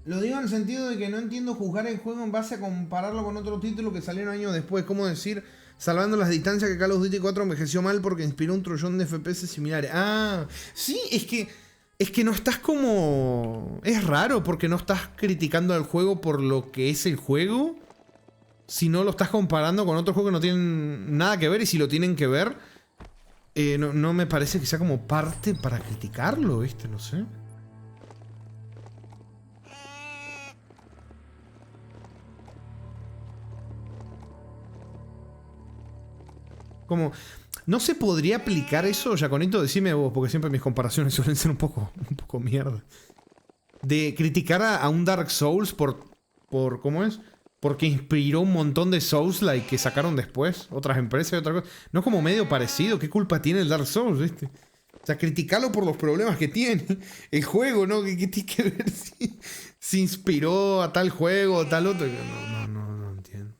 Lo digo en el sentido de que no entiendo juzgar el juego en base a compararlo con otro título que salieron años después. ¿Cómo decir? Salvando las distancias que Call of Duty 4 envejeció mal porque inspiró un trollón de FPS similares. Ah, sí, es que no estás como... Es raro porque no estás criticando al juego por lo que es el juego, sino lo estás comparando con otros juegos que no tienen nada que ver, y si lo tienen que ver, no me parece que sea como parte para criticarlo, ¿viste? No sé. Como, ¿no se podría aplicar eso, Jaconito? Decime vos, porque siempre mis comparaciones suelen ser un poco mierda. De criticar a un Dark Souls por ¿cómo es? Porque inspiró un montón de Souls-like que sacaron después otras empresas y otra cosa. No es como medio parecido. ¿Qué culpa tiene el Dark Souls, viste? O sea, criticarlo por los problemas que tiene el juego, ¿no? ¿Qué tiene que ver si inspiró a tal juego o tal otro? No entiendo.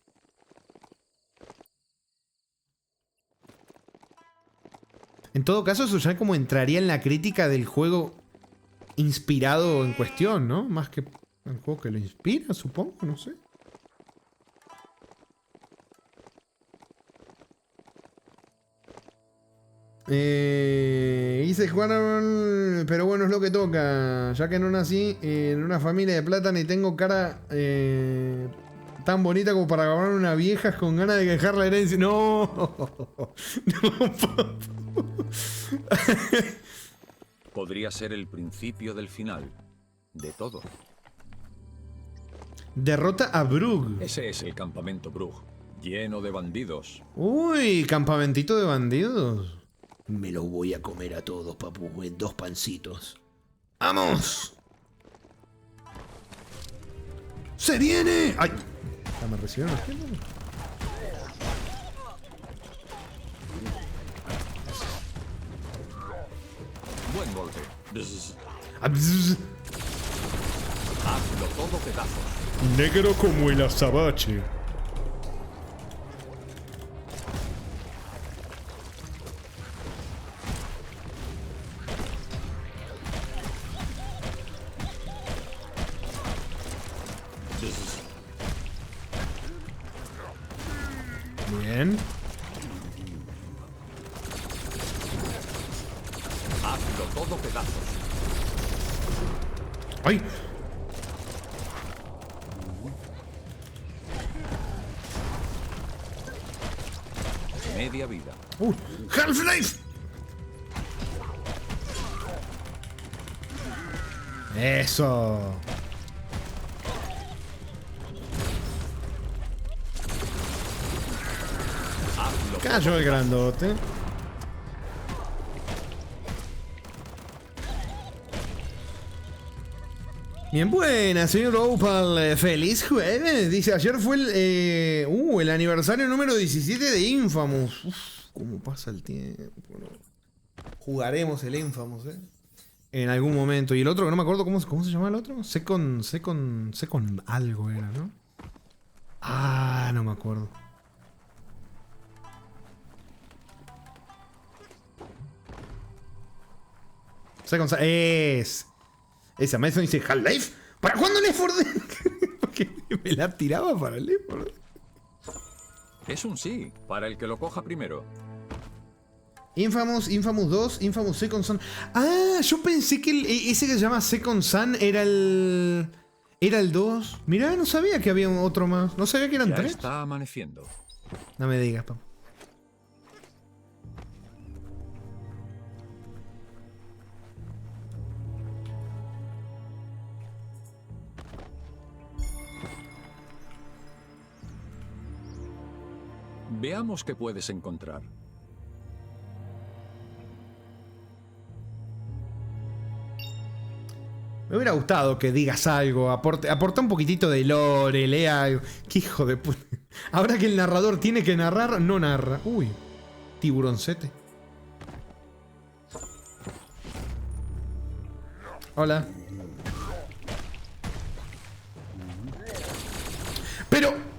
En todo caso, eso ya como entraría en la crítica del juego inspirado en cuestión, ¿no? Más que el juego que lo inspira, supongo, no sé. Hice jugar, pero bueno, es lo que toca. Ya que no nací en una familia de plata ni tengo cara tan bonita como para agarrar una vieja con ganas de dejar la herencia. No, Podría ser el principio del final. De todo. Derrota a Brugg. Ese es el campamento Brugg, lleno de bandidos. Uy, campamentito de bandidos. Me los voy a comer a todos, papu, en 2 pancitos. ¡Vamos! ¡Se viene! ¡Ay! ¿Ya me recibieron aquí? Buen golpe. Bzz. Abzz. Hazlo todo pedazos. Negro como el azabache. Bien. Hazlo todo pedazos. ¡Ay! Media vida. ¡Half-Life! ¡Eso! Hazlo Cayó el grandote. Bien, buena, señor Opal. Feliz jueves. Dice, ayer fue el aniversario número 17 de Infamous. Uf, cómo pasa el tiempo. ¿No? Jugaremos el Infamous, en algún momento. Y el otro, que no me acuerdo cómo se llama el otro. Second algo era, ¿no? Ah, no me acuerdo. Second es. Esa Mason dice Half-Life. ¿Para cuándo Left 4 Dead? Porque me la tiraba para el Left 4 Dead. Es un sí, para el que lo coja primero. Infamous 2, Infamous Second Son. Ah, yo pensé que ese que se llama Second Son era el 2. Mirá, no sabía que había otro más. No sabía que eran Ya 3. está amaneciendo. No me digas, papá. Veamos qué puedes encontrar. Me hubiera gustado que digas algo, aporta un poquitito de lore, lea algo. Qué hijo de puta. Ahora que el narrador tiene que narrar, no narra. Uy, tiburoncete. Hola. Pero...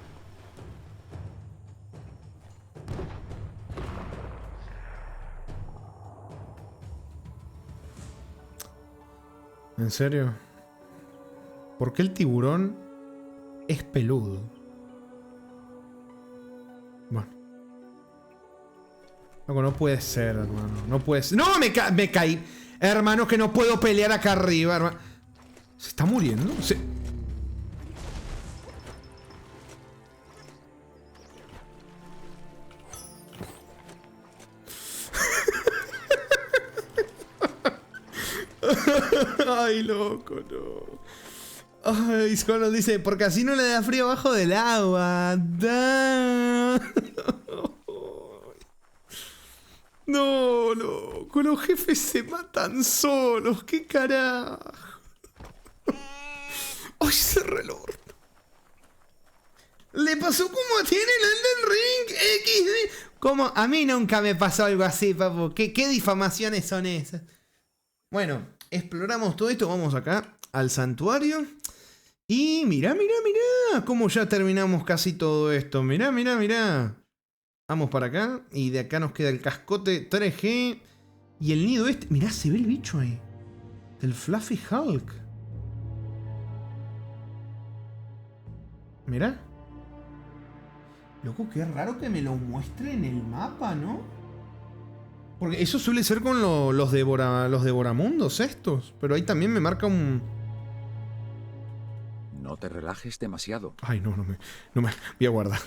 ¿En serio? ¿Por qué el tiburón es peludo? Bueno. No puede ser, hermano. No puede ser. ¡No! Me caí. Hermano, que no puedo pelear acá arriba, hermano. ¿Se está muriendo? Ay, loco, no. Ay, Scorno dice, porque así no le da frío abajo del agua. Da. No, loco, los jefes se matan solos. ¿Qué carajo? Ay, cerré el horno. Le pasó como tiene el Elden Ring XD. ¿Cómo? A mí nunca me pasó algo así, papu. ¿Qué difamaciones son esas? Bueno, exploramos todo esto. Vamos acá al santuario. Y mirá, mirá, mirá. Cómo ya terminamos casi todo esto. Mirá, mirá, mirá. Vamos para acá. Y de acá nos queda el cascote 3G. Y el nido este. Mirá, se ve el bicho ahí. El Fluffy Hulk. Mirá. Loco, qué raro que me lo muestre en el mapa, ¿no? Porque eso suele ser con los devoramundos estos. Pero ahí también me marca un... No te relajes demasiado. Ay, no me... Voy a guardar.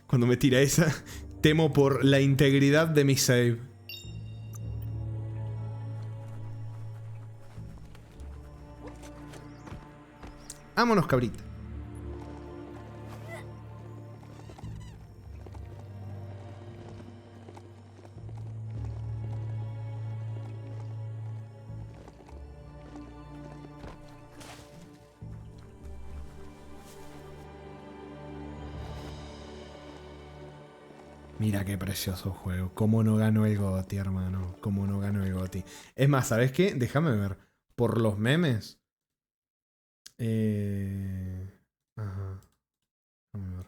Cuando me tira esa, temo por la integridad de mi save. Vámonos, cabrita. Mira qué precioso juego. Cómo no ganó el GOTY, hermano. Cómo no ganó el GOTY. Es más, ¿sabes qué? Déjame ver. Por los memes. Ajá. Déjame ver.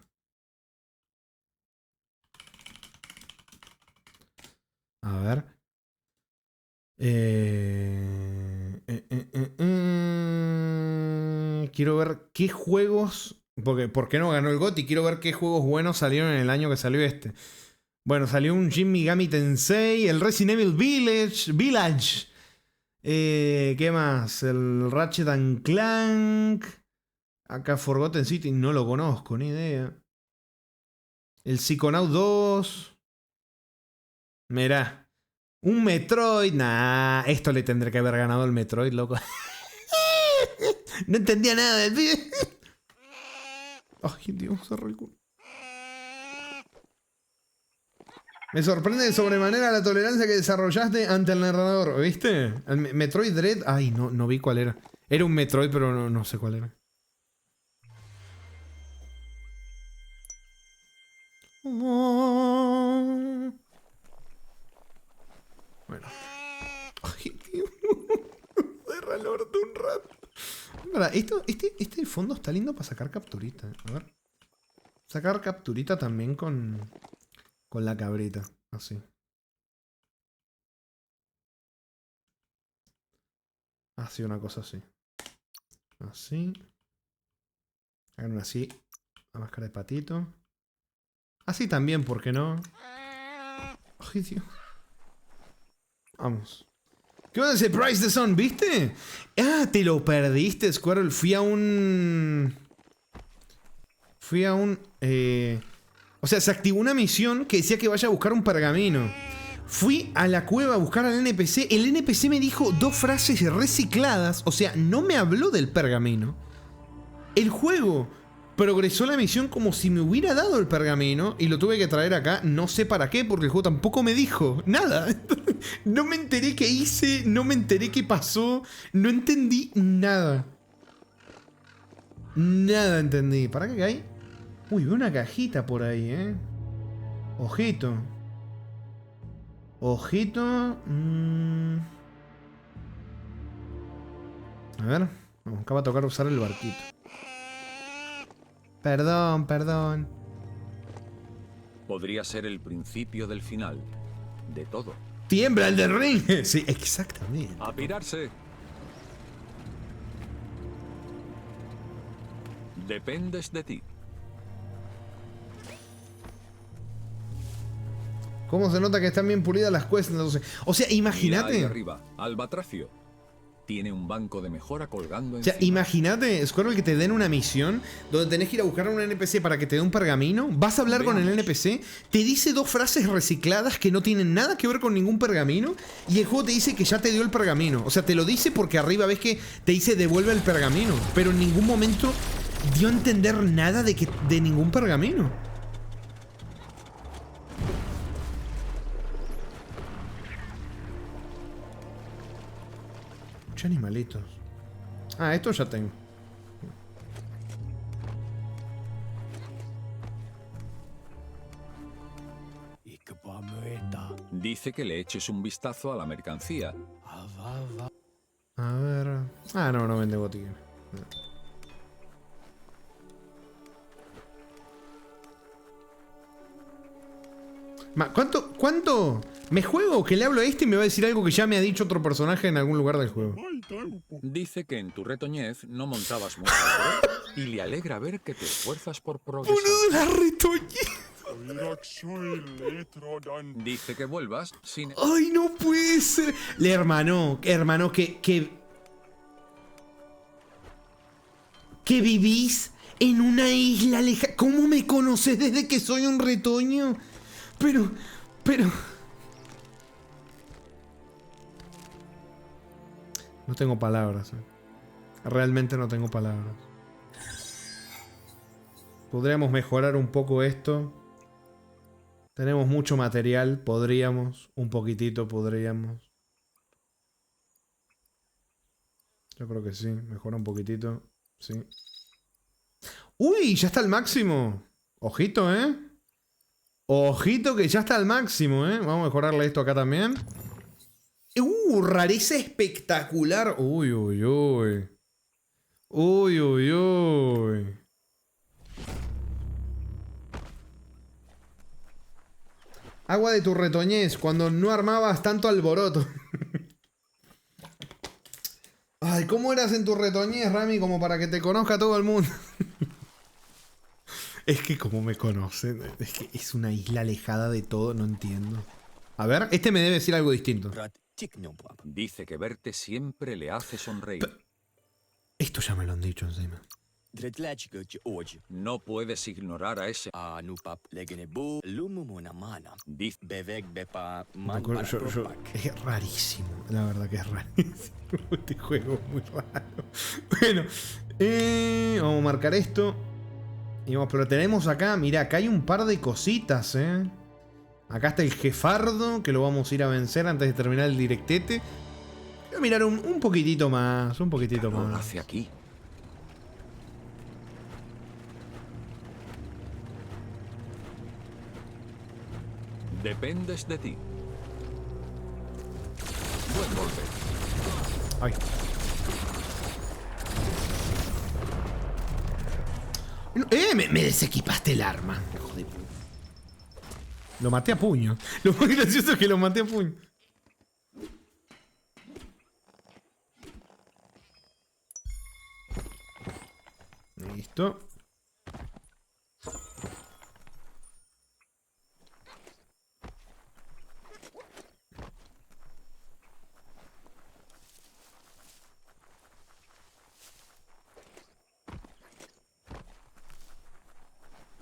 A ver. Quiero ver qué juegos... ¿Por qué no ganó el GOTY? Quiero ver qué juegos buenos salieron en el año que salió este. Bueno, salió un Shin Megami Tensei, el Resident Evil Village. ¿Qué más? El Ratchet and Clank. Acá Forgotten City, no lo conozco, ni idea. El Psychonaut 2. Mirá. Un Metroid. Nah, esto le tendré que haber ganado el Metroid, loco. No entendía nada del video. Ay, Dios, se recuerda. Me sorprende de sobremanera la tolerancia que desarrollaste ante el narrador, ¿viste? El Metroid Dread. Ay, no vi cuál era. Era un Metroid, pero no sé cuál era. Bueno. Ay, Dios. Cerra el orto un rato. Mira, este fondo está lindo para sacar capturita. A ver. Sacar capturita también con la cabrita. Así. Así, una cosa así. Así. Hagan una así. La máscara de patito. Así también, ¿por qué no? Ay, Dios. Vamos. ¿Qué onda ese Price the Sun? ¿Viste? Ah, te lo perdiste, Squirrel. Fui a un... O sea, se activó una misión que decía que vaya a buscar un pergamino. Fui a la cueva a buscar al NPC. El NPC me dijo 2 frases recicladas. O sea, no me habló del pergamino. El juego progresó la misión como si me hubiera dado el pergamino. Y lo tuve que traer acá. No sé para qué, porque el juego tampoco me dijo nada. No me enteré qué hice. No me enteré qué pasó. No entendí nada. Nada entendí. ¿Para qué hay? Uy, veo una cajita por ahí, ¿eh? Ojito. Ojito. A ver. Vamos, acá va a tocar usar el barquito. Perdón. Podría ser el principio del final. De todo. ¡Tiembla el del ring! Sí, exactamente. ¡A pirarse! Dependes de ti. ¿Cómo se nota que están bien pulidas las quests? Entonces, o sea, imagínate. Ahí arriba, Albatracio. Tiene un banco de mejora colgando O sea, encima. imagínate, Squirrel, que te den una misión donde tenés que ir a buscar a un NPC para que te dé un pergamino. Vas a hablar con el NPC, te dice 2 frases recicladas que no tienen nada que ver con ningún pergamino. Y el juego te dice que ya te dio el pergamino. O sea, te lo dice porque arriba ves que te dice devuelve el pergamino. Pero en ningún momento dio a entender nada de ningún pergamino. Muchos animalitos. Ah, esto ya tengo. Dice que le eches un vistazo a la mercancía. A ver... Ah, no, no vende botín. ¿Cuánto? ¿Me juego que le hablo a este y me va a decir algo que ya me ha dicho otro personaje en algún lugar del juego? Dice que en tu retoñez no montabas mucho, ¿eh? Y le alegra ver que te esfuerzas por progresar. ¡Boludo, la retoñez! Dice que vuelvas sin... ¡Ay, no puede ser! Le hermano, que vivís en una isla lejana. ¿Cómo me conoces desde que soy un retoño? Pero... No tengo palabras. Realmente no tengo palabras. Podríamos mejorar un poco esto. Tenemos mucho material. Podríamos. Un poquitito podríamos. Yo creo que sí. Mejora un poquitito. Sí. ¡Uy! Ya está al máximo. Ojito, ¿eh? Ojito que ya está al máximo, ¿eh? Vamos a mejorarle esto acá también. Rareza espectacular. Uy, uy, uy. Uy, uy, uy. Agua de tu retoñez, cuando no armabas tanto alboroto. Ay, ¿cómo eras en tu retoñez, Rami? Como para que te conozca todo el mundo. Es que como me conocen, es que es una isla alejada de todo, no entiendo. A ver, este me debe decir algo distinto. Dice que verte siempre le hace sonreír. Esto ya me lo han dicho encima. No puedes ignorar a ese. Es rarísimo, la verdad que es rarísimo. Este juego es muy raro. Bueno, vamos a marcar esto. Y vamos, pero tenemos acá, mira, acá hay un par de cositas, Acá está el jefardo, que lo vamos a ir a vencer antes de terminar el directete. Voy a mirar un poquitito más, un poquitito más. Hacia aquí. Dependes de ti. Buen golpe. Ay. Me desequipaste el arma. Hijo de puta. Lo maté a puño. Lo más gracioso es que lo maté a puño. Listo.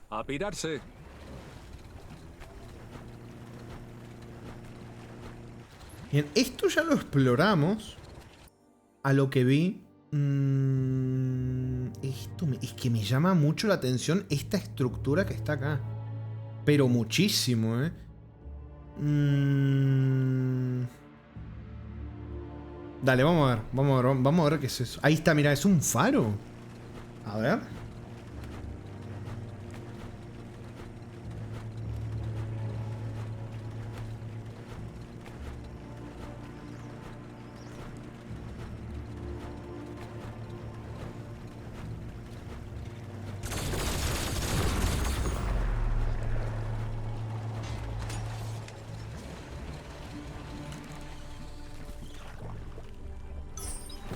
A pirarse. Bien, esto ya lo exploramos. A lo que vi. Es que me llama mucho la atención esta estructura que está acá. Pero muchísimo, Dale, vamos a ver. Vamos a ver qué es eso. Ahí está, mira, es un faro. A ver.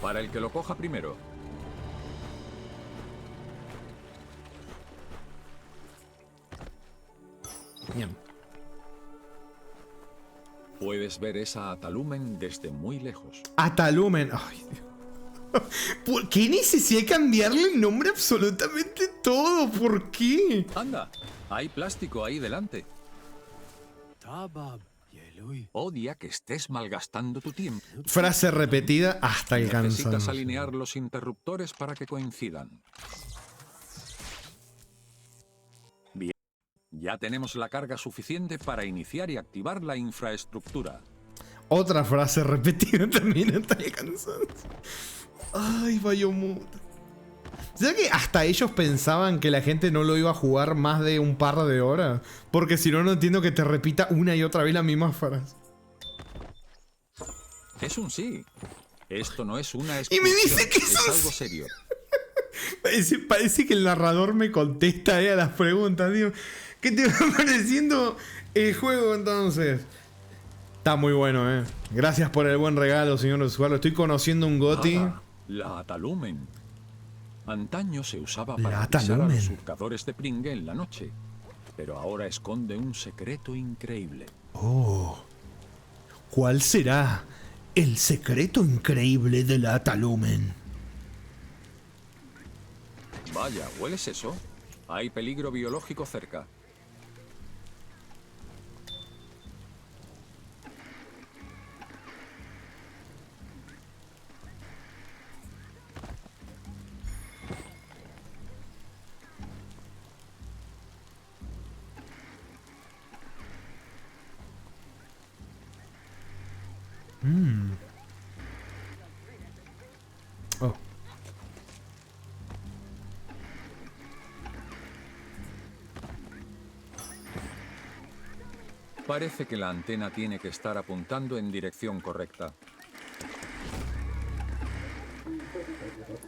Para el que lo coja primero. Bien. Puedes ver esa Atalumen desde muy lejos. Atalumen. Ay, Dios. ¿Por qué necesidad de cambiarle el nombre a absolutamente todo? ¿Por qué? Anda, hay plástico ahí delante. Odia que estés malgastando tu tiempo. Frase repetida hasta el Necesitas cansancio. alinear los interruptores para que coincidan. Bien. Ya tenemos la carga suficiente para iniciar y activar la infraestructura. Otra frase repetida también hasta el cansancio. Ay, Bayomut. ¿Sabes que hasta ellos pensaban que la gente no lo iba a jugar más de un par de horas? Porque si no, no entiendo que te repita una y otra vez la misma frase. Es un sí. Esto no es una Y excursión, me dice que es eso algo sí. serio. Parece que el narrador me contesta a las preguntas, tío. ¿Qué te va pareciendo el juego entonces? Está muy bueno, Gracias por el buen regalo, señor usuario. Estoy conociendo un GOTY. Ah, la Atalumen. Antaño se usaba para La avisar a Atalumen. los surcadores de Pringue en la noche, pero ahora esconde un secreto increíble. Oh. ¿Cuál será el secreto increíble de la Atalumen? Vaya, ¿hueles eso? Hay peligro biológico cerca. Oh. Parece que la antena tiene que estar apuntando en dirección correcta.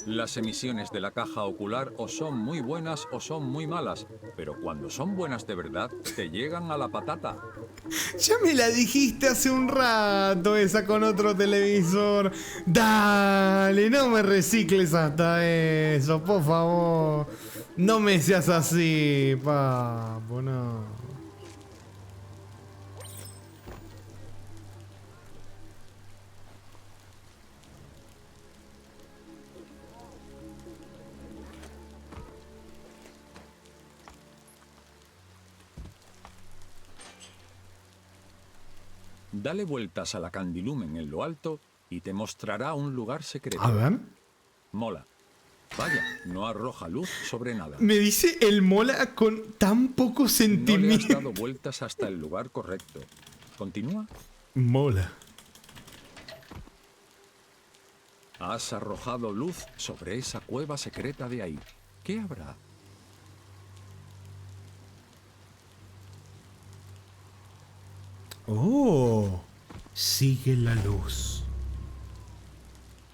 Las emisiones de la caja ocular o son muy buenas o son muy malas, pero cuando son buenas de verdad, te llegan a la patata. Ya me la dijiste hace un rato esa con otro televisor. Dale, no me recicles hasta eso, por favor. No me seas así, papo, no. Dale vueltas a la candilumen en lo alto y te mostrará un lugar secreto. A ver. Mola. Vaya, no arroja luz sobre nada. Me dice el mola con tan poco No le has sentimiento. dado vueltas hasta el lugar correcto. Continúa. Mola. Has arrojado luz sobre esa cueva secreta de ahí. ¿Qué habrá? Oh. Sigue la luz.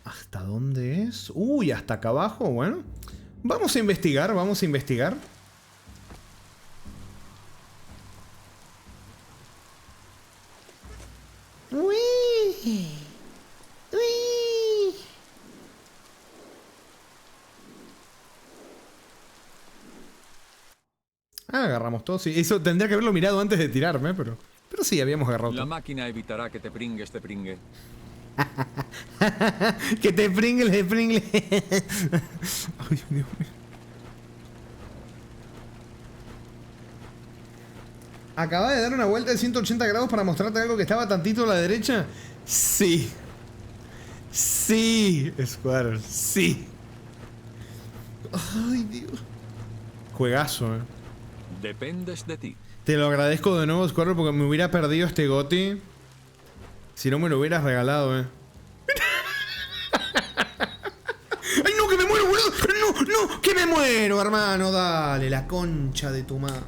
¿Hasta dónde es? Uy, hasta acá abajo. Bueno. Vamos a investigar, vamos a investigar. Uy. Uy. Ah, agarramos todo. Sí, eso tendría que haberlo mirado antes de tirarme, pero sí, habíamos agarrado La todo. máquina evitará que te pringues de pringue. Que te pringle, te pringle. Ay, Dios mío. ¿Acaba de dar una vuelta de 180 grados para mostrarte algo que estaba tantito a la derecha? Sí. Sí, Square, sí. Ay, Dios. Juegazo, Dependes de ti. Te lo agradezco de nuevo, Square, porque me hubiera perdido este GOTY si no me lo hubieras regalado, ¡Ay, no, que me muero, boludo! ¡No, no! ¡Que me muero, hermano! Dale, la concha de tu madre.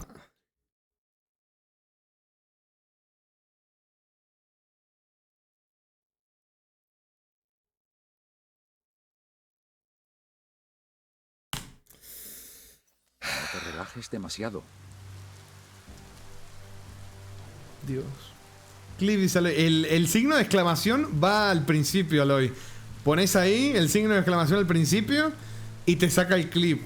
No te relajes demasiado. Dios. Clip dice Aloy. El signo de exclamación va al principio, Aloy. Pones ahí el signo de exclamación al principio y te saca el clip.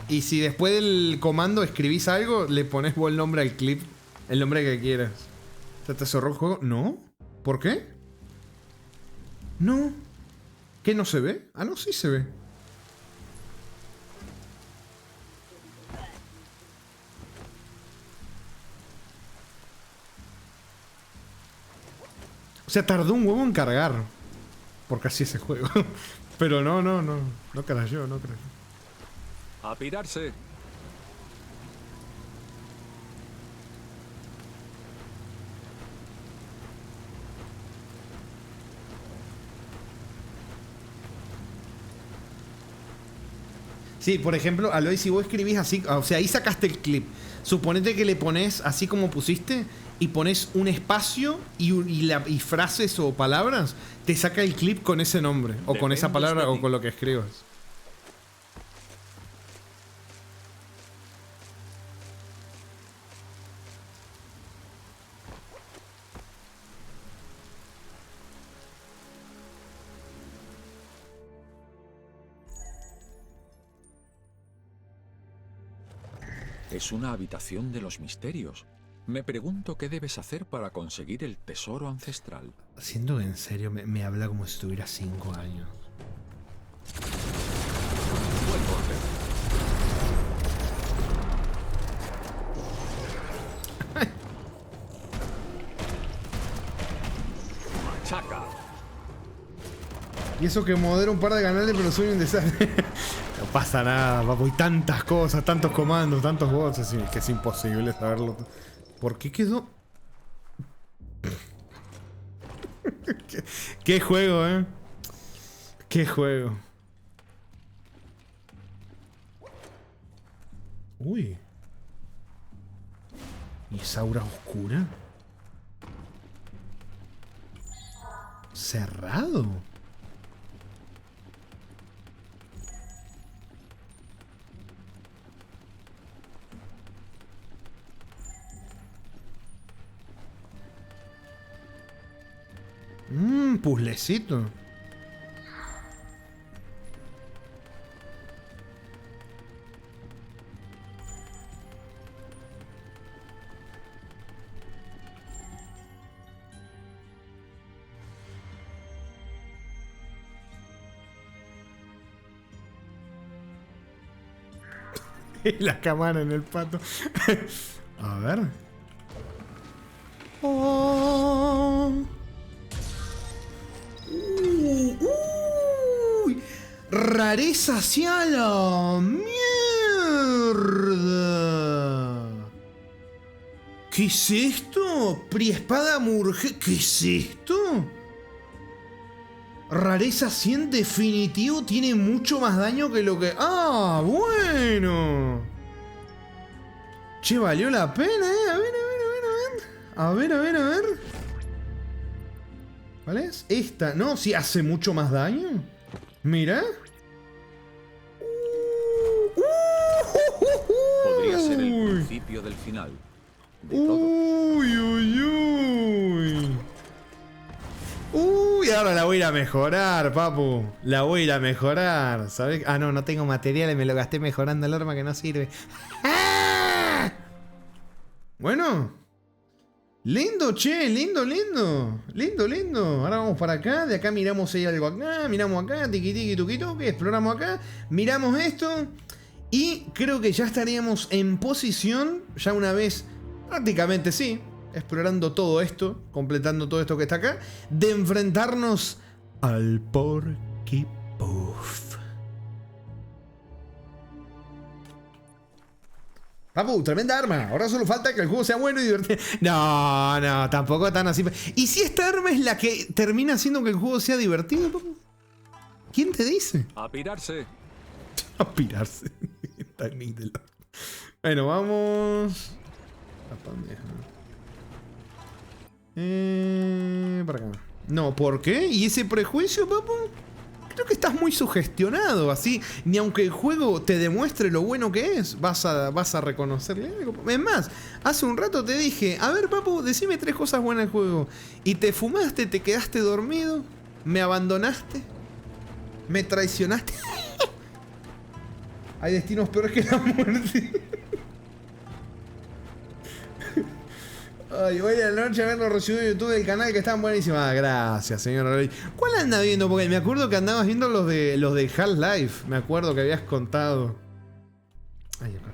Y si después del comando escribís algo, le pones vos el nombre al clip. El nombre que quieras. ¿Se te cerró el juego? ¿No? ¿Por qué? No. ¿Qué no se ve? Ah, no, sí se ve. O sea, tardó un huevo en cargar. Porque así es el juego. Pero no crasheó, no crasheó. A pirarse. Sí, por ejemplo, Aloy, si vos escribís así, o sea, ahí sacaste el clip. Suponete que le pones así como pusiste y pones un espacio y frases o palabras, te saca el clip con ese nombre, o con esa palabra, o con lo que escribas. Es una habitación de los misterios. Me pregunto qué debes hacer para conseguir el tesoro ancestral. Siento que en serio me habla como si tuviera 5 años. Vuelvo a ver. Machaca. Y eso que modera un par de canales, pero soy un desastre. No pasa nada, papu. Hay tantas cosas, tantos comandos, tantos bots, que es imposible saberlo. ¿Por qué quedó? ¿Qué juego, eh? ¿Qué juego? Uy. ¿Y esa aura oscura? Cerrado. Puzzlecito. La cámara en el pato. A ver. Oh. Uy, rareza hacia la mierda. ¿Qué es esto? Priespada Murge. ¿Qué es esto? Rareza 100 definitivo tiene mucho más daño que lo que... ¡Ah, bueno! Che, valió la pena, ¿eh? A ver, a ver, a ver, a ver. A ver, a ver, a ver. ¿Cuál es? Esta. No, sí, hace mucho más daño. Mira. Podría ser el principio del final. De todo. Uy, uy, uy. Uy, ahora la voy a ir a mejorar, papu. La voy a ir a mejorar. ¿Sabes? Ah, no, no tengo materiales, me lo gasté mejorando el arma que no sirve. ¡Ah! Bueno. Lindo, che, lindo, lindo. Lindo, lindo. Ahora vamos para acá. De acá miramos si hay algo acá. Miramos acá, tiqui, tiqui, tuqui, tuqui. Exploramos acá. Miramos esto. Y creo que ya estaríamos en posición, ya una vez, prácticamente sí, explorando todo esto, completando todo esto que está acá, de enfrentarnos al Porky Puff. Papu, tremenda arma. Ahora solo falta que el juego sea bueno y divertido. No, no, tampoco tan así. ¿Y si esta arma es la que termina haciendo que el juego sea divertido, papu? ¿Quién te dice? A pirarse. A pirarse. Bueno, vamos. Para acá. No, ¿por qué? ¿Y ese prejuicio, papu? Creo que estás muy sugestionado. Así, ni aunque el juego te demuestre lo bueno que es, vas a reconocerle algo. Es más, hace un rato te dije, a ver, papu, decime 3 cosas buenas del juego. Y te fumaste, te quedaste dormido, me abandonaste, me traicionaste. Hay destinos peores que la muerte. Ay, voy a la noche a ver los recibidos de YouTube del canal que están buenísimos. Ah, gracias, señor Aloy. ¿Cuál anda viendo? Porque me acuerdo que andabas viendo los de Half-Life. Me acuerdo que habías contado. Ay, acá.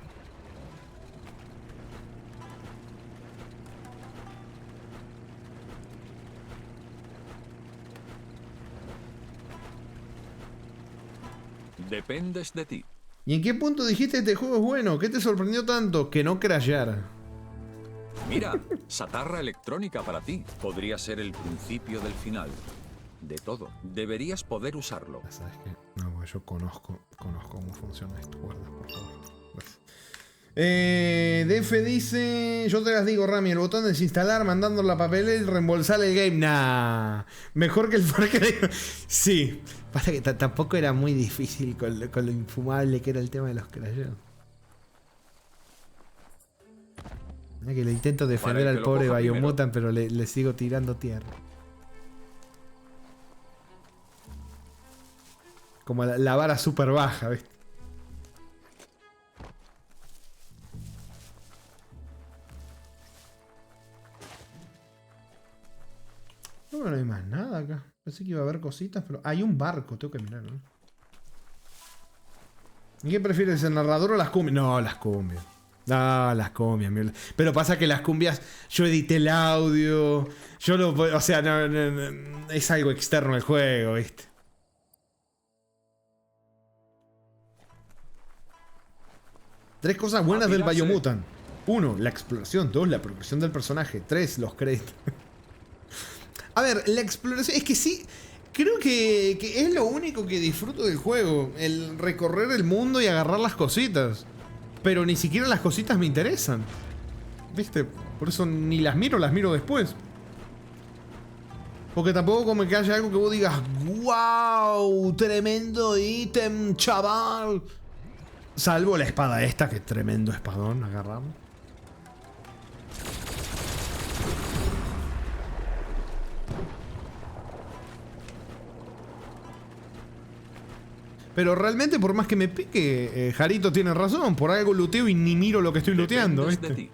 Dependes de ti. ¿Y en qué punto dijiste este juego es bueno? ¿Qué te sorprendió tanto? Que no crasheara. Mira, satarra electrónica para ti. Podría ser el principio del final. De todo. Deberías poder usarlo. ¿Sabes qué? No, pues yo conozco cómo funciona esto. Guarda, por favor. Gracias. DF dice, yo te las digo, Rami, el botón de desinstalar, mandando la papelera y reembolsar el game. Nah, mejor que el Far Cry. Sí, pasa que tampoco era muy difícil con lo infumable que era el tema de los crasheos. Mira que le intento defender al pobre Biomutant, pero le sigo tirando tierra. Como la vara súper baja, ¿viste? No, no hay más nada acá. Pensé que iba a haber cositas, pero hay un barco, tengo que mirar, ¿no? ¿Y qué prefieres, el narrador o las cumbias? No, las cumbias. No, las cumbias. Pero pasa que las cumbias, yo edité el audio. Yo lo... O sea, no, es algo externo al juego, ¿viste? Tres cosas buenas del Biomutant. 1, la exploración. 2, la progresión del personaje. 3, los créditos. A ver, la exploración... Es que sí... Creo que es lo único que disfruto del juego. El recorrer el mundo y agarrar las cositas. Pero ni siquiera las cositas me interesan. ¿Viste? Por eso ni las miro después. Porque tampoco como que haya algo que vos digas, ¡wow! Tremendo ítem, chaval. Salvo la espada esta, que tremendo espadón agarramos. Pero realmente, por más que me pique, Jarito tiene razón. Por algo luteo y ni miro lo que estoy luteando, ¿viste?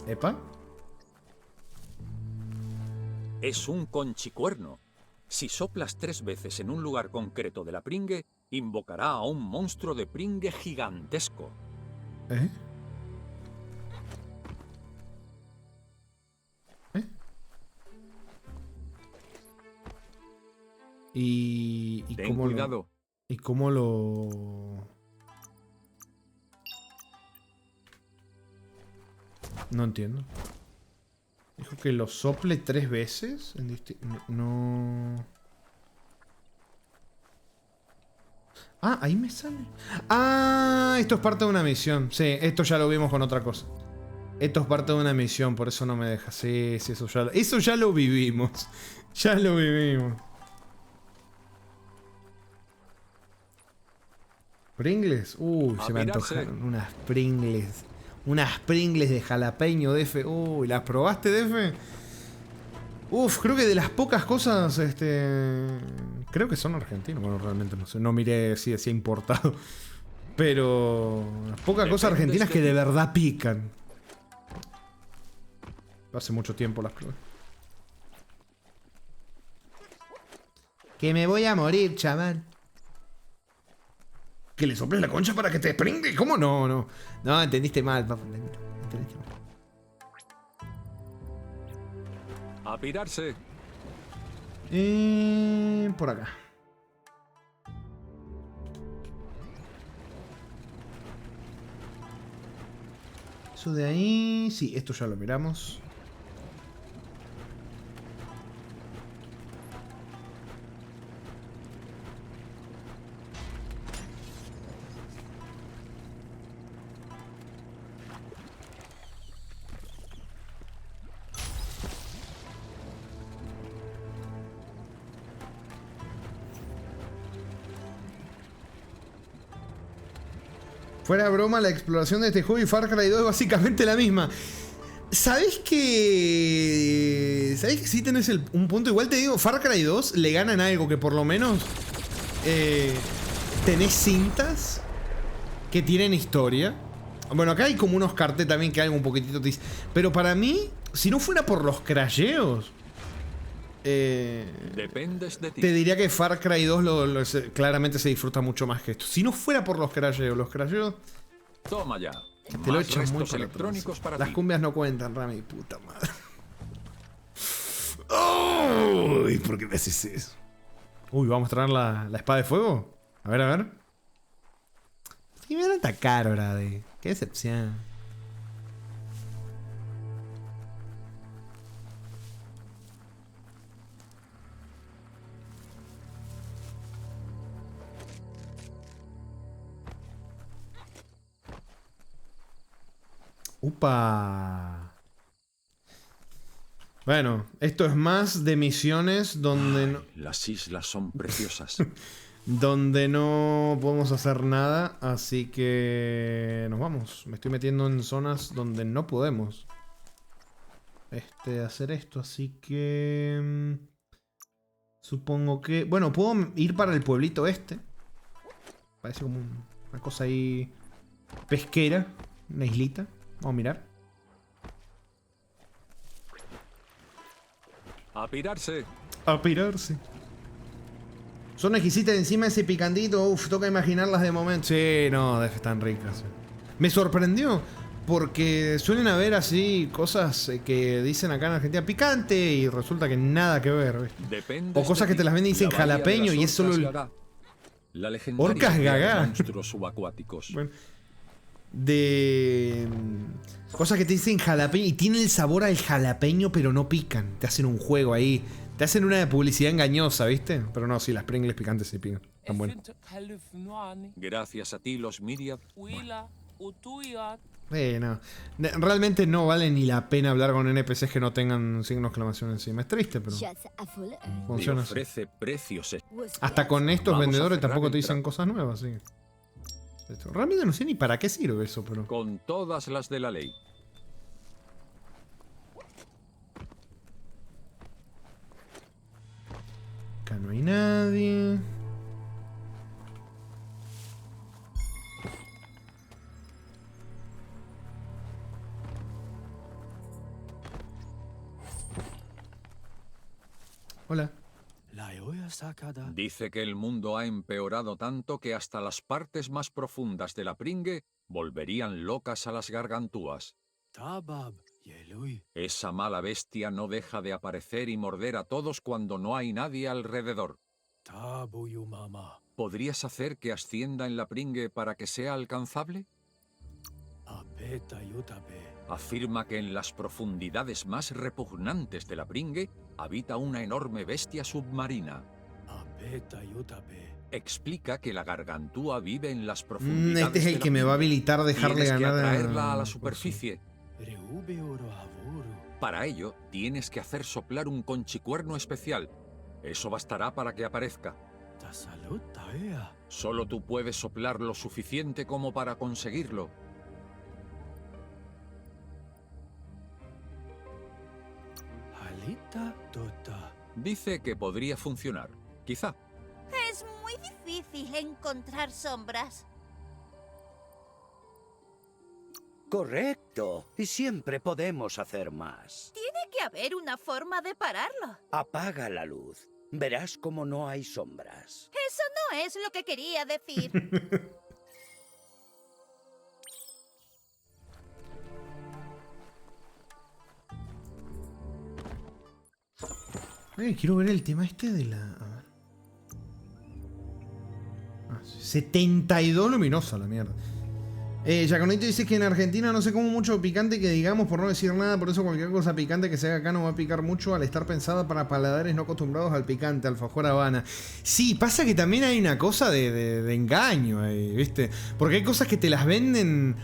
¿Epa? Es un conchicuerno. Si soplas 3 veces en un lugar concreto de la pringue, invocará a un monstruo de pringue gigantesco. ¿Eh? ¿Y Ten cómo cuidado. ¿Y cómo lo...? No entiendo. Dijo que lo sople 3 veces. No... Ah, ahí me sale. Ah, esto es parte de una misión. Sí, esto ya lo vimos con otra cosa. Esto es parte de una misión, por eso no me deja. Sí, sí, eso ya lo vivimos. Ya lo vivimos. ¿Pringles? Uy, se me antojaron unas Pringles. Unas Pringles de jalapeño, DF. Uy, ¿las probaste, DF? Uf, creo que de las pocas cosas, creo que son argentinos. Bueno, realmente no sé. No miré si decía importado. Pero... las pocas cosas argentinas que de verdad pican. Hace mucho tiempo las probé. Que me voy a morir, chaval. ¿Que le soples la concha para que te desprende? ¿Cómo? No, no. No, entendiste mal, papá. Entendiste mal. A pirarse. Por acá. Eso de ahí... Sí, esto ya lo miramos. Fuera broma, la exploración de este juego y Far Cry 2 es básicamente la misma. ¿Sabés que sí tenés un punto? Igual te digo, Far Cry 2 le ganan algo que por lo menos tenés cintas que tienen historia. Bueno, acá hay como unos carteles también que hay un poquitito... Pero para mí, si no fuera por los crasheos... Dependes de ti. Te diría que Far Cry 2 claramente se disfruta mucho más que esto. Si no fuera por los crasheos... Toma ya. Te lo echan muy por electrónicos para Las ti. cumbias no cuentan, Rami, puta madre. Uy, ¿por qué me haces eso? Uy, ¿vamos a traer la espada de fuego? A ver, a ver. Sí, me van a atacar, Brady. Qué decepción. ¡Upa! Bueno, esto es más de misiones donde no, Las islas son preciosas. donde no podemos hacer nada, así que nos vamos. Me estoy metiendo en zonas donde no podemos hacer esto, así que supongo que... Bueno, puedo ir para el pueblito este. Parece como una cosa ahí pesquera, una islita. Vamos a mirar. ¡A pirarse! A pirarse. Son exquisitas encima ese picantito. Uf, toca imaginarlas de momento. Sí, no, están ricas. Me sorprendió porque suelen haber así cosas que dicen acá en Argentina picante y resulta que nada que ver, ¿viste? Depende O cosas que te las venden y dicen La bahía de jalapeño las y es solo orcas el... Gagá. La legendaria Orcas aldea de Gagá. monstruos subacuáticos. Bueno, de cosas que te dicen jalapeño y tienen el sabor al jalapeño pero no pican. Te hacen un juego ahí. Te hacen una publicidad engañosa, ¿viste? Pero no, sí, las Pringles picantes sí pican. Están buenas. Gracias a ti, los Myriad. No. Realmente no vale ni la pena hablar con NPCs que no tengan signos de exclamación encima. Es triste, pero Te funciona así. ofrece precios. Hasta con estos Vamos a vendedores cerrar tampoco el te dicen trato. cosas nuevas, sí. Realmente no sé ni para qué sirve eso, pero... Con todas las de la ley. Acá no hay nadie. Hola. Dice que el mundo ha empeorado tanto que hasta las partes más profundas de la Pringue volverían locas a las gargantúas. Esa mala bestia no deja de aparecer y morder a todos cuando no hay nadie alrededor. ¿Podrías hacer que ascienda en la Pringue para que sea alcanzable? Afirma que en las profundidades más repugnantes de la Pringue habita una enorme bestia submarina. Explica que la gargantúa vive en las profundidades Este es de el la que me va a Pringue. habilitar a dejarle Tienes que ganar atraerla a la pues, superficie. Para ello, tienes que hacer soplar un conchicuerno especial. Eso bastará para que aparezca. Solo tú puedes soplar lo suficiente como para conseguirlo. Dice que podría funcionar. Quizá. Es muy difícil encontrar sombras. Correcto. Y siempre podemos hacer más. Tiene que haber una forma de pararlo. Apaga la luz. Verás como no hay sombras. Eso no es lo que quería decir. Quiero ver el tema este de la... A ver. 72 luminosa la mierda. Jaconito dice que en Argentina no se come mucho picante que digamos, por no decir nada, por eso cualquier cosa picante que se haga acá no va a picar mucho al estar pensada para paladares no acostumbrados al picante, alfajor Habana. Sí, pasa que también hay una cosa de engaño ahí, ¿viste? Porque hay cosas que te las venden...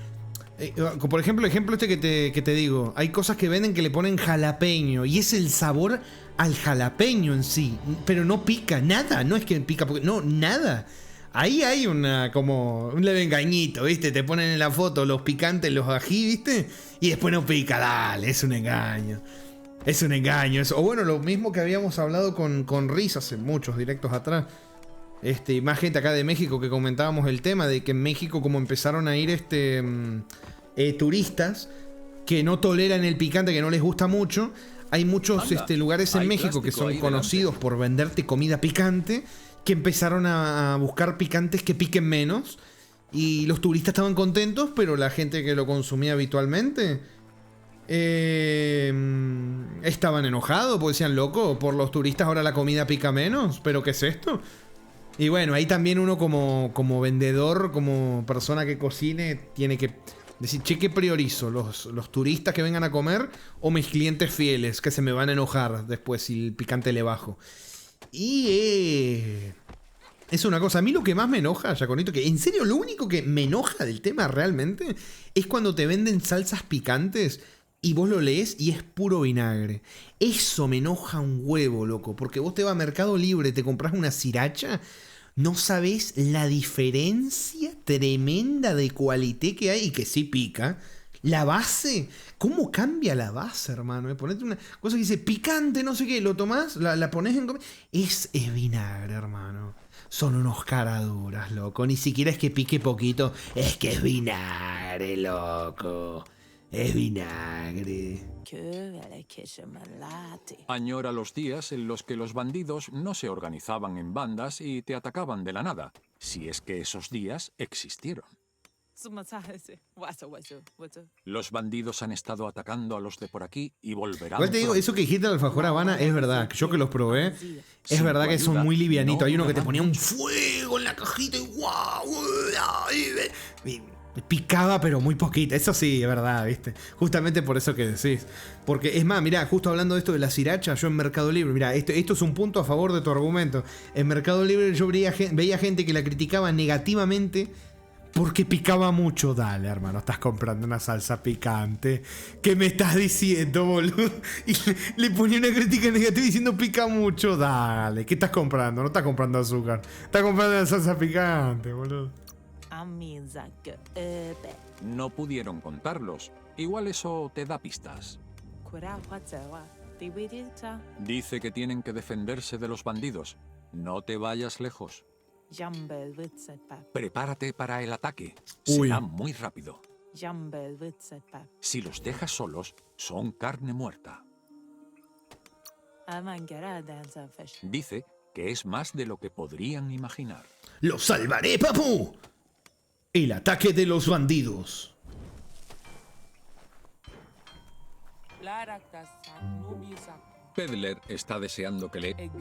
por ejemplo, el ejemplo este que te digo, hay cosas que venden que le ponen jalapeño y es el sabor al jalapeño en sí, pero no pica nada, no es que pica, porque no, nada. Ahí hay como un leve engañito, ¿viste? Te ponen en la foto los picantes, los ají, ¿viste? Y después no pica, dale, es un engaño. Es un engaño eso. O bueno, lo mismo que habíamos hablado con Riz hace muchos directos atrás. Más gente acá de México que comentábamos el tema de que en México como empezaron a ir turistas que no toleran el picante, que no les gusta mucho. Hay muchos Anda, lugares en hay México que plástico son ahí conocidos por venderte comida picante, que empezaron a buscar picantes que piquen menos. Y los turistas estaban contentos, pero la gente que lo consumía habitualmente estaban enojados, porque decían, loco, por los turistas ahora la comida pica menos, ¿pero qué es esto? Y bueno, ahí también uno como vendedor, como persona que cocine, tiene que decir, che, ¿qué priorizo? ¿Los turistas que vengan a comer o mis clientes fieles que se me van a enojar después si el picante le bajo? Y Es una cosa, a mí lo que más me enoja, Yaconito, que en serio lo único que me enoja del tema realmente es cuando te venden salsas picantes y vos lo lees y es puro vinagre. Eso me enoja un huevo, loco, porque vos te vas a Mercado Libre, te compras una sriracha, no sabés la diferencia tremenda de cualité que hay y que sí pica. La base, ¿cómo cambia la base, hermano? Ponete una cosa que dice picante, no sé qué, lo tomás, la pones en... Es vinagre, hermano. Son unos caraduras, loco. Ni siquiera es que pique poquito, es que es vinagre, loco. Es vinagre. Añora los días en los que los bandidos no se organizaban en bandas y te atacaban de la nada, si es que esos días existieron. Los bandidos han estado atacando a los de por aquí y volverán. Igual te digo, eso que dijiste del alfajor Habana es verdad. Yo que los probé, es verdad que son muy livianitos. Hay uno que te ponía un fuego en la cajita y ¡guau! Picaba, pero muy poquito. Eso sí, es verdad, ¿viste? Justamente por eso que decís. Porque es más, mirá, justo hablando de esto de la sriracha, yo en Mercado Libre, mirá, esto es un punto a favor de tu argumento. En Mercado Libre yo veía gente que la criticaba negativamente porque picaba mucho. Dale, hermano, estás comprando una salsa picante. ¿Qué me estás diciendo, boludo? Y le ponía una crítica negativa diciendo pica mucho. Dale, ¿qué estás comprando? No estás comprando azúcar. Estás comprando una salsa picante, boludo. No pudieron contarlos. Igual eso te da pistas. Dice que tienen que defenderse de los bandidos. No te vayas lejos. Prepárate para el ataque. Uy. Será muy rápido. Si los dejas solos, son carne muerta. Dice que es más de lo que podrían imaginar. ¡Los salvaré, papu! El ataque de los bandidos. Pedler está deseando que le...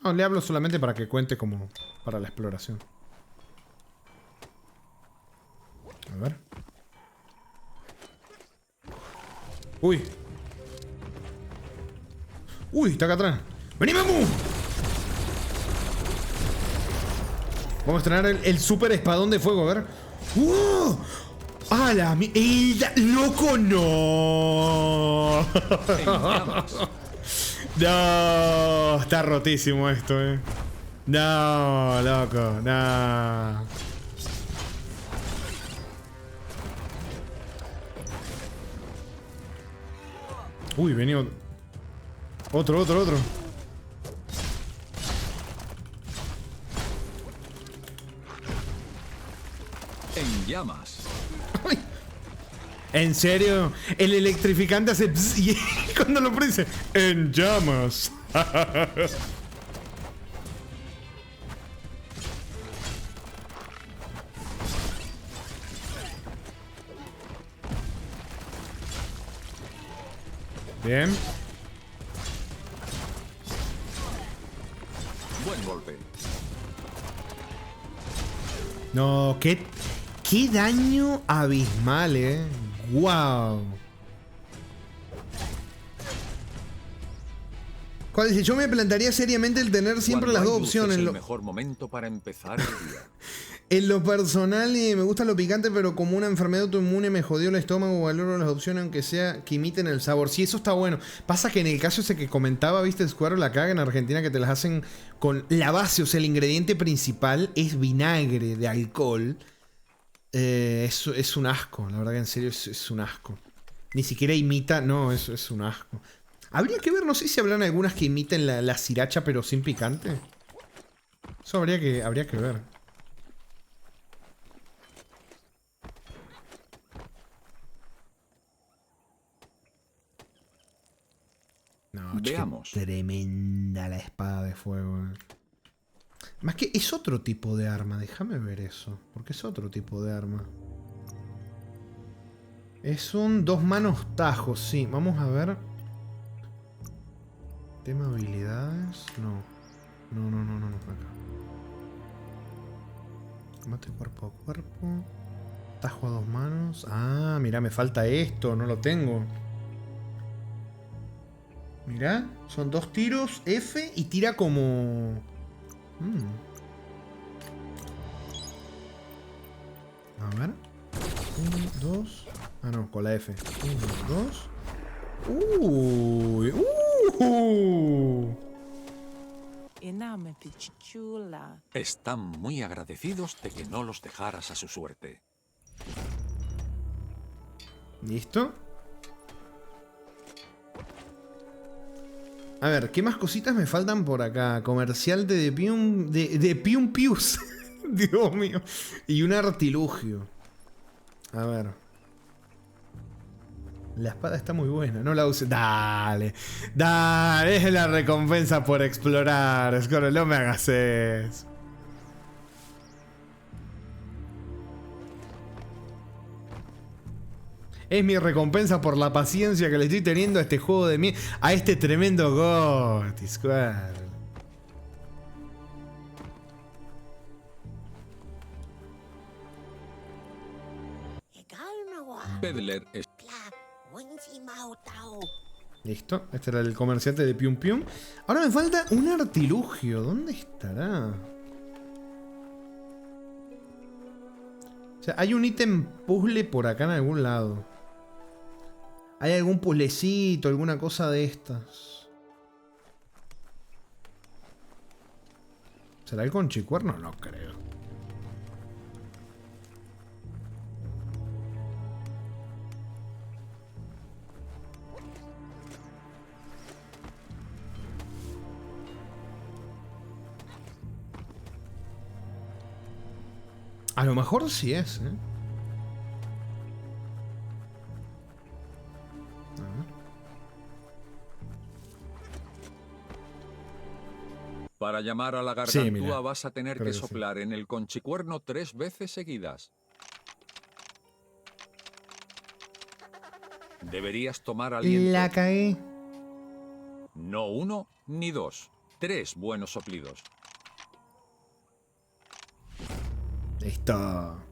No, le hablo solamente para que cuente como para la exploración. A ver. Uy. Uy, está acá atrás. ¡Vení, mamu! Vamos a estrenar el super espadón de fuego, a ver. ¡Uh! ¡Ah, la ¡loco, no! No, está rotísimo esto, No, loco, no. Uy, venía otro. En llamas. ¿En serio? El electrificante hace pss y cuando lo prende en llamas. Bien. Buen golpe. No, qué daño abismal, Wow. ¿Cuál dice? Yo me plantearía seriamente el tener siempre Cuando las dos hay luz, opciones. es el mejor momento para empezar el día. En lo personal me gusta lo picante, pero como una enfermedad autoinmune me jodió el estómago, valoro las opciones aunque sea que imiten el sabor. Sí, eso está bueno. Pasa que en el caso ese que comentaba, viste, Square la caga en Argentina, que te las hacen con la base, o sea, el ingrediente principal es vinagre de alcohol. Es un asco, la verdad que en serio es un asco. Ni siquiera imita, no, es un asco. Habría que ver, no sé si habrán algunas que imiten la sriracha pero sin picante. Eso habría que ver. No, Veamos. Tremenda la espada de fuego. Más que es otro tipo de arma, déjame ver eso. Porque es otro tipo de arma. Es un 2 manos tajo, sí. Vamos a ver. Tema habilidades. No. No. Acá. Combate cuerpo a cuerpo. Tajo a 2 manos. Ah, mirá, me falta esto. No lo tengo. Mirá, son 2 tiros F y tira como A ver. 1, 2. Ah, no, con la F. 1, 2. Uy. Están muy agradecidos de que no los dejaras a su suerte. ¿Listo? A ver, ¿qué más cositas me faltan por acá? Comercial de Pium Pius. Dios mío. Y un artilugio. A ver. La espada está muy buena, no la use. Dale. Dale, es la recompensa por explorar. Scorro, no me hagas eso. Es mi recompensa por la paciencia que le estoy teniendo a este juego de mí. A este tremendo GOTY, Square. Peddler es... Listo, este era el comerciante de Pium Pium. Ahora me falta un artilugio. ¿Dónde estará? O sea, hay un ítem puzzle por acá en algún lado. ¿Hay algún puzzlecito, alguna cosa de estas? ¿Será el conchicuerno? No creo. A lo mejor sí es, ¿eh? Para llamar a la Sí, gargantúa mira. vas a tener Creo que que sí. soplar en el conchicuerno 3 veces seguidas. Deberías tomar aliento. La cagué. No 1 ni 2. 3 buenos soplidos. Listo.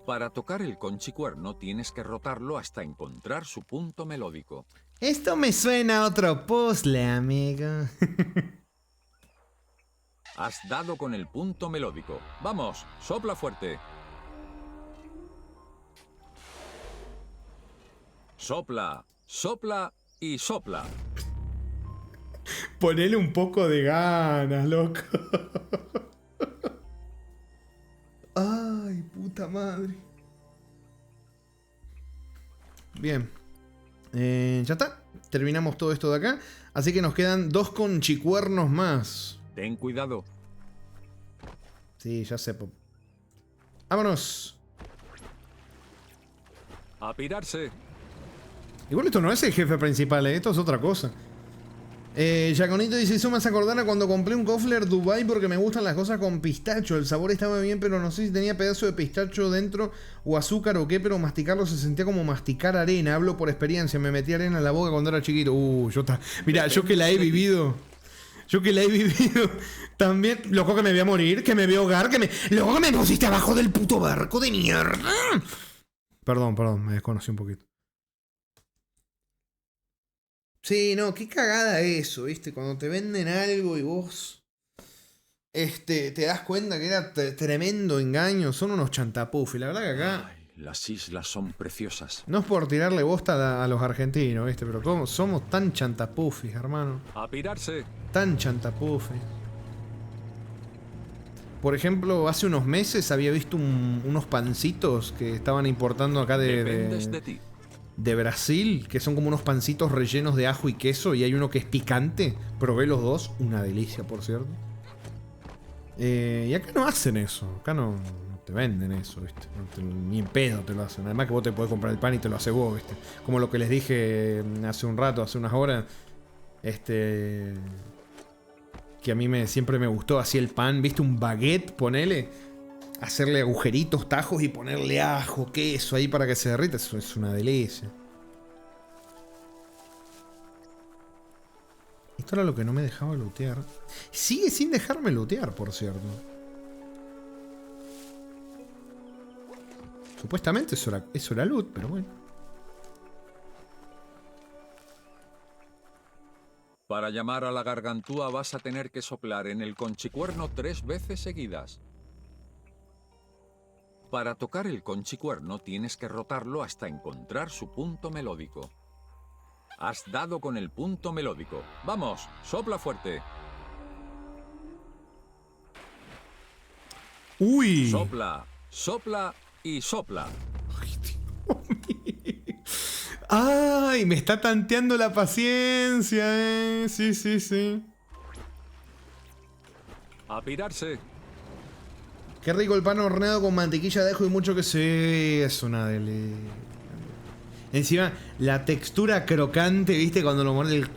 Para tocar el conchicuerno tienes que rotarlo hasta encontrar su punto melódico. Esto me suena a otro puzzle, amigo. Has dado con el punto melódico. Vamos, sopla fuerte. Sopla, sopla y sopla. Ponele un poco de ganas, loco. Ay, puta madre. Bien. Ya está. Terminamos todo esto de acá. Así que nos quedan 2 conchicuernos más. Ten cuidado. Sí, ya sé, Pop. ¡Vámonos! A pirarse. Igual esto no es el jefe principal, ¿eh? Esto es otra cosa. Jaconito dice, eso me hace acordar a cuando compré un Kofler Dubai porque me gustan las cosas con pistacho. El sabor estaba bien, pero no sé si tenía pedazo de pistacho dentro o azúcar o qué, pero masticarlo se sentía como masticar arena. Hablo por experiencia, me metí arena en la boca cuando era chiquito. Mirá, yo que la he vivido. También, loco, que me voy a morir, que me voy a ahogar, loco, que me pusiste abajo del puto barco de mierda. Perdón, me desconocí un poquito. Sí, no, qué cagada eso, ¿viste? Cuando te venden algo y vos te das cuenta que era tremendo engaño. Son unos chantapufis. La verdad que acá Ay, las islas son preciosas. no es por tirarle bosta a los argentinos, ¿viste? Pero ¿cómo somos tan chantapufis, hermano? A pirarse. Tan chantapufis. Por ejemplo, hace unos meses había visto unos pancitos que estaban importando acá Dependes de ti. de Brasil, que son como unos pancitos rellenos de ajo y queso, y hay uno que es picante. Probé los dos, una delicia, por cierto. Y acá no hacen eso, acá no te venden eso, ¿viste? Ni en pedo te lo hacen. Además que vos te podés comprar el pan y te lo haces vos, ¿viste? Como lo que les dije hace un rato, hace unas horas, que a mí siempre me gustó así el pan, ¿viste? Un baguette, ponele, hacerle agujeritos, tajos y ponerle ajo, queso ahí para que se derrita. Eso es una delicia. Esto era lo que no me dejaba lootear. Sigue sin dejarme lootear, por cierto. Supuestamente eso era loot, pero bueno. Para llamar a la gargantúa vas a tener que soplar en el conchicuerno 3 veces seguidas. Para tocar el conchicuerno tienes que rotarlo hasta encontrar su punto melódico. Has dado con el punto melódico. ¡Vamos! ¡Sopla fuerte! ¡Uy! Sopla, sopla y sopla. ¡Ay! Me está tanteando la paciencia, Sí, sí, sí. A pirarse. Qué rico el pan horneado con mantequilla de ajo y mucho que se... Es una delicia. Encima, la textura crocante, ¿viste? Cuando lo muerde el...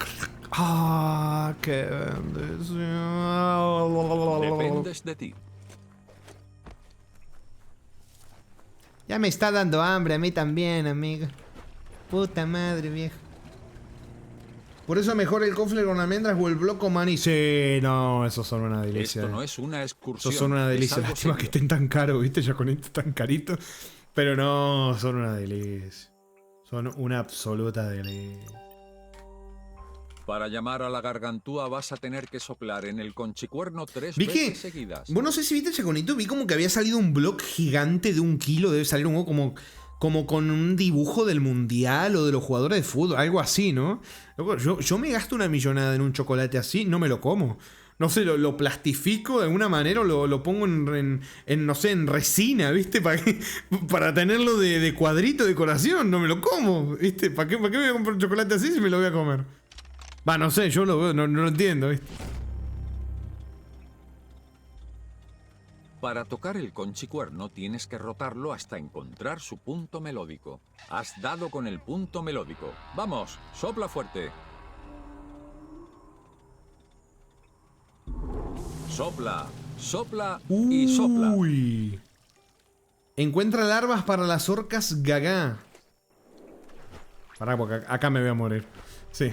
¡Ah! ¡Qué bendición! Dependes de ti. Ya me está dando hambre, a mí también, amigo. Puta madre, viejo. Por eso mejor el cofre con almendras o el bloco con maní. Sí, no, esos son una delicia. Esto no es una excursión. Esos son una delicia. Es algo Lástima serio. que estén tan caros, ¿viste? Ya con esto tan carito. Pero no, son una delicia. Son una absoluta delicia. Para llamar a la gargantúa vas a tener que soplar en el conchicuerno 3 Vi veces que, seguidas. vos no sé si viste Chaconito, vi como que había salido un blog gigante de 1 kilo, debe salir un huevo como con un dibujo del mundial o de los jugadores de fútbol, algo así, ¿no? Loco, yo me gasto una millonada en un chocolate así, no me lo como. No sé, lo plastifico de alguna manera o lo pongo en no sé, en resina, ¿viste? Para tenerlo de cuadrito, decoración, no me lo como, ¿viste? ¿Para qué me voy a comprar un chocolate así si me lo voy a comer? Va, no sé, yo lo veo, no lo entiendo, ¿viste? Para tocar el conchicuerno tienes que rotarlo hasta encontrar su punto melódico. Has dado con el punto melódico. ¡Vamos! ¡Sopla fuerte! Sopla, sopla y sopla. Uy. Encuentra larvas para las orcas gaga. Pará, porque acá me voy a morir. Sí,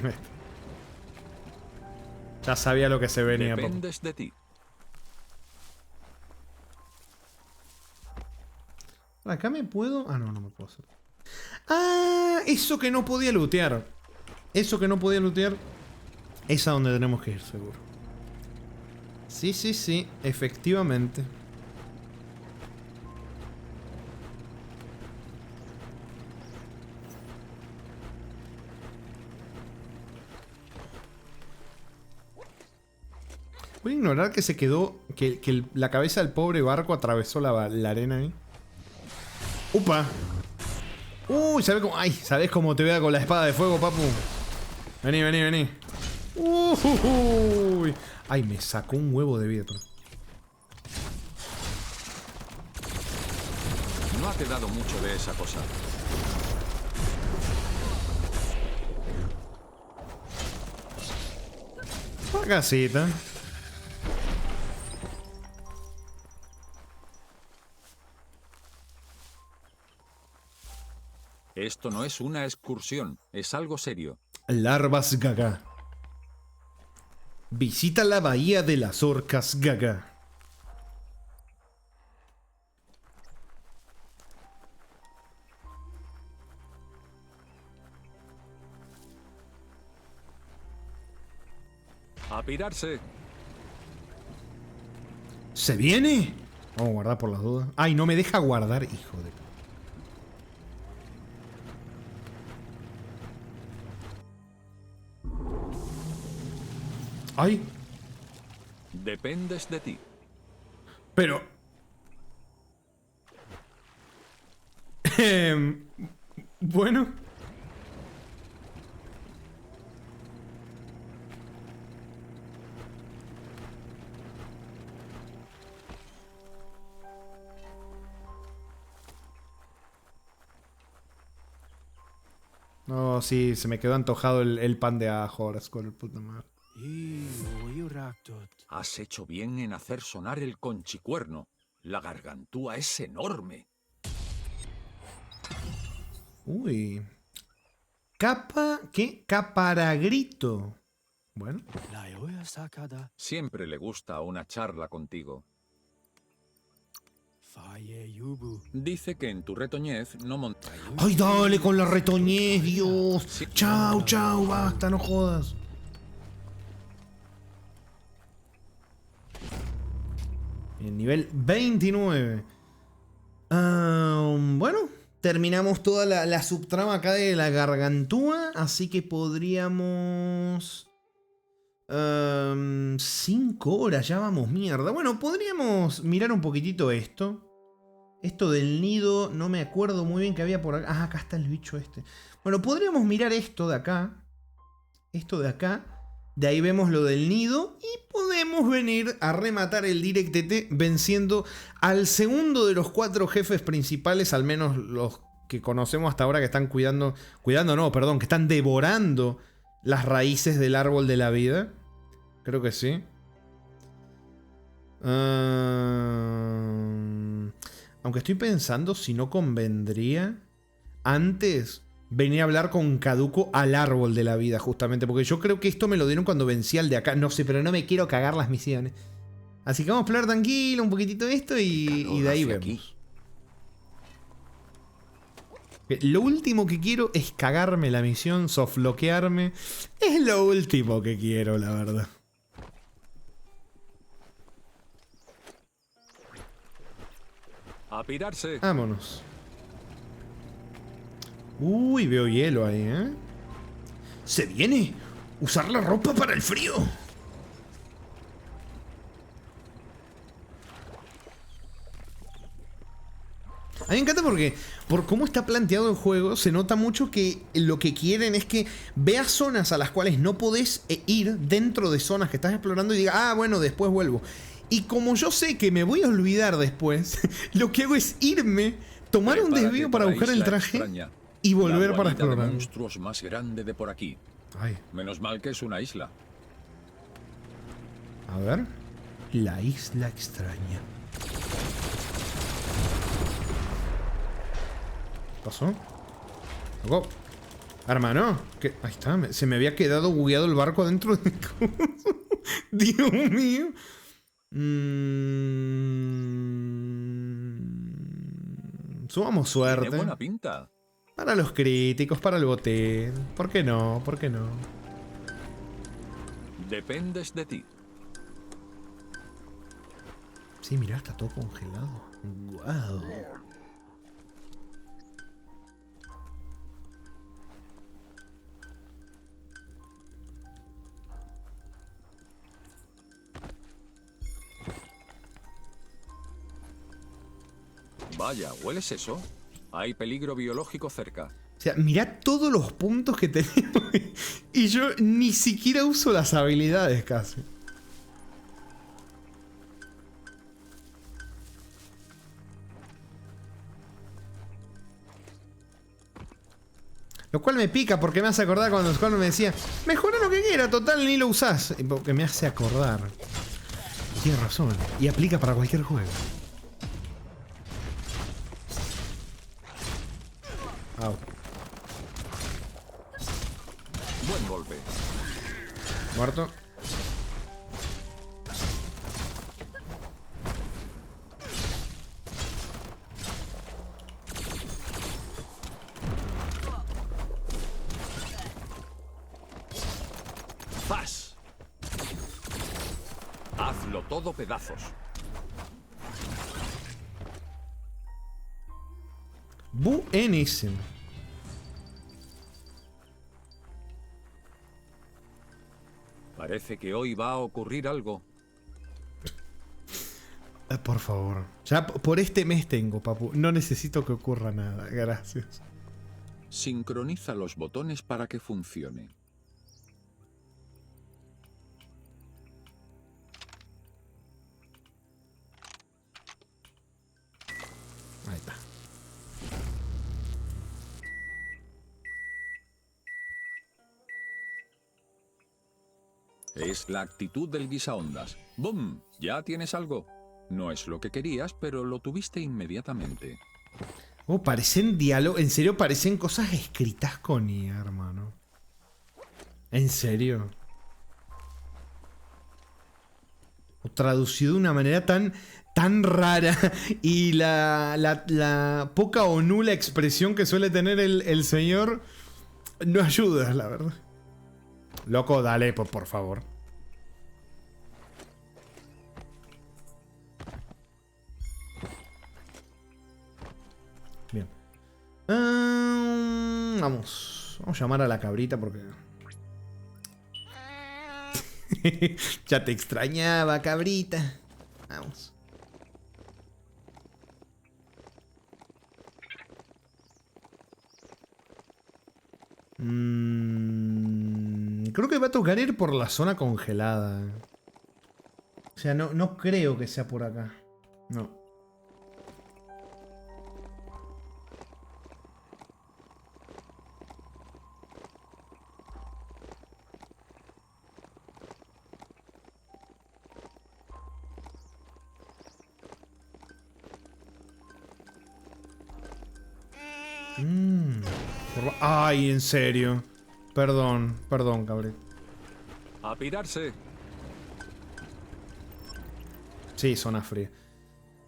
ya sabía lo que se venía. Dependes de ti. Acá me puedo... Ah, no me puedo hacer. Ah, eso que no podía lootear. Eso que no podía lootear es a donde tenemos que ir, seguro. Sí, sí, sí, efectivamente. Voy a ignorar que se quedó... Que la cabeza del pobre barco atravesó la arena ahí. ¡Upa! ¡Uy! ¿Sabés cómo te vea con la espada de fuego, papu? Vení, vení, vení. ¡Uy! ¡Ay, me sacó un huevo de vida! No ha quedado mucho de esa cosa. Una casita. Esto no es una excursión, es algo serio. Larvas gaga. Visita la bahía de las orcas gaga. A pirarse. ¿Se viene? Vamos a guardar por las dudas. Ay, no me deja guardar, hijo de... Ay. Dependes de ti. Pero... bueno. No, sí, se me quedó antojado el pan de ajo ahora, con el puta madre. Has hecho bien en hacer sonar el conchicuerno. La gargantúa es enorme. Uy. ¿Qué? Caparagrito. Bueno. Siempre le gusta una charla contigo. Dice que en tu retoñez no monta. ¡Ay, dale con la retoñez, Dios! Sí. ¡Chau, chau! ¡Basta, no jodas! Bien, nivel 29. Bueno, terminamos toda la subtrama acá de la gargantúa. Así que podríamos... 5 horas, ya vamos, mierda. Bueno, podríamos mirar un poquitito esto. Esto del nido, no me acuerdo muy bien que había por acá. Ah, acá está el bicho este. Bueno, podríamos mirar esto de acá. Esto de acá. De ahí vemos lo del nido. Y podemos venir a rematar el DirectT venciendo al segundo de los 4 jefes principales. Al menos los que conocemos hasta ahora que están cuidando... Cuidando no, perdón, que están devorando las raíces del árbol de la vida. Creo que sí. Aunque estoy pensando si no convendría antes venir a hablar con Caduco al árbol de la vida, justamente. Porque yo creo que esto me lo dieron cuando vencí al de acá. No sé, pero no me quiero cagar las misiones. Así que vamos a explorar tranquilo un poquitito esto y de ahí vemos. Lo último que quiero es cagarme la misión, softloquearme. Es lo último que quiero, la verdad. A pirarse. Vámonos. Uy, veo hielo ahí, ¿eh? ¡Se viene! ¡Usar la ropa para el frío! A mí me encanta porque, por cómo está planteado el juego, se nota mucho que lo que quieren es que veas zonas a las cuales no podés ir dentro de zonas que estás explorando y digas, ah, bueno, después vuelvo. Y como yo sé que me voy a olvidar después, lo que hago es irme, tomar un desvío para buscar el traje y volver para explorar. La monstruos más grande de por aquí. Ay. Menos mal que es una isla. A ver. La isla extraña. ¿Qué pasó? Loco. Hermano, ¿qué? Ahí está. Se me había quedado bugueado el barco adentro de... Dios mío. Subamos suerte. Tiene buena pinta. Para los críticos, para el botín. ¿Por qué no? ¿Por qué no? Dependes de ti. Sí, mirá, está todo congelado. Guau. Vaya, ¿hueles eso? Hay peligro biológico cerca. O sea, mirá todos los puntos que tenemos. Y yo ni siquiera uso las habilidades casi. Lo cual me pica porque me hace acordar cuando Squall me decía, mejora lo que quiera, total ni lo usás. Porque me hace acordar. Tiene razón. Y aplica para cualquier juego. Au. Buen golpe. Muerto. ¡Zas! Hazlo todo pedazos. Buenísimo. Parece que hoy va a ocurrir algo. Por favor. Ya por este mes tengo, papu. No necesito que ocurra nada. Gracias. Sincroniza los botones para que funcione. Ahí está. Es la actitud del guisaondas. ¡Bum! ¿Ya tienes algo? No es lo que querías, pero lo tuviste inmediatamente. Oh, parecen diálogo. En serio, parecen cosas escritas con IA, hermano. En serio. O traducido de una manera tan rara. Y la poca o nula expresión que suele tener el señor no ayuda, la verdad. Loco, dale, por favor. Vamos a llamar a la cabrita porque... Ya te extrañaba, cabrita. Vamos. Creo que va a tocar ir por la zona congelada. O sea, no creo que sea por acá. No. Ay, en serio. Perdón, cabrón. A pirarse. Sí, zona fría.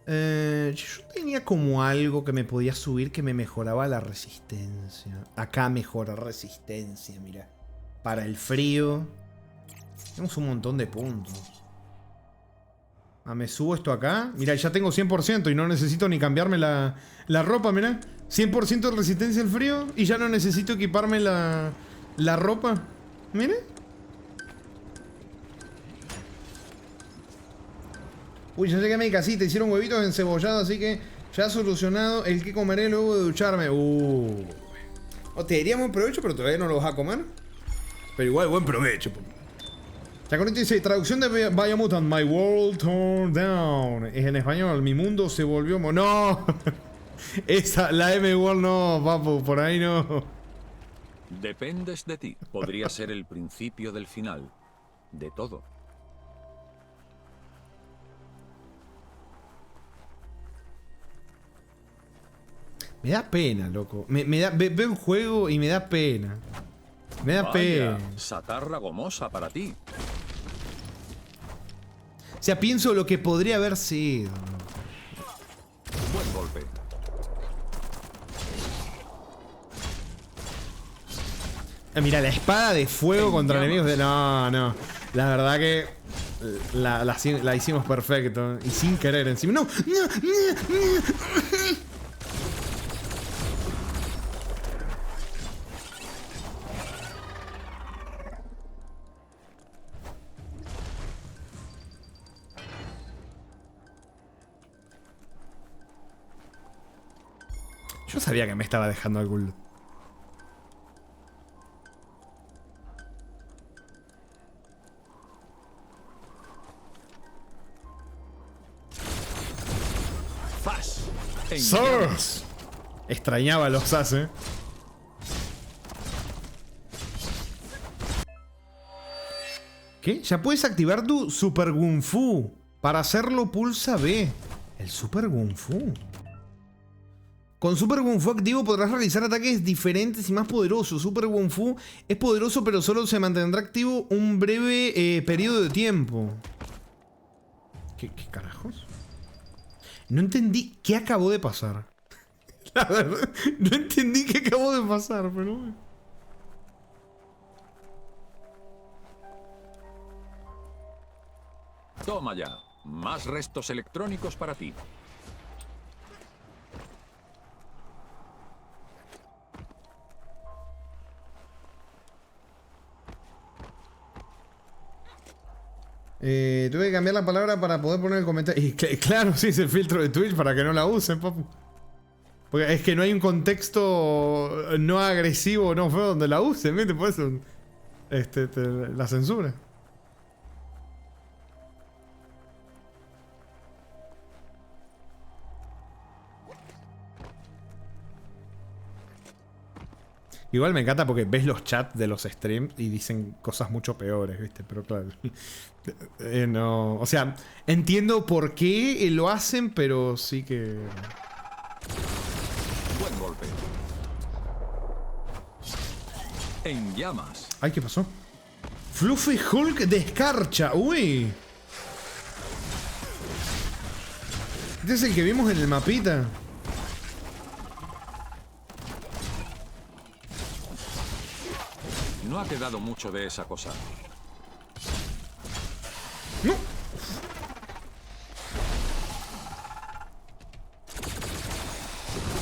Yo tenía como algo que me podía subir que me mejoraba la resistencia. Acá mejora resistencia, mira. Para el frío. Tenemos un montón de puntos. Me subo esto acá. Mira, ya tengo 100% y no necesito ni cambiarme la ropa, mira. 100% de resistencia al frío y ya no necesito equiparme la ropa. Mire. Uy, ya llegué a mi casita. Hicieron huevitos encebollados, así que ya solucionado el que comeré luego de ducharme. No, te diría buen provecho, pero todavía no lo vas a comer. Pero igual, buen provecho. Chaconito dice, traducción de Biomutant, My world turned down. Es en español, mi mundo se volvió... ¡No! Esa, la M-World no, papu, por ahí no. Dependes de ti. Podría ser el principio del final. De todo. Me da pena, loco. Veo un juego y me da pena. Me da pena. Satarra gomosa para ti. O sea, pienso lo que podría haber sido. Buen golpe. Mira, la espada de fuego contra enemigos de... No. La verdad que la hicimos perfecto. Y sin querer encima. ¡No! Yo sabía que me estaba dejando algún... ¡Sors! Extrañaba los As, ¿Qué? Ya puedes activar tu Super Gun Fu. Para hacerlo pulsa B. El Super Gun Fu. Con Super Gun Fu activo podrás realizar ataques diferentes y más poderosos. Super Gun Fu es poderoso pero solo se mantendrá activo un breve periodo de tiempo. ¿Qué carajos? No entendí qué acabó de pasar. La verdad, no entendí qué acabó de pasar, pero bueno. Toma ya. Más restos electrónicos para ti. Tuve que cambiar la palabra para poder poner el comentario. Y claro, sí, es el filtro de Twitch para que no la usen, papu. Porque es que no hay un contexto no agresivo, no feo donde la usen, ¿viste? Por eso la censura. Igual me encanta porque ves los chats de los streams y dicen cosas mucho peores, ¿viste? Pero claro. No. O sea, entiendo por qué lo hacen, pero sí que... Buen golpe. En llamas. Ay, ¿qué pasó? Fluffy Hulk de escarcha. Uy. Este es el que vimos en el mapita. No ha quedado mucho de esa cosa. ¡No!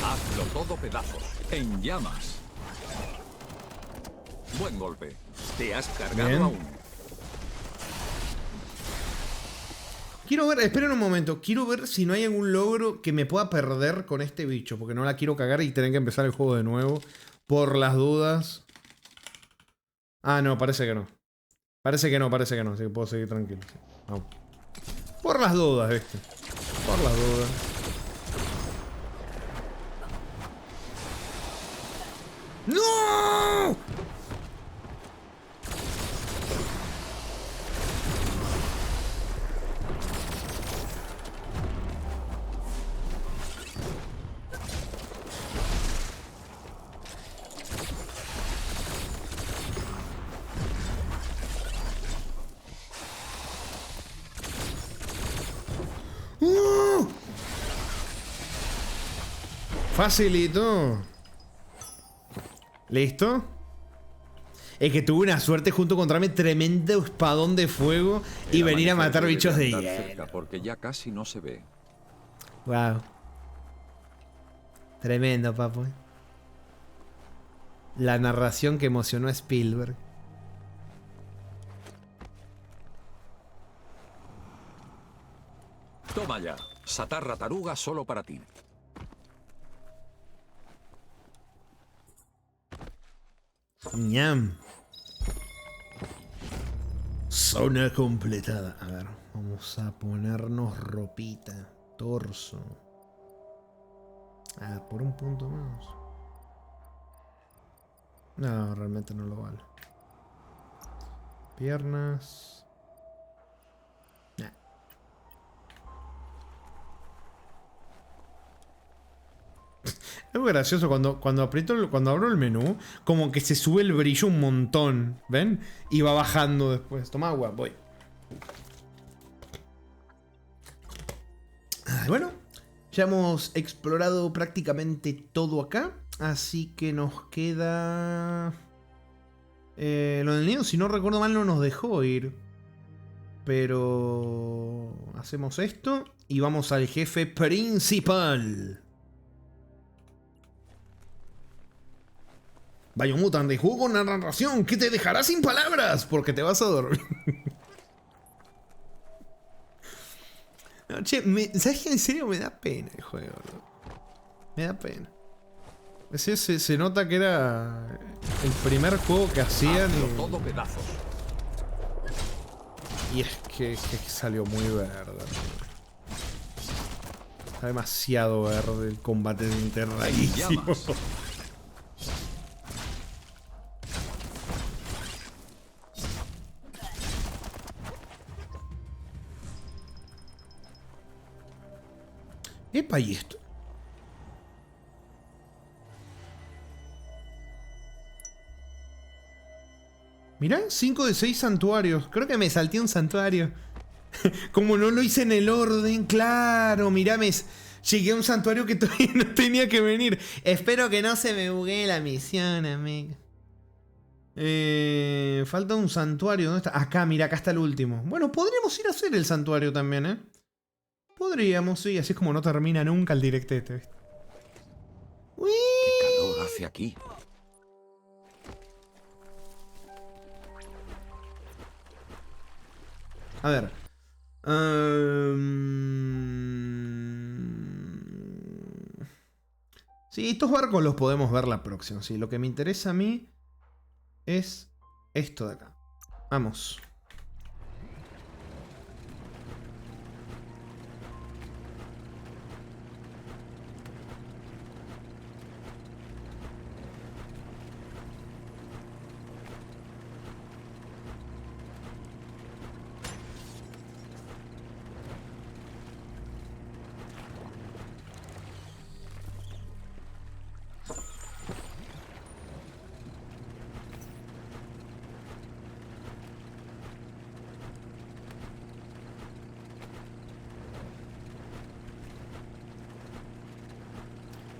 Hazlo todo pedazos, en llamas. Buen golpe. Te has cargado Bien. a uno. Quiero ver, esperen un momento. Quiero ver si no hay algún logro que me pueda perder con este bicho. Porque no la quiero cagar y tener que empezar el juego de nuevo. Por las dudas. Ah, no, parece que no. Parece que no. Así que puedo seguir tranquilo. Sí. Vamos. Por las dudas, ¿viste? Por las dudas. ¡No! Facilito. ¿Listo? Es que tuve una suerte junto a encontrarme tremendo espadón de fuego y El venir a amanecer matar debe bichos de andar hielo. cerca porque ya casi no se ve. Wow. Tremendo, papu. La narración que emocionó a Spielberg. Toma ya. Satarra taruga solo para ti. Ñam. Zona completada. A ver, vamos a ponernos ropita. Torso. Ah, por un punto menos. No, realmente no lo vale. Piernas. Nah. Es muy gracioso cuando aprieto cuando abro el menú, como que se sube el brillo un montón, ¿ven? Y va bajando después. Toma agua, voy. Bueno, ya hemos explorado prácticamente todo acá, así que nos queda lo del nido. Si no recuerdo mal, no nos dejó ir, pero hacemos esto y vamos al jefe principal. Biomutant de juego con narración que te dejará sin palabras porque te vas a dormir. No, che, ¿sabes qué? En serio me da pena el juego, ¿no? Me da pena. Se nota que era el primer juego que hacían Hazlo todo pedazos. y es que salió muy verde. Está demasiado verde el combate de interraísimo. Llamas. Epa, ¿y esto? Mirá, 5 de 6 santuarios. Creo que me salté un santuario. Como no lo hice en el orden, claro. Mirá, llegué a un santuario que todavía no tenía que venir. Espero que no se me buguee la misión, amigo. Falta un santuario. ¿Dónde está? Acá, mira, acá está el último. Bueno, podríamos ir a hacer el santuario también, ¿eh? Podríamos, sí. Así es como no termina nunca el directete, ¿viste? ¡Uy! ¿Qué calor hace aquí? A ver. Sí, estos barcos los podemos ver la próxima. Sí, lo que me interesa a mí es esto de acá. Vamos.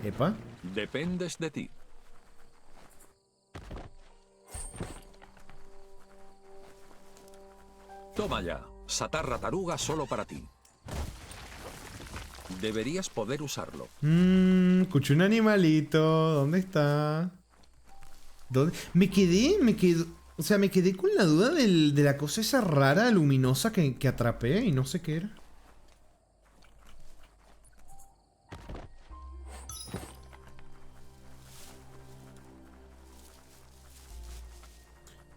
Epa. Dependes de ti. Toma ya. Satarra taruga solo para ti. Deberías poder usarlo. Escuché un animalito. ¿Dónde está? ¿Dónde? Me quedé. O sea, me quedé con la duda de la cosa esa rara, luminosa que atrapé y no sé qué era.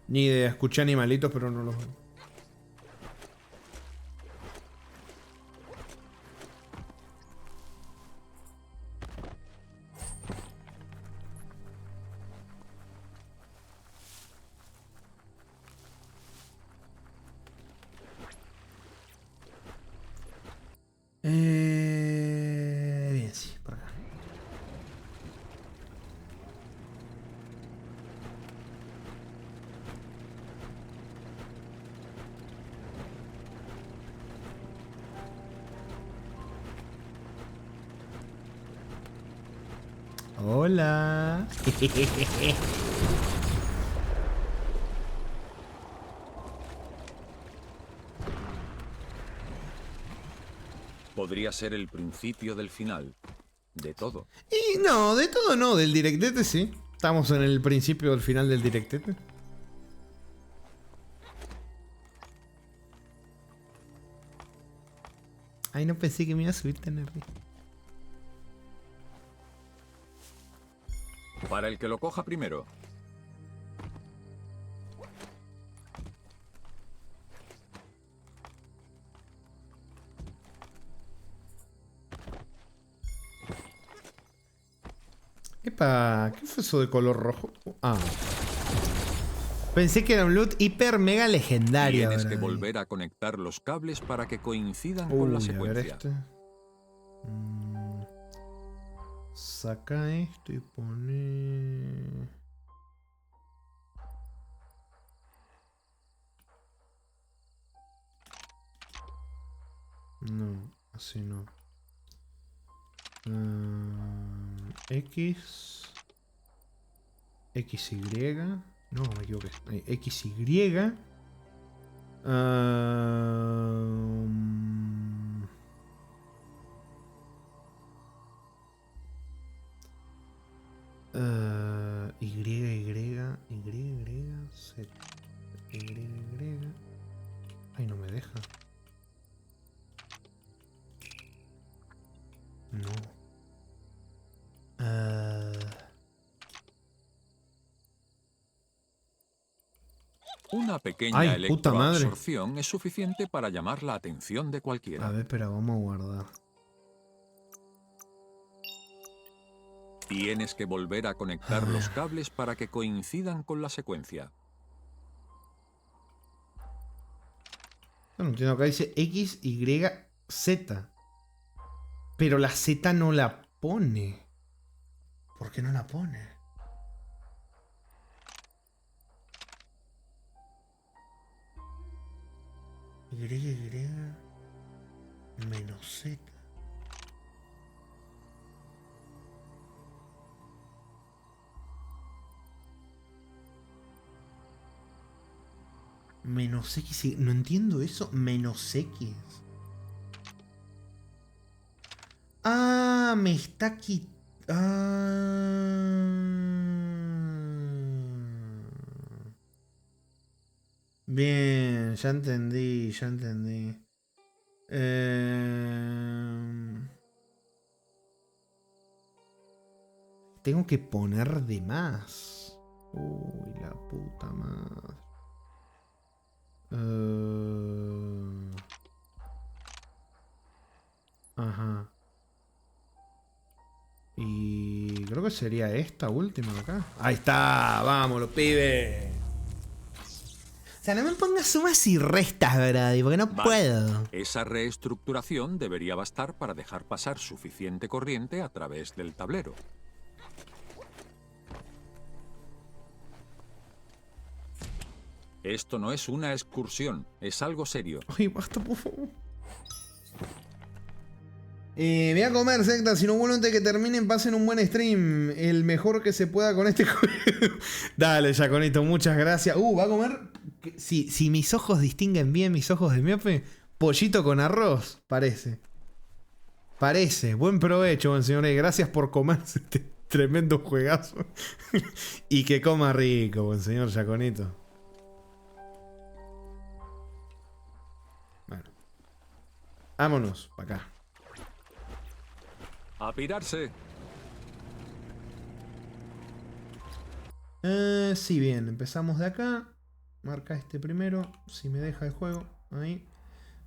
Ni idea, escuché animalitos, pero no los veo. Bien, sí, por acá. Hola. Podría ser el principio del final. De todo. Y no, de todo no, del directete sí. Estamos en el principio del final del directete. Ay, no pensé que me iba a subir tan arriba. Para el que lo coja primero. Epa, ¿qué fue eso de color rojo? Ah. Pensé que era un loot hiper mega legendario. Tienes que ¿verdad? volver a conectar los cables para que coincidan con la Uy, a ver secuencia. este. Saca esto y pone... No, así no. X... XY... No, me equivoqué. Ahí, XY... Z. Ay, no me deja. No. Una pequeña Ay, puta madre. electroabsorción es suficiente para llamar la atención de cualquiera. A ver, pero vamos a guardar. Tienes que volver a conectar los cables para que coincidan con la secuencia. No entiendo, acá dice X, Y, Z. Pero la Z no la pone. ¿Por qué no la pone? Y, menos Z. Menos X, no entiendo eso. Menos X. Ah, me está quitando. Bien, ya entendí, ya entendí. Tengo que poner de más. Uy, la puta madre. Ajá. Y creo que sería esta última de acá. Ahí está, vamos, los pibes. O sea, no me pongas sumas y restas, ¿verdad? Porque no Vale. puedo. Esa reestructuración debería bastar para dejar pasar suficiente corriente a través del tablero. Esto no es una excursión, es algo serio. Ay, basta, por favor. Voy a comer, secta. Si no vuelvo antes de que terminen, pasen un buen stream. El mejor que se pueda con este juego. Dale, Jaconito, muchas gracias. Va a comer. Si mis ojos distinguen bien mis ojos de miope, pollito con arroz, parece. Parece. Buen provecho, buen señores. Gracias por comerse este tremendo juegazo. Y que coma rico, buen señor Yaconito. Bueno. Vámonos, para acá. A pirarse. Sí, bien. Empezamos de acá. Marca este primero. Si me deja el juego. Ahí.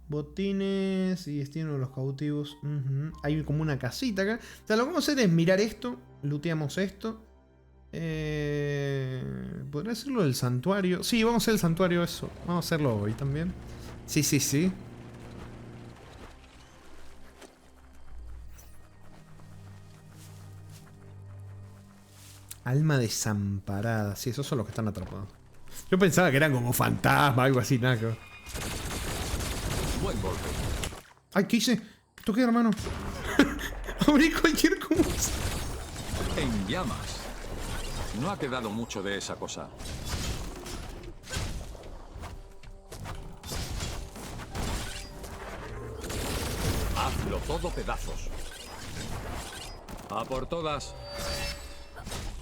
Botines y destino de los cautivos. Hay como una casita acá. O sea, lo que vamos a hacer es mirar esto. Looteamos esto. ¿Podría hacerlo del santuario? Sí, vamos a hacer el santuario eso. Vamos a hacerlo hoy también. Sí, sí, sí. Alma desamparada. Sí, esos son los que están atrapados. Yo pensaba que eran como fantasmas, algo así, nada que ver. Buen golpe. Ay, ¿qué hice? ¿Qué toqué, hermano? Abrí cualquier cosa. En llamas. No ha quedado mucho de esa cosa. Hazlo todo pedazos. A por todas.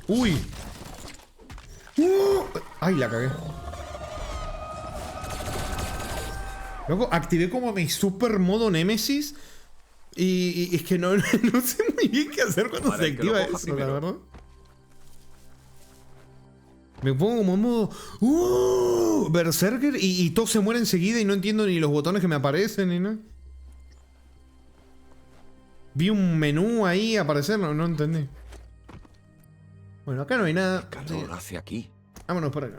¡Uy! ¡Ay, la cagué! Luego activé como mi super modo Nemesis. Y es que no sé muy bien qué hacer cuando Para se el que lo activa coja eso, primero. la verdad. Me pongo como en modo Berserker y todo se muere enseguida y no entiendo ni los botones que me aparecen ni nada. Vi un menú ahí aparecer, no entendí. Bueno, acá no hay nada. Calor hace aquí. Vámonos por acá.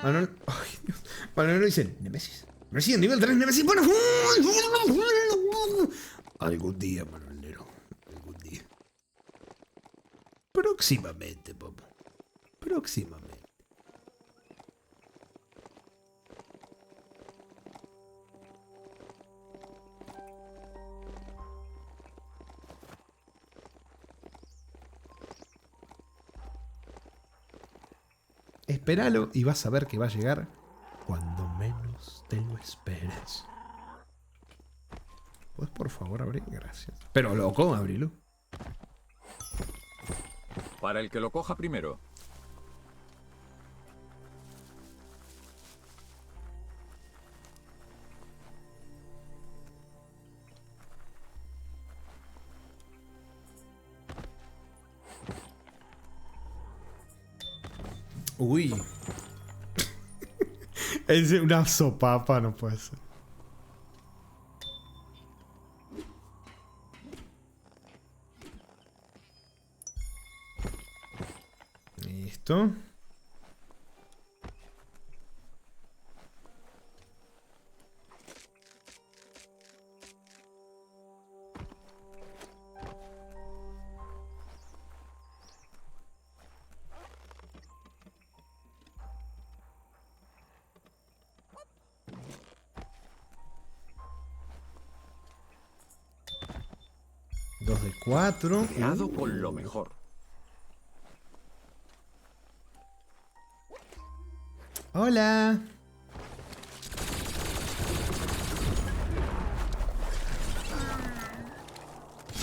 Manuel. Ay, Dios. Manuel dice: Nemesis. Resident Evil 3 Nemesis. Bueno. Algún día, Manuelero. Algún día. Próximamente, papá. Próximamente. Espéralo y vas a ver que va a llegar cuando menos te lo esperes. ¿Puedes por favor abrir? Gracias. Pero loco, abrilo. Para el que lo coja primero. Uy. Es una sopapa, no puede ser. Listo. Dos de 4. Creado con lo mejor. Hola.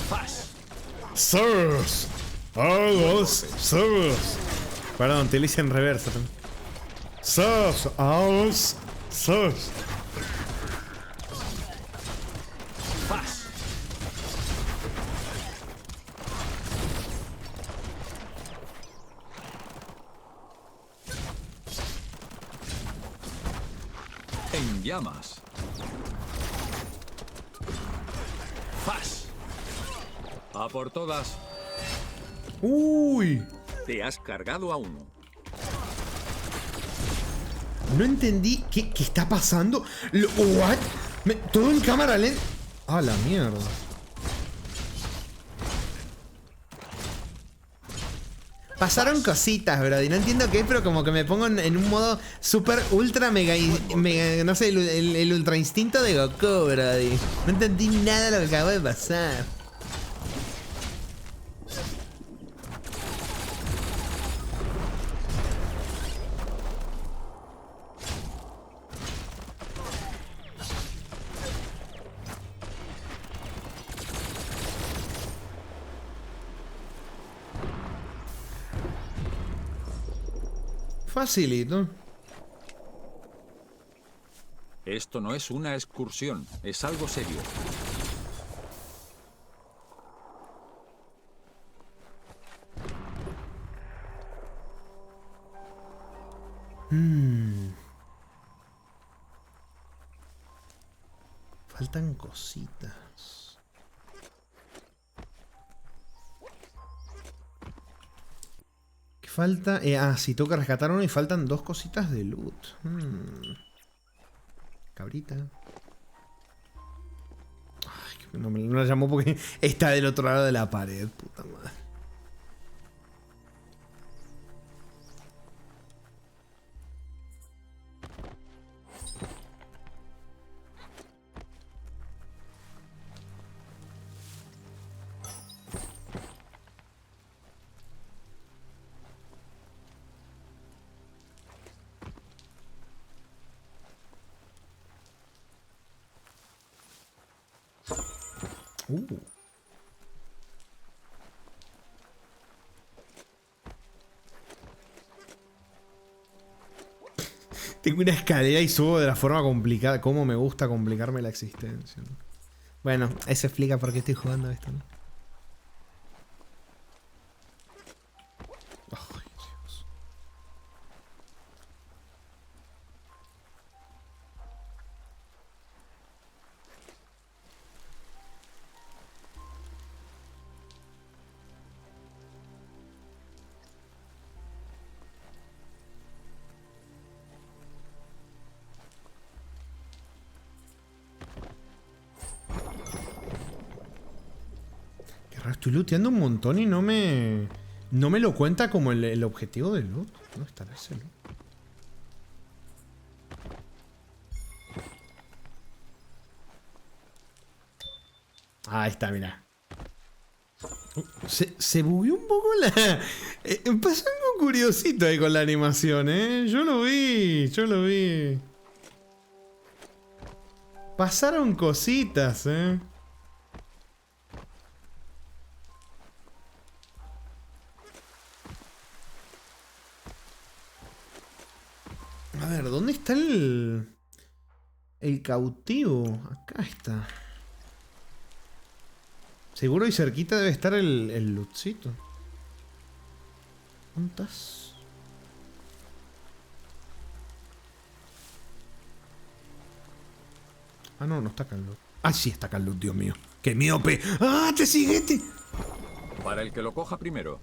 ¡Fas! Sirs. August. Sirs. Perdón, te lo hice en reversa también. Sirs. August. Sirs. ¡Fas! En llamas. ¡Fas! A por todas. Uy. Te has cargado a uno. No entendí qué está pasando. ¿What? Todo en cámara lenta. Ah, la mierda. Pasaron cositas, bro. Y no entiendo qué, pero como que me pongo en un modo super ultra mega, no sé, el ultra instinto de Goku, bro. No entendí nada de lo que acabó de pasar. Facilito. Esto no es una excursión, es algo serio. Faltan cositas. ¿Qué falta? Sí, tengo que rescatar uno y faltan 2 cositas de loot. Cabrita. Ay, no la llamó porque está del otro lado de la pared. Puta madre. Tengo una escalera y subo de la forma complicada. Cómo me gusta complicarme la existencia, ¿no? Bueno, eso explica por qué estoy jugando esto, ¿no? Ay, Dios. Estoy looteando un montón y no me lo cuenta como el objetivo del loot. ¿Dónde estará ese loot? Ahí está, mira. Se bugueó un poco la... pasó algo curiosito ahí con la animación, ¿eh? Yo lo vi. Pasaron cositas, ¿eh? A ver, ¿dónde está el cautivo? Acá está. Seguro y cerquita debe estar el lootcito. ¿Dónde estás? Ah, no, no está acá el loot. Ah, sí está acá el loot, Dios mío. ¡Qué miope! ¡Ah, te siguete! Para el que lo coja primero.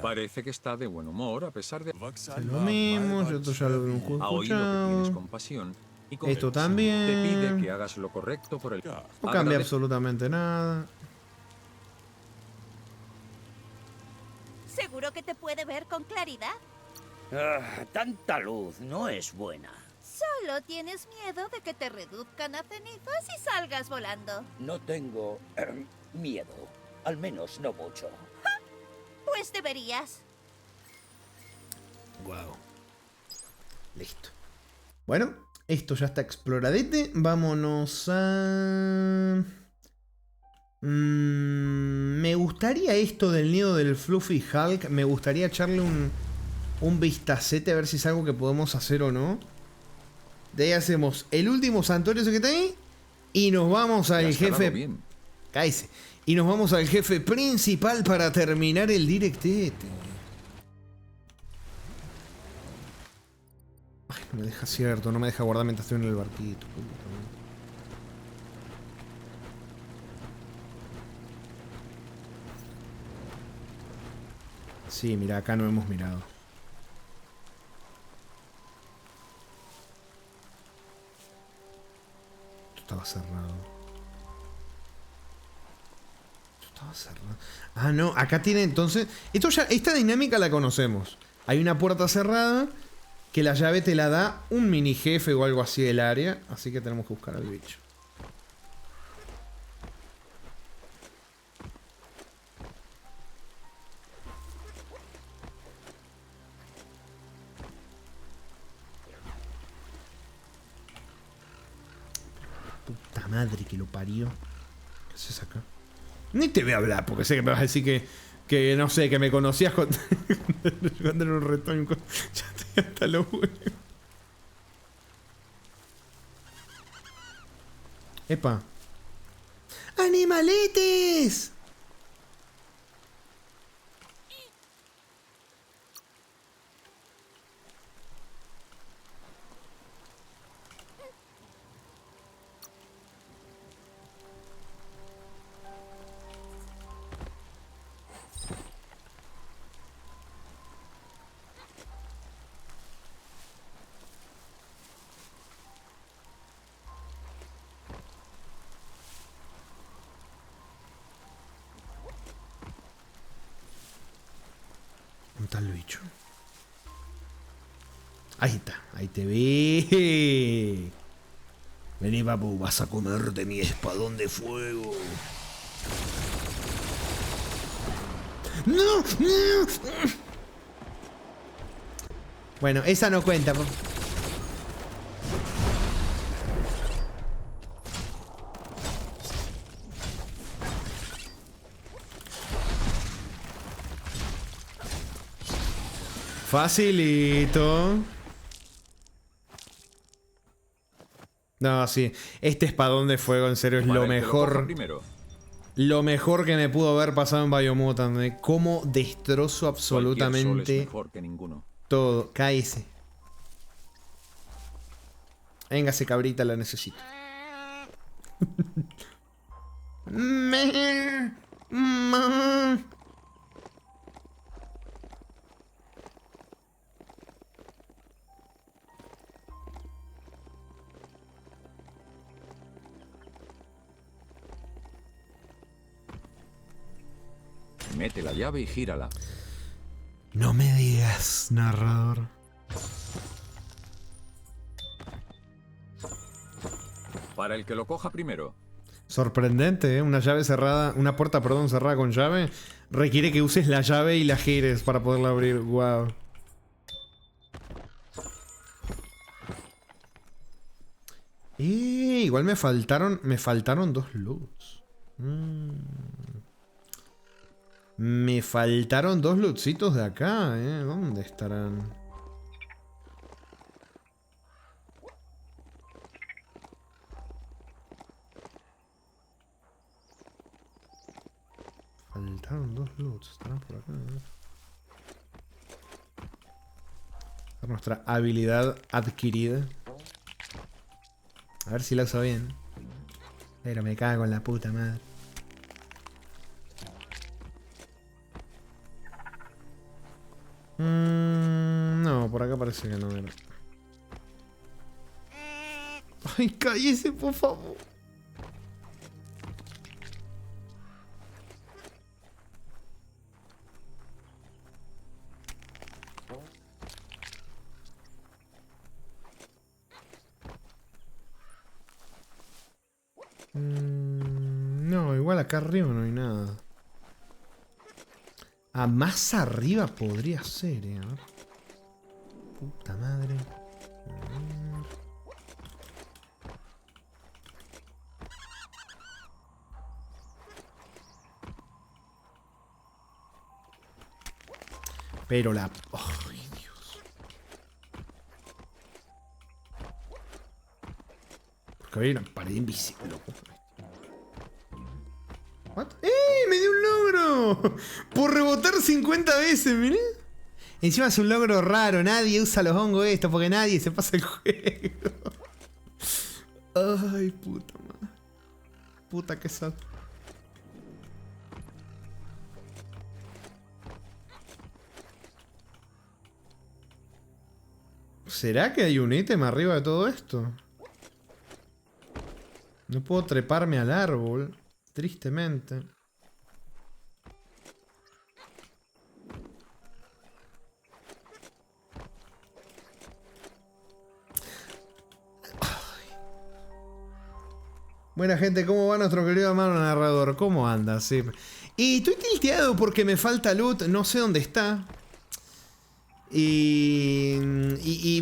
Parece que está de buen humor a pesar de... Lo mismo, yo ya lo veo un Ha oído que tienes compasión y con esto también. te pide que hagas lo correcto por el... No cambia absolutamente nada. ¿Seguro que te puede ver con claridad? Tanta luz no es buena. Solo tienes miedo de que te reduzcan a cenizas y salgas volando. No tengo miedo. Al menos no mucho. Pues deberías. Wow. Listo. Bueno, esto ya está exploradete. Vámonos a... me gustaría esto del nido del Fluffy Hulk. Me gustaría echarle un vistacete a ver si es algo que podemos hacer o no. De ahí hacemos el último santuario ese que está ahí. Y nos vamos al jefe... Cállese. Y nos vamos al jefe principal para terminar el directete. Ay, no me deja cierto, no me deja guardar mientras estoy en el barquito. Sí, mira, acá no hemos mirado. Esto estaba cerrado. Cerrado. Ah, no, acá tiene entonces... esta dinámica la conocemos. Hay una puerta cerrada que la llave te la da un mini jefe o algo así del área. Así que tenemos que buscar al bicho. Puta madre que lo parió. ¿Qué haces acá? Ni te voy a hablar, porque sé que me vas a decir que no sé, que me conocías cuando era un retoño. Ya estoy hasta los huevos. Epa. ¡Animaletes! ¿Dónde está el bicho? Ahí está, ahí te vi. Vení, papu, vas a comer de mi espadón de fuego. ¡No! ¡No! Bueno, esa no cuenta. Facilito. No, sí. Este espadón de fuego, en serio, es lo mejor. Lo mejor que me pudo haber pasado en Biomutant. Cómo destrozo absolutamente todo. Cállese. Véngase, cabrita, la necesito. Mete la llave y gírala. No me digas, narrador. Para el que lo coja primero. Sorprendente, ¿eh? Una llave cerrada, una puerta, perdón, cerrada con llave. Requiere que uses la llave y la gires para poderla abrir. Wow. Igual me faltaron 2 loots. Me faltaron 2 lootcitos de acá, ¿eh? ¿Dónde estarán? Faltaron 2 loots. Estarán por acá, ¿eh? Nuestra habilidad adquirida. A ver si la uso bien. Pero me cago en la puta madre. No, por acá parece que no era. Ay, cállese, por favor. No, igual acá arriba no hay nada. Ah, más arriba podría ser, A ver. Puta madre. Pero la... ¡Ay, Dios! Porque había una pared invisible, loco. ¿What? ¡Me dio un logro! Por rebotar 50 veces, mirá. Encima es un logro raro. Nadie usa los hongos estos porque nadie se pasa el juego. Ay, puta madre. Puta que sad. ¿Será que hay un ítem arriba de todo esto? No puedo treparme al árbol. Tristemente. Buena gente, ¿cómo va nuestro querido hermano narrador? ¿Cómo anda? Sí. Y estoy tilteado porque me falta loot, no sé dónde está. Y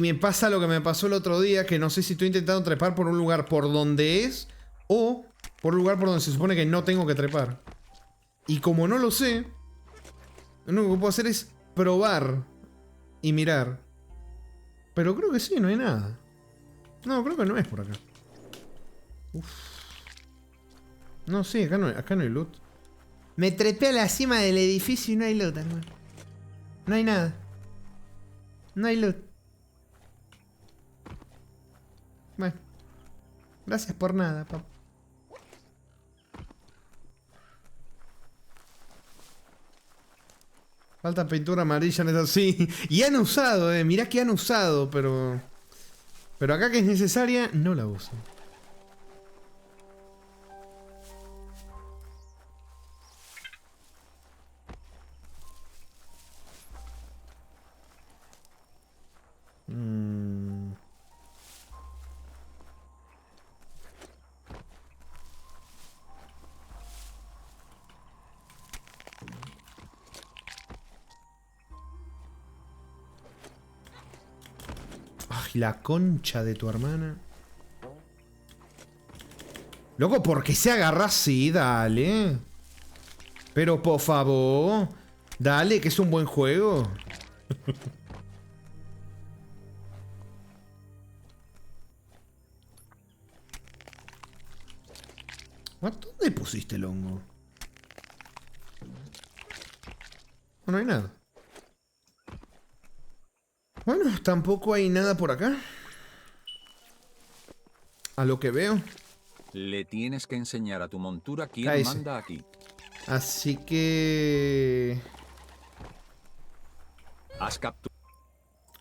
me pasa lo que me pasó el otro día, que no sé si estoy intentando trepar por un lugar por donde es o por un lugar por donde se supone que no tengo que trepar. Y como no lo sé, lo único que puedo hacer es probar y mirar. Pero creo que sí, no hay nada. No, creo que no es por acá. Uf. No, sí, acá no hay loot. Me trepé a la cima del edificio y no hay loot, hermano. No hay nada. No hay loot. Bueno. Gracias por nada, papá. Falta pintura amarilla en eso, sí. Y han usado, mirá que han usado, pero acá que es necesaria, no la uso. Ay, la concha de tu hermana. Loco, ¿por qué se agarra así? Dale. Pero por favor. Dale, que es un buen juego. ¿Dónde pusiste el hongo? No hay nada. Bueno, tampoco hay nada por acá. A lo que veo. Le tienes que enseñar a tu montura quién Cállese. manda aquí. Así que... Has capturado.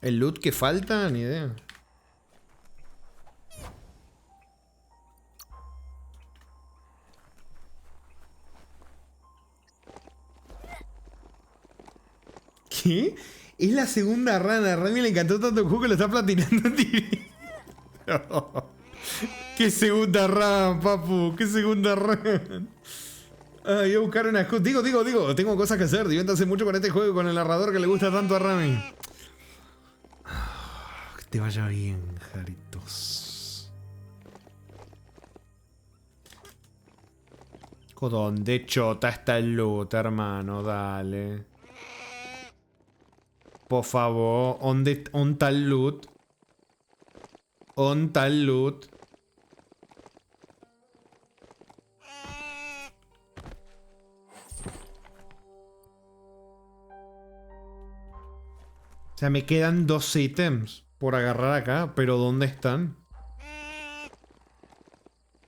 ¿El loot que falta? Ni idea. ¿Qué? Es la segunda rana. A Rami le encantó tanto el juego que lo está platinando en TV. ¿Qué segunda run, papu? ¿Qué segunda run? Ay, voy a buscar una... Digo, tengo cosas que hacer. Diviértanse mucho con este juego, con el narrador que le gusta tanto a Rami. Que te vaya bien, Jaritos. ¿Dónde chota está el loot, hermano? Dale. Por favor, on tal loot. On tal loot. O sea, me quedan 2 ítems por agarrar acá, pero ¿dónde están?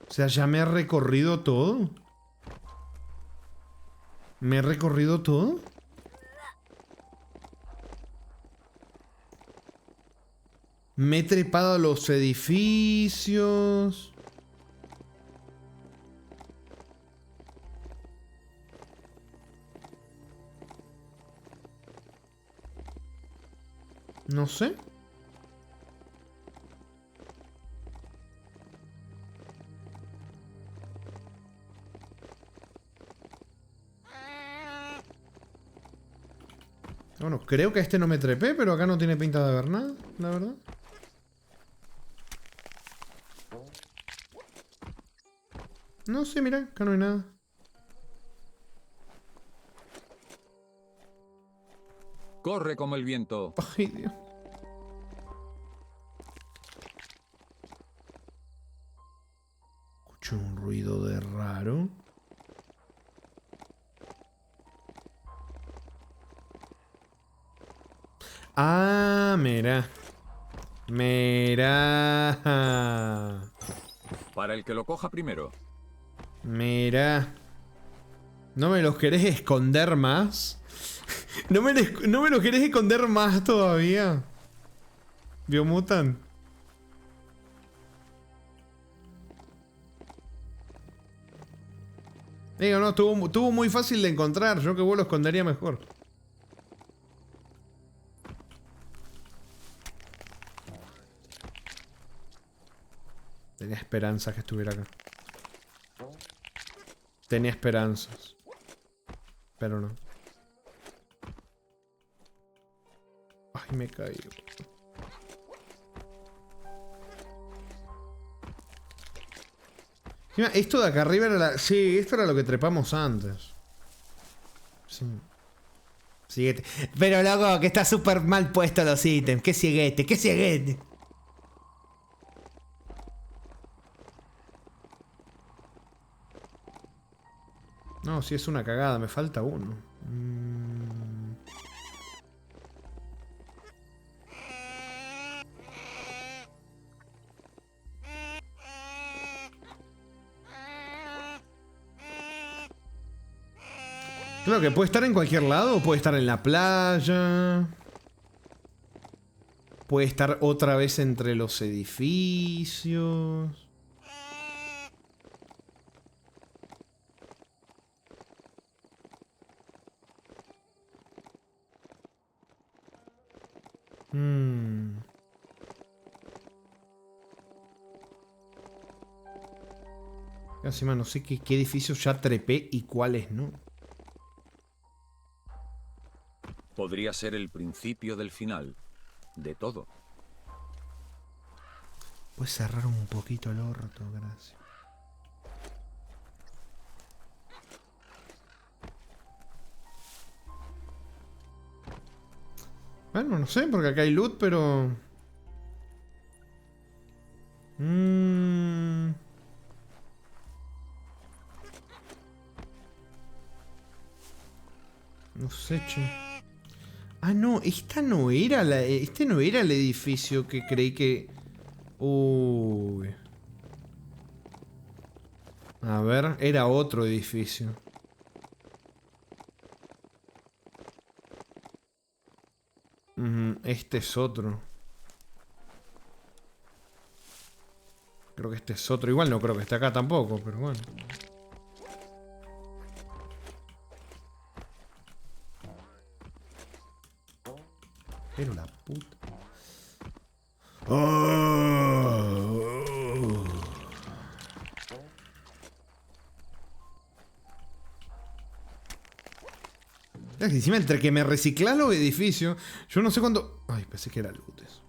O sea, ya me he recorrido todo. ¿Me he recorrido todo? Me he trepado a los edificios. No sé. Bueno, creo que este no me trepé, pero acá no tiene pinta de haber nada, la verdad. No sé, mira, acá no hay nada. Corre como el viento. Ay, Dios. Escucho un ruido de raro. Ah, mira. Mira. Para el que lo coja primero. Mira. ¿No me los querés esconder más? ¿No me los querés esconder más todavía? Biomutant. Digo, no, estuvo muy fácil de encontrar. Yo que vos lo escondería mejor. Tenía esperanzas que estuviera acá. Tenía esperanzas. Pero no. Ay, me caí. Mira, esto de acá arriba era la... Sí, esto era lo que trepamos antes. Sí. Siguete. Pero loco, que está súper mal puesto los ítems. ¿Qué siguete? ¿Qué siguete? No, si es una cagada, me falta uno. Claro que puede estar en cualquier lado, puede estar en la playa. Puede estar otra vez entre los edificios. Encima no sé qué edificios ya trepé y cuáles no. Podría ser el principio del final. De todo. Puedes cerrar un poquito el orto, gracias. Bueno, no sé, porque acá hay loot, pero... No sé, che. Ah, no, esta no era este no era el edificio que creí que... Uy. A ver, era otro edificio. Este es otro. Creo que este es otro. Igual no creo que esté acá tampoco, pero bueno. Pero la puta. Encima entre que me reciclas los edificios, yo no sé cuándo... Ay, pensé que era lootes.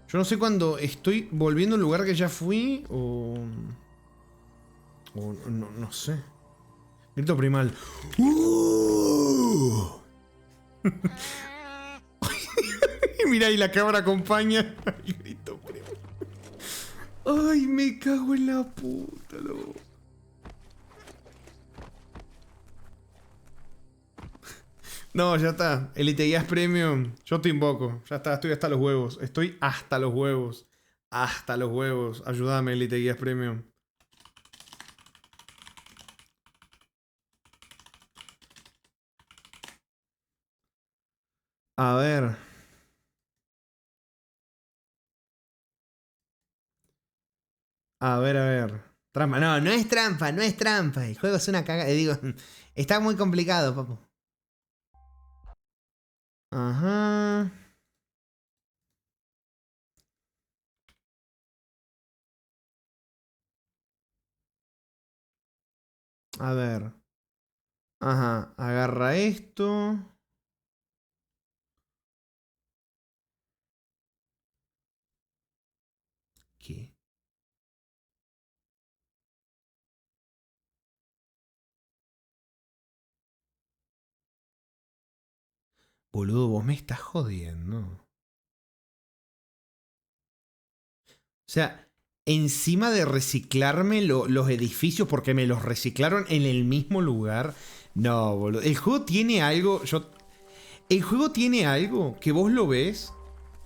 Yo no sé cuándo estoy volviendo a un lugar que ya fui o no sé. Grito primal. Mira, y la cámara acompaña. Ay, grito primal. Ay, me cago en la puta, loco. No, ya está. Elite Guías Premium. Yo te invoco. Ya está, estoy hasta los huevos. Estoy hasta los huevos. Hasta los huevos. Ayúdame, Elite Guías Premium. A ver. A ver, a ver. Trampa. No, no es trampa, no es trampa. El juego es una cagada. Digo, está muy complicado, papu. Ajá. A ver. Ajá. Agarra esto. ¿Qué? Boludo, vos me estás jodiendo. O sea, encima de reciclarme los edificios porque me los reciclaron en el mismo lugar. No, boludo. El juego tiene algo. El juego tiene algo que vos lo ves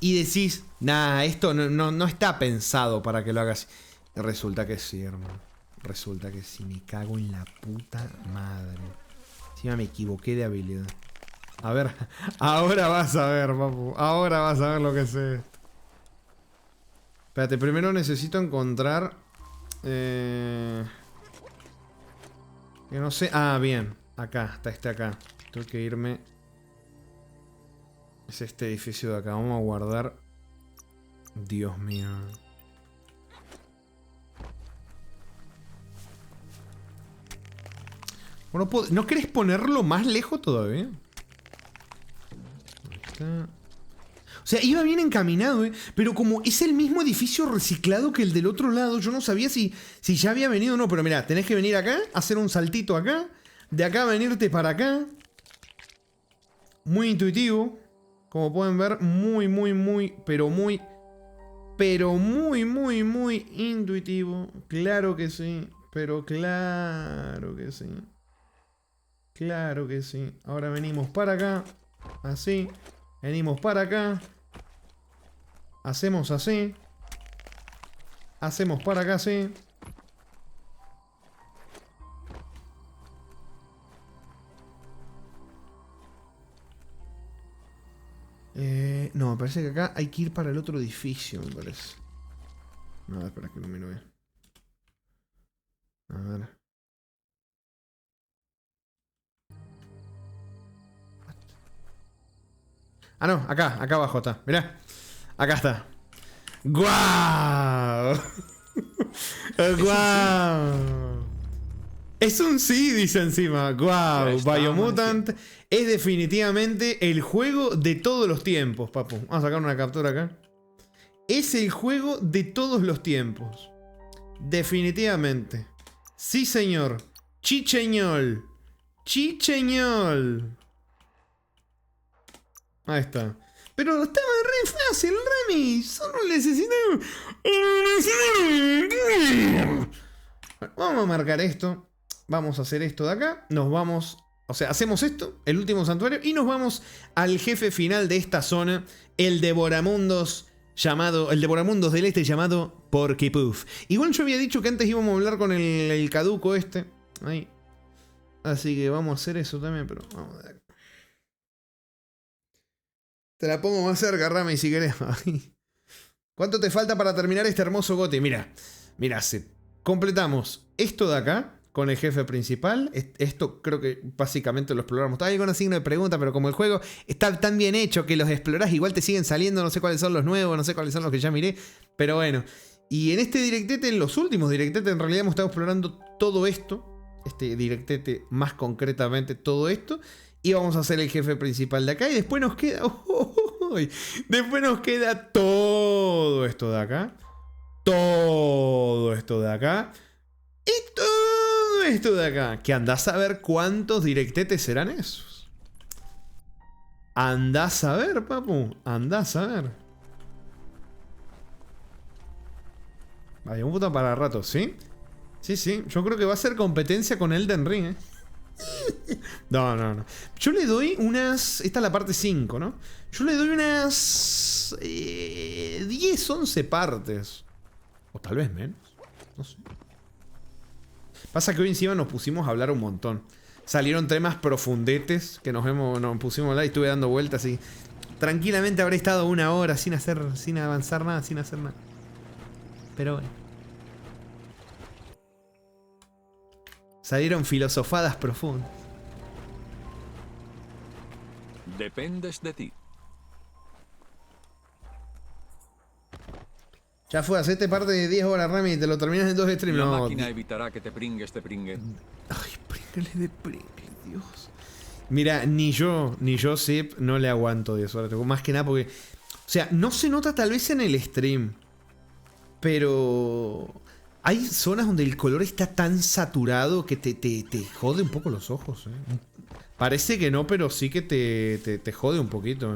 y decís, nah, esto no está pensado para que lo hagas. Resulta que sí, hermano. Resulta que sí. Me cago en la puta madre. Encima me equivoqué de habilidad. A ver, ahora vas a ver, papu. Ahora vas a ver lo que sé. Espérate, primero necesito encontrar... Que no sé... Ah, bien. Acá, está este acá. Tengo que irme... Es este edificio de acá. Vamos a guardar... Dios mío. Bueno, ¿no querés ponerlo más lejos todavía? Ahí está. O sea, iba bien encaminado, pero como es el mismo edificio reciclado que el del otro lado, yo no sabía si ya había venido o no. Pero mirá, tenés que venir acá, hacer un saltito acá, de acá venirte para acá. muy intuitivo. Como pueden ver, muy, pero muy intuitivo. Claro que sí, pero claro que sí. Claro que sí. Ahora venimos para acá. Así. Venimos para acá. Hacemos así. Hacemos para acá así. No, me parece que acá hay que ir para el otro edificio, me parece. No, espera que no me lo vea. A ver. Ah, no, acá abajo está. Mirá. Acá está. ¡Guau! ¡Guau! Es un sí, dice encima. ¡Guau! Biomutant es definitivamente el juego de todos los tiempos, papu. Vamos a sacar una captura acá. Es el juego de todos los tiempos. Definitivamente. Sí, señor. Chicheñol. Chicheñol. Ahí está. Pero estaba re fácil, Remy. Solo necesitamos... Vamos a marcar esto. Vamos a hacer esto de acá. Nos vamos... O sea, hacemos esto, el último santuario, y nos vamos al jefe final de esta zona. El Devoramundos llamado... El Devoramundos del Este llamado Porkypuff. Igual yo había dicho que antes íbamos a hablar con el caduco este. Ahí. Así que vamos a hacer eso también, pero vamos de acá. Te la pongo más cerca, Rami, si querés. ¿Cuánto te falta para terminar este hermoso GOTY? Mira, completamos esto de acá con el jefe principal. Esto creo que básicamente lo exploramos. Hay con un signo de pregunta, pero como el juego está tan bien hecho que los explorás, igual te siguen saliendo. No sé cuáles son los nuevos, no sé cuáles son los que ya miré. Pero bueno. Y en este directete, en los últimos directetes, en realidad hemos estado explorando todo esto. Este directete más concretamente todo esto. Y vamos a hacer el jefe principal de acá. Y después nos queda... después nos queda todo esto de acá. Todo esto de acá. Y todo esto de acá. Que andás a ver cuántos directetes serán esos. Andás a ver, papu. Andás a ver. Vaya, un puto para rato, ¿sí? Sí, sí. Yo creo que va a ser competencia con Elden Ring, ¿eh? No. Yo le doy unas... Esta es la parte 5, ¿no? Yo le doy unas... 10, 11 partes. O tal vez menos. No sé. Pasa que hoy encima nos pusimos a hablar un montón. Salieron temas profundetes que nos pusimos a hablar y estuve dando vueltas y... Tranquilamente habré estado una hora sin avanzar nada, sin hacer nada. Pero bueno. Salieron filosofadas profundas. Dependes de ti. Ya fue, hacete parte de 10 horas, Rami, y te lo terminas en 2 streams. La no, máquina evitará que te pringues, te pringue. Ay, pringuele de pringue, Dios. Mira, ni yo, Zip, no le aguanto 10 horas. Más que nada porque... O sea, no se nota tal vez en el stream. Pero... Hay zonas donde el color está tan saturado que te jode un poco los ojos. Parece que no, pero sí que te jode un poquito.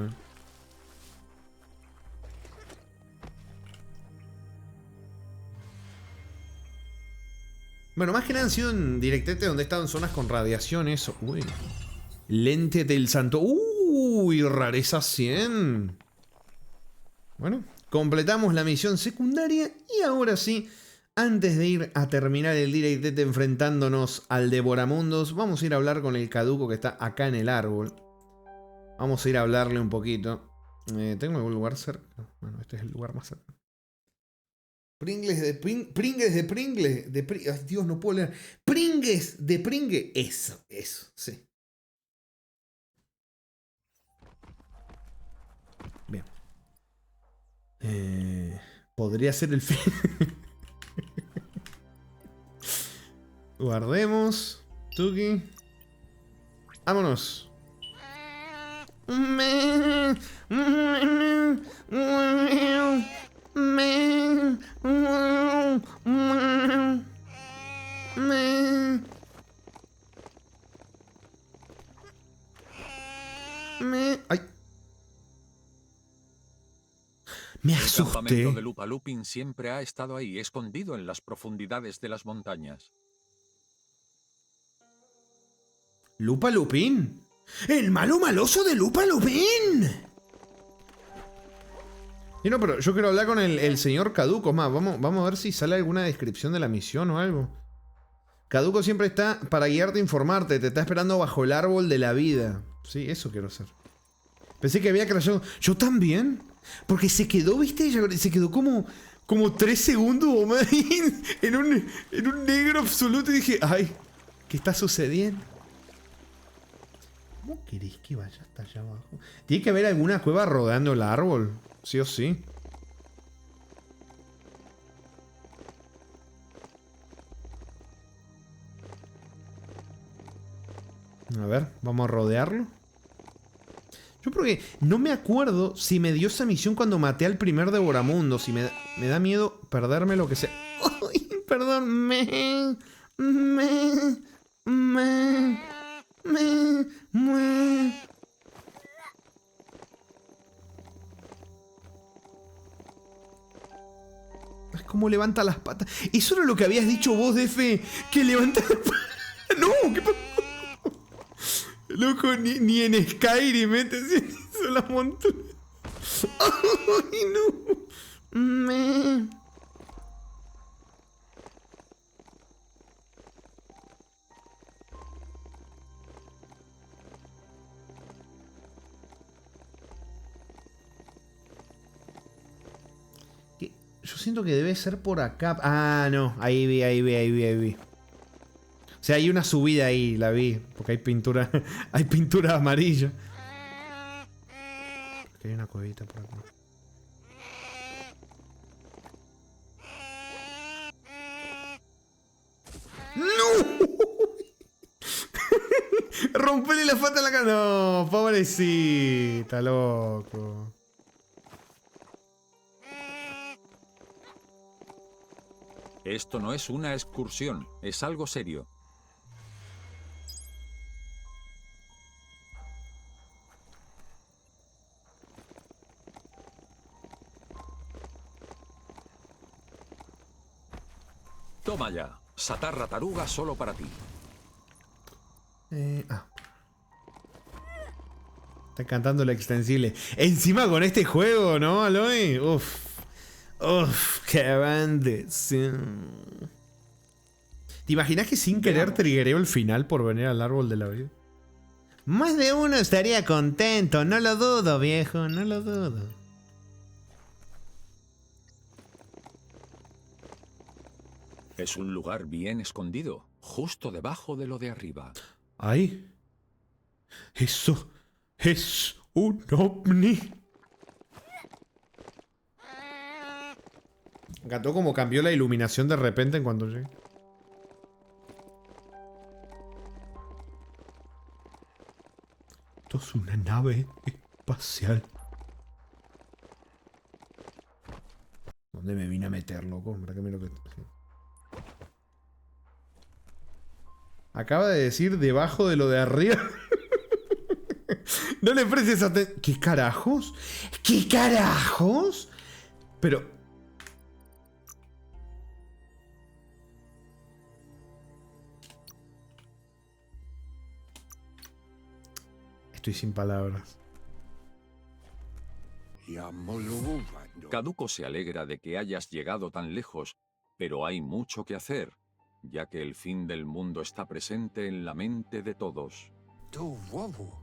Bueno, más que nada han sido en directete donde he estado en zonas con radiación, eso. Uy. Lente del santo. Uy, rareza 100. Bueno, completamos la misión secundaria y ahora sí... Antes de ir a terminar el directete enfrentándonos al Devoramundos, vamos a ir a hablar con el caduco que está acá en el árbol. Vamos a ir a hablarle un poquito. ¿Tengo algún lugar cerca? Bueno, este es el lugar más cerca. Pringles de Pringles. Ay, Dios, no puedo leer. Pringles de Pringue. Eso, sí. Bien. Podría ser el fin. Guardemos. Tuki. Vámonos. Ay. Me El campamento asusté. de Lupa Lupin siempre ha estado ahí, escondido en las profundidades de las montañas. ¿Lupa Lupin? ¡El malo maloso de Lupa Lupin! Y no, pero yo quiero hablar con el señor Caduco. Más, vamos a ver si sale alguna descripción de la misión o algo. Caduco siempre está para guiarte e informarte. Te está esperando bajo el árbol de la vida. Sí, eso quiero hacer. Pensé que había crashado. ¿Yo también? Porque se quedó, ¿viste? Se quedó como 3 segundos o más en un negro absoluto. Y dije, ay, ¿qué está sucediendo? ¿Cómo querés que vaya hasta allá abajo? Tiene que haber alguna cueva rodeando el árbol. Sí o sí. A ver, vamos a rodearlo. Yo creo que no me acuerdo si me dio esa misión cuando maté al primer devoramundo. Si me da miedo perderme lo que sea. Ay, perdón. Me. Es como levanta las patas. Eso era lo que habías dicho vos, Defe. Que levanta las patas. No, ¿qué pasó? Loco, ni en Skyrim son las montañas. Ay, no. Yo siento que debe ser por acá. Ah, no. Ahí vi. O sea, hay una subida ahí, la vi. Porque hay pintura. Hay pintura amarilla. Aquí hay una cuevita por acá. ¡No! Rompele la pata a la cara. No, pobrecita, loco. Esto no es una excursión, es algo serio. Toma ya, satarra taruga solo para ti. Está cantando el extensible. Encima con este juego, ¿no, Aloy? Uf, qué bendición. ¿Te imaginas que sin querer triggereo el final por venir al árbol de la vida? Más de uno estaría contento, no lo dudo, viejo, no lo dudo. Es un lugar bien escondido, justo debajo de lo de arriba. Ay, eso es un ovni. Me encantó como cambió la iluminación de repente en cuanto llegué. Esto es una nave espacial. ¿Dónde me vine a meter, loco? ¿Para qué me lo que... Acaba de decir debajo de lo de arriba. No le prestes atención. ¿Qué carajos? ¿Qué carajos? Pero... Estoy sin palabras. Caduco se alegra de que hayas llegado tan lejos, pero hay mucho que hacer, ya que el fin del mundo está presente en la mente de todos.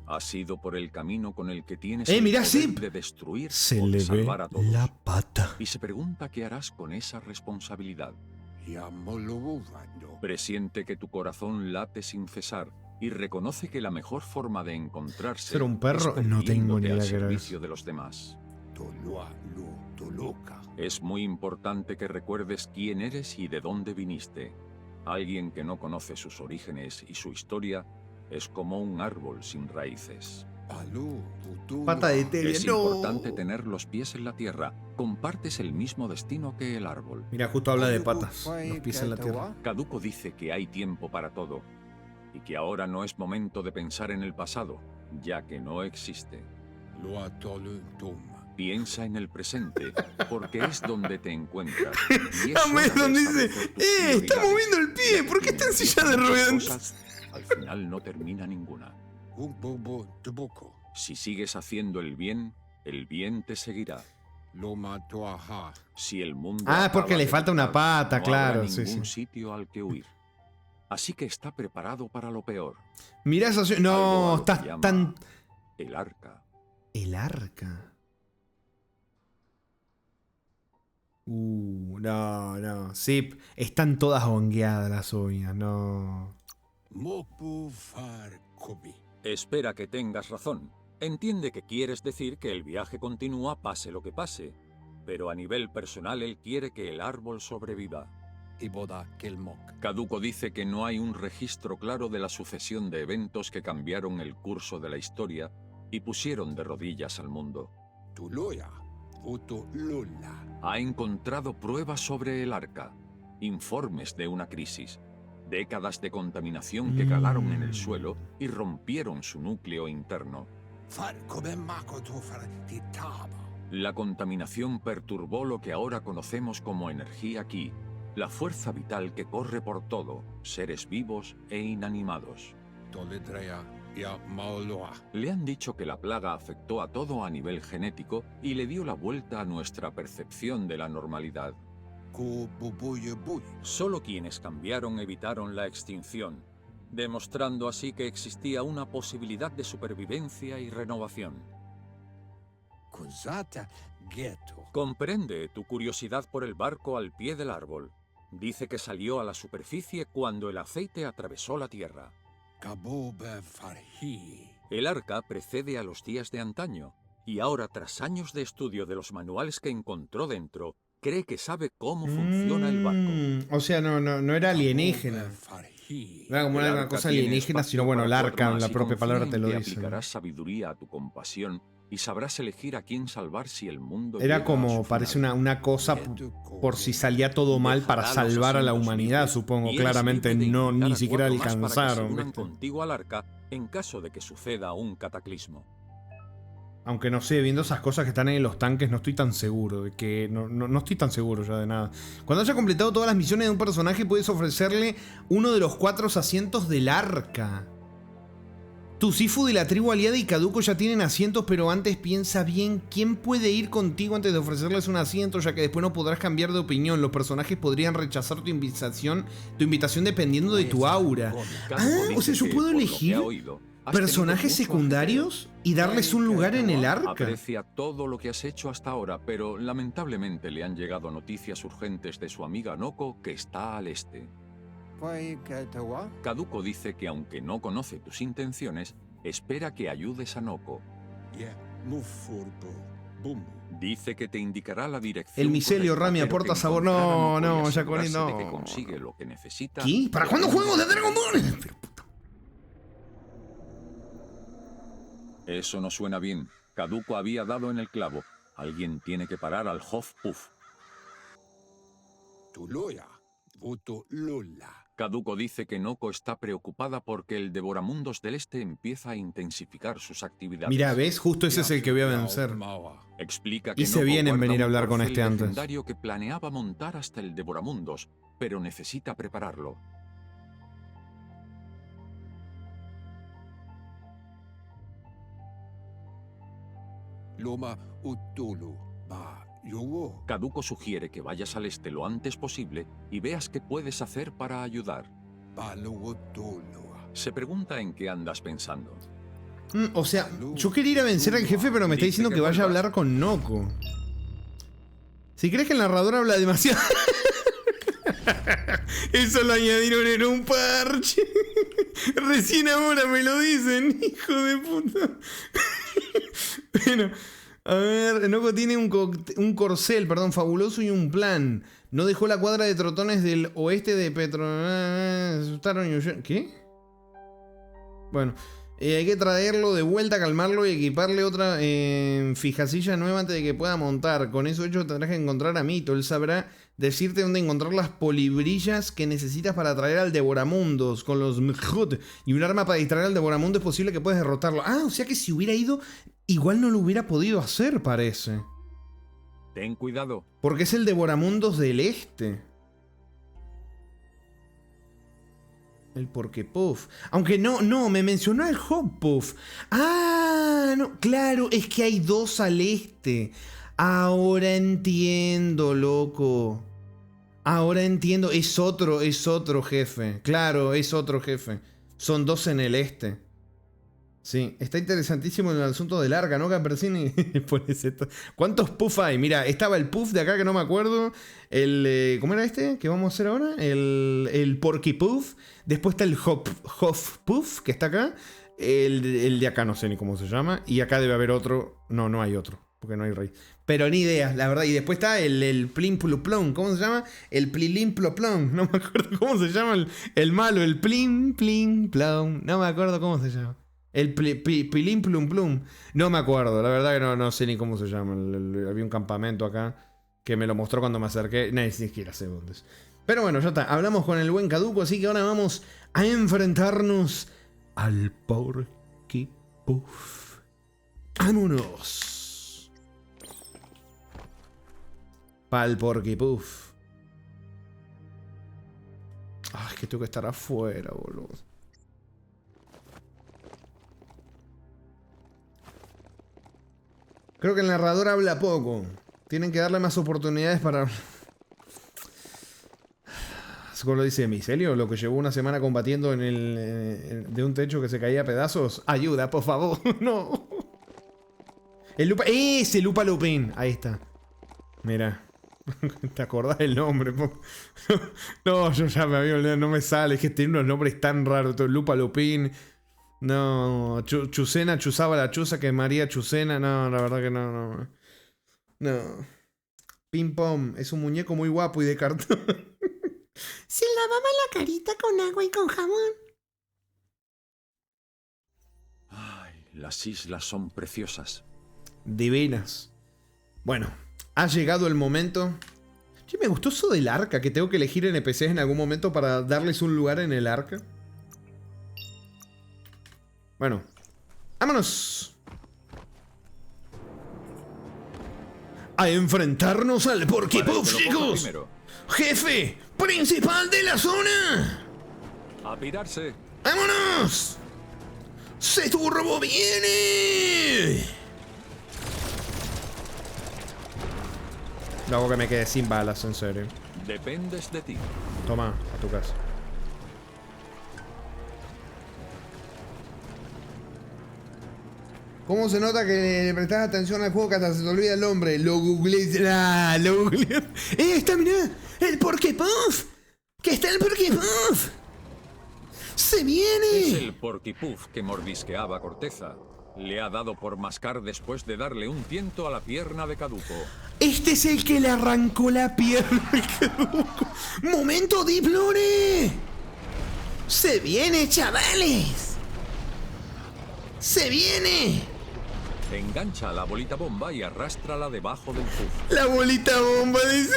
Has ido por el camino con el que tienes el mira, poder Zip. de destruir Se o de le salvar a ve todos. la pata. Y se pregunta qué harás con esa responsabilidad. Presiente que tu corazón late sin cesar y reconoce que la mejor forma de encontrarse ¿Ser un perro? es No tengo ni poniéndote idea al qué era servicio eso. de los demás. Es muy importante que recuerdes quién eres y de dónde viniste. Alguien que no conoce sus orígenes y su historia es como un árbol sin raíces. Pata de Telia, Es no. importante tener los pies en la tierra. Compartes el mismo destino que el árbol. Mira, justo habla de patas. Los pies en la tierra. Caduco dice que hay tiempo para todo y que ahora no es momento de pensar en el pasado, ya que no existe. Luatolutum. Piensa en el presente, porque es donde te encuentras. Y es Amé hora de donde dice, establecer tus está prioridades. moviendo el pie, ¿por qué está en silla de ruedas? Cosas, al final no termina ninguna. Umbobo tubuco. Si sigues haciendo el bien te seguirá. Loma tuaha. Si el mundo Ah, es porque acaba le de falta una tocar, pata, no claro, habrá sí, ningún sí. sitio al que huir. Así que está preparado para lo peor. Mirá esa... Algo No, a lo que estás llama tan... El arca. El arca. No. Sí, están todas hongueadas las uñas, no. Mopu far kobi. Espera que tengas razón. Entiende que quieres decir que el viaje continúa pase lo que pase. Pero a nivel personal él quiere que el árbol sobreviva. Iboda kelmok. Caduco dice que no hay un registro claro de la sucesión de eventos que cambiaron el curso de la historia y pusieron de rodillas al mundo. Tuloya. Voto lula. Ha encontrado pruebas sobre el arca, informes de una crisis, décadas de contaminación que calaron en el suelo y rompieron su núcleo interno. Far kobe mako tu far titaba. La contaminación perturbó lo que ahora conocemos como energía ki, la fuerza vital que corre por todo, seres vivos e inanimados. Toledrea ya maoloa. Le han dicho que la plaga afectó a todo a nivel genético y le dio la vuelta a nuestra percepción de la normalidad. Ku bubuye buy. Solo quienes cambiaron evitaron la extinción, demostrando así que existía una posibilidad de supervivencia y renovación. Kuzata ghetto. Comprende tu curiosidad por el barco al pie del árbol. Dice que salió a la superficie cuando el aceite atravesó la tierra. Kabobe farhi. El arca precede a los días de antaño, y ahora, tras años de estudio de los manuales que encontró dentro, cree que sabe cómo funciona el barco. O sea, no era alienígena. Farhi. No era como El una arca cosa tiene alienígena, espacio sino bueno, el para arca, cuatro la más y propia confía palabra en te lo que dice. aplicarás sabiduría a tu compasión y sabrás elegir a quién salvar si el mundo Era llega a como, su parece final. una cosa por si salía todo mal para Dejará los salvar a la asientos humanidad, libres supongo. y eres Claramente libre de no, invitar ni a siquiera cuatro más para que se alcanzaron. unan ¿viste? contigo al arca en caso de que suceda un cataclismo. Aunque no sé, viendo esas cosas que están en los tanques, no estoy tan seguro de que. No estoy tan seguro ya de nada. Cuando haya completado todas las misiones de un personaje, puedes ofrecerle uno de los 4 asientos del arca. Tu Sifu de la tribu aliada y Caduco ya tienen asientos, pero antes piensa bien quién puede ir contigo antes de ofrecerles un asiento, ya que después no podrás cambiar de opinión. Los personajes podrían rechazar tu invitación dependiendo de tu aura. Caduco O sea, dice yo que, puedo por lo que elegir ha oído, has tenido personajes mucho secundarios y darles un lugar en el ajetreo. arca. Aprecia todo lo que has hecho hasta ahora, pero lamentablemente le han llegado noticias urgentes de su amiga Noko que está al este. Caduco dice que aunque no conoce tus intenciones, espera que ayudes a Noko. Yeah, mufurbo. Bum. Dice que te indicará la dirección. El micelio correcta, Rami pero aporta que sabor. encontrar a No, Noko y no, ya con asegurarse él de que no. consigue lo que necesita. ¿Qué? ¿Para cuándo juegos de Dragon Ball? Eso no suena bien. Caduco había dado en el clavo. Alguien tiene que parar al Hof Puff. Tuloya. Voto lula. Caduco dice que Noko está preocupada porque el Devoramundos del Este empieza a intensificar sus actividades. Mira, ¿ves? Justo ese es el que voy a vencer. Explica que Hice Noko bien en guarda venir a un hablar con corcel este antes. legendario que planeaba montar hasta el Devoramundos, pero necesita prepararlo. Loma utulu. Ba yowo. Caduco sugiere que vayas al este lo antes posible y veas qué puedes hacer para ayudar. Ba lo utulu. Se pregunta en qué andas pensando. O sea, yo quería ir a vencer al jefe, pero me está diciendo que vaya a hablar con Noko. Si crees que el narrador habla demasiado... Eso lo añadieron en un parche. Recién ahora me lo dicen, hijo de puta. Bueno, a ver, Noko tiene un corcel, perdón, fabuloso y un plan. No dejó la cuadra de trotones del oeste de Petro... ¿Qué? Bueno, Hay que traerlo de vuelta, calmarlo y equiparle otra fijacilla nueva antes de que pueda montar. Con eso hecho tendrás que encontrar a Mito. Él sabrá decirte dónde encontrar las polibrillas que necesitas para atraer al Devoramundos. Con los Mjot y un arma para distraer al Devoramundo es posible que puedas derrotarlo. Ah, o sea que si hubiera ido, igual no lo hubiera podido hacer, parece. Ten cuidado. Porque es el Devoramundos del este. El Porquepuff. Aunque no, me mencionó el Hoppuff. Ah, no, claro, es que hay dos al este. Ahora entiendo, loco. Ahora entiendo, es otro jefe. Claro, es otro jefe. Son dos en el este. Sí, está interesantísimo el asunto del arca, ¿no, Campersini? ¿Cuántos puff hay? Mira, estaba el puff de acá que no me acuerdo. El, ¿cómo era este que vamos a hacer ahora? El Porky Puff. Después está el Hoff Puff, que está acá. El de acá no sé ni cómo se llama. Y acá debe haber otro. No, no hay otro, porque no hay rey. Pero ni idea, la verdad. Y después está el Plim Pluplón. ¿Cómo se llama? El Plilim Ploplón. No me acuerdo cómo se llama el malo. El Plim Plim Plom. No me acuerdo cómo se llama. El Pilim Plum Plum. No me acuerdo, la verdad que no sé ni cómo se llama. Había un campamento acá que me lo mostró cuando me acerqué. Ni siquiera sé dónde es. Pero bueno, ya está. Hablamos con el buen Caduco, así que ahora vamos a enfrentarnos al Porky Puff. ¡Vámonos! Pa'l Porky Puff. Ah, es que tengo que estar afuera, boludo. Creo que el narrador habla poco. Tienen que darle más oportunidades para... ¿Cómo lo dice Micelio? Lo que llevó una semana combatiendo en el... de un techo que se caía a pedazos. Ayuda, por favor. No. El Lupa... ¡Ese Lupa Lupin! Ahí está. Mira. ¿Te acordás del nombre? No, yo ya me había olvidado. No me sale. Es que tiene unos nombres tan raros. Lupa Lupin... No, Chusena chuzaba la chuza que María Chusena. No, la verdad que no. No. Ping Pong es un muñeco muy guapo y de cartón. Se lavaba la carita con agua y con jabón. Ay, las islas son preciosas. Divinas. Bueno, ha llegado el momento. Che, me gustó eso del arca, que tengo que elegir NPCs en algún momento para darles un lugar en el arca. Bueno, vámonos a enfrentarnos al Porky Puff, chicos. Jefe principal de la zona. A pirarse. ¡Vámonos! ¡Se turbo viene! Luego que me quedé sin balas, en serio. Dependes de ti. Toma, a tu casa. ¿Cómo se nota que le prestas atención al juego que hasta se te olvida el nombre? Lo googleé. Ah, lo googleé. ¡Está, mirá! ¡El Porky Puff! ¡Que está el Porky Puff! ¡Se viene! Es el Porky Puff que mordisqueaba corteza. Le ha dado por mascar después de darle un tiento a la pierna de Caduco. Este es el que le arrancó la pierna a Caduco. ¡Momento, Diplore! ¡Se viene, chavales! ¡Se viene! Engancha la bolita bomba y arrástrala debajo del puff. La bolita bomba, dice.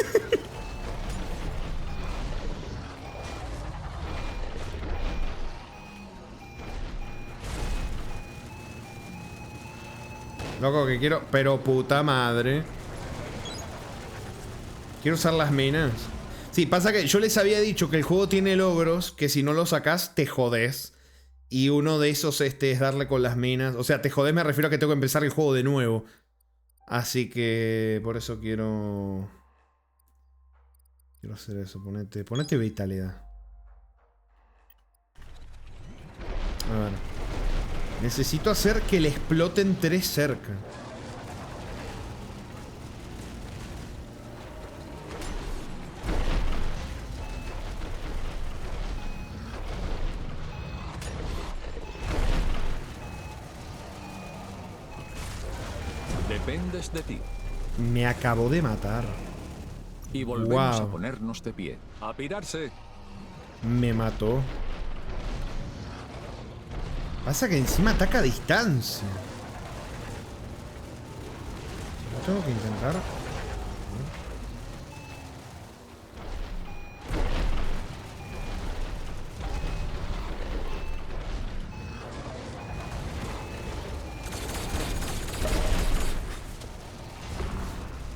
Loco, que quiero... Pero puta madre. Quiero usar las minas. Sí, pasa que yo les había dicho que el juego tiene logros que si no los sacas te jodes. Y uno de esos es darle con las minas. O sea, te jodés, me refiero a que tengo que empezar el juego de nuevo. Así que por eso quiero... Quiero hacer eso. Ponete vitalidad. A ver. Necesito hacer que le exploten 3 cerca. Dependes de ti. Me acabó de matar. Y volvemos a ponernos de pie. A pirarse. Me mató. Pasa que encima ataca a distancia. Lo tengo que intentar.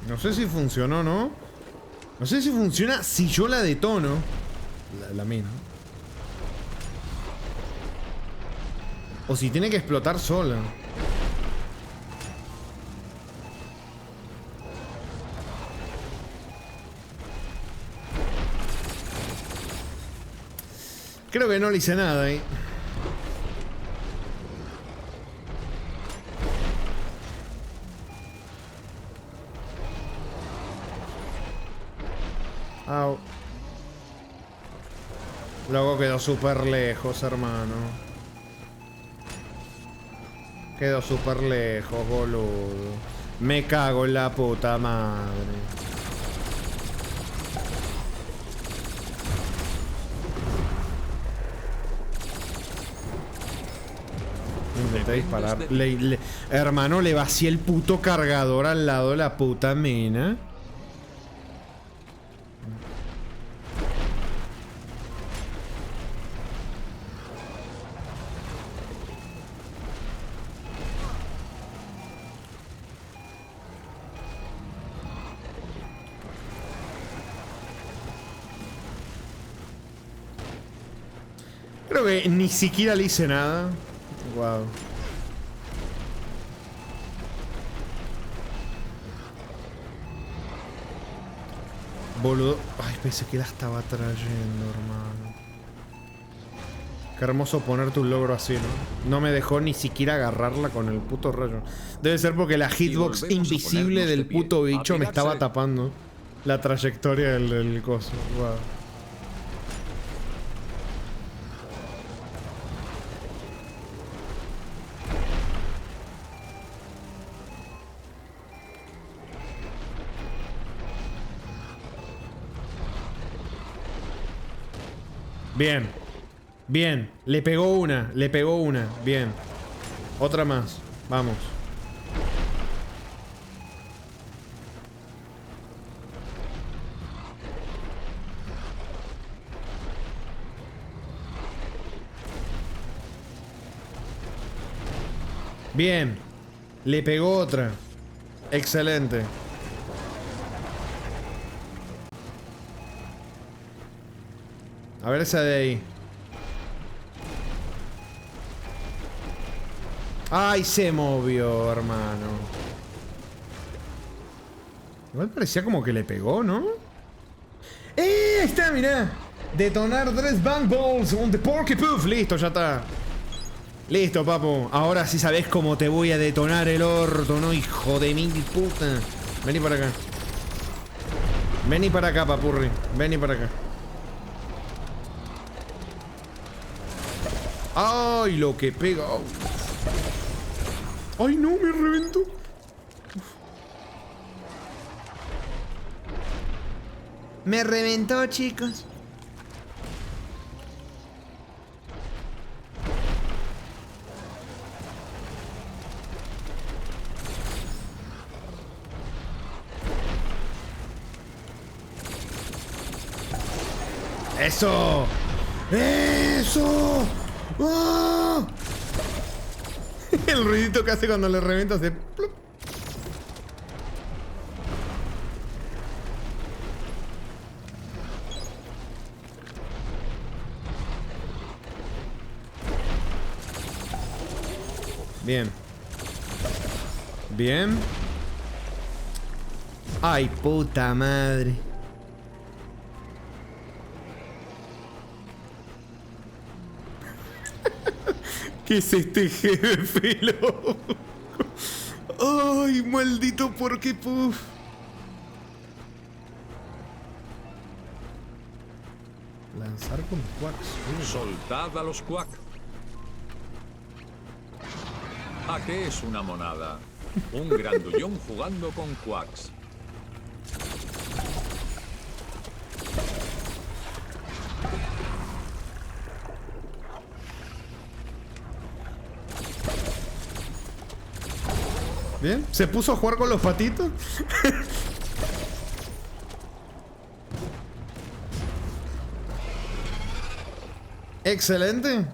No sé si funcionó o no. No sé si funciona si yo la detono. La mina. O si tiene que explotar sola. Creo que no le hice nada ahí. Au. Luego quedó súper lejos, hermano. Quedó súper lejos, boludo. Me cago en la puta madre. Intenté disparar. Hermano, le vacié el puto cargador al lado de la puta mina. Creo que ni siquiera le hice nada. Wow. Boludo. Ay, pensé que la estaba trayendo, hermano. Qué hermoso ponerte un logro así, ¿no? No me dejó ni siquiera agarrarla con el puto rayo. Debe ser porque la hitbox invisible del puto bicho me estaba tapando la trayectoria del coso. Wow. Bien. Bien. Le pegó una. Le pegó una. Bien. Otra más. Vamos. Bien. Le pegó otra. Excelente. A ver esa de ahí. Ay, se movió, hermano. Igual parecía como que le pegó, ¿no? Ahí está, mirá. Detonar 3 bang balls on the porky poof. Listo, ya está. Listo, papu. Ahora sí sabés cómo te voy a detonar el orto, ¿no? Hijo de mil puta. Vení para acá. Vení para acá, papurri. Vení para acá. Ay, lo que pega. Ay, no, me reventó. Me reventó, chicos. ¡Eso! ¡Eso! ¡Oh! El ruidito que hace cuando le revienta hace plop. Bien. Bien. Ay, puta madre. ¿Qué es este jefe, loco? Ay, maldito porky puff. Lanzar con quacks. Soltad a los quack. ¿A qué es una monada? Un grandullón jugando con quacks. Bien. Se puso a jugar con los patitos. Excelente.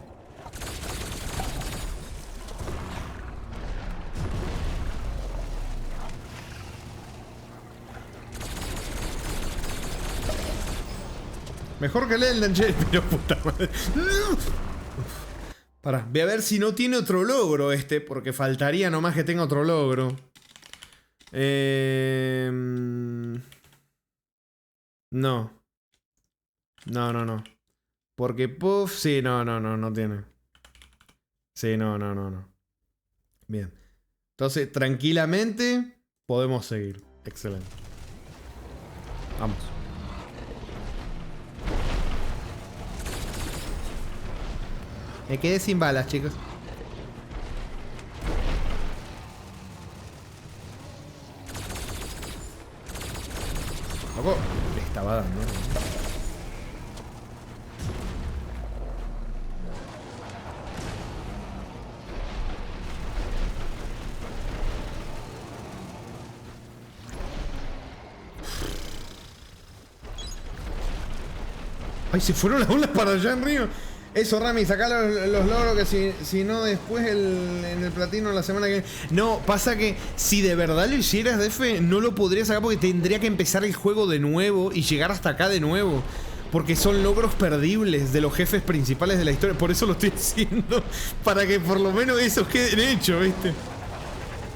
Mejor que el Elden Ring, pero puta madre. Pará, voy a ver si no tiene otro logro este, porque faltaría nomás que tenga otro logro. No. No. Porque Puff, sí, no tiene. Sí, no. Bien. Entonces, tranquilamente podemos seguir. Excelente. Vamos. Me quedé sin balas, chicos. Loco, le estaba dando. Ay, se fueron las olas para allá en Río. Eso, Rami, sacá los logros que si no después en el platino la semana que viene. No, pasa que si de verdad lo hicieras, DF, no lo podría sacar porque tendría que empezar el juego de nuevo y llegar hasta acá de nuevo. Porque son logros perdibles de los jefes principales de la historia. Por eso lo estoy haciendo. Para que por lo menos esos queden hechos, ¿viste?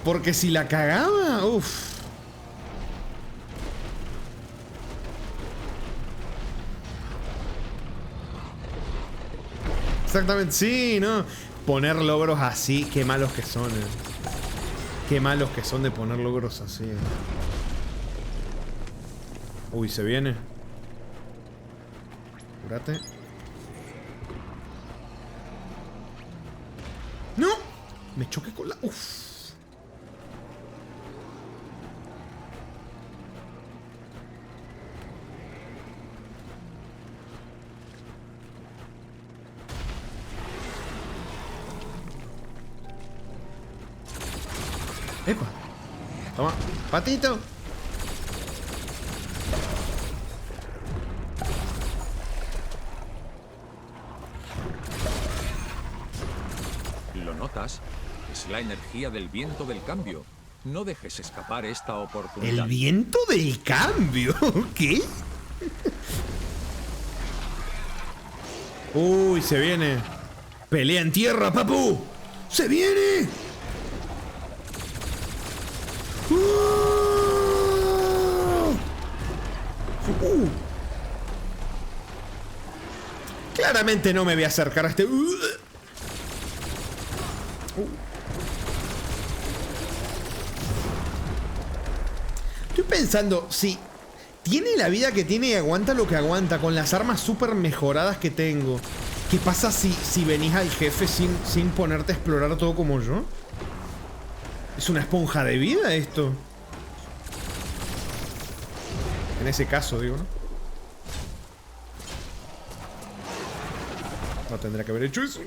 Porque si la cagaba, uff. Exactamente, sí, ¿no? Poner logros así, qué malos que son, Qué malos que son de poner logros así. Uy, se viene. Curate. ¡No! Me choqué con la... Uf. Epa. Toma, patito. ¿Lo notas? Es la energía del viento del cambio. No dejes escapar esta oportunidad. ¿El viento del cambio? ¿Qué? Uy, se viene. Pelea en tierra, papu. ¡Se viene! Claramente no me voy a acercar a este... Estoy pensando, si tiene la vida que tiene y aguanta lo que aguanta con las armas súper mejoradas que tengo, ¿qué pasa si venís al jefe sin ponerte a explorar todo como yo? ¿Es una esponja de vida esto? En ese caso, digo, ¿no? No tendría que haber hecho eso.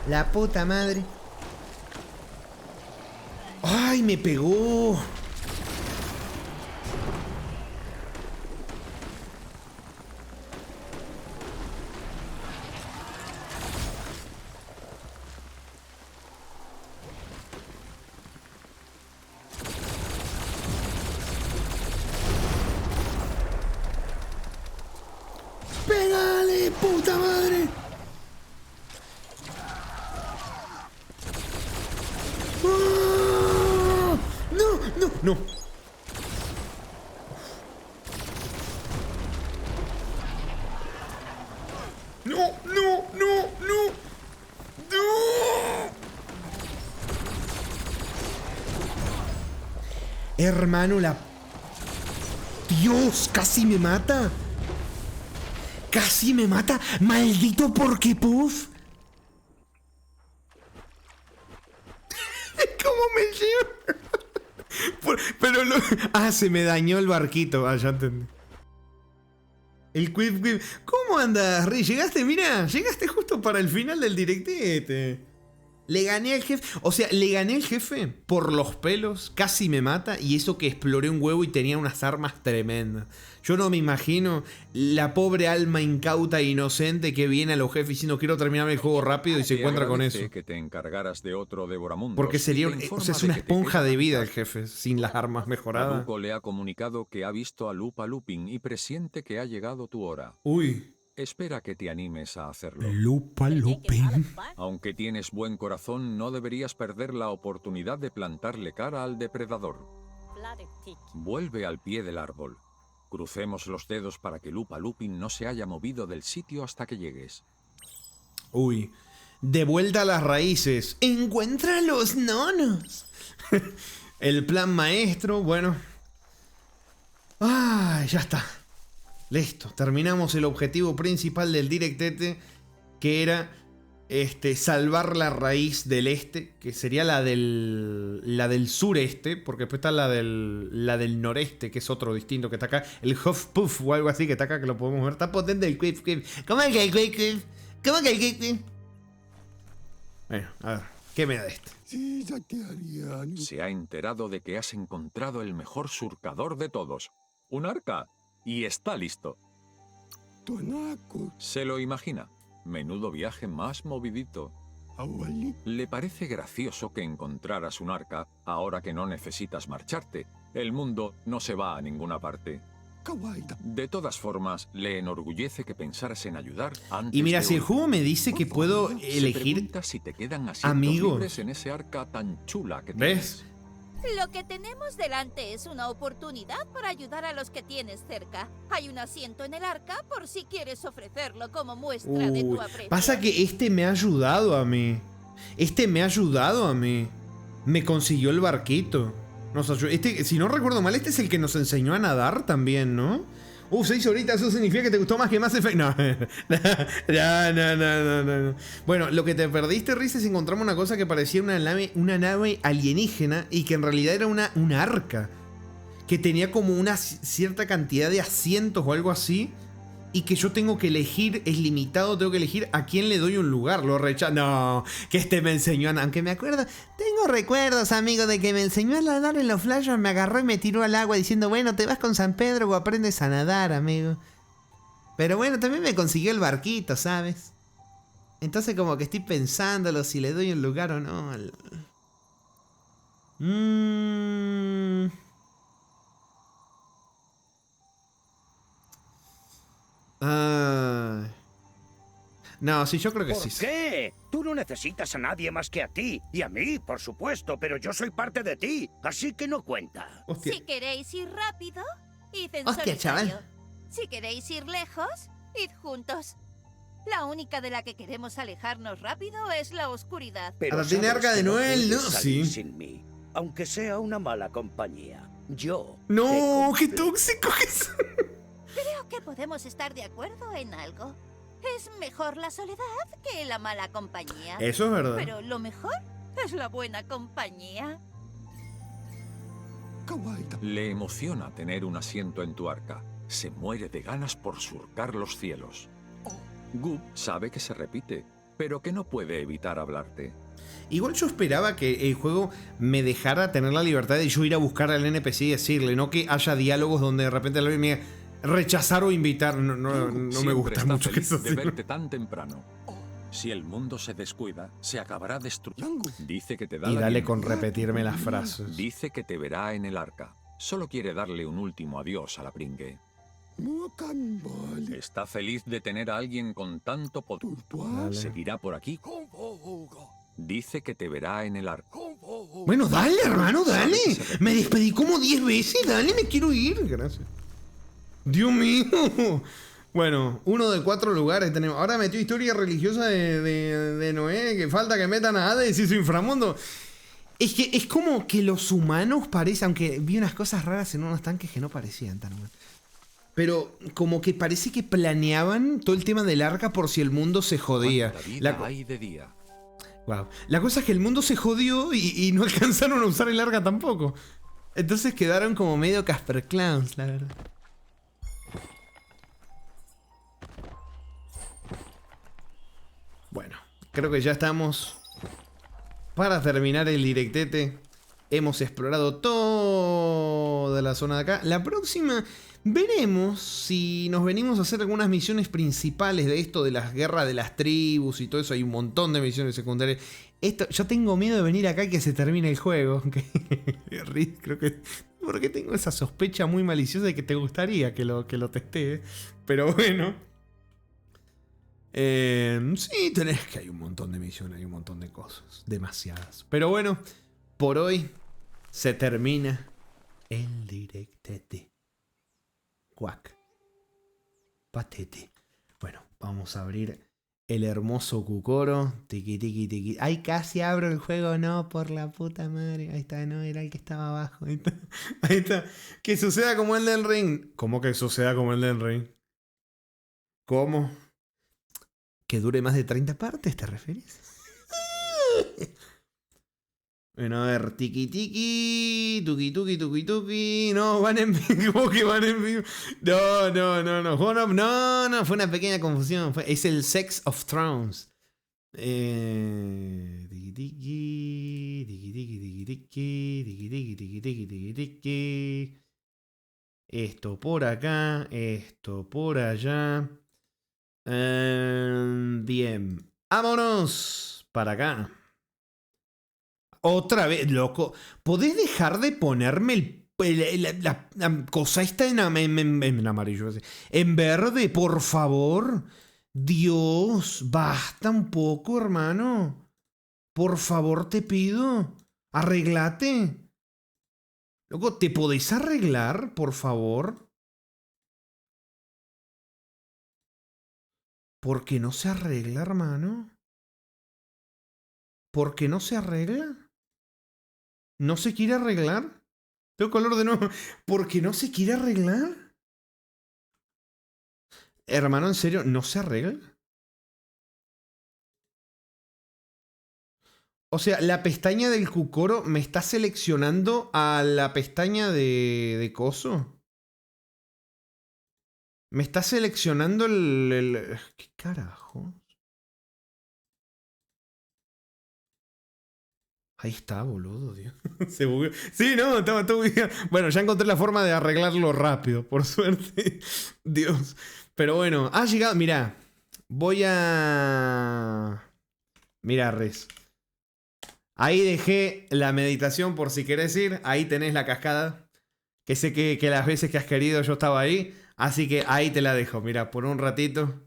La puta madre. ¡Ay, me pegó! ¡Pégale, puta madre! ¡Oh! ¡No! ¡No! Hermano, la... ¡Dios! ¡Casi me mata! ¡Casi me mata! ¡Maldito Porquepuff! ¿Cómo me lleva? Pero lo... Ah, se me dañó el barquito. Ah, ya entendí. El Quip Quip. ¿Cómo andas, Rey? ¿Llegaste? Mira, llegaste justo para el final del directete. Le gané al jefe. O sea, le gané al jefe por los pelos. Casi me mata. Y eso que exploré un huevo y tenía unas armas tremendas. Yo no me imagino la pobre alma incauta e inocente que viene a los jefes diciendo quiero terminar el juego rápido y se encuentra con eso. Que te encargaras de otro devoramundos. Porque sería y te o sea, es informa una de que te esponja queda de vida la el jefe, sin las armas mejoradas. Trabuco le ha comunicado que ha visto a Lupa Lupin y presiente que ha llegado tu hora. Uy. Espera que te animes a hacerlo. Lupa Lupin. Aunque tienes buen corazón, no deberías perder la oportunidad de plantarle cara al depredador. Vuelve al pie del árbol. Crucemos los dedos para que Lupa Lupin no se haya movido del sitio hasta que llegues. Uy. De vuelta a las raíces. Encuentra los nonos. El plan maestro, bueno. Ah, ya está. Listo. Terminamos el objetivo principal del directete, que era salvar la raíz del este, que sería la del sureste, porque después está la del noreste, que es otro distinto que está acá. El Huffpuff o algo así que está acá, que lo podemos ver. Está potente el Quip Quip. ¿Cómo es que el Quip Quip? ¿Cómo que el Quip Quip? Bueno, a ver, ¿qué me da este? Se ha enterado de que has encontrado el mejor surcador de todos. Un arca. Y está listo. Se lo imagina. Menudo viaje más movidito. Le parece gracioso que encontraras un arca ahora que no necesitas marcharte. El mundo no se va a ninguna parte. De todas formas, le enorgullece que pensaras en ayudar antes. Y mira, de si el huir. juego me dice que puedo Se elegir pregunta si te quedan asientos amigos. libres en ese arca tan chula que ¿Ves? tienes. Lo que tenemos delante es una oportunidad para ayudar a los que tienes cerca. Hay un asiento en el arca por si quieres ofrecerlo como muestra de Uy, tu aprecio. pasa que este me ha ayudado a mí. Me consiguió el barquito. Si no recuerdo mal, este es el que nos enseñó a nadar también, ¿no? 6 horitas, eso significa que te gustó más que Mass Effect. No. No. Bueno, lo que te perdiste, Riz, es encontramos una cosa que parecía una nave alienígena y que en realidad era una arca. Que tenía como una cierta cantidad de asientos o algo así. Y que yo tengo que elegir, es limitado, tengo que elegir a quién le doy un lugar. Lo rechazo. No, que me enseñó a nadar. Aunque me acuerdo, tengo recuerdos, amigo, de que me enseñó a nadar en los flashes. Me agarró y me tiró al agua diciendo, bueno, te vas con San Pedro o aprendes a nadar, amigo. Pero bueno, también me consiguió el barquito, ¿sabes? Entonces como que estoy pensándolo si le doy un lugar o no. No, sí, yo creo que ¿Por sí. qué? Tú no necesitas a nadie más que a ti. Y a mí, por supuesto, pero yo soy parte de ti. Así que no cuenta. Hostia. Si queréis ir rápido, id en Hostia, solitario. chaval. Si queréis ir lejos, id juntos. La única de la que queremos alejarnos rápido es la oscuridad. Pero Ahora tiene sabes arca de que no Noel, puedes ¿no? salir Sí. sin mí, aunque sea una mala compañía. Yo. No, te qué completo. tóxico que es. Creo que podemos estar de acuerdo en algo. Es mejor la soledad que la mala compañía. Eso es verdad. Pero lo mejor es la buena compañía. Le emociona tener un asiento en tu arca. Se muere de ganas por surcar los cielos. Goop sabe que se repite, pero que no puede evitar hablarte. Igual yo esperaba que el juego me dejara tener la libertad de yo ir a buscar al NPC y decirle, no que haya diálogos donde de repente alguien me diga rechazar o invitar. No me Siempre gusta está mucho que feliz eso de así. verte tan temprano. Si el mundo se descuida, se acabará destruyendo. Dice que te da Y la dale bienvenida. con repetirme las frases. Dice que te verá en el arca. Solo quiere darle un último adiós a la pringue. Está feliz de tener a alguien con tanto poder. Dale. Seguirá por aquí. Dice que te verá en el arca. Bueno, dale, hermano, dale. Me despedí como 10 veces, dale, me quiero ir. Gracias. Dios mío. Bueno, 1 de 4 lugares tenemos. Ahora metió historia religiosa de Noé, que falta que metan a Hades y su inframundo. Es que es como que los humanos parecen, aunque vi unas cosas raras en unos tanques que no parecían tan mal. Pero como que parece que planeaban todo el tema del arca por si el mundo se jodía. ¿Cuánta vida hay de día? Wow. La cosa es que el mundo se jodió y no alcanzaron a usar el arca tampoco. Entonces quedaron como medio Casper Clowns, la verdad. creo que ya estamos para terminar el directete. Hemos explorado toda la zona de acá. La próxima veremos si nos venimos a hacer algunas misiones principales de esto de las guerras de las tribus y todo eso. Hay un montón de misiones secundarias. Yo tengo miedo de venir acá y que se termine el juego. Creo que... Porque tengo esa sospecha muy maliciosa de que te gustaría que lo testee. Pero bueno. Sí, tenés que hay un montón de misiones, hay un montón de cosas. Demasiadas. Pero bueno, por hoy se termina el directete. Cuac. Patete. Bueno, vamos a abrir el hermoso Cucoro. Tiki, tiki, tiki. Ay, casi abro el juego. No, por la puta madre. Ahí está, no, era el que estaba abajo. Ahí está. Ahí está. Que suceda como el del Ring. ¿Cómo que suceda como el del Ring? ¿Cómo? ¿Que dure más de 30 partes, te refieres? Bueno, a ver, tiki tiki, tuki tuki tuki tuki. No, van en vivo. ¿Cómo que van en vivo? No, fue una pequeña confusión. Es el Sex of Thrones. Tiki tiki, tiki tiki tiki tiki, tiki tiki tiki tiki tiki tiki. Esto por acá, esto por allá. Bien, vámonos para acá. Otra vez, loco. ¿Podés dejar de ponerme la cosa esta en amarillo? En verde, por favor. Dios, basta un poco, hermano. Por favor, te pido. Arreglate. Loco, ¿te podés arreglar, por favor? ¿Por qué no se arregla, hermano? ¿Por qué no se arregla? ¿No se quiere arreglar? Tengo color de nuevo. ¿Por qué no se quiere arreglar? Hermano, ¿en serio? ¿No se arregla? O sea, la pestaña del Cucoro me está seleccionando a la pestaña de coso. Me está seleccionando el... ¿Qué carajo? Ahí está, boludo, Dios. Se bugueó. Sí, no, estaba todo bien. Bueno, ya encontré la forma de arreglarlo rápido, por suerte. Dios. Pero bueno, ha llegado... Mirá, voy a... Mirá, Res. Ahí dejé la meditación por si querés ir. Ahí tenés la cascada. Que sé que las veces que has querido yo estaba ahí. Así que ahí te la dejo. Mira, por un ratito.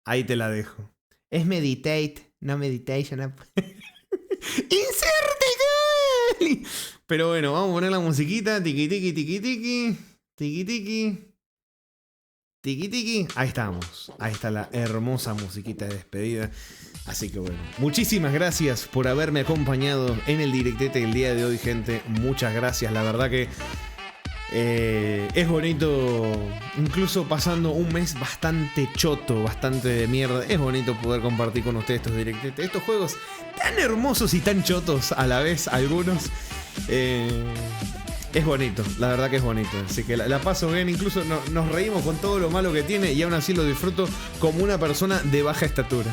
Ahí te la dejo. Es meditate, no meditation. ¡Inserte! Pero bueno, vamos a poner la musiquita. Tiki tiki tiki tiki. Tiki tiki. Tiki tiki. Ahí estamos. Ahí está la hermosa musiquita de despedida. Así que bueno, muchísimas gracias por haberme acompañado en el directete el día de hoy, gente. Muchas gracias. La verdad que es bonito, incluso pasando un mes bastante choto, bastante de mierda. Es bonito poder compartir con ustedes estos directetes, estos juegos tan hermosos y tan chotos a la vez, algunos. Es bonito, la verdad que es bonito. Así que la paso bien, incluso nos reímos con todo lo malo que tiene y aún así lo disfruto como una persona de baja estatura.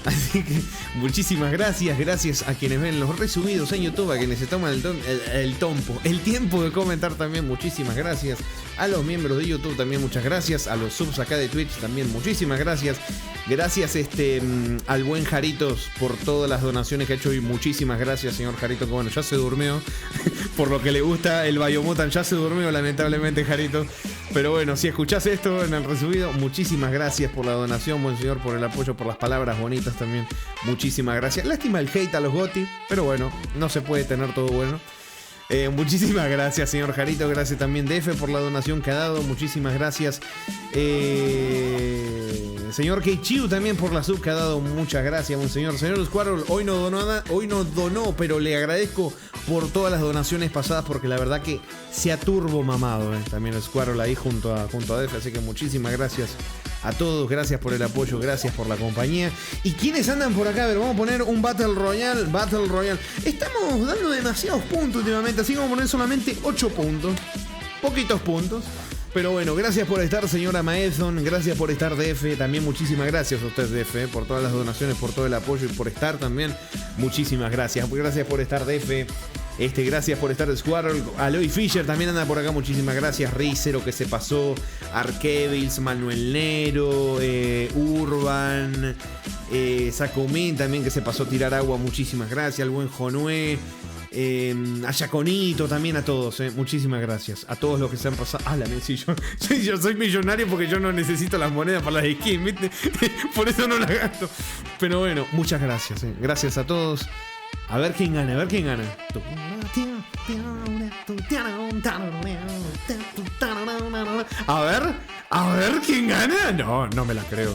Así que muchísimas gracias, gracias a quienes ven los resubidos en YouTube, a quienes se toman el tiempo de comentar también, muchísimas gracias. A los miembros de YouTube también muchas gracias, a los subs acá de Twitch también muchísimas gracias. Gracias al buen Jaritos por todas las donaciones que ha hecho y muchísimas gracias, señor Jarito, que bueno, ya se durmió. Por lo que le gusta el Biomutant, ya se durmió lamentablemente Jarito. Pero bueno, si escuchás esto en el resubido, muchísimas gracias por la donación, buen señor, por el apoyo, por las palabras bonitas también. Muchísimas gracias. Lástima el hate a los GOTY, pero bueno, no se puede tener todo bueno. Muchísimas gracias, señor Jarito. Gracias también DF por la donación que ha dado. Muchísimas gracias. Señor Keichiu también por la sub que ha dado. Muchas gracias, monseñor. Señor Squirrel, hoy no donó, pero le agradezco por todas las donaciones pasadas porque la verdad que se ha turbo mamado. También el Squirrel ahí junto a DF. Así que muchísimas gracias a todos. Gracias por el apoyo, gracias por la compañía. ¿Y quiénes andan por acá? A ver, vamos a poner un Battle Royale. Estamos dando demasiados puntos últimamente, así que vamos a poner solamente 8 puntos. Poquitos puntos. Pero bueno, gracias por estar, señora Maedson. Gracias por estar, DF. También muchísimas gracias a usted, DF, por todas las donaciones, por todo el apoyo y por estar también. Muchísimas gracias. Gracias por estar, DF. Gracias por estar, Squirrel. Aloy Fisher también anda por acá. Muchísimas gracias. Rizero, que se pasó. Arkevils, Manuel Nero, Urban, Sacumín también, que se pasó a tirar agua. Muchísimas gracias. El buen Jonué. A Yaconito también, a todos, muchísimas gracias. A todos los que se han pasado. Ah, la Messi, yo soy millonario porque yo no necesito las monedas para las skins, ¿viste? Por eso no las gasto. Pero bueno, muchas gracias, Gracias a todos. A ver quién gana, a ver quién gana. A ver quién gana. No, no me la creo.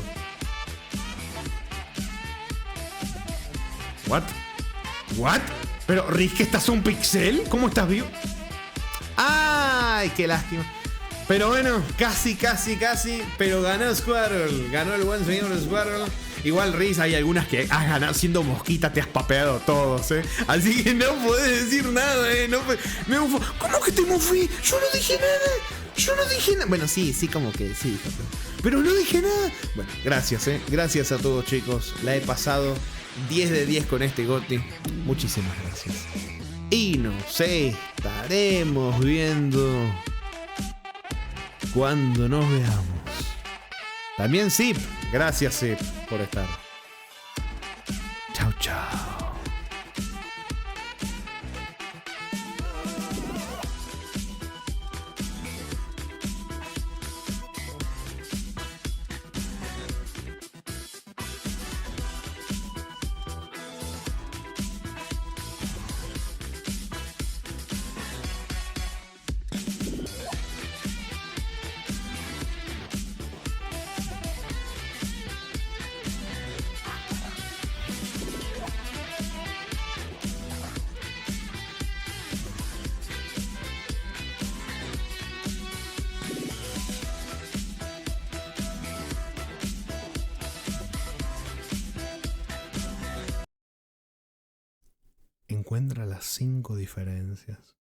What? Pero, Riz, ¿que estás un pixel? ¿Cómo estás vivo? ¡Ay, qué lástima! Pero bueno, casi. Pero ganó Squirrel. Ganó el buen señor Squirrel. Igual, Riz, hay algunas que has ganado siendo mosquita, te has papeado todos, Así que no podés decir nada, ¿Cómo que te mofí? Yo no dije nada. Bueno, sí, como que sí. Pero no dije nada. Bueno, gracias, Gracias a todos, chicos. La he pasado 10 de 10 con este GOTY. Muchísimas gracias. Y nos estaremos viendo cuando nos veamos. También Zip. Gracias, Zip, por estar. Chau. Encuentra las 5 diferencias.